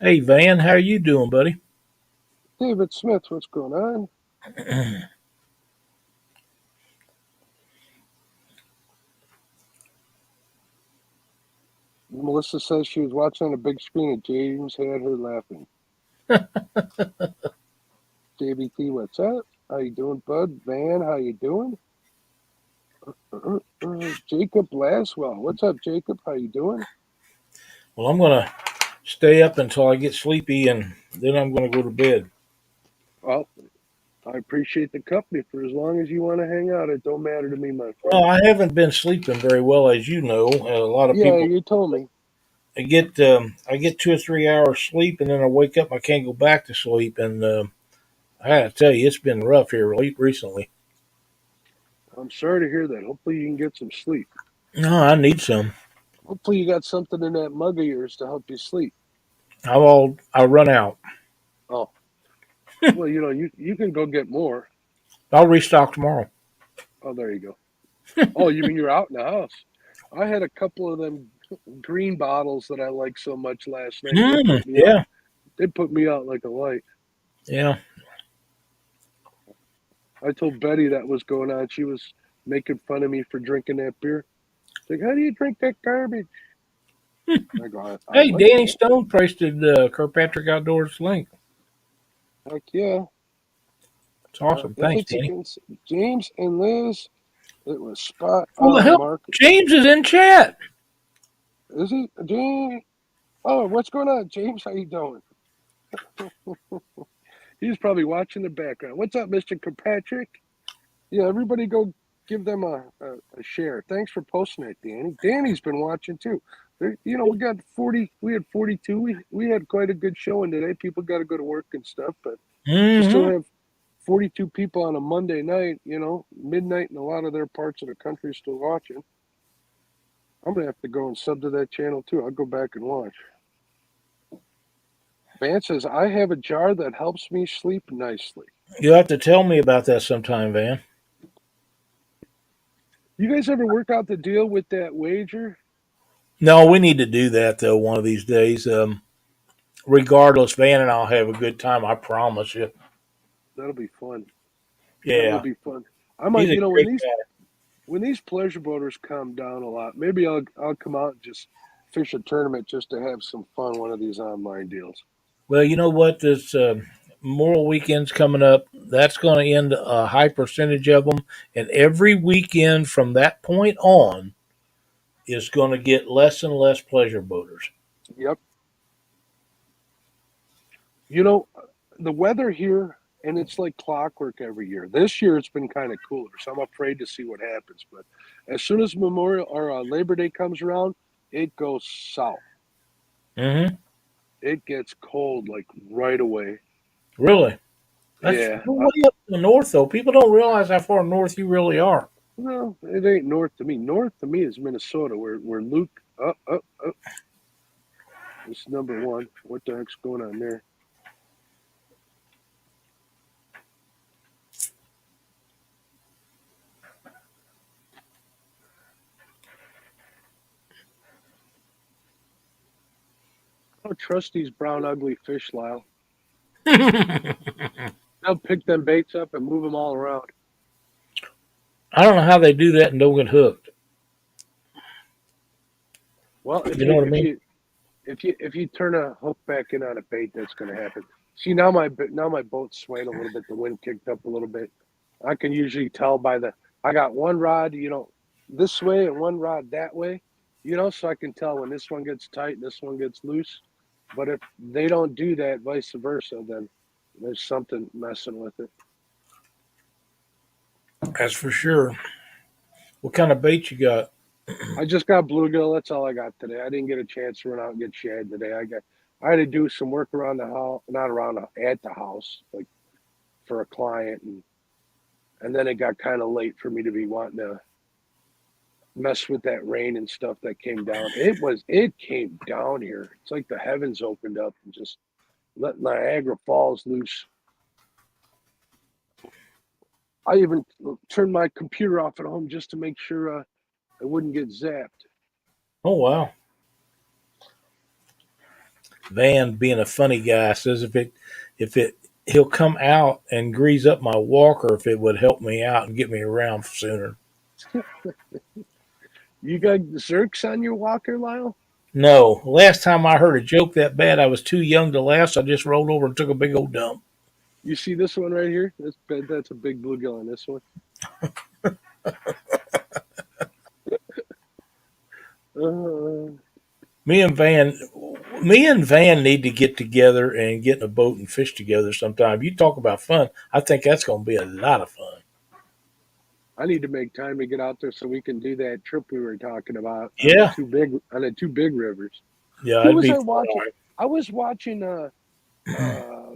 [SPEAKER 2] Hey, Van, how are you doing, buddy?
[SPEAKER 1] David Smith, what's going on? Melissa says she was watching on a big screen and James had her laughing. JBT, what's up? How you doing, bud? Van, how you doing? Jacob Laswell, what's up, Jacob? How you doing?
[SPEAKER 2] Well, I'm gonna stay up until I get sleepy, and then I'm gonna go to bed.
[SPEAKER 1] Well, I appreciate the company for as long as you want to hang out. It don't matter to me, my
[SPEAKER 2] Well,
[SPEAKER 1] friend.
[SPEAKER 2] I haven't been sleeping very well, as you know. A lot of
[SPEAKER 1] Yeah,
[SPEAKER 2] people.
[SPEAKER 1] you told me.
[SPEAKER 2] I get 2 or 3 hours sleep, and then I wake up. I can't go back to sleep, and I gotta tell you, it's been rough here recently.
[SPEAKER 1] I'm sorry to hear that. Hopefully you can get some sleep.
[SPEAKER 2] No, I need some.
[SPEAKER 1] Hopefully you got something in that mug of yours to help you sleep.
[SPEAKER 2] I'll run out.
[SPEAKER 1] Oh, well, you can go get more.
[SPEAKER 2] I'll restock tomorrow.
[SPEAKER 1] Oh, there you go. Oh, you mean you're out in the house? I had a couple of them green bottles that I like so much last night. They put me out.
[SPEAKER 2] Yeah,
[SPEAKER 1] They put me out like a light.
[SPEAKER 2] yeah.
[SPEAKER 1] I told Betty that was going on. She was making fun of me for drinking that beer. She's like, how do you drink that garbage? I go, I
[SPEAKER 2] Hey,
[SPEAKER 1] like
[SPEAKER 2] Danny
[SPEAKER 1] that.
[SPEAKER 2] Stone posted Kirkpatrick Outdoors link.
[SPEAKER 1] Heck yeah.
[SPEAKER 2] It's awesome.
[SPEAKER 1] If
[SPEAKER 2] Thanks,
[SPEAKER 1] it's
[SPEAKER 2] Danny.
[SPEAKER 1] against James and Liz, it was spot
[SPEAKER 2] Well, the
[SPEAKER 1] on,
[SPEAKER 2] hell,
[SPEAKER 1] Mark.
[SPEAKER 2] James is in chat.
[SPEAKER 1] Is he? James? Oh, what's going on, James? How you doing? He's probably watching the background. What's up, Mr. Kirkpatrick? Yeah, everybody go give them a share. Thanks for posting it, Danny. Danny's been watching too. We got 40. We had 42. We had quite a good showing today. People got to go to work and stuff, but to still
[SPEAKER 2] Hmm.
[SPEAKER 1] have 42 people on a Monday night, midnight in a lot of their parts of the country still watching. I'm gonna have to go and sub to that channel too. I'll go back and watch. Van says I have a jar that helps me sleep nicely.
[SPEAKER 2] You'll have to tell me about that sometime, Van.
[SPEAKER 1] You guys ever work out the deal with that wager?
[SPEAKER 2] No, we need to do that though one of these days. Regardless, Van and I'll have a good time. I promise you.
[SPEAKER 1] That'll be fun. That would
[SPEAKER 2] Yeah,
[SPEAKER 1] be fun. I
[SPEAKER 2] he's
[SPEAKER 1] might,
[SPEAKER 2] a
[SPEAKER 1] when
[SPEAKER 2] great
[SPEAKER 1] these
[SPEAKER 2] guy.
[SPEAKER 1] when these pleasure boaters calm down a lot, maybe I'll come out and just fish a tournament just to have some fun. One of these online deals.
[SPEAKER 2] Well, you know what? This Memorial Weekend's coming up. That's going to end a high percentage of them, and every weekend from that point on is going to get less and less pleasure boaters.
[SPEAKER 1] Yep. You know, the weather here, and it's like clockwork every year. This year it's been kind of cooler, so I'm afraid to see what happens. But as soon as Memorial or Labor Day comes around, it goes south.
[SPEAKER 2] Mm-hmm.
[SPEAKER 1] It gets cold like right away.
[SPEAKER 2] Really? That's
[SPEAKER 1] Yeah.
[SPEAKER 2] way up in the north, though. People don't realize how far north you really are.
[SPEAKER 1] No, it ain't north to me. North to me is Minnesota, where Luke. It's number one. What the heck's going on there? I don't trust these brown ugly fish, Lyle. They'll pick them baits up and move them all around.
[SPEAKER 2] I don't know how they do that and don't get hooked.
[SPEAKER 1] Well,
[SPEAKER 2] You know what I mean?
[SPEAKER 1] if you turn a hook back in on a bait, that's going to happen. See, now my boat's swaying a little bit. The wind kicked up a little bit. I can usually tell by the I got one rod, this way and one rod that way, so I can tell when this one gets tight and this one gets loose. But if they don't do that, vice versa, then there's something messing with it.
[SPEAKER 2] That's for sure. What kind of bait you got?
[SPEAKER 1] I just got bluegill. That's all I got today. I didn't get a chance to run out and get shad today. I had to do some work around the house, not around at the house, like for a client, and then it got kind of late for me to be wanting to mess with that rain and stuff that came down. It came down here. It's like the heavens opened up and just let Niagara Falls loose. I even turned my computer off at home just to make sure it wouldn't get zapped.
[SPEAKER 2] Oh wow. Van, being a funny guy, says if it he'll come out and grease up my walker if it would help me out and get me around sooner.
[SPEAKER 1] You got Zerks on your walker, Lyle?
[SPEAKER 2] No, last time I heard a joke that bad, I was too young to laugh, so I just rolled over and took a big old dump.
[SPEAKER 1] You see this one right here? That's a big bluegill on this one. uh,
[SPEAKER 2] Me and Van, me and Van need to get together and get in a boat and fish together sometime. You talk about fun. I think that's going to be a lot of fun.
[SPEAKER 1] I need to make time to get out there so we can do that trip we were talking about
[SPEAKER 2] Yeah,
[SPEAKER 1] on the two big rivers.
[SPEAKER 2] yeah,
[SPEAKER 1] Who
[SPEAKER 2] it'd
[SPEAKER 1] was
[SPEAKER 2] be
[SPEAKER 1] I
[SPEAKER 2] fun.
[SPEAKER 1] watching? I was watching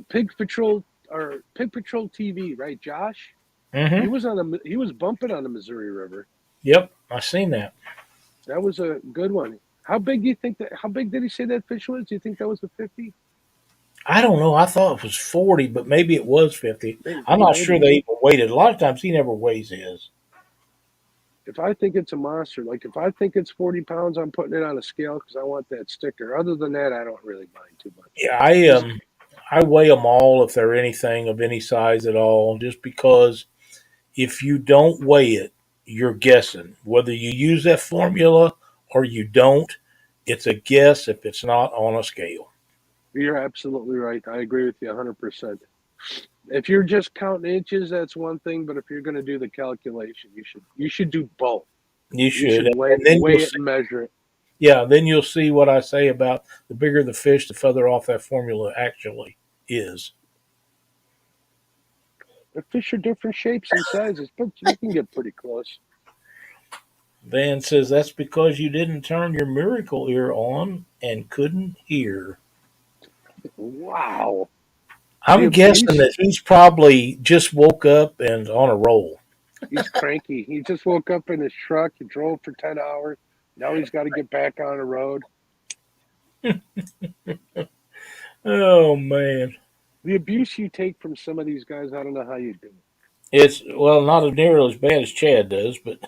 [SPEAKER 1] Pig Patrol TV, right? Josh. He
[SPEAKER 2] Mm-hmm.
[SPEAKER 1] was he was bumping on the Missouri River.
[SPEAKER 2] Yep, I seen that.
[SPEAKER 1] That was a good one. How big do you think that? How big did he say that fish was? Do you think that was a 50?
[SPEAKER 2] I don't know. I thought it was 40, but maybe it was 50. I'm not sure
[SPEAKER 1] Maybe.
[SPEAKER 2] they even weighed it. A lot of times he never weighs his.
[SPEAKER 1] If I think it's a monster, like if I think it's 40 pounds, I'm putting it on a scale because I want that sticker. Other than that, I don't really mind too much.
[SPEAKER 2] Yeah, I weigh them all if they're anything of any size at all, just because if you don't weigh it, you're guessing. Whether you use that formula or you don't, it's a guess if it's not on a scale.
[SPEAKER 1] You're absolutely right. I agree with you 100%. If you're just counting inches, that's one thing. But if you're going to do the calculation, you should do both.
[SPEAKER 2] You
[SPEAKER 1] You
[SPEAKER 2] should,
[SPEAKER 1] should
[SPEAKER 2] and then
[SPEAKER 1] weigh it and measure it.
[SPEAKER 2] yeah, then you'll see what I say about the bigger the fish, the further off that formula actually is.
[SPEAKER 1] The fish are different shapes and sizes, but you can get pretty close.
[SPEAKER 2] Van says that's because you didn't turn your miracle ear on and couldn't hear.
[SPEAKER 1] Wow. The
[SPEAKER 2] I'm guessing
[SPEAKER 1] abuse.
[SPEAKER 2] that he's probably just woke up and on a roll.
[SPEAKER 1] He's cranky. He just woke up in his truck. He drove for 10 hours. Now he's got to get back on the road.
[SPEAKER 2] Oh man,
[SPEAKER 1] The abuse you take from some of these guys, I don't know how you do it.
[SPEAKER 2] it's well not nearly as bad as Chad does, but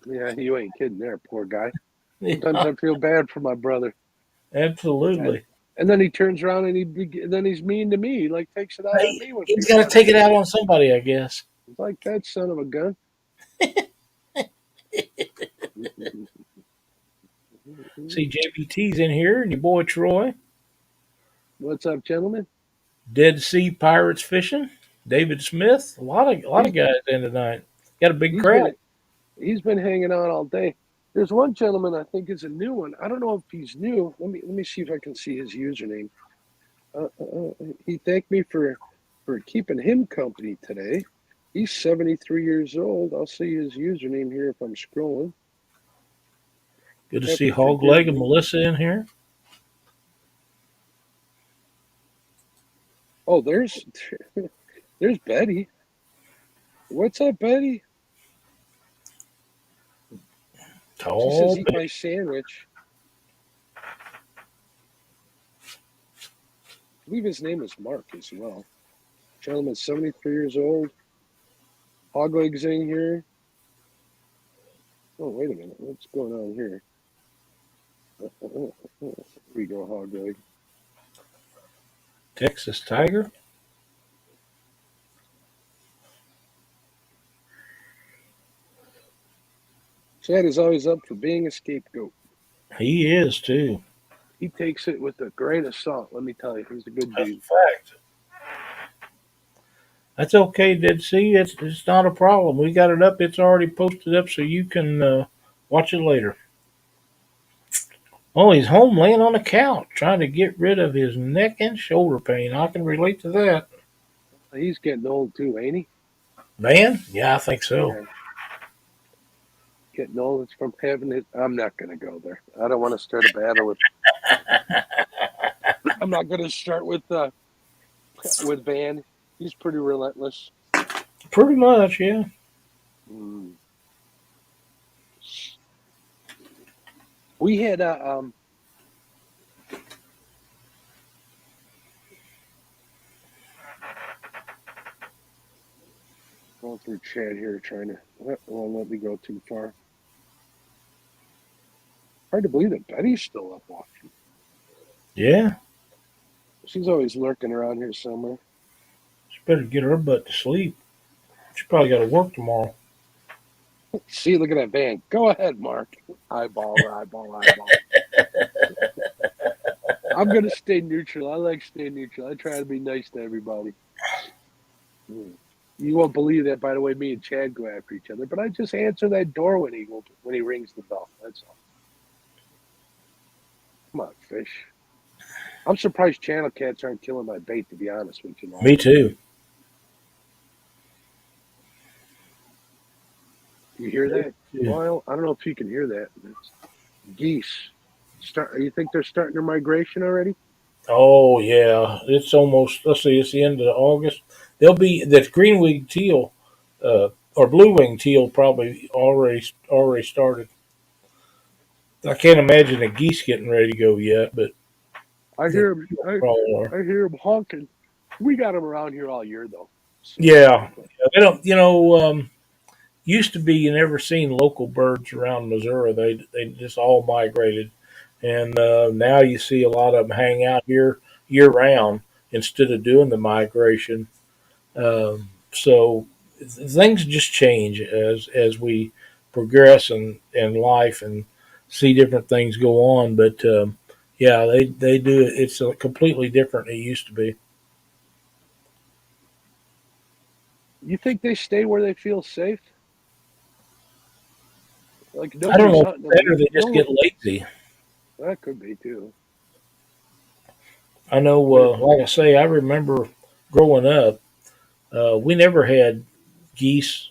[SPEAKER 1] Yeah, you ain't kidding there, poor guy. Sometimes
[SPEAKER 2] yeah,
[SPEAKER 1] I feel bad for my brother. And,
[SPEAKER 2] absolutely.
[SPEAKER 1] and then he turns around and then he's mean to me. He like takes it out on
[SPEAKER 2] Hey,
[SPEAKER 1] me when
[SPEAKER 2] he's got
[SPEAKER 1] people
[SPEAKER 2] to
[SPEAKER 1] aren't
[SPEAKER 2] take it
[SPEAKER 1] paying
[SPEAKER 2] out on
[SPEAKER 1] attention.
[SPEAKER 2] somebody, I guess.
[SPEAKER 1] It's like that son of a gun.
[SPEAKER 2] See, JBT's in here, and your boy Troy.
[SPEAKER 1] What's up, gentlemen?
[SPEAKER 2] Dead Sea Pirates fishing. David Smith. A lot of
[SPEAKER 1] He
[SPEAKER 2] guys in tonight. Got a big
[SPEAKER 1] he's
[SPEAKER 2] crowd.
[SPEAKER 1] been hanging on all day. There's one gentleman I think is a new one. I don't know if he's new. Let me see if I can see his username. He thanked me for keeping him company today. He's 73 years old. I'll see his username here if I'm scrolling.
[SPEAKER 2] Good to see
[SPEAKER 1] Happy forgive
[SPEAKER 2] Hogleg and
[SPEAKER 1] me.
[SPEAKER 2] Melissa in here.
[SPEAKER 1] Oh, there's there's Betty. What's up, Betty? She says,
[SPEAKER 2] Tall.
[SPEAKER 1] "Eat my sandwich." I believe his name is Mark as well. Gentleman, 73 years old. Hogleg's in here. Oh, wait a minute. What's going on here? Here we go, Hogleg.
[SPEAKER 2] Texas Tiger.
[SPEAKER 1] Chad is always up for being a scapegoat.
[SPEAKER 2] He is too.
[SPEAKER 1] He takes it with a grain of salt, let me tell you. He's a good
[SPEAKER 2] That's a
[SPEAKER 1] dude.
[SPEAKER 2] fact. That's okay, Dead Sea. It's not a problem. We got it up. It's already posted up, so you can watch it later. Oh, he's home laying on the couch trying to get rid of his neck and shoulder pain. I can relate to that.
[SPEAKER 1] He's getting old too, ain't he?
[SPEAKER 2] Man, yeah, I think so.
[SPEAKER 1] Yeah. Getting old. It's from having it. I'm not going to go there. I don't want to start a battle with. I'm not going to start with Van. He's pretty relentless.
[SPEAKER 2] Pretty much, yeah.
[SPEAKER 1] Mm. We had going through chat here trying to won't let me go too far. Hard to believe that Betty's still up watching.
[SPEAKER 2] Yeah.
[SPEAKER 1] She's always lurking around here somewhere.
[SPEAKER 2] She better get her butt to sleep. She probably got to work tomorrow.
[SPEAKER 1] See, look at that Van. Go ahead, Mark. Eyeball, eyeball, eyeball. I'm gonna stay neutral. I like staying neutral. I try to be nice to everybody. You won't believe that, by the way. Me and Chad go after each other, but I just answer that door when he rings the bell. That's all. Come on, fish. I'm surprised channel cats aren't killing my bait. To be honest with you, Lyle.
[SPEAKER 2] Me too.
[SPEAKER 1] You hear that,
[SPEAKER 2] Yeah.
[SPEAKER 1] Lyle? I don't know if you can hear that. It's geese. You think they're starting their migration already?
[SPEAKER 2] Oh yeah, it's almost. Let's see, it's the end of August. They'll be that green winged teal, or blue winged teal probably already started. I can't imagine the geese getting ready to go yet, but
[SPEAKER 1] I
[SPEAKER 2] the
[SPEAKER 1] hear him.
[SPEAKER 2] teal probably are.
[SPEAKER 1] I hear him honking. We got them around here all year though. So,
[SPEAKER 2] Yeah, they don't. Used to be you never seen local birds around Missouri. They just all migrated, and now you see a lot of them hang out here year round instead of doing the migration. So things just change as we progress in life and see different things go on. But yeah, they do it. It's completely different than it used to be.
[SPEAKER 1] you think they stay where they feel safe? Like
[SPEAKER 2] I don't
[SPEAKER 1] nobody's
[SPEAKER 2] know if
[SPEAKER 1] hunting
[SPEAKER 2] it's
[SPEAKER 1] them.
[SPEAKER 2] better they just
[SPEAKER 1] No,
[SPEAKER 2] get lazy.
[SPEAKER 1] that could be too.
[SPEAKER 2] I know,
[SPEAKER 1] But
[SPEAKER 2] like I say, I remember growing up. We never had geese,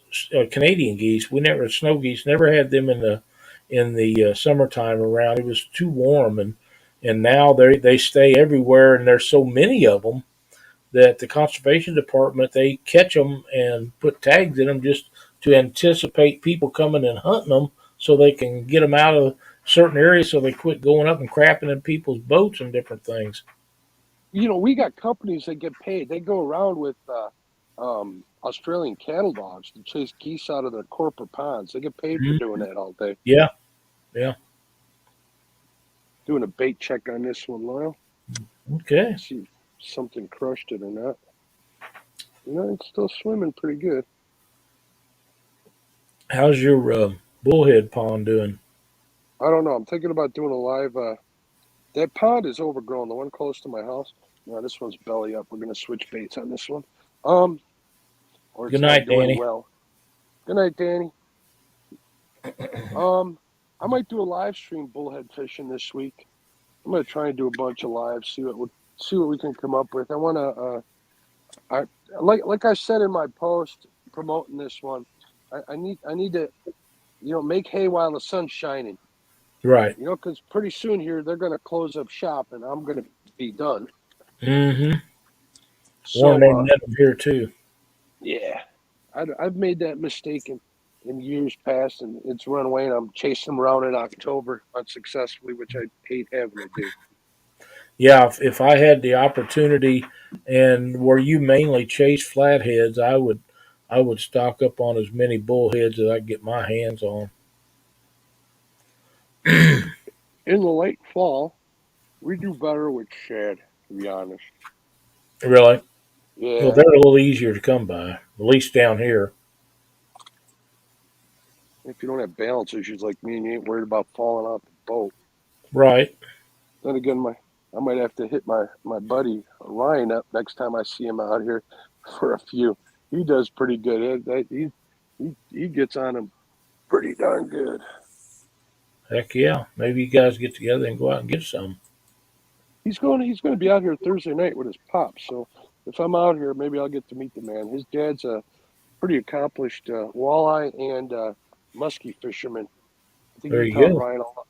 [SPEAKER 2] Canadian geese. We never snow geese. Never had them in the summertime around. It was too warm, and now they stay everywhere, and there's so many of them that the conservation department they catch them and put tags in them just to anticipate people coming and hunting them, so they can get them out of certain areas, so they quit going up and crapping in people's boats and different things.
[SPEAKER 1] we got companies that get paid. They go around with Australian cattle dogs to chase geese out of their corporate ponds. They get paid for
[SPEAKER 2] Mhm.
[SPEAKER 1] doing that all day.
[SPEAKER 2] Yeah, yeah.
[SPEAKER 1] Doing a bait check on this one, Lyle.
[SPEAKER 2] Okay.
[SPEAKER 1] See if something crushed it or not. It's still swimming pretty good.
[SPEAKER 2] How's your bullhead pond doing?
[SPEAKER 1] I don't know. I'm thinking about doing a live. That pond is overgrown. The one close to my house. No, this one's belly up. We're gonna switch baits on this one. Um, or
[SPEAKER 2] Good
[SPEAKER 1] it's not
[SPEAKER 2] night,
[SPEAKER 1] doing
[SPEAKER 2] Danny.
[SPEAKER 1] well. Good night, Danny. Um, I might do a live stream bullhead fishing this week. I'm gonna try and do a bunch of lives, see what we can come up with. I wanna I like I said in my post promoting this one, I need to make hay while the sun's shining.
[SPEAKER 2] Right.
[SPEAKER 1] Because pretty soon here they're gonna close up shop and I'm gonna be done.
[SPEAKER 2] Mm-hmm. Warren
[SPEAKER 1] So
[SPEAKER 2] ain't nothing here too.
[SPEAKER 1] yeah, I've made that mistake in years past, and it's run away. And I'm chasing them around in October unsuccessfully, which I hate having to do.
[SPEAKER 2] Yeah, if I had the opportunity, and where you mainly chase flatheads, I would stock up on as many bullheads as I could get my hands on.
[SPEAKER 1] In the late fall, we do better with shad, to be honest.
[SPEAKER 2] Really? Well,
[SPEAKER 1] Yeah,
[SPEAKER 2] they're a little easier to come by, at least down here.
[SPEAKER 1] if you don't have balance issues like me and you ain't worried about falling off the boat.
[SPEAKER 2] Right.
[SPEAKER 1] Then again, I might have to hit my buddy Ryan up next time I see him out here for a few. He does pretty good. He gets on him pretty darn good.
[SPEAKER 2] Heck yeah. Maybe you guys get together and go out and get some.
[SPEAKER 1] He's going to be out here Thursday night with his pops. So if I'm out here, maybe I'll get to meet the man. His dad's a pretty accomplished walleye and muskie fisherman.
[SPEAKER 2] There you go.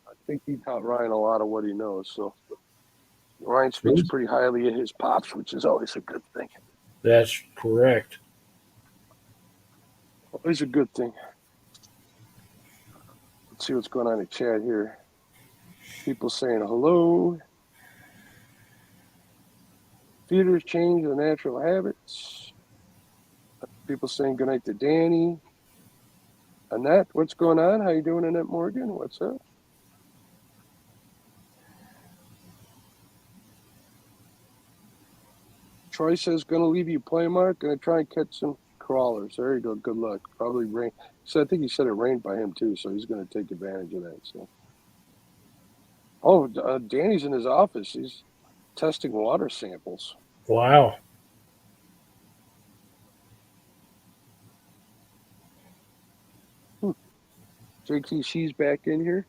[SPEAKER 1] I think he taught Ryan a lot of what he knows. So Ryan speaks
[SPEAKER 2] Sweet.
[SPEAKER 1] pretty highly of his pops, which is always a good thing.
[SPEAKER 2] That's correct.
[SPEAKER 1] Always a good thing. Let's see what's going on in chat here. People saying hello. Feeders change their natural habits. People saying goodnight to Danny. Annette, what's going on? How you doing, Annette Morgan? What's up? Troy says, gonna leave you play, Mark. Gonna try and catch some crawlers. There you go. Good luck. Probably rain. So I think he said it rained by him too, so he's gonna take advantage of that. So, Danny's in his office. He's testing water samples.
[SPEAKER 2] Wow.
[SPEAKER 1] JTC's back in here.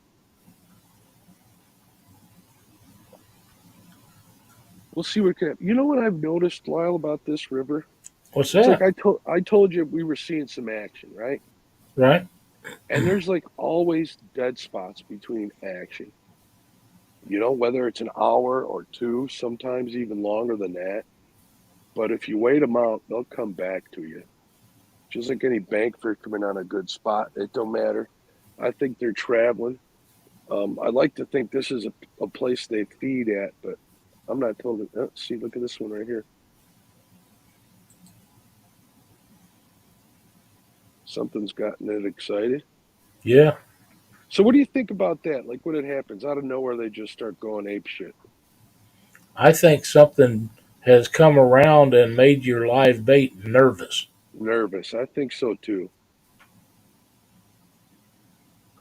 [SPEAKER 1] We'll see what can happen. You know what I've noticed, Lyle, about this river?
[SPEAKER 2] What's
[SPEAKER 1] It's like
[SPEAKER 2] that?
[SPEAKER 1] I told you we were seeing some action, right?
[SPEAKER 2] Right?
[SPEAKER 1] And there's like always dead spots between action. Whether it's an hour or two, sometimes even longer than that. But if you wait them out, they'll come back to you. Just like any bank fisherman on a good spot, it don't matter. I think they're traveling. I like to think this is a place they feed at, but I'm not told. See, look at this one right here. Something's gotten it excited.
[SPEAKER 2] Yeah.
[SPEAKER 1] So what do you think about that? Like when it happens out of nowhere, they just start going ape shit.
[SPEAKER 2] I think something has come around and made your live bait nervous.
[SPEAKER 1] Nervous. I think so too.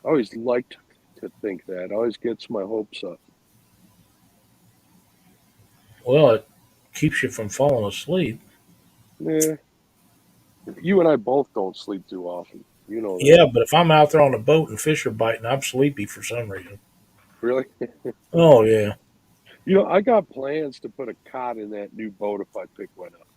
[SPEAKER 1] I always liked to think that. Always gets my hopes up.
[SPEAKER 2] Well, it keeps you from falling asleep.
[SPEAKER 1] Yeah. You and I both don't sleep too often. You know that.
[SPEAKER 2] Yeah, but if I'm out there on a boat and fish are biting, I'm sleepy for some reason.
[SPEAKER 1] Really?
[SPEAKER 2] Oh yeah.
[SPEAKER 1] I got plans to put a cot in that new boat if I pick one up.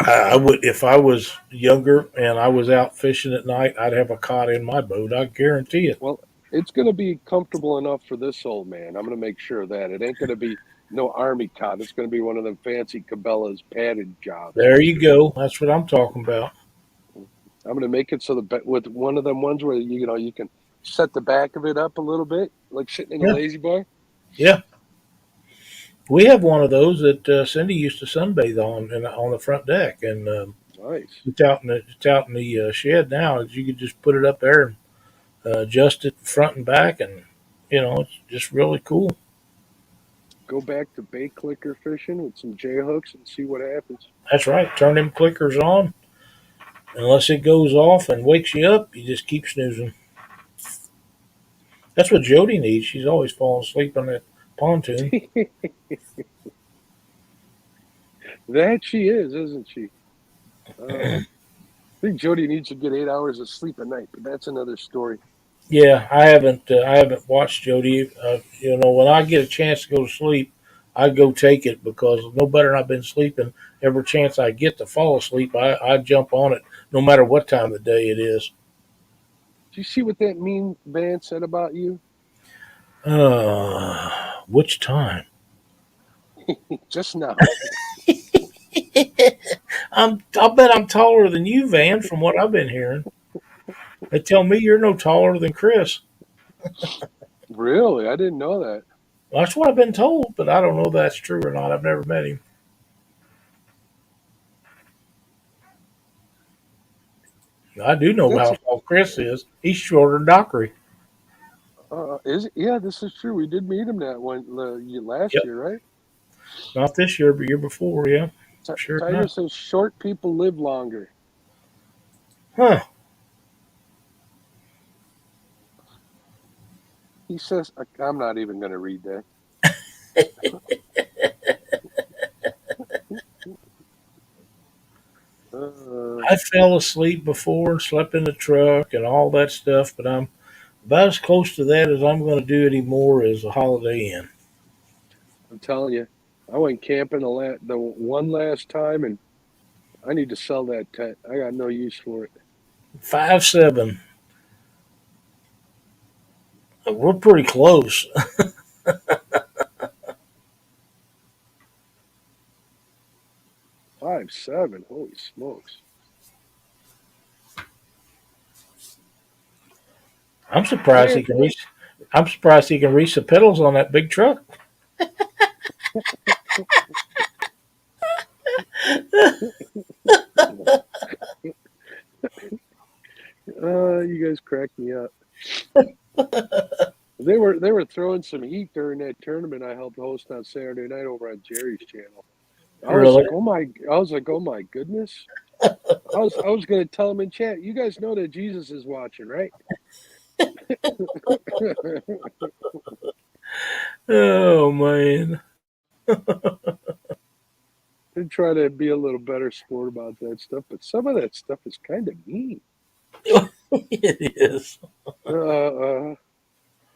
[SPEAKER 2] I would if I was younger and I was out fishing at night, I'd have a cot in my boat. I guarantee it.
[SPEAKER 1] Well, it's going to be comfortable enough for this old man. I'm going to make sure of that. It ain't going to be no army cot. It's going to be one of them fancy Cabela's padded jobs.
[SPEAKER 2] There you go. That's what I'm talking about.
[SPEAKER 1] I'm going to make it so with one of them ones where you can set the back of it up a little bit, like sitting in a
[SPEAKER 2] Yeah,
[SPEAKER 1] lazy boy.
[SPEAKER 2] yeah. We have one of those that Cindy used to sunbathe on the front deck, and
[SPEAKER 1] Nice.
[SPEAKER 2] it's out in the shed now. You could just put it up there and adjust it front and back, and it's just really cool.
[SPEAKER 1] Go back to bait clicker fishing with some J hooks and see what happens.
[SPEAKER 2] That's right. Turn them clickers on. Unless it goes off and wakes you up, you just keep snoozing. That's what Jody needs. She's always falling asleep on that pontoon.
[SPEAKER 1] That she is, isn't she? I think Jody needs to get 8 hours of sleep a night, but that's another story.
[SPEAKER 2] Yeah, I haven't watched Jody. When I get a chance to go to sleep, I go take it because no better than I've been sleeping. Every chance I get to fall asleep, I jump on it, no matter what time of the day it is.
[SPEAKER 1] Do you see what that mean Van said about you?
[SPEAKER 2] Which time?
[SPEAKER 1] Just now.
[SPEAKER 2] I bet I'm taller than you, Van. From what I've been hearing, they tell me you're no taller than Chris.
[SPEAKER 1] Really? I didn't know that.
[SPEAKER 2] That's what I've been told, but I don't know if that's true or not. I've never met him. I do know
[SPEAKER 1] That's
[SPEAKER 2] how tall Chris is. He's shorter than Dockery.
[SPEAKER 1] is it? Yeah, this is true. We did meet him that one last
[SPEAKER 2] Yep.
[SPEAKER 1] year, right?
[SPEAKER 2] Not this year, but year before. Yeah. Sure
[SPEAKER 1] Tiger
[SPEAKER 2] enough.
[SPEAKER 1] says short people live longer.
[SPEAKER 2] Huh.
[SPEAKER 1] He says, I'm not even going to read that. Uh,
[SPEAKER 2] I fell asleep before and slept in the truck and all that stuff, but I'm about as close to that as I'm going to do anymore as a Holiday Inn.
[SPEAKER 1] I'm telling you, I went camping the one last time, and I need to sell that tent. I got no use for it.
[SPEAKER 2] 5'7". We're pretty close.
[SPEAKER 1] 5'7". Holy smokes!
[SPEAKER 2] I'm surprised he
[SPEAKER 1] Man,
[SPEAKER 2] can reach. I'm surprised he can reach the pedals on that big truck.
[SPEAKER 1] you guys cracked me up. They were throwing some heat during that tournament I helped host on Saturday night over on Jerry's channel.
[SPEAKER 2] Really?
[SPEAKER 1] I was like, oh my goodness. I was gonna tell them in chat, you guys know that Jesus is watching, right?
[SPEAKER 2] Oh man,
[SPEAKER 1] They try to be a little better sport about that stuff, but some of that stuff is kind of mean.
[SPEAKER 2] it is.
[SPEAKER 1] Uh,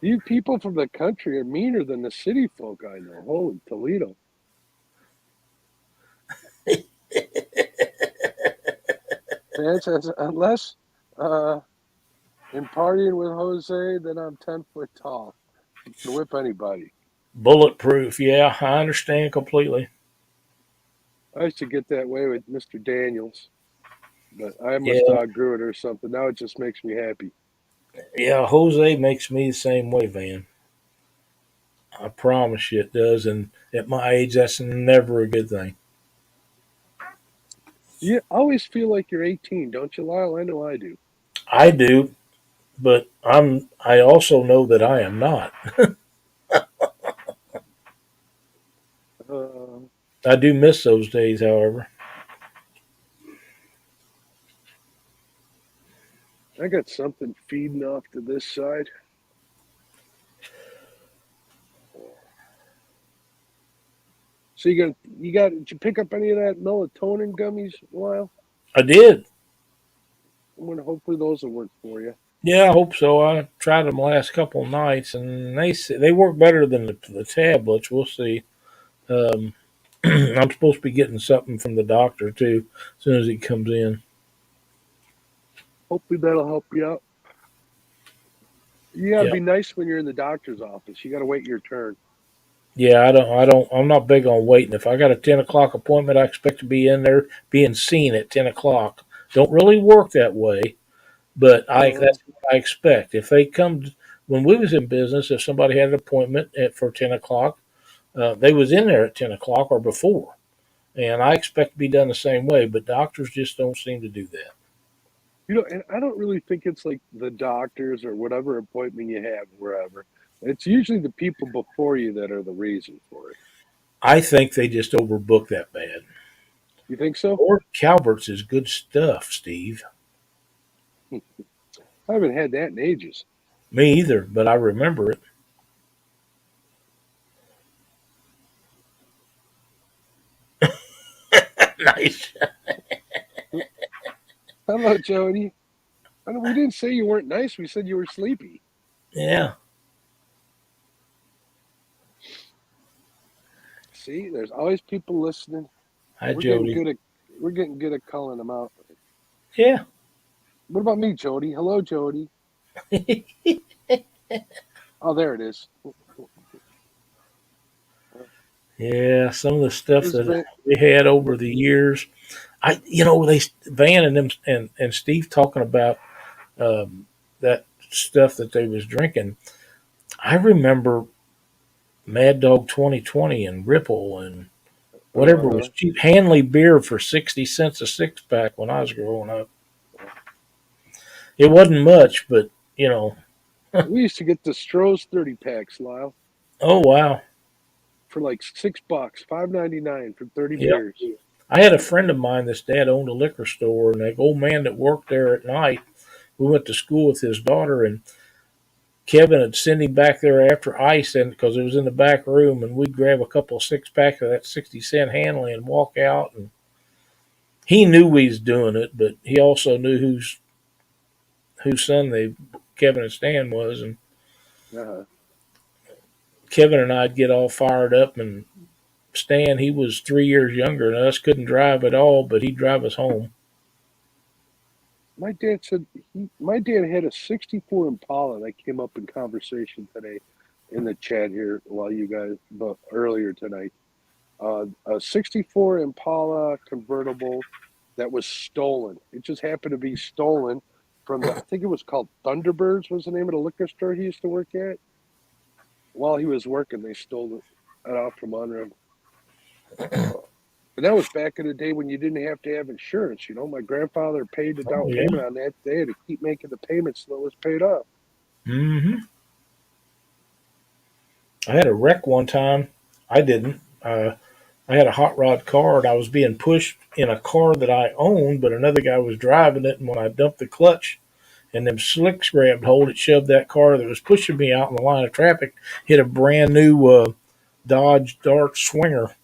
[SPEAKER 1] you people from the country are meaner than the city folk I know. Holy Toledo. Man says, unless uh, in partying with Jose, then I'm 10 foot tall. You can whip anybody.
[SPEAKER 2] Bulletproof. Yeah, I understand completely.
[SPEAKER 1] I used to get that way with Mr. Daniels, but I must
[SPEAKER 2] Yeah,
[SPEAKER 1] have outgrew it or something. Now it just makes me happy.
[SPEAKER 2] yeah. Jose makes me the same way, Van. I promise you it does. And at my age, that's never a good thing.
[SPEAKER 1] You always feel like you're 18, don't you, Lyle? I know I do.
[SPEAKER 2] I do, but I also know that I am not.
[SPEAKER 1] Uh,
[SPEAKER 2] I do miss those days, however.
[SPEAKER 1] I got something feeding off to this side. So did you pick up any of that melatonin gummies, Lyle?
[SPEAKER 2] I did.
[SPEAKER 1] Hopefully those will work for you.
[SPEAKER 2] Yeah, I hope so. I tried them the last couple of nights, and they work better than the tablets. We'll see. Um, I'm supposed to be getting something from the doctor too, as soon as he comes in.
[SPEAKER 1] Hopefully that'll help you out. You got to
[SPEAKER 2] Yeah,
[SPEAKER 1] be nice when you're in the doctor's office. You got to wait your turn.
[SPEAKER 2] yeah. I'm not big on waiting. If I got a 10 o'clock appointment, I expect to be in there being seen at 10 o'clock. Don't really work that way, but I
[SPEAKER 1] Uh,
[SPEAKER 2] that's what I expect. If they come when we was in business, if somebody had an appointment for 10 o'clock, they was in there at 10 o'clock or before, and I expect to be done the same way. But doctors just don't seem to do that.
[SPEAKER 1] and I don't really think it's like the doctors or whatever appointment you have wherever. It's usually the people before you that are the reason for it.
[SPEAKER 2] I think they just overbook that bad.
[SPEAKER 1] You think so?
[SPEAKER 2] Lord Calvert's is good stuff, Steve.
[SPEAKER 1] I haven't had that in ages.
[SPEAKER 2] Me either, but I remember it. Nice.
[SPEAKER 1] Hello, Jody. We didn't say you weren't nice. We said you were sleepy.
[SPEAKER 2] Yeah.
[SPEAKER 1] See, there's always people listening.
[SPEAKER 2] Hi,
[SPEAKER 1] We're getting
[SPEAKER 2] Jody.
[SPEAKER 1] good at we're getting good at calling them out.
[SPEAKER 2] Yeah.
[SPEAKER 1] What about me, Jody? Hello, Jody. Oh, there it is.
[SPEAKER 2] Yeah. Some of the stuff
[SPEAKER 1] This
[SPEAKER 2] that
[SPEAKER 1] Van,
[SPEAKER 2] we had over the years. They Van and them and Steve talking about um, that stuff that they was drinking. I remember Mad Dog 2020 and Ripple and whatever was
[SPEAKER 1] uh-huh.
[SPEAKER 2] cheap. Hanley beer for 60 cents a six pack when I was growing up. It wasn't much, but you know.
[SPEAKER 1] We used to get the Stroh's 30 packs, Lyle,
[SPEAKER 2] Oh wow.
[SPEAKER 1] for like $6, 5.99 for 30
[SPEAKER 2] Yep.
[SPEAKER 1] beers.
[SPEAKER 2] I had a friend of mine. This dad owned a liquor store, and that old man that worked there at night. We went to school with his daughter, and Kevin would send him back there after ice, and because it was in the back room, and we'd grab a couple of six pack of that 60 cent Hanley and walk out. And he knew we was doing it, but he also knew whose son they Kevin and Stan was, and
[SPEAKER 1] Uh-huh.
[SPEAKER 2] Kevin and I'd get all fired up, and Stan, he was 3 years younger than us, couldn't drive at all, but he'd drive us home.
[SPEAKER 1] My dad said my dad had a '64 Impala that came up in conversation today in the chat here while you guys, but earlier tonight. A '64 Impala convertible that was stolen. It just happened to be stolen from I think it was called Thunderbirds was the name of the liquor store he used to work at. While he was working, they stole it off from under him. And that was back in the day when you didn't have to have insurance. My grandfather paid the
[SPEAKER 2] Oh
[SPEAKER 1] down
[SPEAKER 2] yeah.
[SPEAKER 1] payment on that. They had to keep making the payments till it was paid off.
[SPEAKER 2] Hmm. I had a wreck one time. I didn't. I had a hot rod car, and I was being pushed in a car that I owned, but another guy was driving it. And when I dumped the clutch, and them slicks grabbed hold, it shoved that car that was pushing me out in the line of traffic. Hit a brand new Dodge Dart Swinger.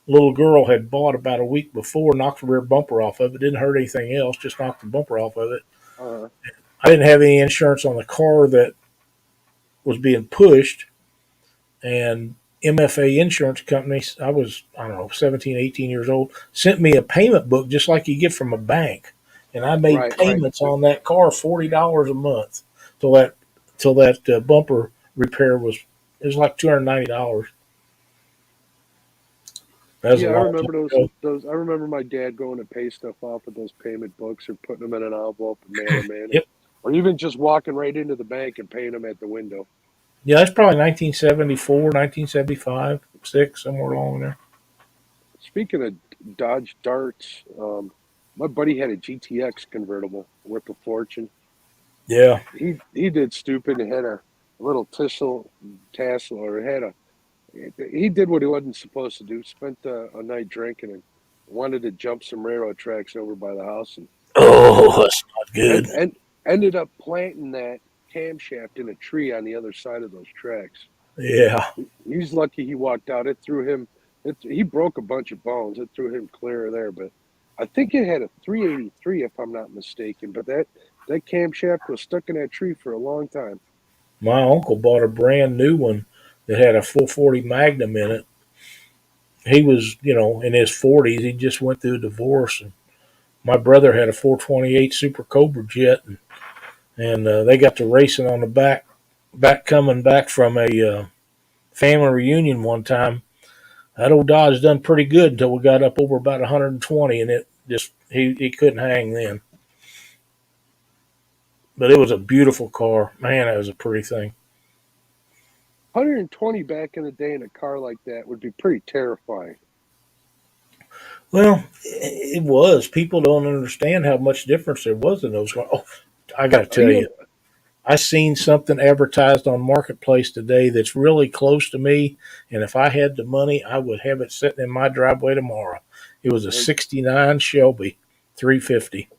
[SPEAKER 2] Little girl had bought about a week before, knocked the rear bumper off of it. Didn't hurt anything else, just knocked the bumper off of it.
[SPEAKER 1] Uh,
[SPEAKER 2] I didn't have any insurance on the car that was being pushed, and MFA insurance companies, I was, I don't know, 17, 18 years old, sent me a payment book just like you get from a bank. And I made
[SPEAKER 1] right.
[SPEAKER 2] payments on that car $40 a month till that bumper repair it was like $290. That was a
[SPEAKER 1] Yeah, I
[SPEAKER 2] long time
[SPEAKER 1] remember
[SPEAKER 2] ago.
[SPEAKER 1] those. I remember my dad going to pay stuff off with those payment books or putting them in an envelope and mail them in,
[SPEAKER 2] Yep.
[SPEAKER 1] or even just walking right into the bank and paying them at the window.
[SPEAKER 2] Yeah, that's probably 1974, 1975, 6, somewhere along there.
[SPEAKER 1] Speaking of Dodge Darts, my buddy had a GTX convertible worth a fortune.
[SPEAKER 2] Yeah.
[SPEAKER 1] He did stupid and had a little tassel, or had a. He did what he wasn't supposed to do. Spent a night drinking and wanted to jump some railroad tracks over by the house,
[SPEAKER 2] Oh, that's not
[SPEAKER 1] and,
[SPEAKER 2] good.
[SPEAKER 1] and ended up planting that camshaft in a tree on the other side of those tracks.
[SPEAKER 2] Yeah.
[SPEAKER 1] He's lucky he walked out. It threw him. He broke a bunch of bones. It threw him clear of there. But I think it had a 383, if I'm not mistaken. But that camshaft was stuck in that tree for a long time.
[SPEAKER 2] My uncle bought a brand new one that had a 440 Magnum in it. He was, in his 40s. He just went through a divorce. And my brother had a 428 Super Cobra jet, and they got to racing on the back coming back from a family reunion one time. That old Dodge done pretty good until we got up over about 120, and it just he couldn't hang then. But it was a beautiful car, man. That was a pretty thing.
[SPEAKER 1] 120 back in the day in a car like that would be pretty terrifying.
[SPEAKER 2] Well, it was. People don't understand how much difference there was in those cars. Oh, I got to tell
[SPEAKER 1] Even
[SPEAKER 2] you, I seen something advertised on Marketplace today that's really close to me, and if I had the money, I would have it sitting in my driveway tomorrow. It was a
[SPEAKER 1] uh,
[SPEAKER 2] '69 Shelby 350.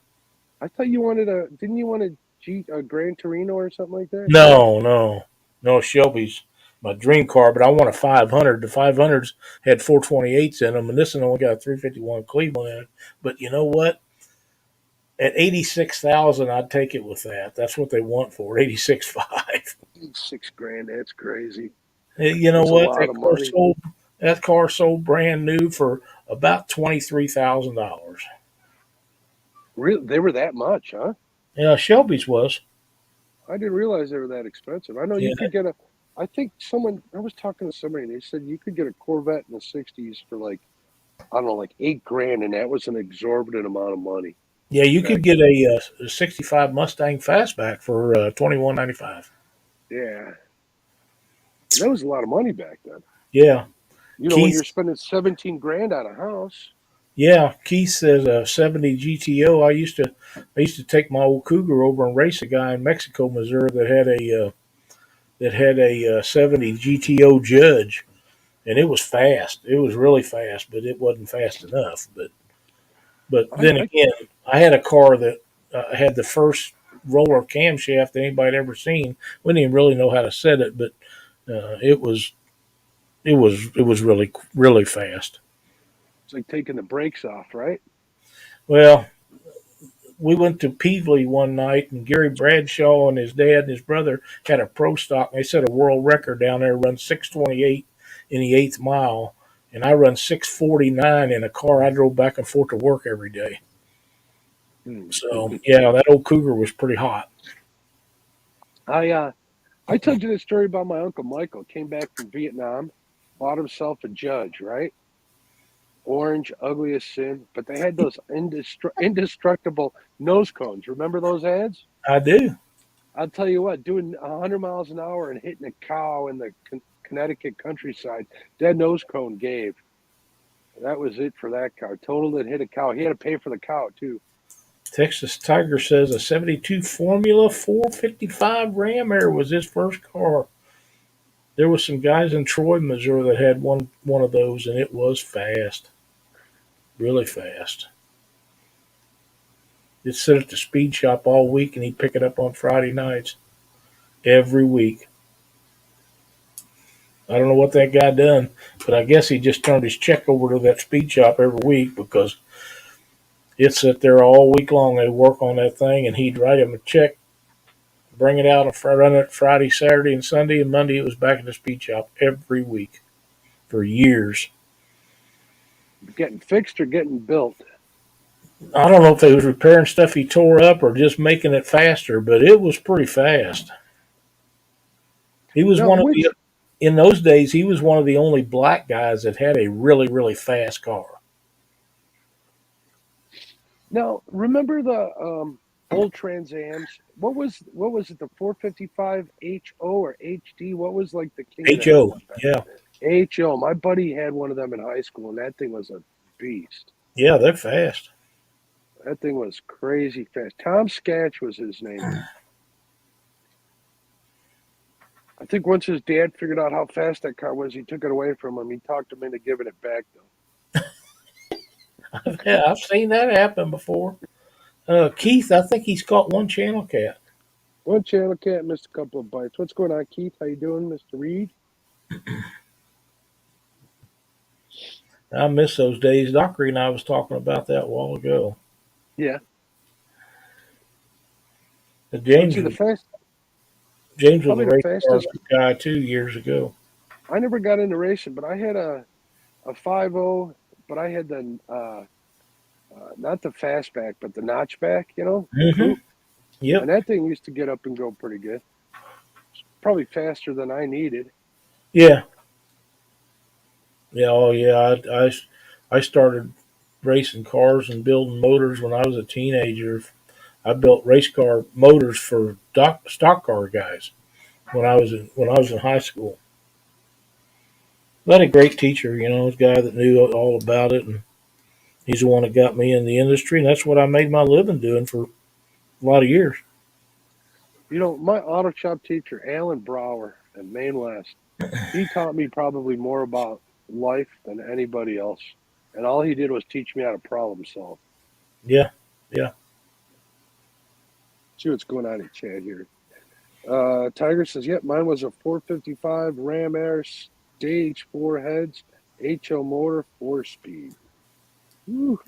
[SPEAKER 1] I thought you wanted didn't you want a Gran Torino or something like that?
[SPEAKER 2] No, no, no Shelby's. my dream car, but I want a 500. The 500s had 428s in them, and this one only got a 351 Cleveland in it. But you know what? At 86,000, I'd take it with that. That's what they want for it, 86.5.
[SPEAKER 1] 6 grand. That's crazy.
[SPEAKER 2] You know
[SPEAKER 1] That's a
[SPEAKER 2] what?
[SPEAKER 1] lot of money.
[SPEAKER 2] That car sold brand new for about $23,000.
[SPEAKER 1] Really, they were that much, huh?
[SPEAKER 2] Yeah, Shelby's was.
[SPEAKER 1] I didn't realize they were that expensive. I know
[SPEAKER 2] Yeah,
[SPEAKER 1] you could get a. I think someone. I was talking to somebody, and they said you could get a Corvette in the '60s for like, I don't know, like 8 grand, and that was an exorbitant amount of money
[SPEAKER 2] yeah. You
[SPEAKER 1] back
[SPEAKER 2] could get
[SPEAKER 1] then.
[SPEAKER 2] a '65 Mustang Fastback for 21.95.
[SPEAKER 1] Yeah, that was a lot of money back then.
[SPEAKER 2] Yeah,
[SPEAKER 1] When
[SPEAKER 2] Keith.
[SPEAKER 1] you're spending 17 grand on a house.
[SPEAKER 2] Yeah, Keith says a '70 GTO. I used to take my old Cougar over and race a guy in Mexico, Missouri that had a '70 GTO Judge, and it was fast. It was really fast, but it wasn't fast enough. But
[SPEAKER 1] I,
[SPEAKER 2] then
[SPEAKER 1] I
[SPEAKER 2] again, I had a car that had the first roller camshaft anybody had ever seen. We didn't even really know how to set it, but it was really really fast.
[SPEAKER 1] It's like taking the brakes off, right?
[SPEAKER 2] Well, we went to Peevely one night, and Gary Bradshaw and his dad and his brother had a pro stock, and they set a world record down there, run 628 in the eighth mile, and I run 649 in a car I drove back and forth to work every day.
[SPEAKER 1] Hmm.
[SPEAKER 2] So yeah, that old Cougar was pretty hot.
[SPEAKER 1] I told you the story about my uncle Michael. Came back from Vietnam, bought himself a Judge, right? Orange, ugly as sin, but they had those indestructible nose cones. Remember those ads?
[SPEAKER 2] I do.
[SPEAKER 1] I'll tell you what, doing 100 miles an hour and hitting a cow in the Connecticut countryside, that nose cone gave. That was it for that car. Total that hit a cow. He had to pay for the cow too.
[SPEAKER 2] Texas Tiger says a '72 Formula 455 Ram Air was his first car. There was some guys in Troy, Missouri that had one of those, and it was fast, really fast. He'd sit at the speed shop all week, and he'd pick it up on Friday nights every week. I don't know what that guy done, but I guess he just turned his check over to that speed shop every week because he'd sit there all week long. They'd work on that thing, and he'd write him a check, bring it out, and run it Friday, Saturday, and Sunday, and Monday it was back at the speed shop every week for years.
[SPEAKER 1] Getting fixed or getting built.
[SPEAKER 2] I don't know if they was repairing stuff he tore up or just making it faster, but it was pretty fast. He was
[SPEAKER 1] Now,
[SPEAKER 2] one of the
[SPEAKER 1] which
[SPEAKER 2] in those days he was one of the only black guys that had a really really fast car.
[SPEAKER 1] now remember the old Trans Ams? What was it? The 455 HO or HD? What was like the king of that
[SPEAKER 2] HO,
[SPEAKER 1] one back?
[SPEAKER 2] yeah,
[SPEAKER 1] HO. My buddy had one of them in high school, and that thing was a beast.
[SPEAKER 2] yeah, they're fast.
[SPEAKER 1] That thing was crazy fast. Tom Sketch was his name. I think once his dad figured out how fast that car was, he took it away from him. He talked him into giving it back, though.
[SPEAKER 2] Yeah, I've seen that happen before. Keith, I think he's caught one channel cat.
[SPEAKER 1] One channel cat missed a couple of bites. What's going on, Keith? How you doing, Mr. Reed?
[SPEAKER 2] I miss those days. Dockery and I was talking about that a while ago.
[SPEAKER 1] Yeah. Let's
[SPEAKER 2] James
[SPEAKER 1] see the
[SPEAKER 2] was
[SPEAKER 1] fast.
[SPEAKER 2] James was a
[SPEAKER 1] Probably the
[SPEAKER 2] race car
[SPEAKER 1] fastest.
[SPEAKER 2] guy 2 years ago.
[SPEAKER 1] I never got into racing, but I had a 5.0, but I had the not the fastback, but the notchback. The
[SPEAKER 2] Mm-hmm.
[SPEAKER 1] coupe,
[SPEAKER 2] Yep.
[SPEAKER 1] and that thing used to get up and go pretty good. Probably faster than I needed.
[SPEAKER 2] Yeah. Yeah. Oh, yeah. I started racing cars and building motors when I was a teenager. I built race car motors for stock car guys when I was in high school. I had a great teacher, a guy that knew all about it, and he's the one that got me in the industry, and that's what I made my living doing for a lot of years.
[SPEAKER 1] My auto shop teacher, Alan Brower in Maine West, he taught me probably more about life than anybody else. And all he did was teach me how to problem solve.
[SPEAKER 2] Yeah, yeah.
[SPEAKER 1] See what's going on in chat here. Tiger says, "Yep, mine was a 455 Ram Air stage 4 heads, HO motor, 4 speed." Whew.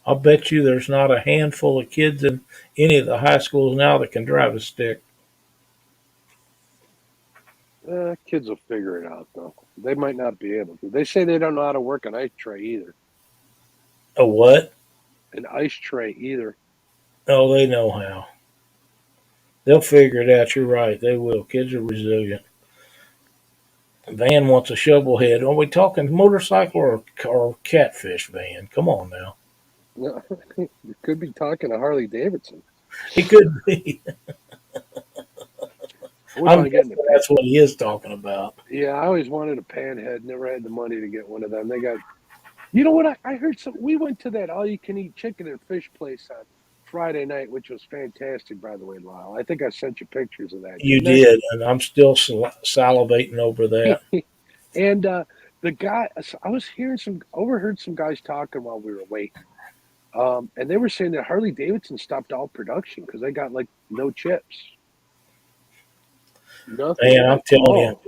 [SPEAKER 2] I'll bet you there's not a handful of kids in any of the high schools now that can drive a stick.
[SPEAKER 1] Kids will figure it out though. They might not be able to. They say they don't know how to work an ice tray either.
[SPEAKER 2] A what?
[SPEAKER 1] An ice tray either.
[SPEAKER 2] Oh, they know how. They'll figure it out. You're right. They will. Kids are resilient. Van wants a shovel head. Are we talking motorcycle or catfish van? Come on now.
[SPEAKER 1] No, you could be talking to Harley Davidson.
[SPEAKER 2] He could be.
[SPEAKER 1] I always
[SPEAKER 2] I'm
[SPEAKER 1] want to get in
[SPEAKER 2] guessing
[SPEAKER 1] the pan.
[SPEAKER 2] that's what he is talking about.
[SPEAKER 1] Yeah, I always wanted a panhead. Never had the money to get one of them. They got. You know what? I heard some. We went to that all-you-can-eat chicken and fish place on Friday night, which was fantastic, by the way, Lyle. I think I sent you pictures of that,
[SPEAKER 2] You
[SPEAKER 1] didn't I?
[SPEAKER 2] did, and I'm still salivating over that.
[SPEAKER 1] And the guy, so I was overheard some guys talking while we were waiting. And they were saying that Harley Davidson stopped all production because they got like no chips, nothing.
[SPEAKER 2] Man,
[SPEAKER 1] I'm
[SPEAKER 2] I'm
[SPEAKER 1] like,
[SPEAKER 2] telling you,
[SPEAKER 1] oh,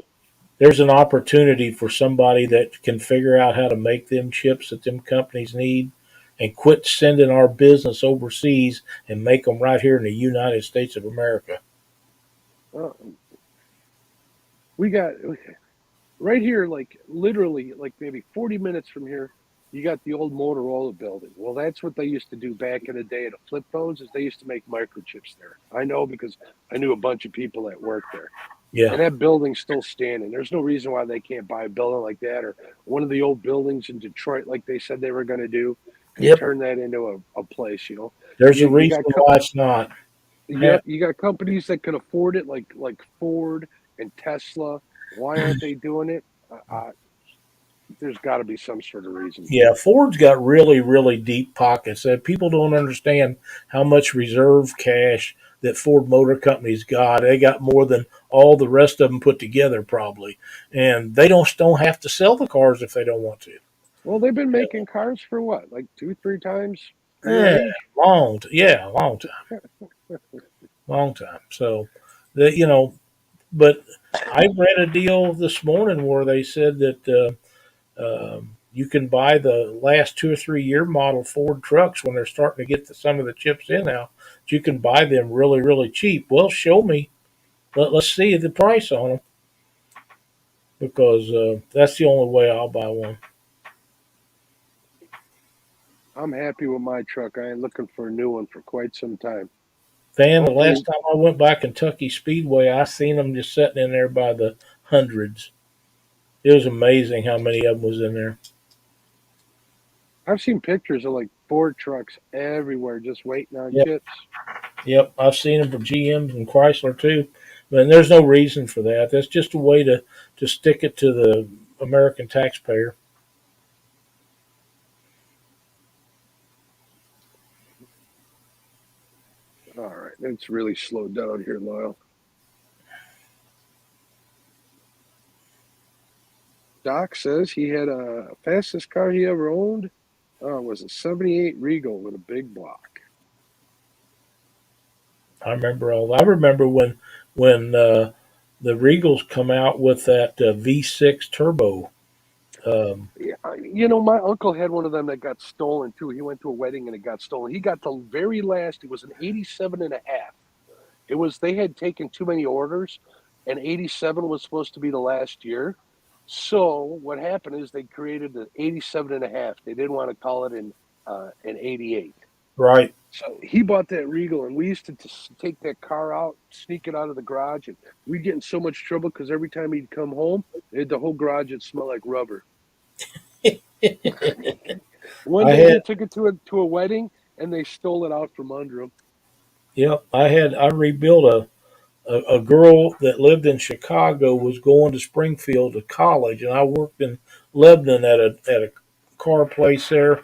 [SPEAKER 2] there's an opportunity for somebody that can figure out how to make them chips that them companies need and quit sending our business overseas and make them right here in the United States of America.
[SPEAKER 1] oh. We got right here, like literally, like maybe 40 minutes from here. You got the old Motorola building. Well, that's what they used to do back in the day of the flip phones. Is they used to make microchips there. I know because I knew a bunch of people that worked there.
[SPEAKER 2] Yeah.
[SPEAKER 1] And that building's still standing. There's no reason why they can't buy a building like that or one of the old buildings in Detroit, like they said they were going to do, and
[SPEAKER 2] Yep.
[SPEAKER 1] turn that into a place.
[SPEAKER 2] There's a
[SPEAKER 1] You
[SPEAKER 2] reason
[SPEAKER 1] got
[SPEAKER 2] why it's not.
[SPEAKER 1] yep, you got companies that can afford it, like Ford and Tesla. Why aren't they doing it? There's got to be some sort of reason.
[SPEAKER 2] Yeah, Ford's got really, really deep pockets. People don't understand how much reserve cash that Ford Motor Company's got. They got more than all the rest of them put together, probably, and they don't have to sell the cars if they don't want to.
[SPEAKER 1] Well, they've been making cars for what, like two, three times your
[SPEAKER 2] Yeah,
[SPEAKER 1] age?
[SPEAKER 2] long time, long time. So, but I read a deal this morning where they said that. You can buy the last 2 or 3 year model Ford trucks when they're starting to get some of the chips in now. You can buy them really, really cheap. Well, show me. Let's see the price on them because that's the only way I'll buy one.
[SPEAKER 1] I'm happy with my truck. I ain't looking for a new one for quite some time.
[SPEAKER 2] Van, the last
[SPEAKER 1] Hopefully,
[SPEAKER 2] time I went by Kentucky Speedway, I seen them just sitting in there by the hundreds. It was amazing how many of them was in there.
[SPEAKER 1] I've seen pictures of like Ford trucks everywhere just waiting on
[SPEAKER 2] Yep,
[SPEAKER 1] chips.
[SPEAKER 2] yep. I've seen them for GMs and Chrysler too, but there's no reason for that. That's just a way to stick it to the American taxpayer.
[SPEAKER 1] All right, it's really slowed down here, Lyle. Doc says he had a fastest car he ever owned was a '78 Regal with a big block.
[SPEAKER 2] I remember all. I remember when the Regals come out with that V6 turbo. Um,
[SPEAKER 1] Yeah, my uncle had one of them that got stolen too. He went to a wedding and it got stolen. He got the very last. It was an 87 and a half. It was they had taken too many orders, and 87 was supposed to be the last year. So what happened is they created the 87 and a half. They didn't want to call it an 88.
[SPEAKER 2] right.
[SPEAKER 1] So he bought that Regal, and we used to take that car out, sneak it out of the garage, and we'd get in so much trouble because every time he'd come home, the whole garage would smell like rubber. One
[SPEAKER 2] I
[SPEAKER 1] day
[SPEAKER 2] had
[SPEAKER 1] he took it to a wedding, and they stole it out from under him.
[SPEAKER 2] Yep. I rebuilt a girl that lived in Chicago was going to Springfield to college, and I worked in Lebanon at a car place there.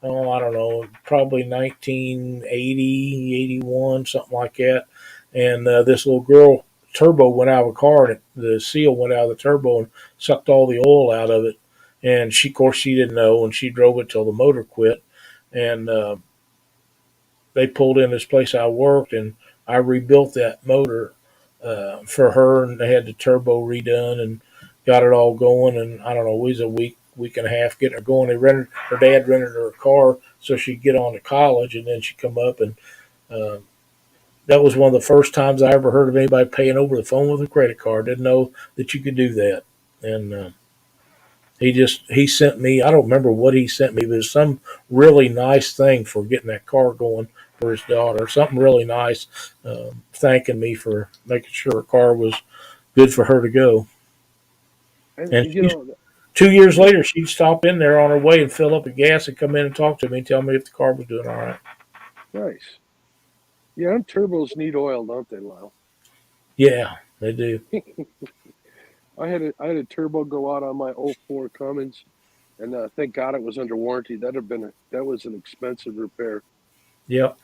[SPEAKER 2] Oh, I don't know, probably 1980, 81, something like that. And this little girl turbo went out of the car, and the seal went out of the turbo and sucked all the oil out of it. And she, of course, she didn't know, and she drove it till the motor quit. And they pulled in this place I worked, and I rebuilt that motor for her, and they had the turbo redone and got it all going. And I don't know, it was a week and a half getting her going. They rented her dad rented her a car so she'd get on to college, and then she'd come up and. Uh, that was one of the first times I ever heard of anybody paying over the phone with a credit card. Didn't know that you could do that, and he sent me. I don't remember what he sent me, but it was some really nice thing for getting that car going for his daughter. Something really nice, thanking me for making sure her car was good for her to go.
[SPEAKER 1] And
[SPEAKER 2] And
[SPEAKER 1] you
[SPEAKER 2] she's,
[SPEAKER 1] know,
[SPEAKER 2] 2 years later, she'd stop in there on her way and fill up the gas and come in and talk to me and tell me if the car was doing all right.
[SPEAKER 1] nice. Yeah, them turbos need oil, don't they, Lyle?
[SPEAKER 2] Yeah, they do.
[SPEAKER 1] I had a turbo go out on my '04 Cummins, and thank God it was under warranty. That was an expensive repair,
[SPEAKER 2] Yep.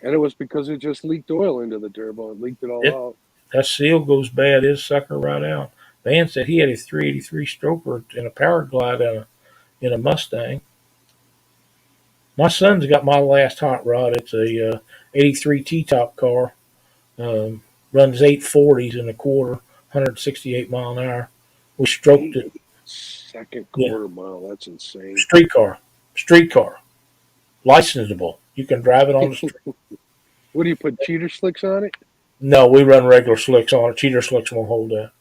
[SPEAKER 1] and it was because it just leaked oil into the turbo. It leaked it all
[SPEAKER 2] It,
[SPEAKER 1] out.
[SPEAKER 2] that seal goes bad, it'll sucker right out. Van said he had a 383 stroker in a power glide in a Mustang. My son's got my last hot rod. It's a 83 T-top car. Um, runs 840s in a quarter, 168 mile an hour. We stroked it.
[SPEAKER 1] 8 second
[SPEAKER 2] Yeah,
[SPEAKER 1] quarter mile. That's insane.
[SPEAKER 2] street car, street car, licensable. You can drive it on the street.
[SPEAKER 1] What do you put cheater slicks on it?
[SPEAKER 2] No, we run regular slicks on it. Cheater slicks won't hold that.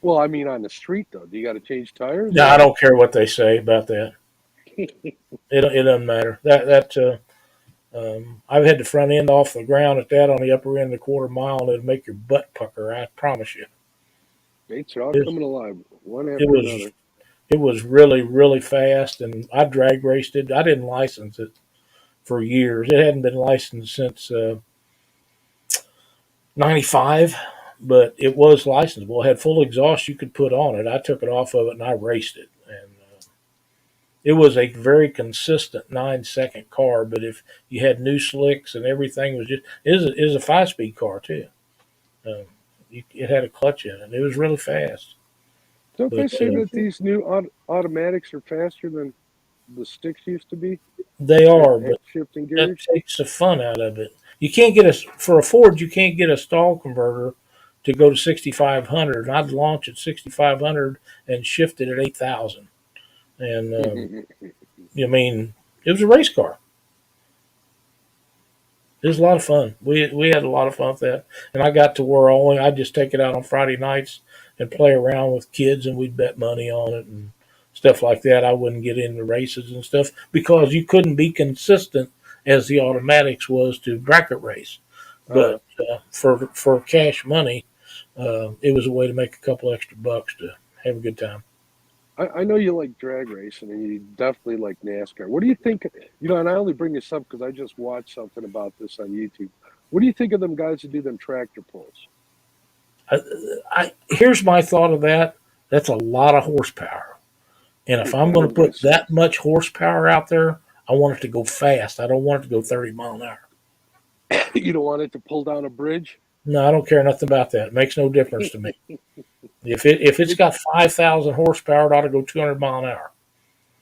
[SPEAKER 1] Well, I mean on the street though. Do you got to change tires
[SPEAKER 2] No,
[SPEAKER 1] or
[SPEAKER 2] I
[SPEAKER 1] what?
[SPEAKER 2] don't care what they say about that. It doesn't matter. I've had the front end off the ground at that on the upper end of the quarter mile, and it'll make your butt pucker. I promise you.
[SPEAKER 1] Baits are all
[SPEAKER 2] It,
[SPEAKER 1] coming alive, one
[SPEAKER 2] it
[SPEAKER 1] after
[SPEAKER 2] was
[SPEAKER 1] another.
[SPEAKER 2] it was really fast, and I drag raced it. I didn't license it for years. It hadn't been licensed since '95, but it was licensable. It had full exhaust you could put on it. I took it off of it and I raced it, and it was a very consistent 9 second car. But if you had new slicks and everything was just it is a 5 speed car too. Um, it had a clutch in it. It was really fast,
[SPEAKER 1] Don't they
[SPEAKER 2] but
[SPEAKER 1] say that these new automatics are faster than the sticks used to be
[SPEAKER 2] they are.
[SPEAKER 1] at
[SPEAKER 2] But
[SPEAKER 1] shifting
[SPEAKER 2] that
[SPEAKER 1] gears?
[SPEAKER 2] takes the fun out of it. You can't get a for a Ford. You can't get a stall converter to go to 6,500. And I'd launch at 6,500 and shift it at 8,000. And I mean, it was a race car. It was a lot of fun. We had a lot of fun with that, and I got to where I just take it out on Friday nights and play around with kids, and we'd bet money on it and stuff like that. I wouldn't get into races and stuff because you couldn't be consistent as the automatics was to bracket race.
[SPEAKER 1] uh,
[SPEAKER 2] But for cash money, it was a way to make a couple extra bucks to have a good time.
[SPEAKER 1] I know you like drag racing and you definitely like NASCAR. What do you think? You know, and I only bring this up because I just watched something about this on YouTube. What do you think of them guys that do them tractor pulls?
[SPEAKER 2] Here's my thought of that. That's a lot of horsepower. And if I'm
[SPEAKER 1] That's
[SPEAKER 2] going
[SPEAKER 1] what
[SPEAKER 2] to
[SPEAKER 1] everybody
[SPEAKER 2] put
[SPEAKER 1] says.
[SPEAKER 2] that much horsepower out there, I want it to go fast. I don't want it to go 30 mile an hour.
[SPEAKER 1] You don't want it to pull down a bridge.
[SPEAKER 2] No, I don't care nothing about that. It makes no difference to me. If it's
[SPEAKER 1] It,
[SPEAKER 2] got 5,000 horsepower, it ought to go 200 mile an hour.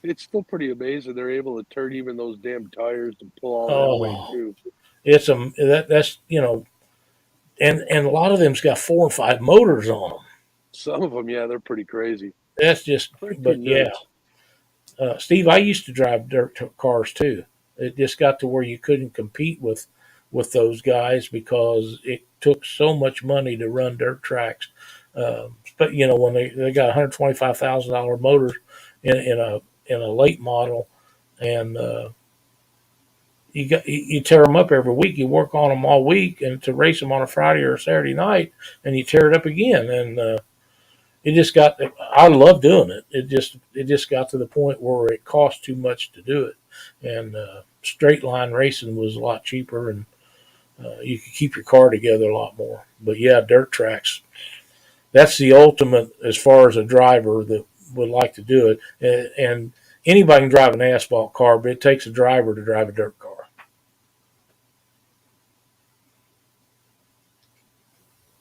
[SPEAKER 1] it's still pretty amazing they're able to turn even those damn tires to pull all that weight
[SPEAKER 2] Oh,
[SPEAKER 1] too.
[SPEAKER 2] that's and a lot of them's got 4 and 5 motors on them.
[SPEAKER 1] Some of them, yeah, they're pretty crazy,
[SPEAKER 2] That's just,
[SPEAKER 1] pretty
[SPEAKER 2] but yeah,
[SPEAKER 1] nuts.
[SPEAKER 2] Steve, I used to drive cars too. It just got to where you couldn't compete with those guys because it took so much money to run dirt tracks. But when they got $125,000 motors in a late model, and you tear them up every week. You work on them all week, and to race them on a Friday or a Saturday night, and you tear it up again, and it just got. I love doing it. It just got to the point where it cost too much to do it, and straight line racing was a lot cheaper, and you could keep your car together a lot more. But yeah, dirt tracks. That's the ultimate as far as a driver that would like to do it, and anybody can drive an asphalt car, but it takes a driver to drive a dirt car.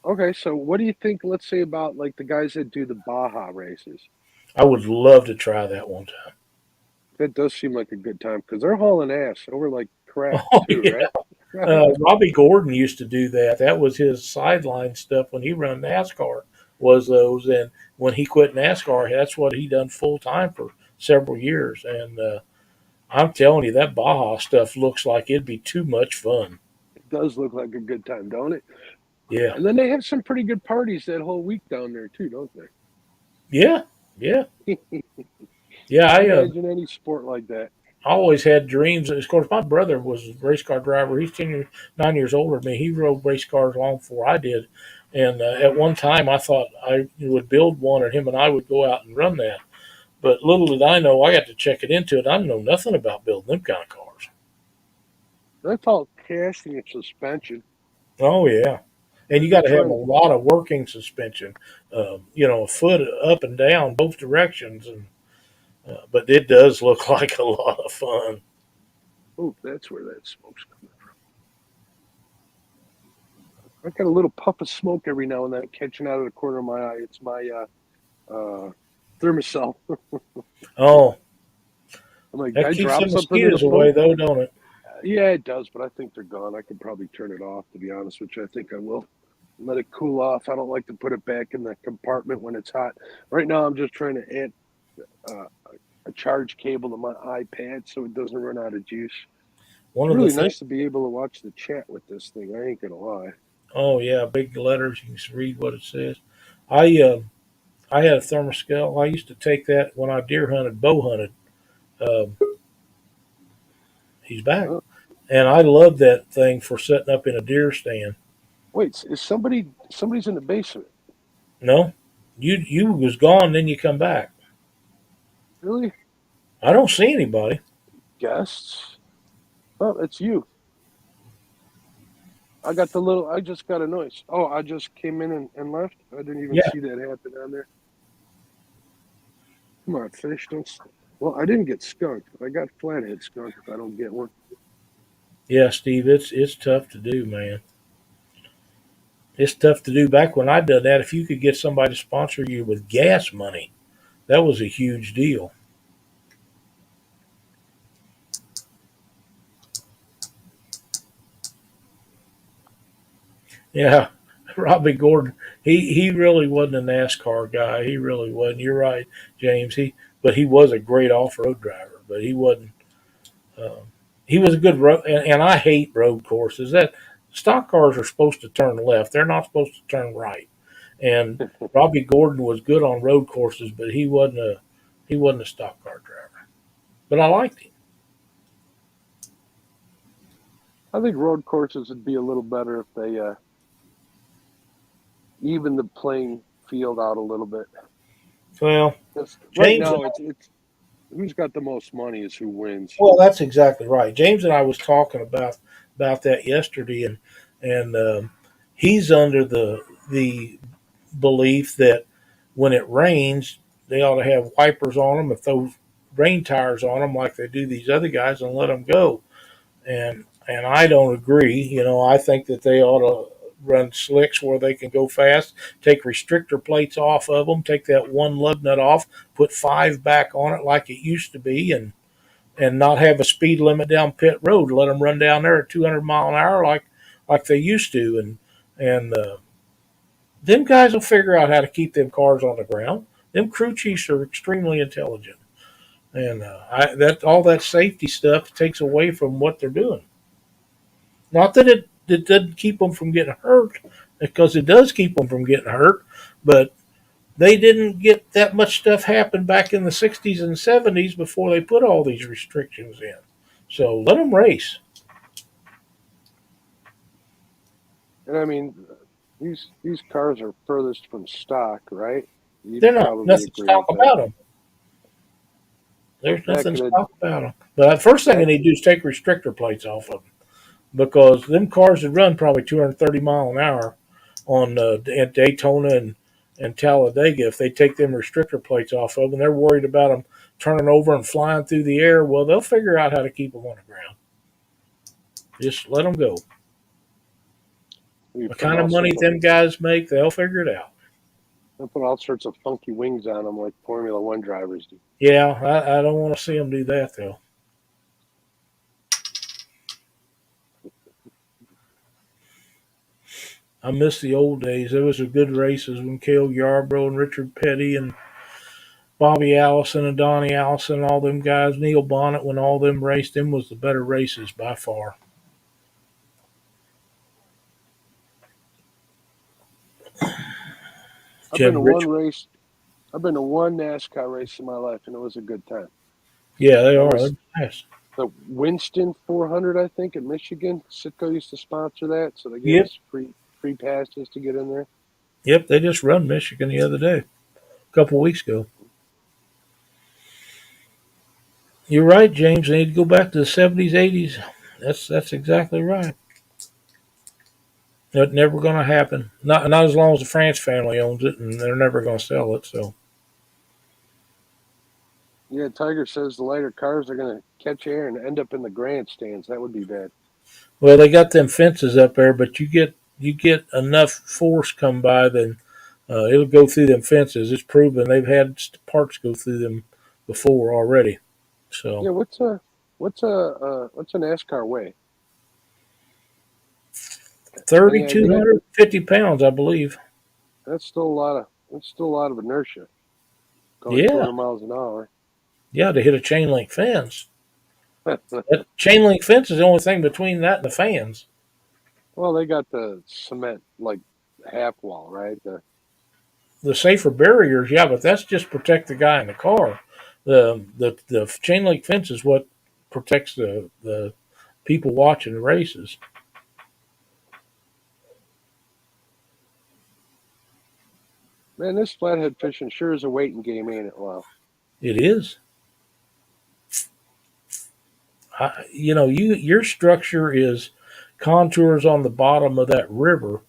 [SPEAKER 1] Okay, so what do you think? Let's say about like the guys that do the Baja races.
[SPEAKER 2] I would love to try that one
[SPEAKER 1] That does seem like a good time because they're hauling ass over like
[SPEAKER 2] time.
[SPEAKER 1] crap
[SPEAKER 2] Oh
[SPEAKER 1] too,
[SPEAKER 2] yeah,
[SPEAKER 1] right?
[SPEAKER 2] Robbie Gordon used to do that. That was his sideline stuff when he ran NASCAR. Was those, and when he quit NASCAR, that's what he done full time for several years. And I'm telling you, that Baja stuff looks like it'd be too much fun.
[SPEAKER 1] It does look like a good time, don't it?
[SPEAKER 2] Yeah,
[SPEAKER 1] And then they have some pretty good parties that whole week down there too, don't
[SPEAKER 2] yeah, yeah,
[SPEAKER 1] they?
[SPEAKER 2] yeah.
[SPEAKER 1] Imagine any sport like that.
[SPEAKER 2] I always had dreams. Of course, my brother was a race car driver. He's 9 years older than me. He rode race cars long before I did. And at one time, I thought I would build one, and him and I would go out and run that. But little did I know, I got to check it into it. I know nothing about building them kind of cars.
[SPEAKER 1] That's all casting and suspension.
[SPEAKER 2] Oh yeah, and
[SPEAKER 1] They're,
[SPEAKER 2] you
[SPEAKER 1] they're
[SPEAKER 2] got to have a
[SPEAKER 1] trying.
[SPEAKER 2] lot of working suspension. A foot up and down both directions, and but it does look like a lot of fun.
[SPEAKER 1] Oh, that's where that smoke's coming. I got a little puff of smoke every now and then catching out of the corner of my eye. It's my thermosol.
[SPEAKER 2] Oh,
[SPEAKER 1] I'm like,
[SPEAKER 2] that
[SPEAKER 1] I
[SPEAKER 2] keeps the
[SPEAKER 1] drop something in the
[SPEAKER 2] mosquitoes away,
[SPEAKER 1] smoke.
[SPEAKER 2] though, don't it?
[SPEAKER 1] Yeah, it does, but I think they're gone. I could probably turn it off, to be honest with you. I think I will. Let it cool off. I don't like to put it back in the compartment when it's hot. Right now, I'm just trying to add uh, a charge cable to my iPad so it doesn't run out of juice.
[SPEAKER 2] One
[SPEAKER 1] It's
[SPEAKER 2] of the
[SPEAKER 1] really
[SPEAKER 2] things.
[SPEAKER 1] nice to be able to watch the chat with this thing. I ain't gonna lie.
[SPEAKER 2] Oh yeah, big letters. You can read what it says. I had a thermoscope. I used to take that when I deer hunted, bow hunted. Um, he's back,
[SPEAKER 1] Oh,
[SPEAKER 2] and I love that thing for setting up in a deer stand.
[SPEAKER 1] wait, is somebody's in the basement?
[SPEAKER 2] No, you was gone, then you come back.
[SPEAKER 1] Really?
[SPEAKER 2] I don't see anybody.
[SPEAKER 1] Guests? Oh, it's you. I got the little. I just got a noise. Oh, I just came in and left. I didn't even
[SPEAKER 2] Yeah,
[SPEAKER 1] see that happen down there. Come on, fish. Don't. Well, I didn't get skunked. I got flathead skunk if I don't get one.
[SPEAKER 2] yeah, Steve. It's tough to do, man. It's tough to do. Back when I did that, if you could get somebody to sponsor you with gas money, that was a huge deal. Yeah, Robbie Gordon. He really wasn't a NASCAR guy. He really wasn't. You're right, James. He was a great off road driver. But he wasn't. Um, he was a good road, and I hate road courses. That stock cars are supposed to turn left. They're not supposed to turn right. And Robbie Gordon was good on road courses, but he wasn't a stock car driver. But I liked him.
[SPEAKER 1] I think road courses would be a little better if they even the playing field out a little bit.
[SPEAKER 2] Well,
[SPEAKER 1] 'Cause right
[SPEAKER 2] James
[SPEAKER 1] now, it's who's got the most money is who wins.
[SPEAKER 2] Well, that's exactly right. James and I was talking about that yesterday, and he's under the belief that when it rains, they ought to have wipers on them and throw rain tires on them like they do these other guys and let them go. And I don't agree. I think that they ought to run slicks where they can go fast, take restrictor plates off of them, take that one lug nut off, put five back on it like it used to be, and not have a speed limit down pit road. Let them run down there at 200 mile an hour like they used to, and them guys will figure out how to keep them cars on the ground. Them crew chiefs are extremely intelligent, and that all that safety stuff takes away from what they're doing. Not that it doesn't keep them from getting hurt, because it does keep them from getting hurt, but they didn't get that much stuff happen back in the 60s and 70s before they put all these restrictions in. So let them race.
[SPEAKER 1] And I mean, these cars are furthest from stock, right? You'd
[SPEAKER 2] They're not
[SPEAKER 1] probably
[SPEAKER 2] nothing to
[SPEAKER 1] agree
[SPEAKER 2] talk
[SPEAKER 1] with that.
[SPEAKER 2] about them. There's
[SPEAKER 1] Back
[SPEAKER 2] nothing
[SPEAKER 1] in
[SPEAKER 2] to
[SPEAKER 1] the
[SPEAKER 2] talk about them. But the first thing they
[SPEAKER 1] back,
[SPEAKER 2] need to do is take restrictor plates off of them, because them cars that run probably 230 mile an hour on at Daytona and Talladega, if they take them restrictor plates off of them, they're worried about them turning over and flying through the air. Well, they'll figure out how to keep them on the ground. Just let them go.
[SPEAKER 1] you
[SPEAKER 2] The
[SPEAKER 1] put
[SPEAKER 2] kind of
[SPEAKER 1] all
[SPEAKER 2] money
[SPEAKER 1] sorts of
[SPEAKER 2] them guys make, they'll figure it out.
[SPEAKER 1] they put all sorts of funky wings on them like Formula One drivers do.
[SPEAKER 2] Yeah, I don't want to see them do that though. I miss the old days. There was a good races when Cale Yarborough and Richard Petty and Bobby Allison and Donnie Allison, all them guys, Neil Bonnet, when all them raced, them was the better races by far.
[SPEAKER 1] I've been
[SPEAKER 2] Jim
[SPEAKER 1] to
[SPEAKER 2] Rich,
[SPEAKER 1] one race. I've been to one NASCAR race in my life, and it was a good time.
[SPEAKER 2] yeah, they
[SPEAKER 1] And it
[SPEAKER 2] are. They're
[SPEAKER 1] was
[SPEAKER 2] nice.
[SPEAKER 1] the Winston 400, I think, in Michigan. Sitco used to sponsor that, so they gave
[SPEAKER 2] Yep,
[SPEAKER 1] us free passes to get in there.
[SPEAKER 2] yep. They just run Michigan the other day, a couple of weeks ago. You're right, James. They need to go back to the 70s, 80s. That's exactly right. That's never going to happen. Not as long as the France family owns it, and they're never going to sell it. So,
[SPEAKER 1] Yeah, Tiger says the lighter cars are going to catch air and end up in the grandstands. That would be bad.
[SPEAKER 2] well, they got them fences up there, but you get enough force come by, then it'll go through them fences. It's proven they've had parts go through them before already. So,
[SPEAKER 1] Yeah, what's a NASCAR weigh? Any
[SPEAKER 2] thirty-two
[SPEAKER 1] idea?
[SPEAKER 2] hundred fifty pounds, I believe.
[SPEAKER 1] That's still a lot of inertia going
[SPEAKER 2] Yeah,
[SPEAKER 1] 200 miles an hour.
[SPEAKER 2] yeah, to hit a chain link fence. That chain link fence is the only thing between that and the fans.
[SPEAKER 1] Well, they got the cement like half wall, right?
[SPEAKER 2] The safer barriers, yeah, but that's just protect the guy in the car. The chain link fence is what protects the people watching the races.
[SPEAKER 1] Man, this flathead fishing sure is a waiting game, ain't it? Wow.
[SPEAKER 2] It is. Your structure is contours on the bottom of that river,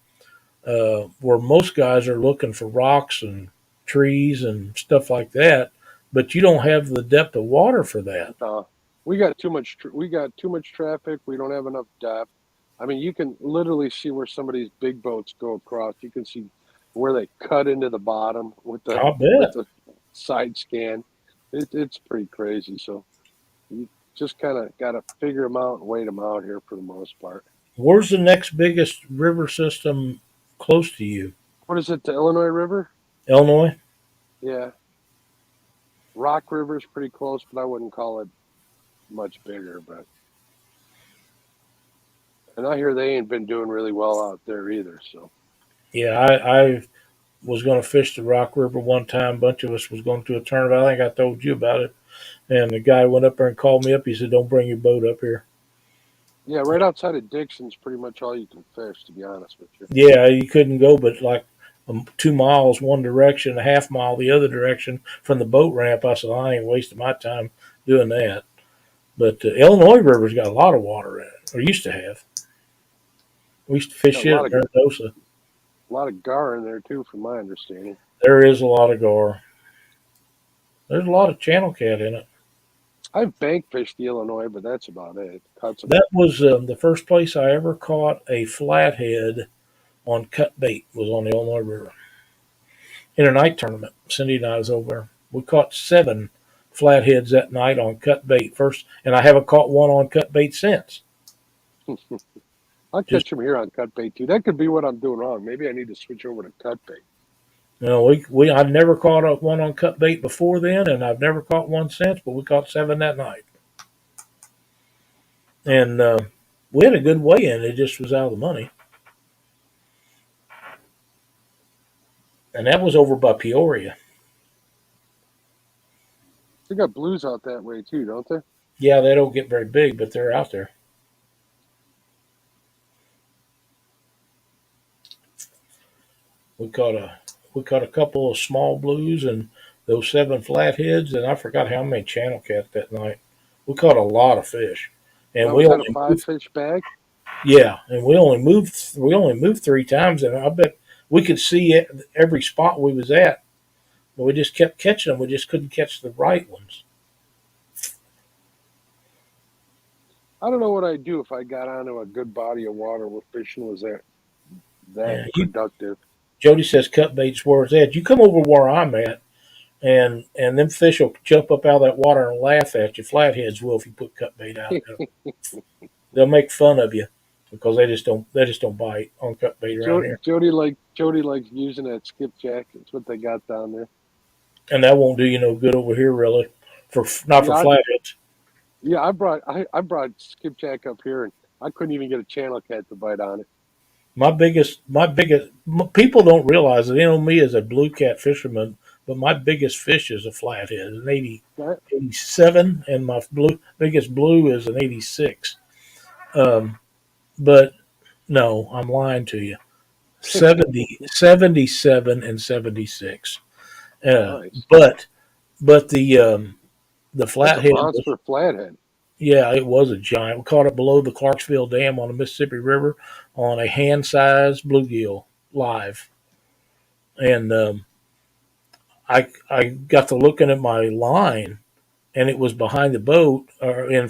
[SPEAKER 2] where most guys are looking for rocks and trees and stuff like that, but you don't have the depth of water for that.
[SPEAKER 1] Uh, we got too much. We got too much traffic. We don't have enough depth. I mean, you can literally see where some of these big boats go across. You can see where they cut into the bottom with the
[SPEAKER 2] I
[SPEAKER 1] with
[SPEAKER 2] bet.
[SPEAKER 1] the side scan. It's pretty crazy. So you just kind of got to figure them out and wait them out here for the most part.
[SPEAKER 2] Where's the next biggest river system close to you?
[SPEAKER 1] What is it? The Illinois River?
[SPEAKER 2] Illinois?
[SPEAKER 1] Yeah, Rock River's pretty close, but I wouldn't call it much bigger. But and I hear they ain't been doing really well out there either. So
[SPEAKER 2] Yeah, I was going to fish the Rock River one time. A bunch of us was going to a tournament. I think I told you about it. And the guy went up there and called me up. He said, "Don't bring your boat up here."
[SPEAKER 1] yeah, right outside of Dixon's pretty much all you can fish, to be honest with you.
[SPEAKER 2] Yeah, you couldn't go but like 2 miles one direction, a half mile the other direction from the boat ramp. I said, I ain't wasting my time doing that. But the Illinois River's got a lot of water in it, or used to have. We used to
[SPEAKER 1] Got
[SPEAKER 2] fish it in Mendoza.
[SPEAKER 1] a lot of gar in there too, from my understanding.
[SPEAKER 2] There is a lot of gar. There's a lot of channel cat in it.
[SPEAKER 1] I've bank fished the Illinois, but that's about it. Caught some.
[SPEAKER 2] That was the first place I ever caught a flathead on cut bait was on the Illinois River in a night tournament. Cindy and I was over there. We caught 7 flatheads that night on cut bait first, and I haven't caught one on cut bait since.
[SPEAKER 1] I'll
[SPEAKER 2] Just
[SPEAKER 1] catch them here on cut bait too. That could be what I'm doing wrong. Maybe I need to switch over to cut bait.
[SPEAKER 2] we I've never caught one on cut bait before then, and I've never caught one since. But we caught 7 that night, and we had a good weigh in. It just was out of the money, and that was over by Peoria.
[SPEAKER 1] They got blues out that way too, don't they?
[SPEAKER 2] Yeah, they don't get very big, but they're out there. We caught a couple of small blues and those 7 flatheads, and I forgot how many channel cat that night. We caught a lot of fish, and
[SPEAKER 1] Now
[SPEAKER 2] we
[SPEAKER 1] was that a
[SPEAKER 2] only
[SPEAKER 1] five
[SPEAKER 2] moved,
[SPEAKER 1] fish bag?
[SPEAKER 2] yeah, and we only moved 3 times, and I bet we could see every spot we was at, but we just kept catching them. We just couldn't catch the right ones.
[SPEAKER 1] I don't know what I'd do if I got onto a good body of water where fishing was that
[SPEAKER 2] Yeah,
[SPEAKER 1] productive.
[SPEAKER 2] Jody says cut bait's where it's at. You come over where I'm at, and them fish will jump up out of that water and laugh at you. Flatheads will if you put cut bait out there. They'll make fun of you. because they just don't bite on cut bait around here,
[SPEAKER 1] Jody likes using that skipjack. It's what they got down there.
[SPEAKER 2] and that won't do you no good over here really, for not for
[SPEAKER 1] Yeah,
[SPEAKER 2] flatheads.
[SPEAKER 1] I brought skipjack up here, and I couldn't even get a channel cat to bite on it.
[SPEAKER 2] People don't realize it. They know me as a blue cat fisherman, but my biggest fish is a flathead, an 80,
[SPEAKER 1] That
[SPEAKER 2] 87, and my biggest blue is an 86. Um, but no, I'm lying to you. 70, 77, and 76.
[SPEAKER 1] nice.
[SPEAKER 2] But the
[SPEAKER 1] That's a
[SPEAKER 2] flathead was,
[SPEAKER 1] monster flathead.
[SPEAKER 2] yeah, it was a giant. We caught it below the Clarksville Dam on the Mississippi River on a hand-sized bluegill live, and I got to looking at my line, and it was behind the boat or in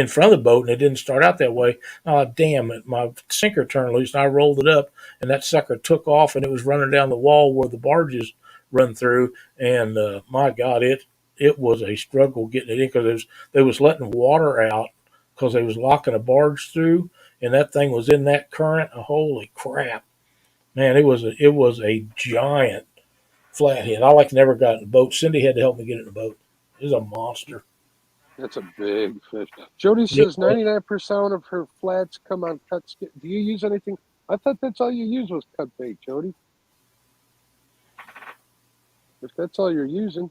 [SPEAKER 2] front of the boat, and it didn't start out that way. Oh damn it! My sinker turned loose, and I rolled it up, and that sucker took off, and it was running down the wall where the barges run through. And my God, it was a struggle getting it in because they was letting water out because they was locking a barge through, and that thing was in that current. Holy crap, man! It was a giant flathead. I like never got in the boat. Cindy had to help me get in the boat. It was a monster.
[SPEAKER 1] That's a big fish. Jody
[SPEAKER 2] It
[SPEAKER 1] says
[SPEAKER 2] was.
[SPEAKER 1] 99% of her flats come on cut skip. Do you use anything? I thought that's all you use was cut bait, Jody. If that's all you're using,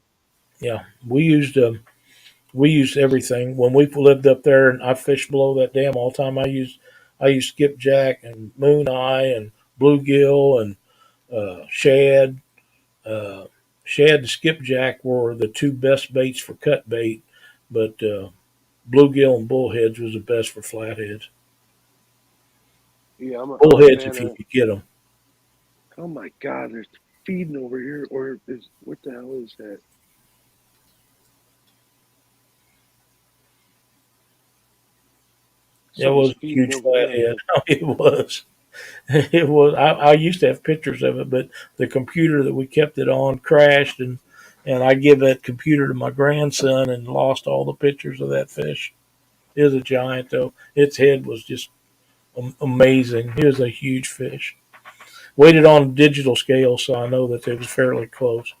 [SPEAKER 2] Yeah, we used everything when we lived up there, and I fished below that dam all the time. I used skipjack and moon eye and bluegill and shad. Uh, Shad and skipjack were the two best baits for cut bait, but bluegill and bullheads was the best for flatheads.
[SPEAKER 1] yeah, I'm a
[SPEAKER 2] Bullheads if
[SPEAKER 1] fan
[SPEAKER 2] you
[SPEAKER 1] of.
[SPEAKER 2] could get them.
[SPEAKER 1] Oh my God, there's feeding over here, or is what the hell is that?
[SPEAKER 2] It
[SPEAKER 1] Something's
[SPEAKER 2] was a
[SPEAKER 1] feeding
[SPEAKER 2] huge
[SPEAKER 1] over here. I
[SPEAKER 2] flathead.
[SPEAKER 1] think.
[SPEAKER 2] It was. It was. I used to have pictures of it, but the computer that we kept it on crashed, and I give that computer to my grandson and lost all the pictures of that fish. It was a giant though. Its head was just amazing. It was a huge fish. Weighed it on digital scale, so I know that it was fairly close.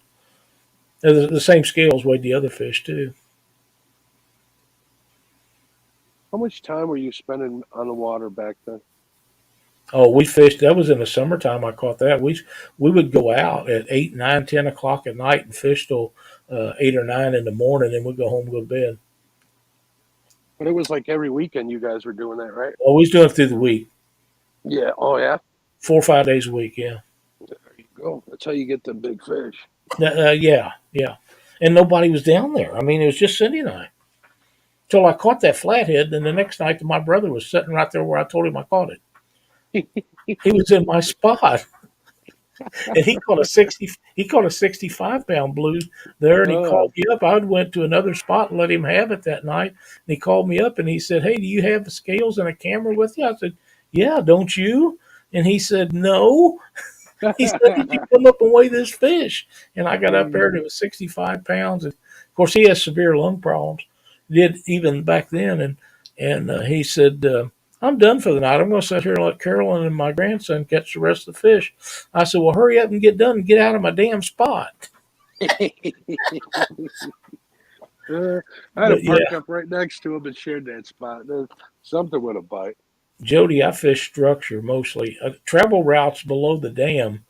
[SPEAKER 2] And the same scales weighed the other fish too.
[SPEAKER 1] How much time were you spending on the water back then?
[SPEAKER 2] Oh, we fished. That was in the summertime. I caught that. We would go out at 8, 9, 10 o'clock at night and fish till 8 or 9 in the morning, and we'd go home and go to bed.
[SPEAKER 1] But it was like every weekend you guys were doing that, right?
[SPEAKER 2] Always doing it through the week,
[SPEAKER 1] Yeah. Oh yeah.
[SPEAKER 2] 4 or 5 days a week. Yeah,
[SPEAKER 1] There you go. That's how you get the big fish.
[SPEAKER 2] yeah, yeah. And nobody was down there. I mean, it was just Cindy and I. Till I caught that flathead. Then the next night, my brother was sitting right there where I told him I caught it. He was in my spot, and he caught a 60. He caught a 65-pound blue there, and he
[SPEAKER 1] Uh,
[SPEAKER 2] called me up. I went to another spot and let him have it that night. And he called me up and he said, "Hey, do you have the scales and a camera with you?" I said, "Yeah, don't you?" And he said, "No." He said, "Did you come up and weigh this fish?" And I got up there and it was 65 pounds. And of course, he has severe lung problems, did even back then. And he said, "I'm done for the night. I'm going to sit here and let Carolyn and my grandson catch the rest of the fish." I said, "Well, hurry up and get done and get out of my damn spot."
[SPEAKER 1] uh, I had to
[SPEAKER 2] But
[SPEAKER 1] park
[SPEAKER 2] yeah,
[SPEAKER 1] up right next to him and shared that spot. Something with a bite.
[SPEAKER 2] Jody, I fish structure mostly. Travel routes below the dam.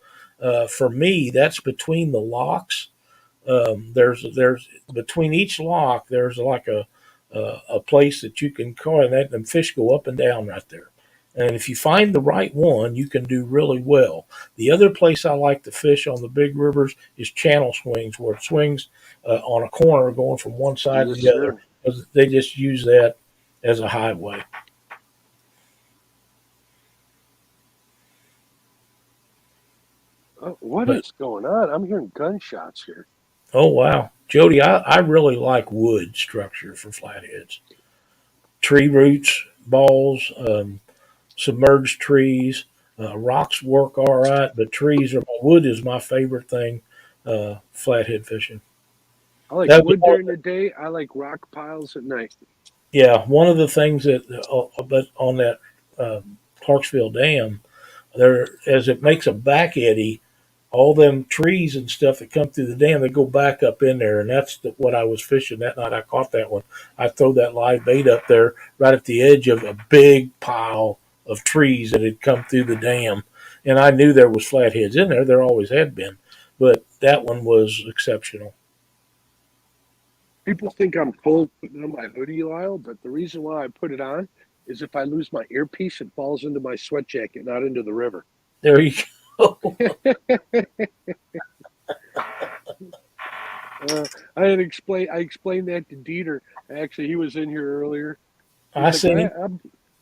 [SPEAKER 2] For me, that's between the locks. There's between each lock there's like a place that you can call, and that and fish go up and down right there. And if you find the right one, you can do really well. The other place I like to fish on the big rivers is channel swings, where it swings on a corner going from one side to
[SPEAKER 1] Yes,
[SPEAKER 2] the other,
[SPEAKER 1] sir.
[SPEAKER 2] because they just use that as a highway.
[SPEAKER 1] What
[SPEAKER 2] But
[SPEAKER 1] is going on? I'm hearing gunshots here.
[SPEAKER 2] oh wow, Jody, I really like wood structure for flatheads. Tree roots, balls, submerged trees. Rocks work all right, but wood is my favorite thing. Flathead fishing.
[SPEAKER 1] I like
[SPEAKER 2] That was
[SPEAKER 1] wood during the day. I like rock piles at night.
[SPEAKER 2] yeah, one of the things that but on that uh, Clarksville Dam, there as it makes a back eddy, all them trees and stuff that come through the dam, they go back up in there, and that's what I was fishing that night. I caught that one. I throw that live bait up there right at the edge of a big pile of trees that had come through the dam, and I knew there was flatheads in there. There always had been, but that one was exceptional.
[SPEAKER 1] People think I'm cold putting on my hoodie, Lyle, but the reason why I put it on is if I lose my earpiece, it falls into my sweat jacket, not into the river.
[SPEAKER 2] There you go.
[SPEAKER 1] I explained that to Dieter. Actually, he was in here earlier.
[SPEAKER 2] I
[SPEAKER 1] He's
[SPEAKER 2] seen
[SPEAKER 1] like,
[SPEAKER 2] him.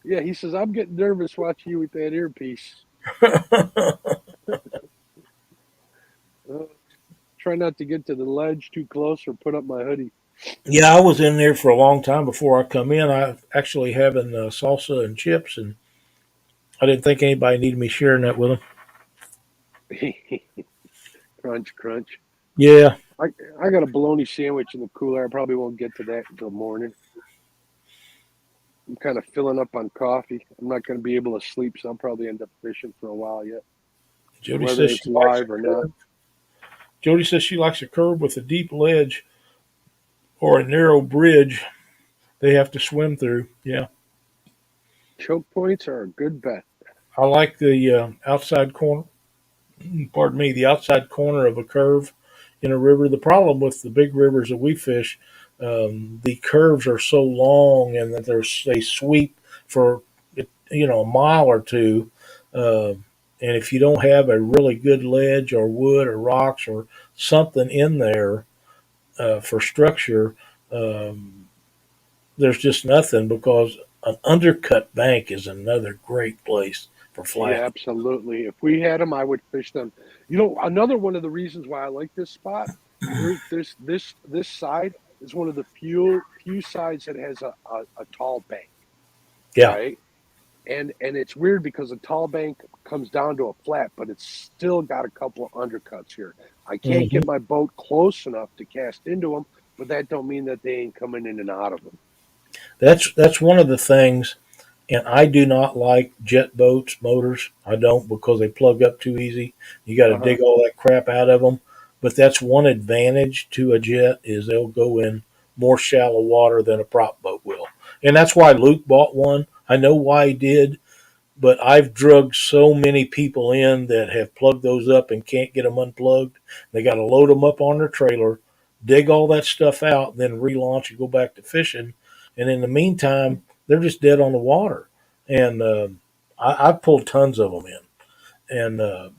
[SPEAKER 1] yeah, he says, I'm getting nervous watching you with that earpiece. Try not to get to the ledge too close or put up my hoodie.
[SPEAKER 2] Yeah, I was in there for a long time before I come in. I actually having salsa and chips, and I didn't think anybody needed me sharing that with them.
[SPEAKER 1] Crunch, crunch.
[SPEAKER 2] Yeah,
[SPEAKER 1] I got a bologna sandwich in the cooler. I probably won't get to that until morning. I'm kind of filling up on coffee. I'm not going to be able to sleep, so I'll probably end up fishing for a while yet,
[SPEAKER 2] Jody
[SPEAKER 1] whether
[SPEAKER 2] says
[SPEAKER 1] it's
[SPEAKER 2] she likes a
[SPEAKER 1] live or not.
[SPEAKER 2] curve. Jody says she likes a curve with a deep ledge or a narrow bridge they have to swim through. Yeah,
[SPEAKER 1] Choke points are a good bet.
[SPEAKER 2] I like the outside corner. Pardon me, the outside corner of a curve in a river. The problem with the big rivers that we fish, the curves are so long and that they sweep for a mile or two. Uh, and if you don't have a really good ledge or wood or rocks or something in there for structure, um, there's just nothing because an undercut bank is another great place for
[SPEAKER 1] Yeah,
[SPEAKER 2] flat.
[SPEAKER 1] absolutely. If we had them, I would fish them. You know, another one of the reasons why I like this spot, there's this side is one of the few sides that has a tall bank,
[SPEAKER 2] Yeah.
[SPEAKER 1] right? And it's weird because a tall bank comes down to a flat, but it's still got a couple of undercuts here. I can't
[SPEAKER 2] hmm
[SPEAKER 1] get my boat close enough to cast into them, but that don't mean that they ain't coming in and out of them.
[SPEAKER 2] That's one of the things. And I do not like jet boats motors. I don't because they plug up too easy. You got to
[SPEAKER 1] Uh huh.
[SPEAKER 2] dig all that crap out of them. But that's one advantage to a jet is they'll go in more shallow water than a prop boat will. And that's why Luke bought one. I know why he did, but I've drugged so many people in that have plugged those up and can't get them unplugged. They got to load them up on their trailer, dig all that stuff out, then relaunch and go back to fishing. And in the meantime, they're just dead on the water. And I've pulled tons of them in. And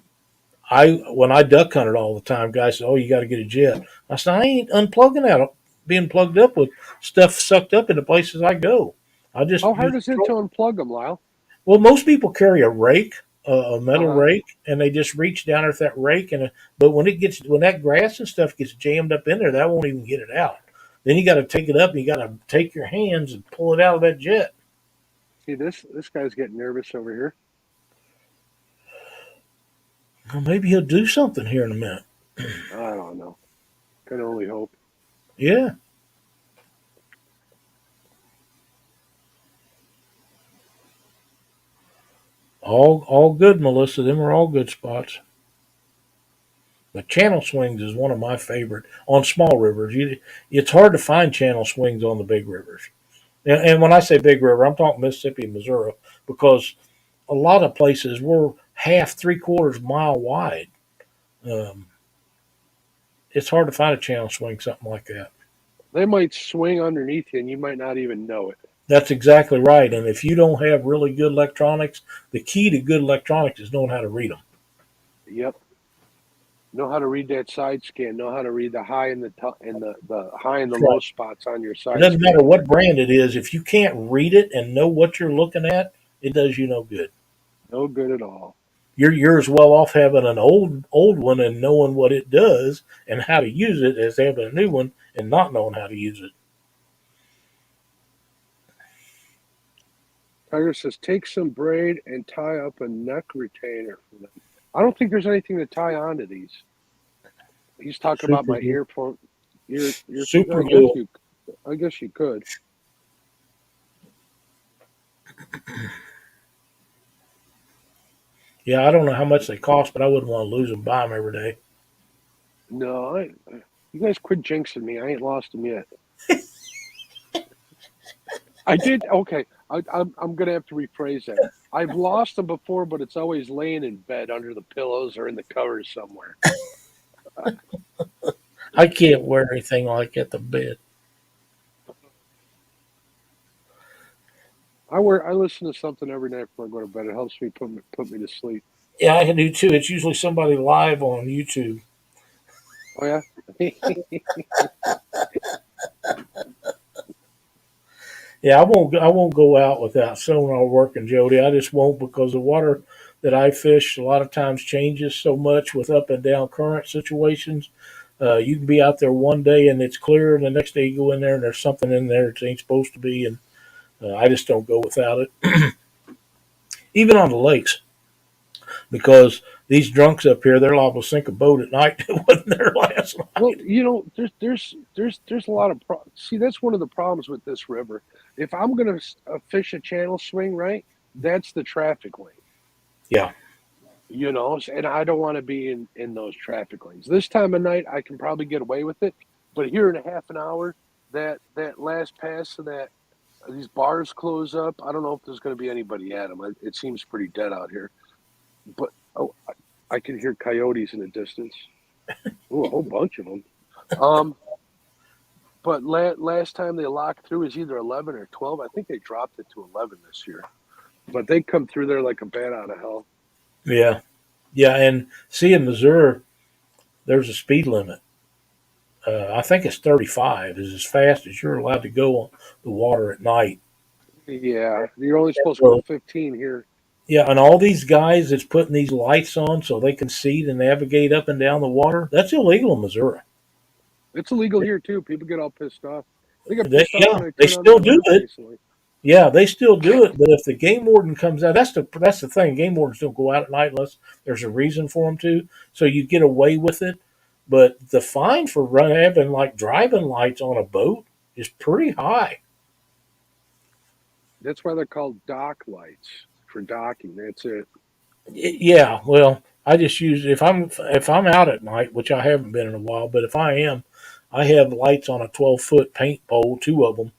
[SPEAKER 2] I when I duck hunted all the time, guys said, "Oh, you got to get a jet." I said, "I ain't unplugging out, being plugged up with stuff sucked up into places I go. I just
[SPEAKER 1] How
[SPEAKER 2] use
[SPEAKER 1] hard
[SPEAKER 2] the
[SPEAKER 1] is it to
[SPEAKER 2] trolling."
[SPEAKER 1] unplug them, Lyle?
[SPEAKER 2] Well, most people carry a rake, a
[SPEAKER 1] Uh
[SPEAKER 2] metal
[SPEAKER 1] huh.
[SPEAKER 2] rake, and they just reach down with that rake. But when that grass and stuff gets jammed up in there, that won't even get it out. Then you got to take it up. And you got to take your hands and pull it out of that jet.
[SPEAKER 1] See, this guy's getting nervous over here.
[SPEAKER 2] Well, maybe he'll do something here in a minute.
[SPEAKER 1] I don't know. Can only hope.
[SPEAKER 2] Yeah, all good, Melissa. Them are all good spots. But channel swings is one of my favorite on small rivers. It's hard to find channel swings on the big rivers. And when I say big river, I'm talking Mississippi and Missouri because a lot of places were half, 3/4 mile wide. Um, it's hard to find a channel swing, something like that.
[SPEAKER 1] They might swing underneath you, and you might not even know it.
[SPEAKER 2] That's exactly right. And if you don't have really good electronics, the key to good electronics is knowing how to read them.
[SPEAKER 1] Yep. Know how to read that side scan. Know how to read the high and the high and the
[SPEAKER 2] That's
[SPEAKER 1] low
[SPEAKER 2] right.
[SPEAKER 1] spots on your
[SPEAKER 2] It
[SPEAKER 1] side
[SPEAKER 2] doesn't matter
[SPEAKER 1] scan.
[SPEAKER 2] what brand it is. If you can't read it and know what you're looking at, it does you no good.
[SPEAKER 1] No good at all.
[SPEAKER 2] You're as well off having an old one and knowing what it does and how to use it as having a new one and not knowing how to use it.
[SPEAKER 1] Tiger says, take some braid and tie up a neck retainer for them. I don't think there's anything to tie onto these. He's talking about
[SPEAKER 2] Super
[SPEAKER 1] my
[SPEAKER 2] glue.
[SPEAKER 1] earpiece.
[SPEAKER 2] Super glue.
[SPEAKER 1] I guess you could.
[SPEAKER 2] Yeah, I don't know how much they cost, but I wouldn't want to lose them, buy them every day.
[SPEAKER 1] No, you guys quit jinxing me. I ain't lost them yet. I did. Okay, I'm gonna have to rephrase that. I've lost them before, but it's always laying in bed under the pillows or in the covers somewhere.
[SPEAKER 2] I can't wear anything like at the bed.
[SPEAKER 1] I listen to something every night before I go to bed. It helps me put me to sleep.
[SPEAKER 2] Yeah, I can do too. It's usually somebody live on YouTube.
[SPEAKER 1] Oh yeah.
[SPEAKER 2] Yeah, I won't go out without sonar working, Jody. I just won't because the water that I fish a lot of times changes so much with up and down current situations. You can be out there one day and it's clear, and the next day you go in there and there's something in there that ain't supposed to be, and I just don't go without it. Even on the lakes, because these drunks up here, they're liable to sink a boat at night that wasn't there last
[SPEAKER 1] Well,
[SPEAKER 2] night.
[SPEAKER 1] there's a lot of see. That's one of the problems with this river. If I'm gonna fish a channel swing, right, that's the traffic lane.
[SPEAKER 2] Yeah,
[SPEAKER 1] And I don't want to be in those traffic lanes. This time of night, I can probably get away with it, but here in a half an hour, that last pass of that these bars close up. I don't know if there's going to be anybody at them. It seems pretty dead out here, but oh, I can hear coyotes in the distance. Ooh, a whole bunch of them. Um, but last time they locked through is either 11 or 12. I think they dropped it to 11 this year, but they come through there like a bat out of hell.
[SPEAKER 2] yeah, yeah. And see, in Missouri, there's a speed limit. I think it's 35 is as fast as you're allowed to go on the water at night.
[SPEAKER 1] Yeah, you're only supposed to go
[SPEAKER 2] So
[SPEAKER 1] 15 here.
[SPEAKER 2] yeah, and all these guys that's putting these lights on so they can see to navigate up and down the water, that's illegal in Missouri.
[SPEAKER 1] It's illegal here too. People get all pissed off. They got pissed off
[SPEAKER 2] Yeah,
[SPEAKER 1] when I
[SPEAKER 2] they
[SPEAKER 1] turned on the
[SPEAKER 2] still do
[SPEAKER 1] alerts
[SPEAKER 2] it.
[SPEAKER 1] recently.
[SPEAKER 2] Yeah, they still do it. But if the game warden comes out, that's the thing. Game wardens don't go out at night unless there's a reason for them to. So you get away with it. But the fine for having like driving lights on a boat is pretty high.
[SPEAKER 1] That's why they're called dock lights for docking. That's it.
[SPEAKER 2] Yeah, well, I just use if I'm out at night, which I haven't been in a while, but if I am, I have lights on a 12-foot paint pole, two of them,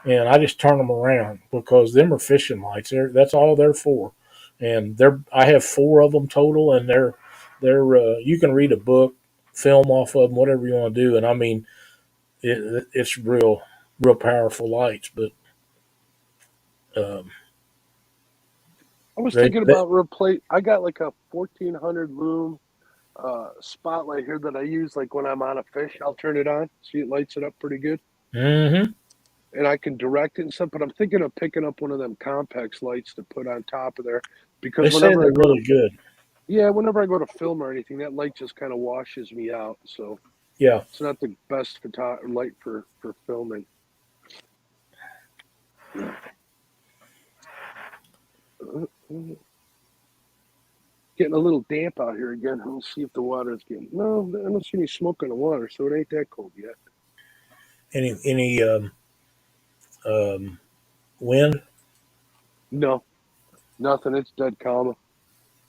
[SPEAKER 2] and I just turn them around because them are fishing lights. That's all they're for, and I have four of them total, and they're you can read a book, film off of them, whatever you want to do, and I mean it's real powerful lights, but um,
[SPEAKER 1] I was
[SPEAKER 2] they,
[SPEAKER 1] thinking
[SPEAKER 2] they
[SPEAKER 1] about replace. I got like a 1400 lume spotlight here that I use like when I'm on a fish. I'll turn it on. See, it lights it up pretty good,
[SPEAKER 2] mm-hmm.
[SPEAKER 1] and I can direct it and stuff. But I'm thinking of picking up one of them Compex lights to put on top of there
[SPEAKER 2] They
[SPEAKER 1] because
[SPEAKER 2] say
[SPEAKER 1] whenever I
[SPEAKER 2] they're
[SPEAKER 1] go to
[SPEAKER 2] really good.
[SPEAKER 1] yeah, whenever I go to film or anything, that light just kind of washes me out. So
[SPEAKER 2] Yeah.
[SPEAKER 1] it's not the best light for filming. Getting a little damp out here again. We'll see if the water is getting. No, I don't see any smoke in the water, so it ain't that cold yet.
[SPEAKER 2] Any um, wind?
[SPEAKER 1] No, nothing. It's dead calm.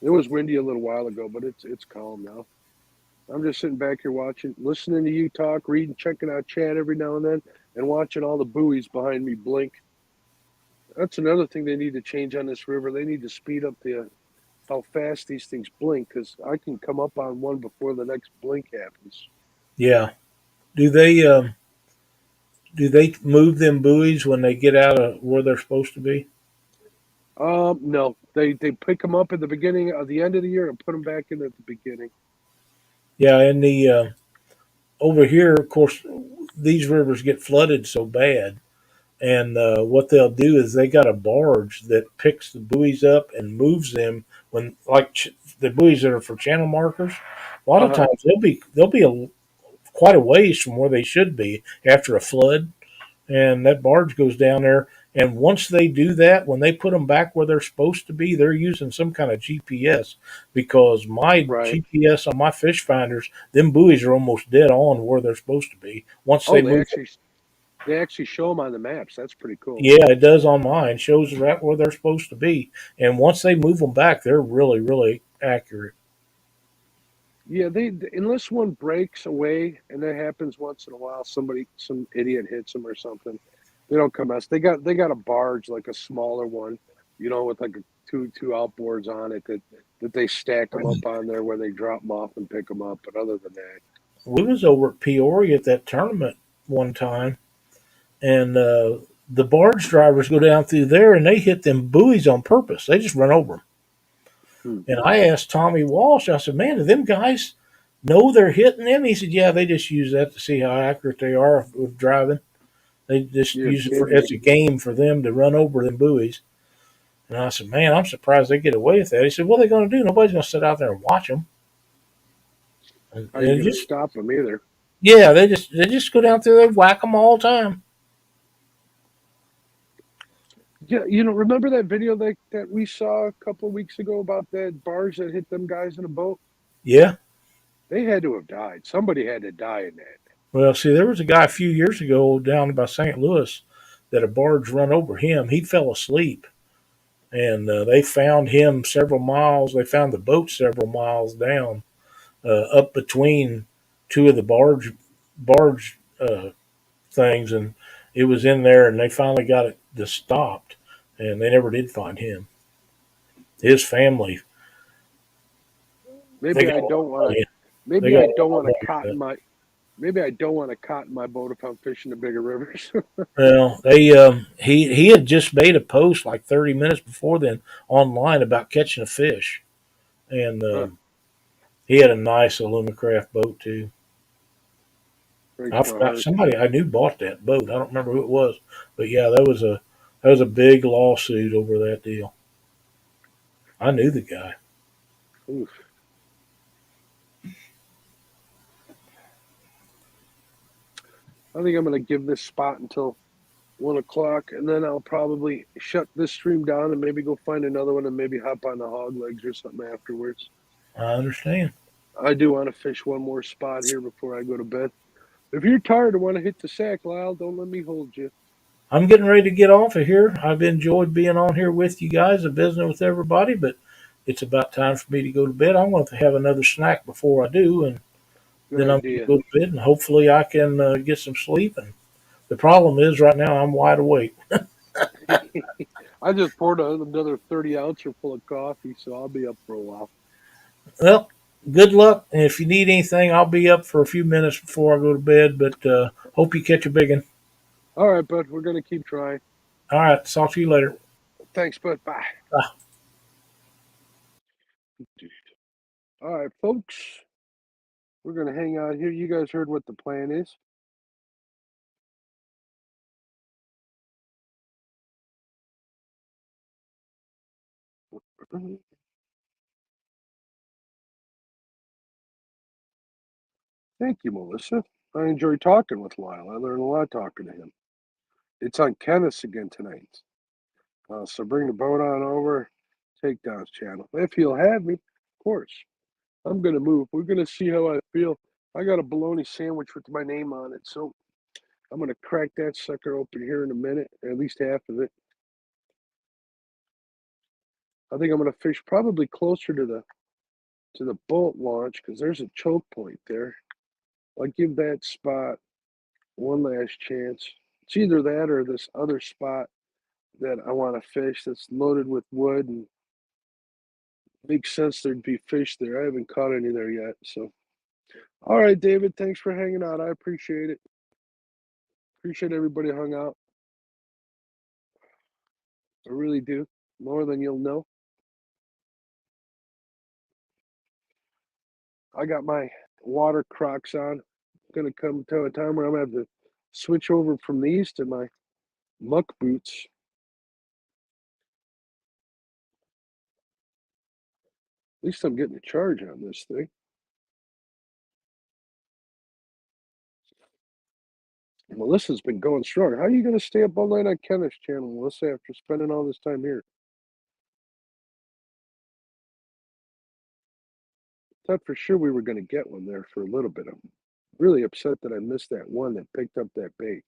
[SPEAKER 1] It was windy a little while ago, but it's calm now. I'm just sitting back here watching, listening to you talk, reading, checking out chat every now and then, and watching all the buoys behind me blink. That's another thing they need to change on this river. They need to speed up the how fast these things blink because I can come up on one before the next blink happens.
[SPEAKER 2] Yeah. Do they move them buoys when they get out of where they're supposed to be?
[SPEAKER 1] No, they pick them up at the beginning of the end of the year and put them back in at the beginning.
[SPEAKER 2] Yeah, and the over here, of course, these rivers get flooded so bad, and what they'll do is they got a barge that picks the buoys up and moves them when the buoys that are for channel markers. A lot
[SPEAKER 1] Uh
[SPEAKER 2] of
[SPEAKER 1] huh.
[SPEAKER 2] times they'll be quite a ways from where they should be after a flood, and that barge goes down there. And once they do that, when they put them back where they're supposed to be, they're using some kind of GPS because my
[SPEAKER 1] Right.
[SPEAKER 2] GPS on my fish finders, them buoys are almost dead on where they're supposed to be once they
[SPEAKER 1] Oh, they
[SPEAKER 2] move.
[SPEAKER 1] actually. They actually show them on the maps. That's pretty cool.
[SPEAKER 2] Yeah, it does on mine. Shows right where they're supposed to be, and once they move them back, they're really, really accurate.
[SPEAKER 1] Yeah, they unless one breaks away, and that happens once in a while. Some idiot hits them or something. They don't come us. They got a barge, like a smaller one, with like a two outboards on it that they stack them up on there where they drop them off and pick them up. But other than that,
[SPEAKER 2] We was over at Peoria at that tournament one time, and the barge drivers go down through there, and they hit them buoys on purpose. They just run over them.
[SPEAKER 1] hmm,
[SPEAKER 2] And I asked Tommy Walsh, I said, "Man, do them guys know they're hitting them?" He said, "Yeah, they just use that to see how accurate they are with driving. They just
[SPEAKER 1] you're
[SPEAKER 2] use it for
[SPEAKER 1] kidding.
[SPEAKER 2] as a game for them to run over them buoys." And I said, "Man, I'm surprised they get away with that." He said, "What are they going to do? Nobody's going to sit out there and watch them."
[SPEAKER 1] How you
[SPEAKER 2] And
[SPEAKER 1] gonna
[SPEAKER 2] just
[SPEAKER 1] stop them either?
[SPEAKER 2] yeah, they just go down through there, whack them all the time.
[SPEAKER 1] Yeah, remember that video that we saw a couple of weeks ago about that barge that hit them guys in a boat?
[SPEAKER 2] Yeah.
[SPEAKER 1] They had to have died. Somebody had to die in that.
[SPEAKER 2] Well, see, there was a guy a few years ago down by St. Louis that a barge run over him. He fell asleep, and they found him several miles. They found the boat several miles down, up between two of the barge things, and it was in there. And they finally got it just stopped, and they never did find him. His family, they
[SPEAKER 1] Maybe
[SPEAKER 2] got
[SPEAKER 1] I
[SPEAKER 2] a lot
[SPEAKER 1] don't
[SPEAKER 2] of
[SPEAKER 1] want to.
[SPEAKER 2] money. They
[SPEAKER 1] Maybe
[SPEAKER 2] got
[SPEAKER 1] I
[SPEAKER 2] a lot
[SPEAKER 1] don't
[SPEAKER 2] of
[SPEAKER 1] want to
[SPEAKER 2] money for
[SPEAKER 1] cotton
[SPEAKER 2] that.
[SPEAKER 1] my. Maybe I don't want to cotton my boat if I'm fishing the bigger rivers.
[SPEAKER 2] Well, he had just made a post like 30 minutes before then online about catching a fish, and
[SPEAKER 1] Huh,
[SPEAKER 2] he had a nice Alumacraft boat too. I
[SPEAKER 1] breaks my
[SPEAKER 2] forgot
[SPEAKER 1] heart.
[SPEAKER 2] somebody I knew bought that boat. I don't remember who it was, but yeah, that was a big lawsuit over that deal. I knew the guy.
[SPEAKER 1] Oof. I think I'm going to give this spot until 1 o'clock, and then I'll probably shut this stream down and maybe go find another one and maybe hop on the hog legs or something afterwards.
[SPEAKER 2] I understand.
[SPEAKER 1] I do want to fish one more spot here before I go to bed. If you're tired and want to hit the sack, Lyle, don't let me hold you.
[SPEAKER 2] I'm getting ready to get off of here. I've enjoyed being on here with you guys and visiting with everybody, but it's about time for me to go to bed. I'm going to have another snack before I do, and
[SPEAKER 1] Good
[SPEAKER 2] then I'm going to
[SPEAKER 1] idea.
[SPEAKER 2] go to bed, and hopefully I can get some sleep. And the problem is, right now I'm wide awake.
[SPEAKER 1] I just poured another 30 ouncer full of coffee, so I'll be up for a while.
[SPEAKER 2] Well, good luck, and if you need anything, I'll be up for a few minutes before I go to bed. But hope you catch a big one.
[SPEAKER 1] All right, bud. We're going to keep trying.
[SPEAKER 2] All right, talk to you later.
[SPEAKER 1] Thanks, bud. Bye.
[SPEAKER 2] Bye.
[SPEAKER 1] All right, folks. We're going to hang out here. You guys heard what the plan is. Thank you, Melissa. I enjoyed talking with Lyle. I learned a lot talking to him. It's on Kenneth's again tonight. So bring the boat on over, Takedown's channel. If he'll have me, of course. I'm going to move. We're going to see how I feel. I got a bologna sandwich with my name on it, so I'm going to crack that sucker open here in a minute, at least half of it. I think I'm going to fish probably closer to the boat launch because there's a choke point there. I'll give that spot one last chance. It's either that or this other spot that I want to fish that's loaded with wood and makes sense there'd be fish there. I haven't caught any there yet. So, all right, David, thanks for hanging out. I appreciate it. Appreciate everybody hung out. I really do. More than you'll know. I got my water Crocs on. Gonna come to a time where I'm gonna have to switch over from these to my muck boots. At least I'm getting a charge on this thing. Melissa's been going strong. How are you gonna stay up all night on Kenneth's channel, Melissa, after spending all this time here? Thought for sure we were gonna get one there for a little bit. I'm really upset that I missed that one that picked up that bait.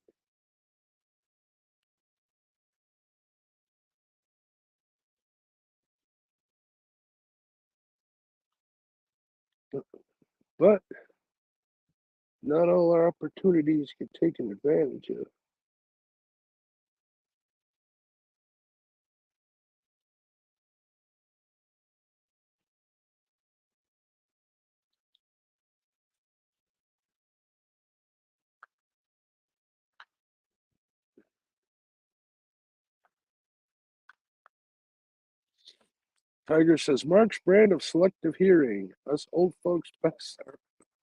[SPEAKER 1] But not all our opportunities get taken advantage of. Tiger says, Mark's brand of selective hearing. Us old folks best,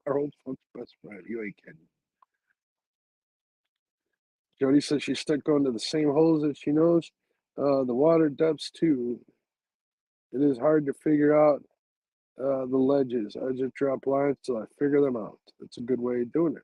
[SPEAKER 1] our old folks best friend. You ain't kidding. Jody says she's stuck going to the same holes that she knows. The water depths too. It is hard to figure out the ledges. I just drop lines till I figure them out. It's a good way of doing it.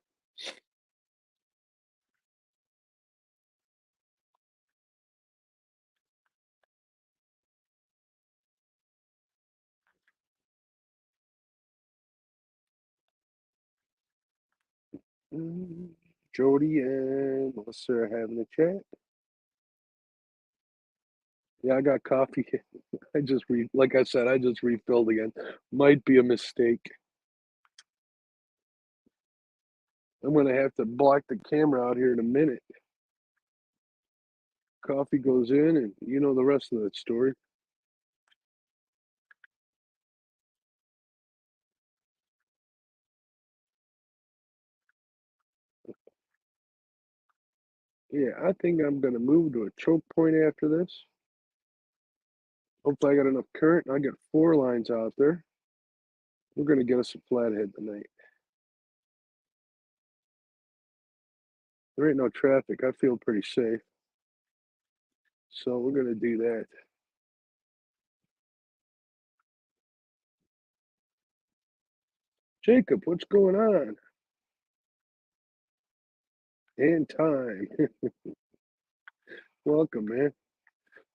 [SPEAKER 1] Jody and Melissa are having a chat. Yeah, I got coffee. Like I said, I just refilled again. Might be a mistake. I'm gonna have to block the camera out here in a minute. Coffee goes in, and you know the rest of that story. Yeah, I think I'm gonna move to a choke point after this. Hopefully I got enough current. I got 4 lines out there. We're gonna get us a flathead tonight. There ain't no traffic. I feel pretty safe. So we're gonna do that. Jacob, what's going on? And time. Welcome, man.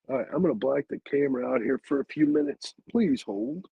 [SPEAKER 1] All right, I'm gonna black the camera out here for a few minutes. Please hold.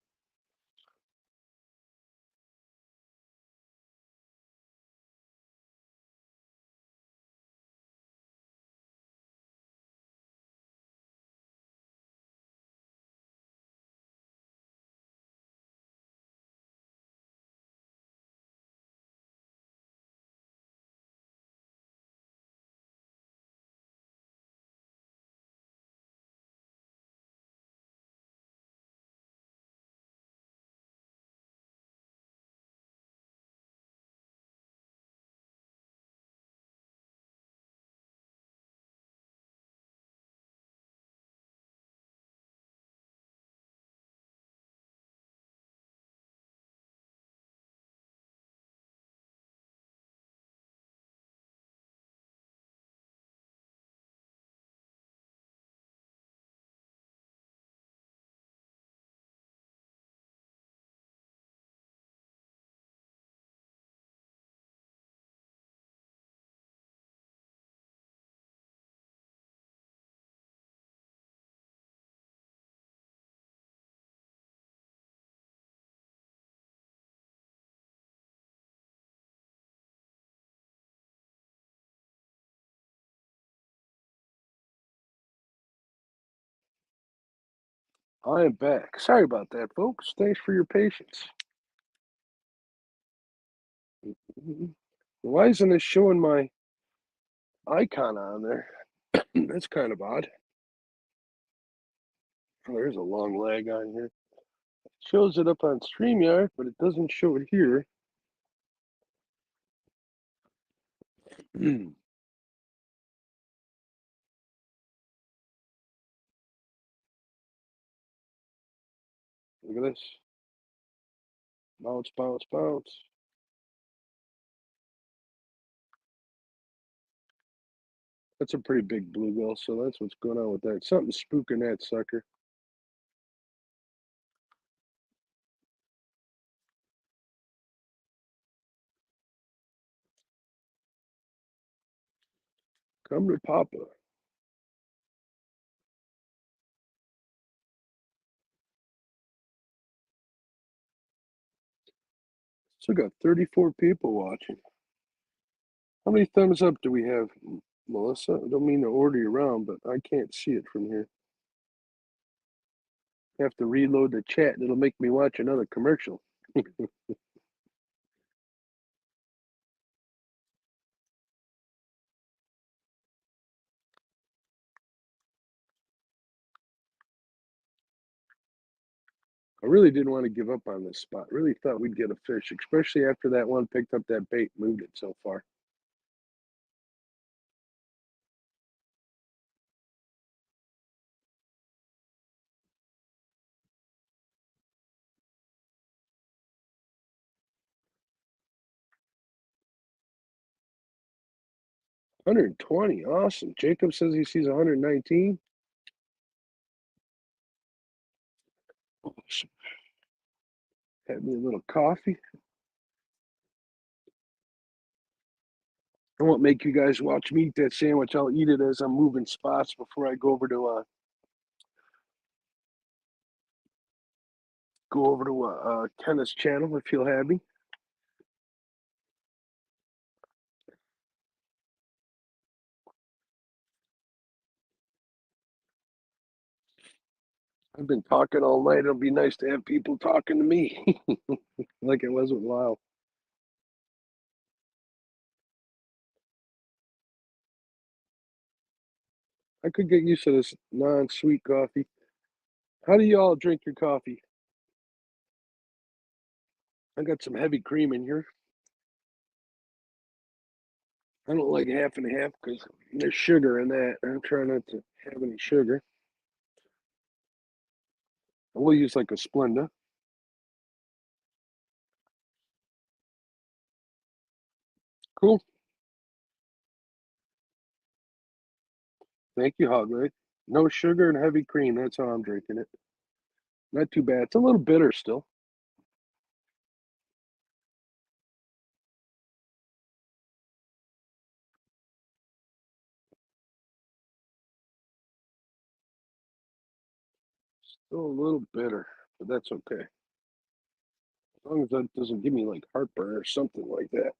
[SPEAKER 1] I am back. Sorry about that, folks. Thanks for your patience. Why isn't it showing my icon on there? That's kind of odd. Oh, there's a long lag on here. It shows it up on StreamYard, but it doesn't show it here. Look at this. Bounce, bounce, bounce. That's a pretty big bluegill, so that's what's going on with that. Something's spooking that sucker. Come to Papa. Still got 34 people watching. How many thumbs up do we have, Melissa? I don't mean to order you around, but I can't see it from here. I have to reload the chat, and it'll make me watch another commercial. I really didn't want to give up on this spot. Really thought we'd get a fish, especially after that one picked up that bait, moved it so far. $120, awesome. Jacob says he sees 119. Awesome. Had me a little coffee. I won't make you guys watch me eat that sandwich. I'll eat it as I'm moving spots before I go over to Kenneth's channel if he'll have me. I've been talking all night. It'll be nice to have people talking to me like it was with Lyle. I could get used to this non-sweet coffee. How do you all drink your coffee? I got some heavy cream in here. I don't like half and half because there's sugar in that. I'm trying not to have any sugar. I will use like a Splenda. Cool. Thank you, Hog Leg. No sugar and heavy cream. That's how I'm drinking it. Not too bad. It's a little bitter still. Still a little bitter, but that's okay. As long as that doesn't give me like heartburn or something like that.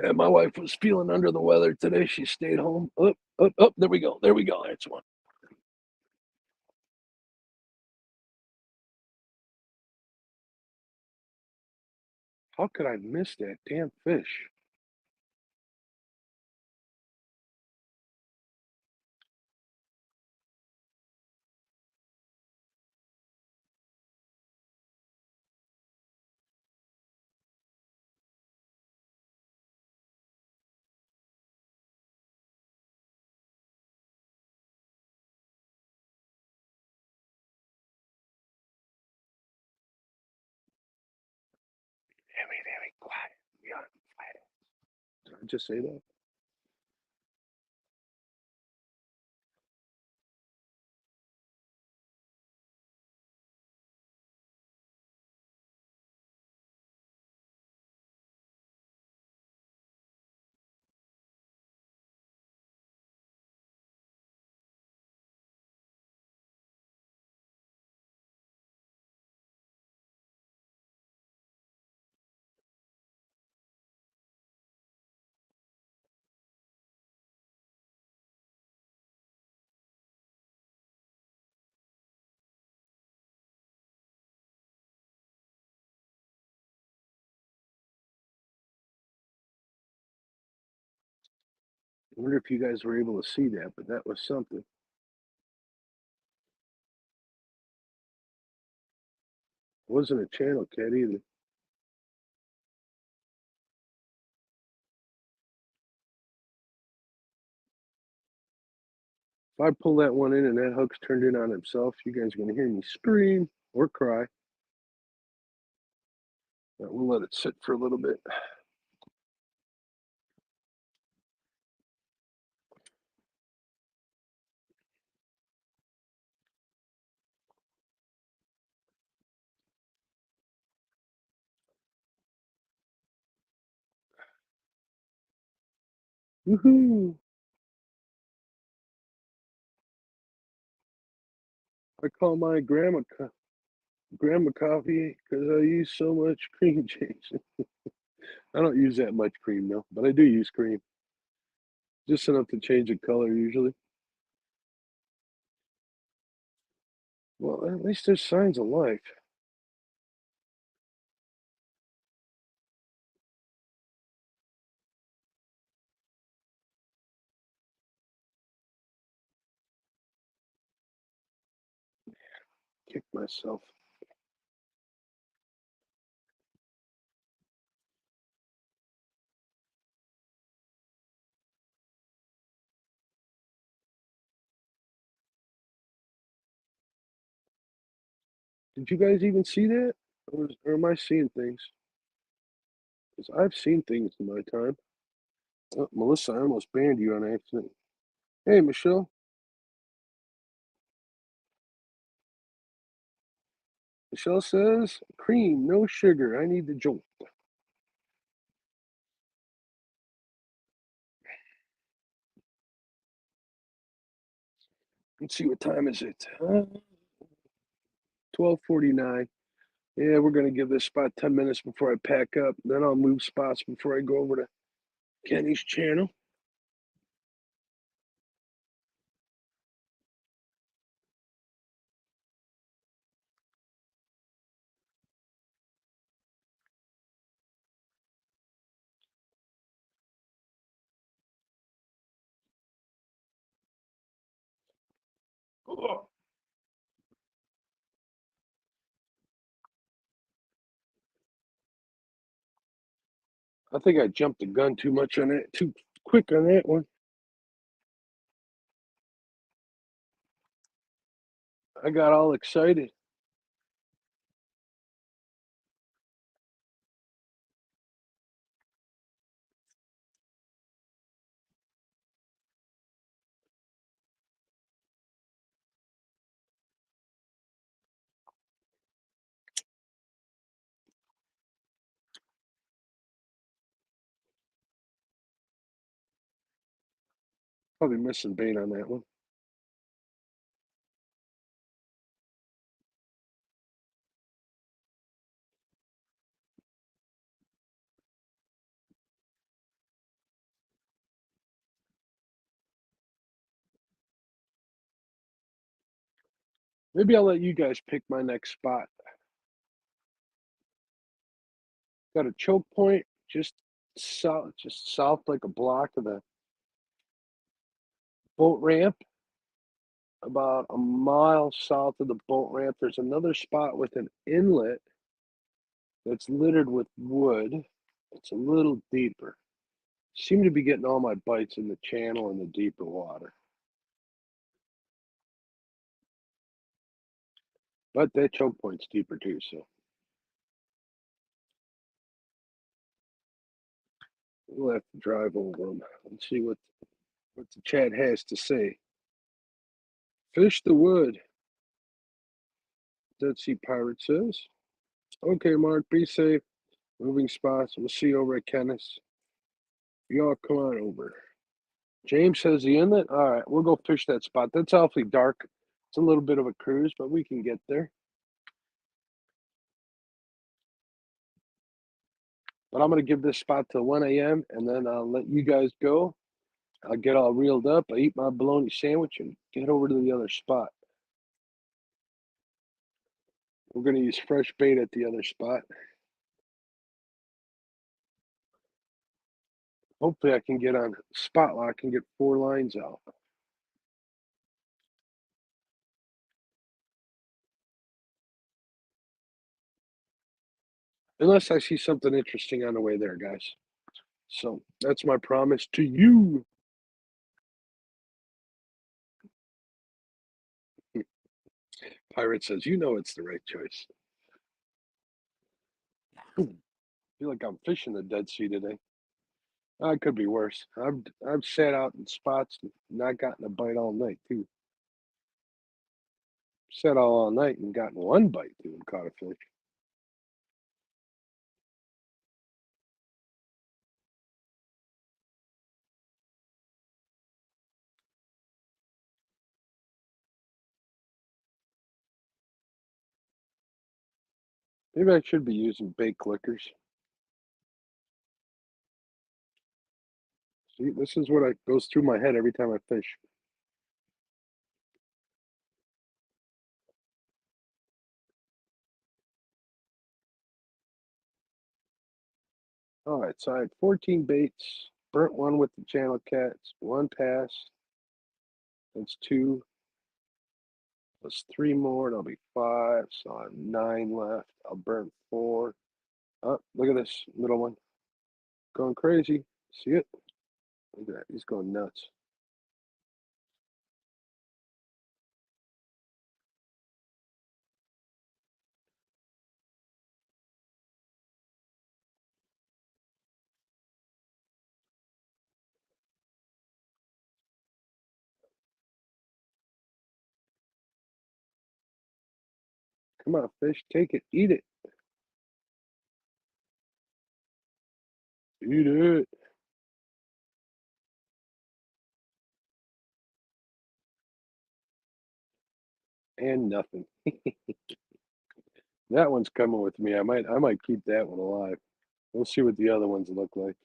[SPEAKER 1] Yeah, my wife was feeling under the weather today. She stayed home. Oh, there we go. There we go. That's one. How could I miss that damn fish? Very quiet. Yeah, quiet. Did I just say that? I wonder if you guys were able to see that, but that was something. It wasn't a channel cat either. If I pull that one in and that hook's turned in on himself, you guys are going to hear me scream or cry. But we'll let it sit for a little bit. Woohoo! I call my grandma coffee because I use so much cream change. I don't use that much cream though, but I do use cream. Just enough to change the color usually. Well, at least there's signs of life. Kick myself. Did you guys even see that? Or am I seeing things? Because I've seen things in my time. Oh, Melissa, I almost banned you on accident. Hey, Michelle. Michelle says, cream, no sugar. I need the jolt. Let's see, what time is it? 12:49. Yeah, we're going to give this spot 10 minutes before I pack up. Then I'll move spots before I go over to Kenny's channel. I think I jumped the gun too much on that, too quick on that one. I got all excited. Probably missing bait on that one. Maybe I'll let you guys pick my next spot. Got a choke point just south like a block of the boat ramp. About a mile south of the boat ramp, there's another spot with an inlet that's littered with wood. It's a little deeper. Seem to be getting all my bites in the channel and the deeper water. But that choke point's deeper too, so we'll have to drive over them and see what the chat has to say. Fish the wood, Dead Sea Pirate says. Okay, Mark, be safe. Moving spots. We'll see you over at Kenneth's. Y'all come on over. James says the inlet. All right, we'll go fish that spot. That's awfully dark. It's a little bit of a cruise, but we can get there. But I'm going to give this spot till 1 a.m. and then I'll let you guys go. I'll get all reeled up. I eat my bologna sandwich and get over to the other spot. We're going to use fresh bait at the other spot. Hopefully I can get on spot lock and get 4 lines out. Unless I see something interesting on the way there, guys. So that's my promise to you. Pirate says, you know it's the right choice. I feel like I'm fishing the Dead Sea today. It could be worse. I've sat out in spots and not gotten a bite all night too. Sat out all night and gotten one bite too and caught a fish. Maybe I should be using bait clickers. See, this is what goes through my head every time I fish. All right, so I had 14 baits, burnt one with the channel cats, one pass. That's 2. That's 3 more, and I'll be 5. So I have 9 left. I'll burn 4. Oh, look at this middle one. Going crazy. See it? Look at that. He's going nuts. Come on, fish. Take it. Eat it. Eat it. And nothing. That one's coming with me. I might keep that one alive. We'll see what the other ones look like.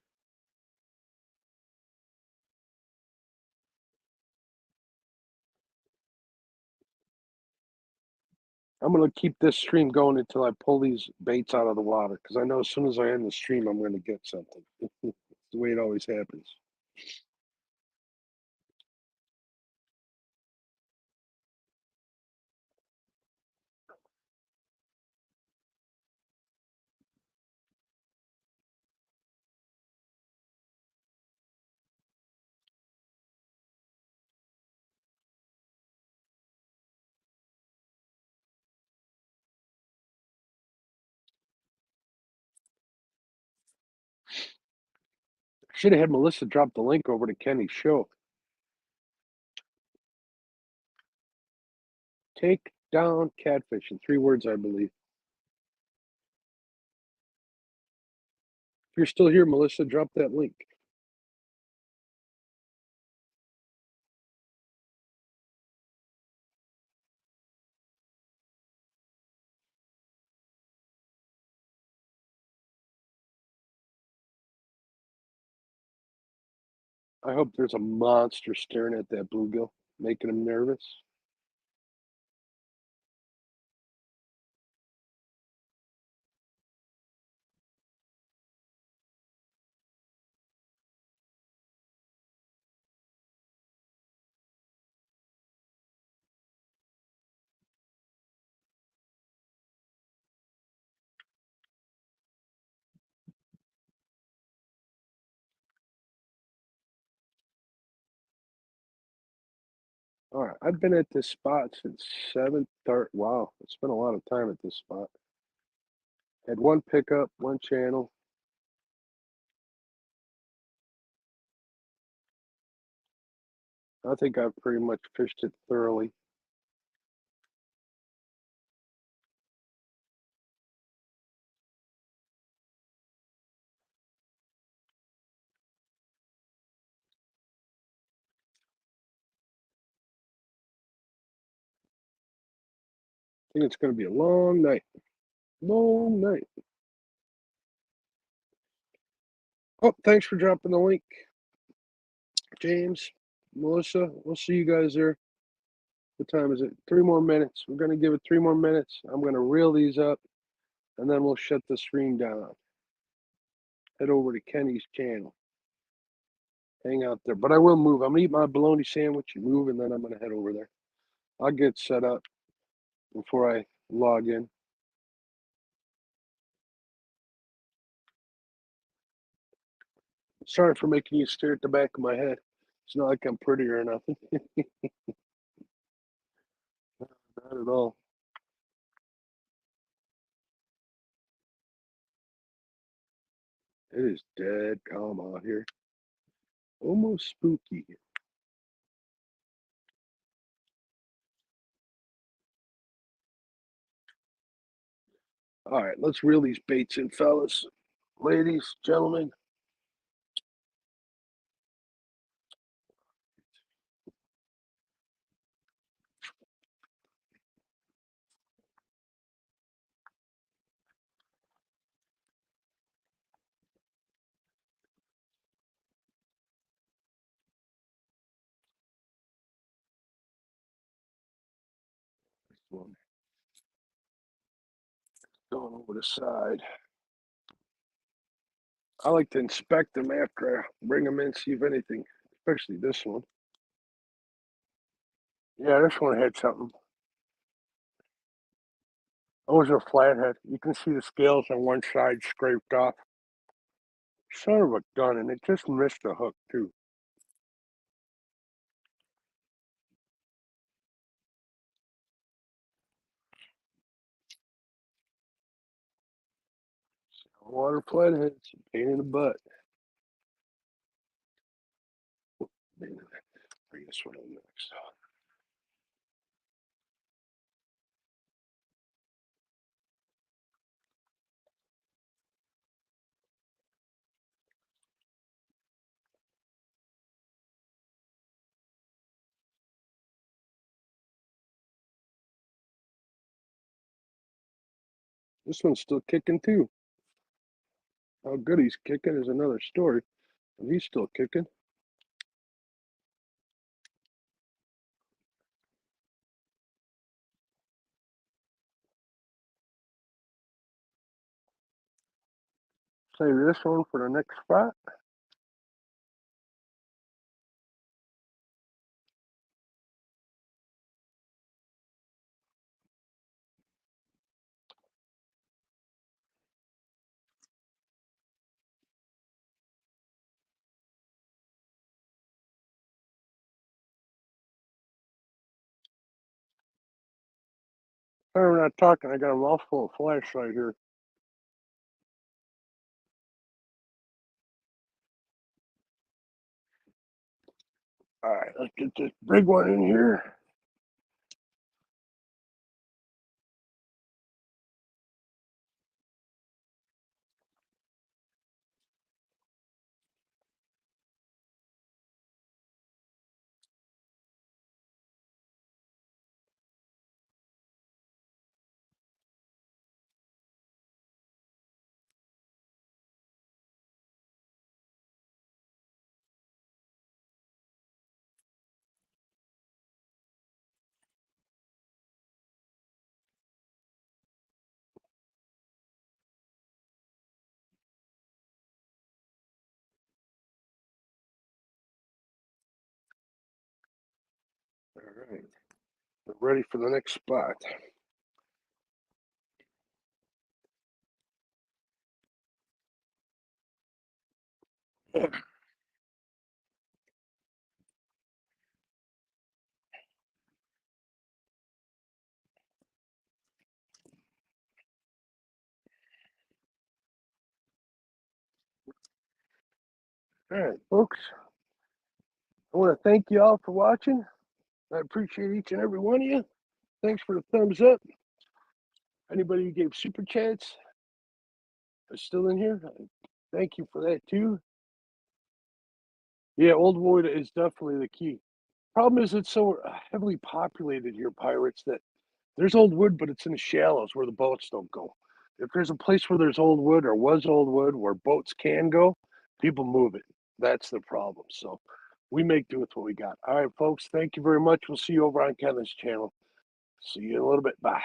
[SPEAKER 1] I'm gonna keep this stream going until I pull these baits out of the water, because I know as soon as I end the stream, I'm gonna get something. It's the way it always happens. Should have had Melissa drop the link over to Kenny's show. Take down catfish in 3 words, I believe. If you're still here, Melissa, drop that link. I hope there's a monster staring at that bluegill, making him nervous. All right, I've been at this spot since 7:30. Wow, I spent a lot of time at this spot. Had 1 pickup, 1 channel. I think I've pretty much fished it thoroughly. I think it's going to be a long night. Long night. Oh, thanks for dropping the link, James, Melissa. We'll see you guys there. What time is it? 3 more minutes. We're going to give it 3 more minutes. I'm going to reel these up, and then we'll shut the stream down. Head over to Kenny's channel. Hang out there. But I will move. I'm going to eat my bologna sandwich and move, and then I'm going to head over there. I'll get set up before I log in. Sorry for making you stare at the back of my head. It's not like I'm pretty or nothing. Not at all. It is dead calm out here. Almost spooky. All right, let's reel these baits in, fellas. Ladies, gentlemen. One going over the side. I like to inspect them after I bring them in, see if anything, especially this one. Yeah, this one had something. Those are flathead. You can see the scales on one side scraped off. Son of a gun, and it just missed the hook too. Water flatheads, pain in the butt. Bring this one in next. This one's still kicking too. How good he's kicking is another story, but he's still kicking. Save this one for the next spot. I'm not talking. I got a mouthful of flashlight here. All right, let's get this big one in here. All right, we're ready for the next spot. All right, folks. I want to thank you all for watching. I appreciate each and every one of you. Thanks for the thumbs up. Anybody who gave super chats is still in here. Thank you for that too. Yeah, old wood is definitely the key. Problem is it's so heavily populated here, pirates, that there's old wood, but it's in the shallows where the boats don't go. If there's a place where there's old wood or was old wood where boats can go, people move it. That's the problem. So we make do with what we got. All right, folks. Thank you very much. We'll see you over on Kevin's channel. See you in a little bit. Bye.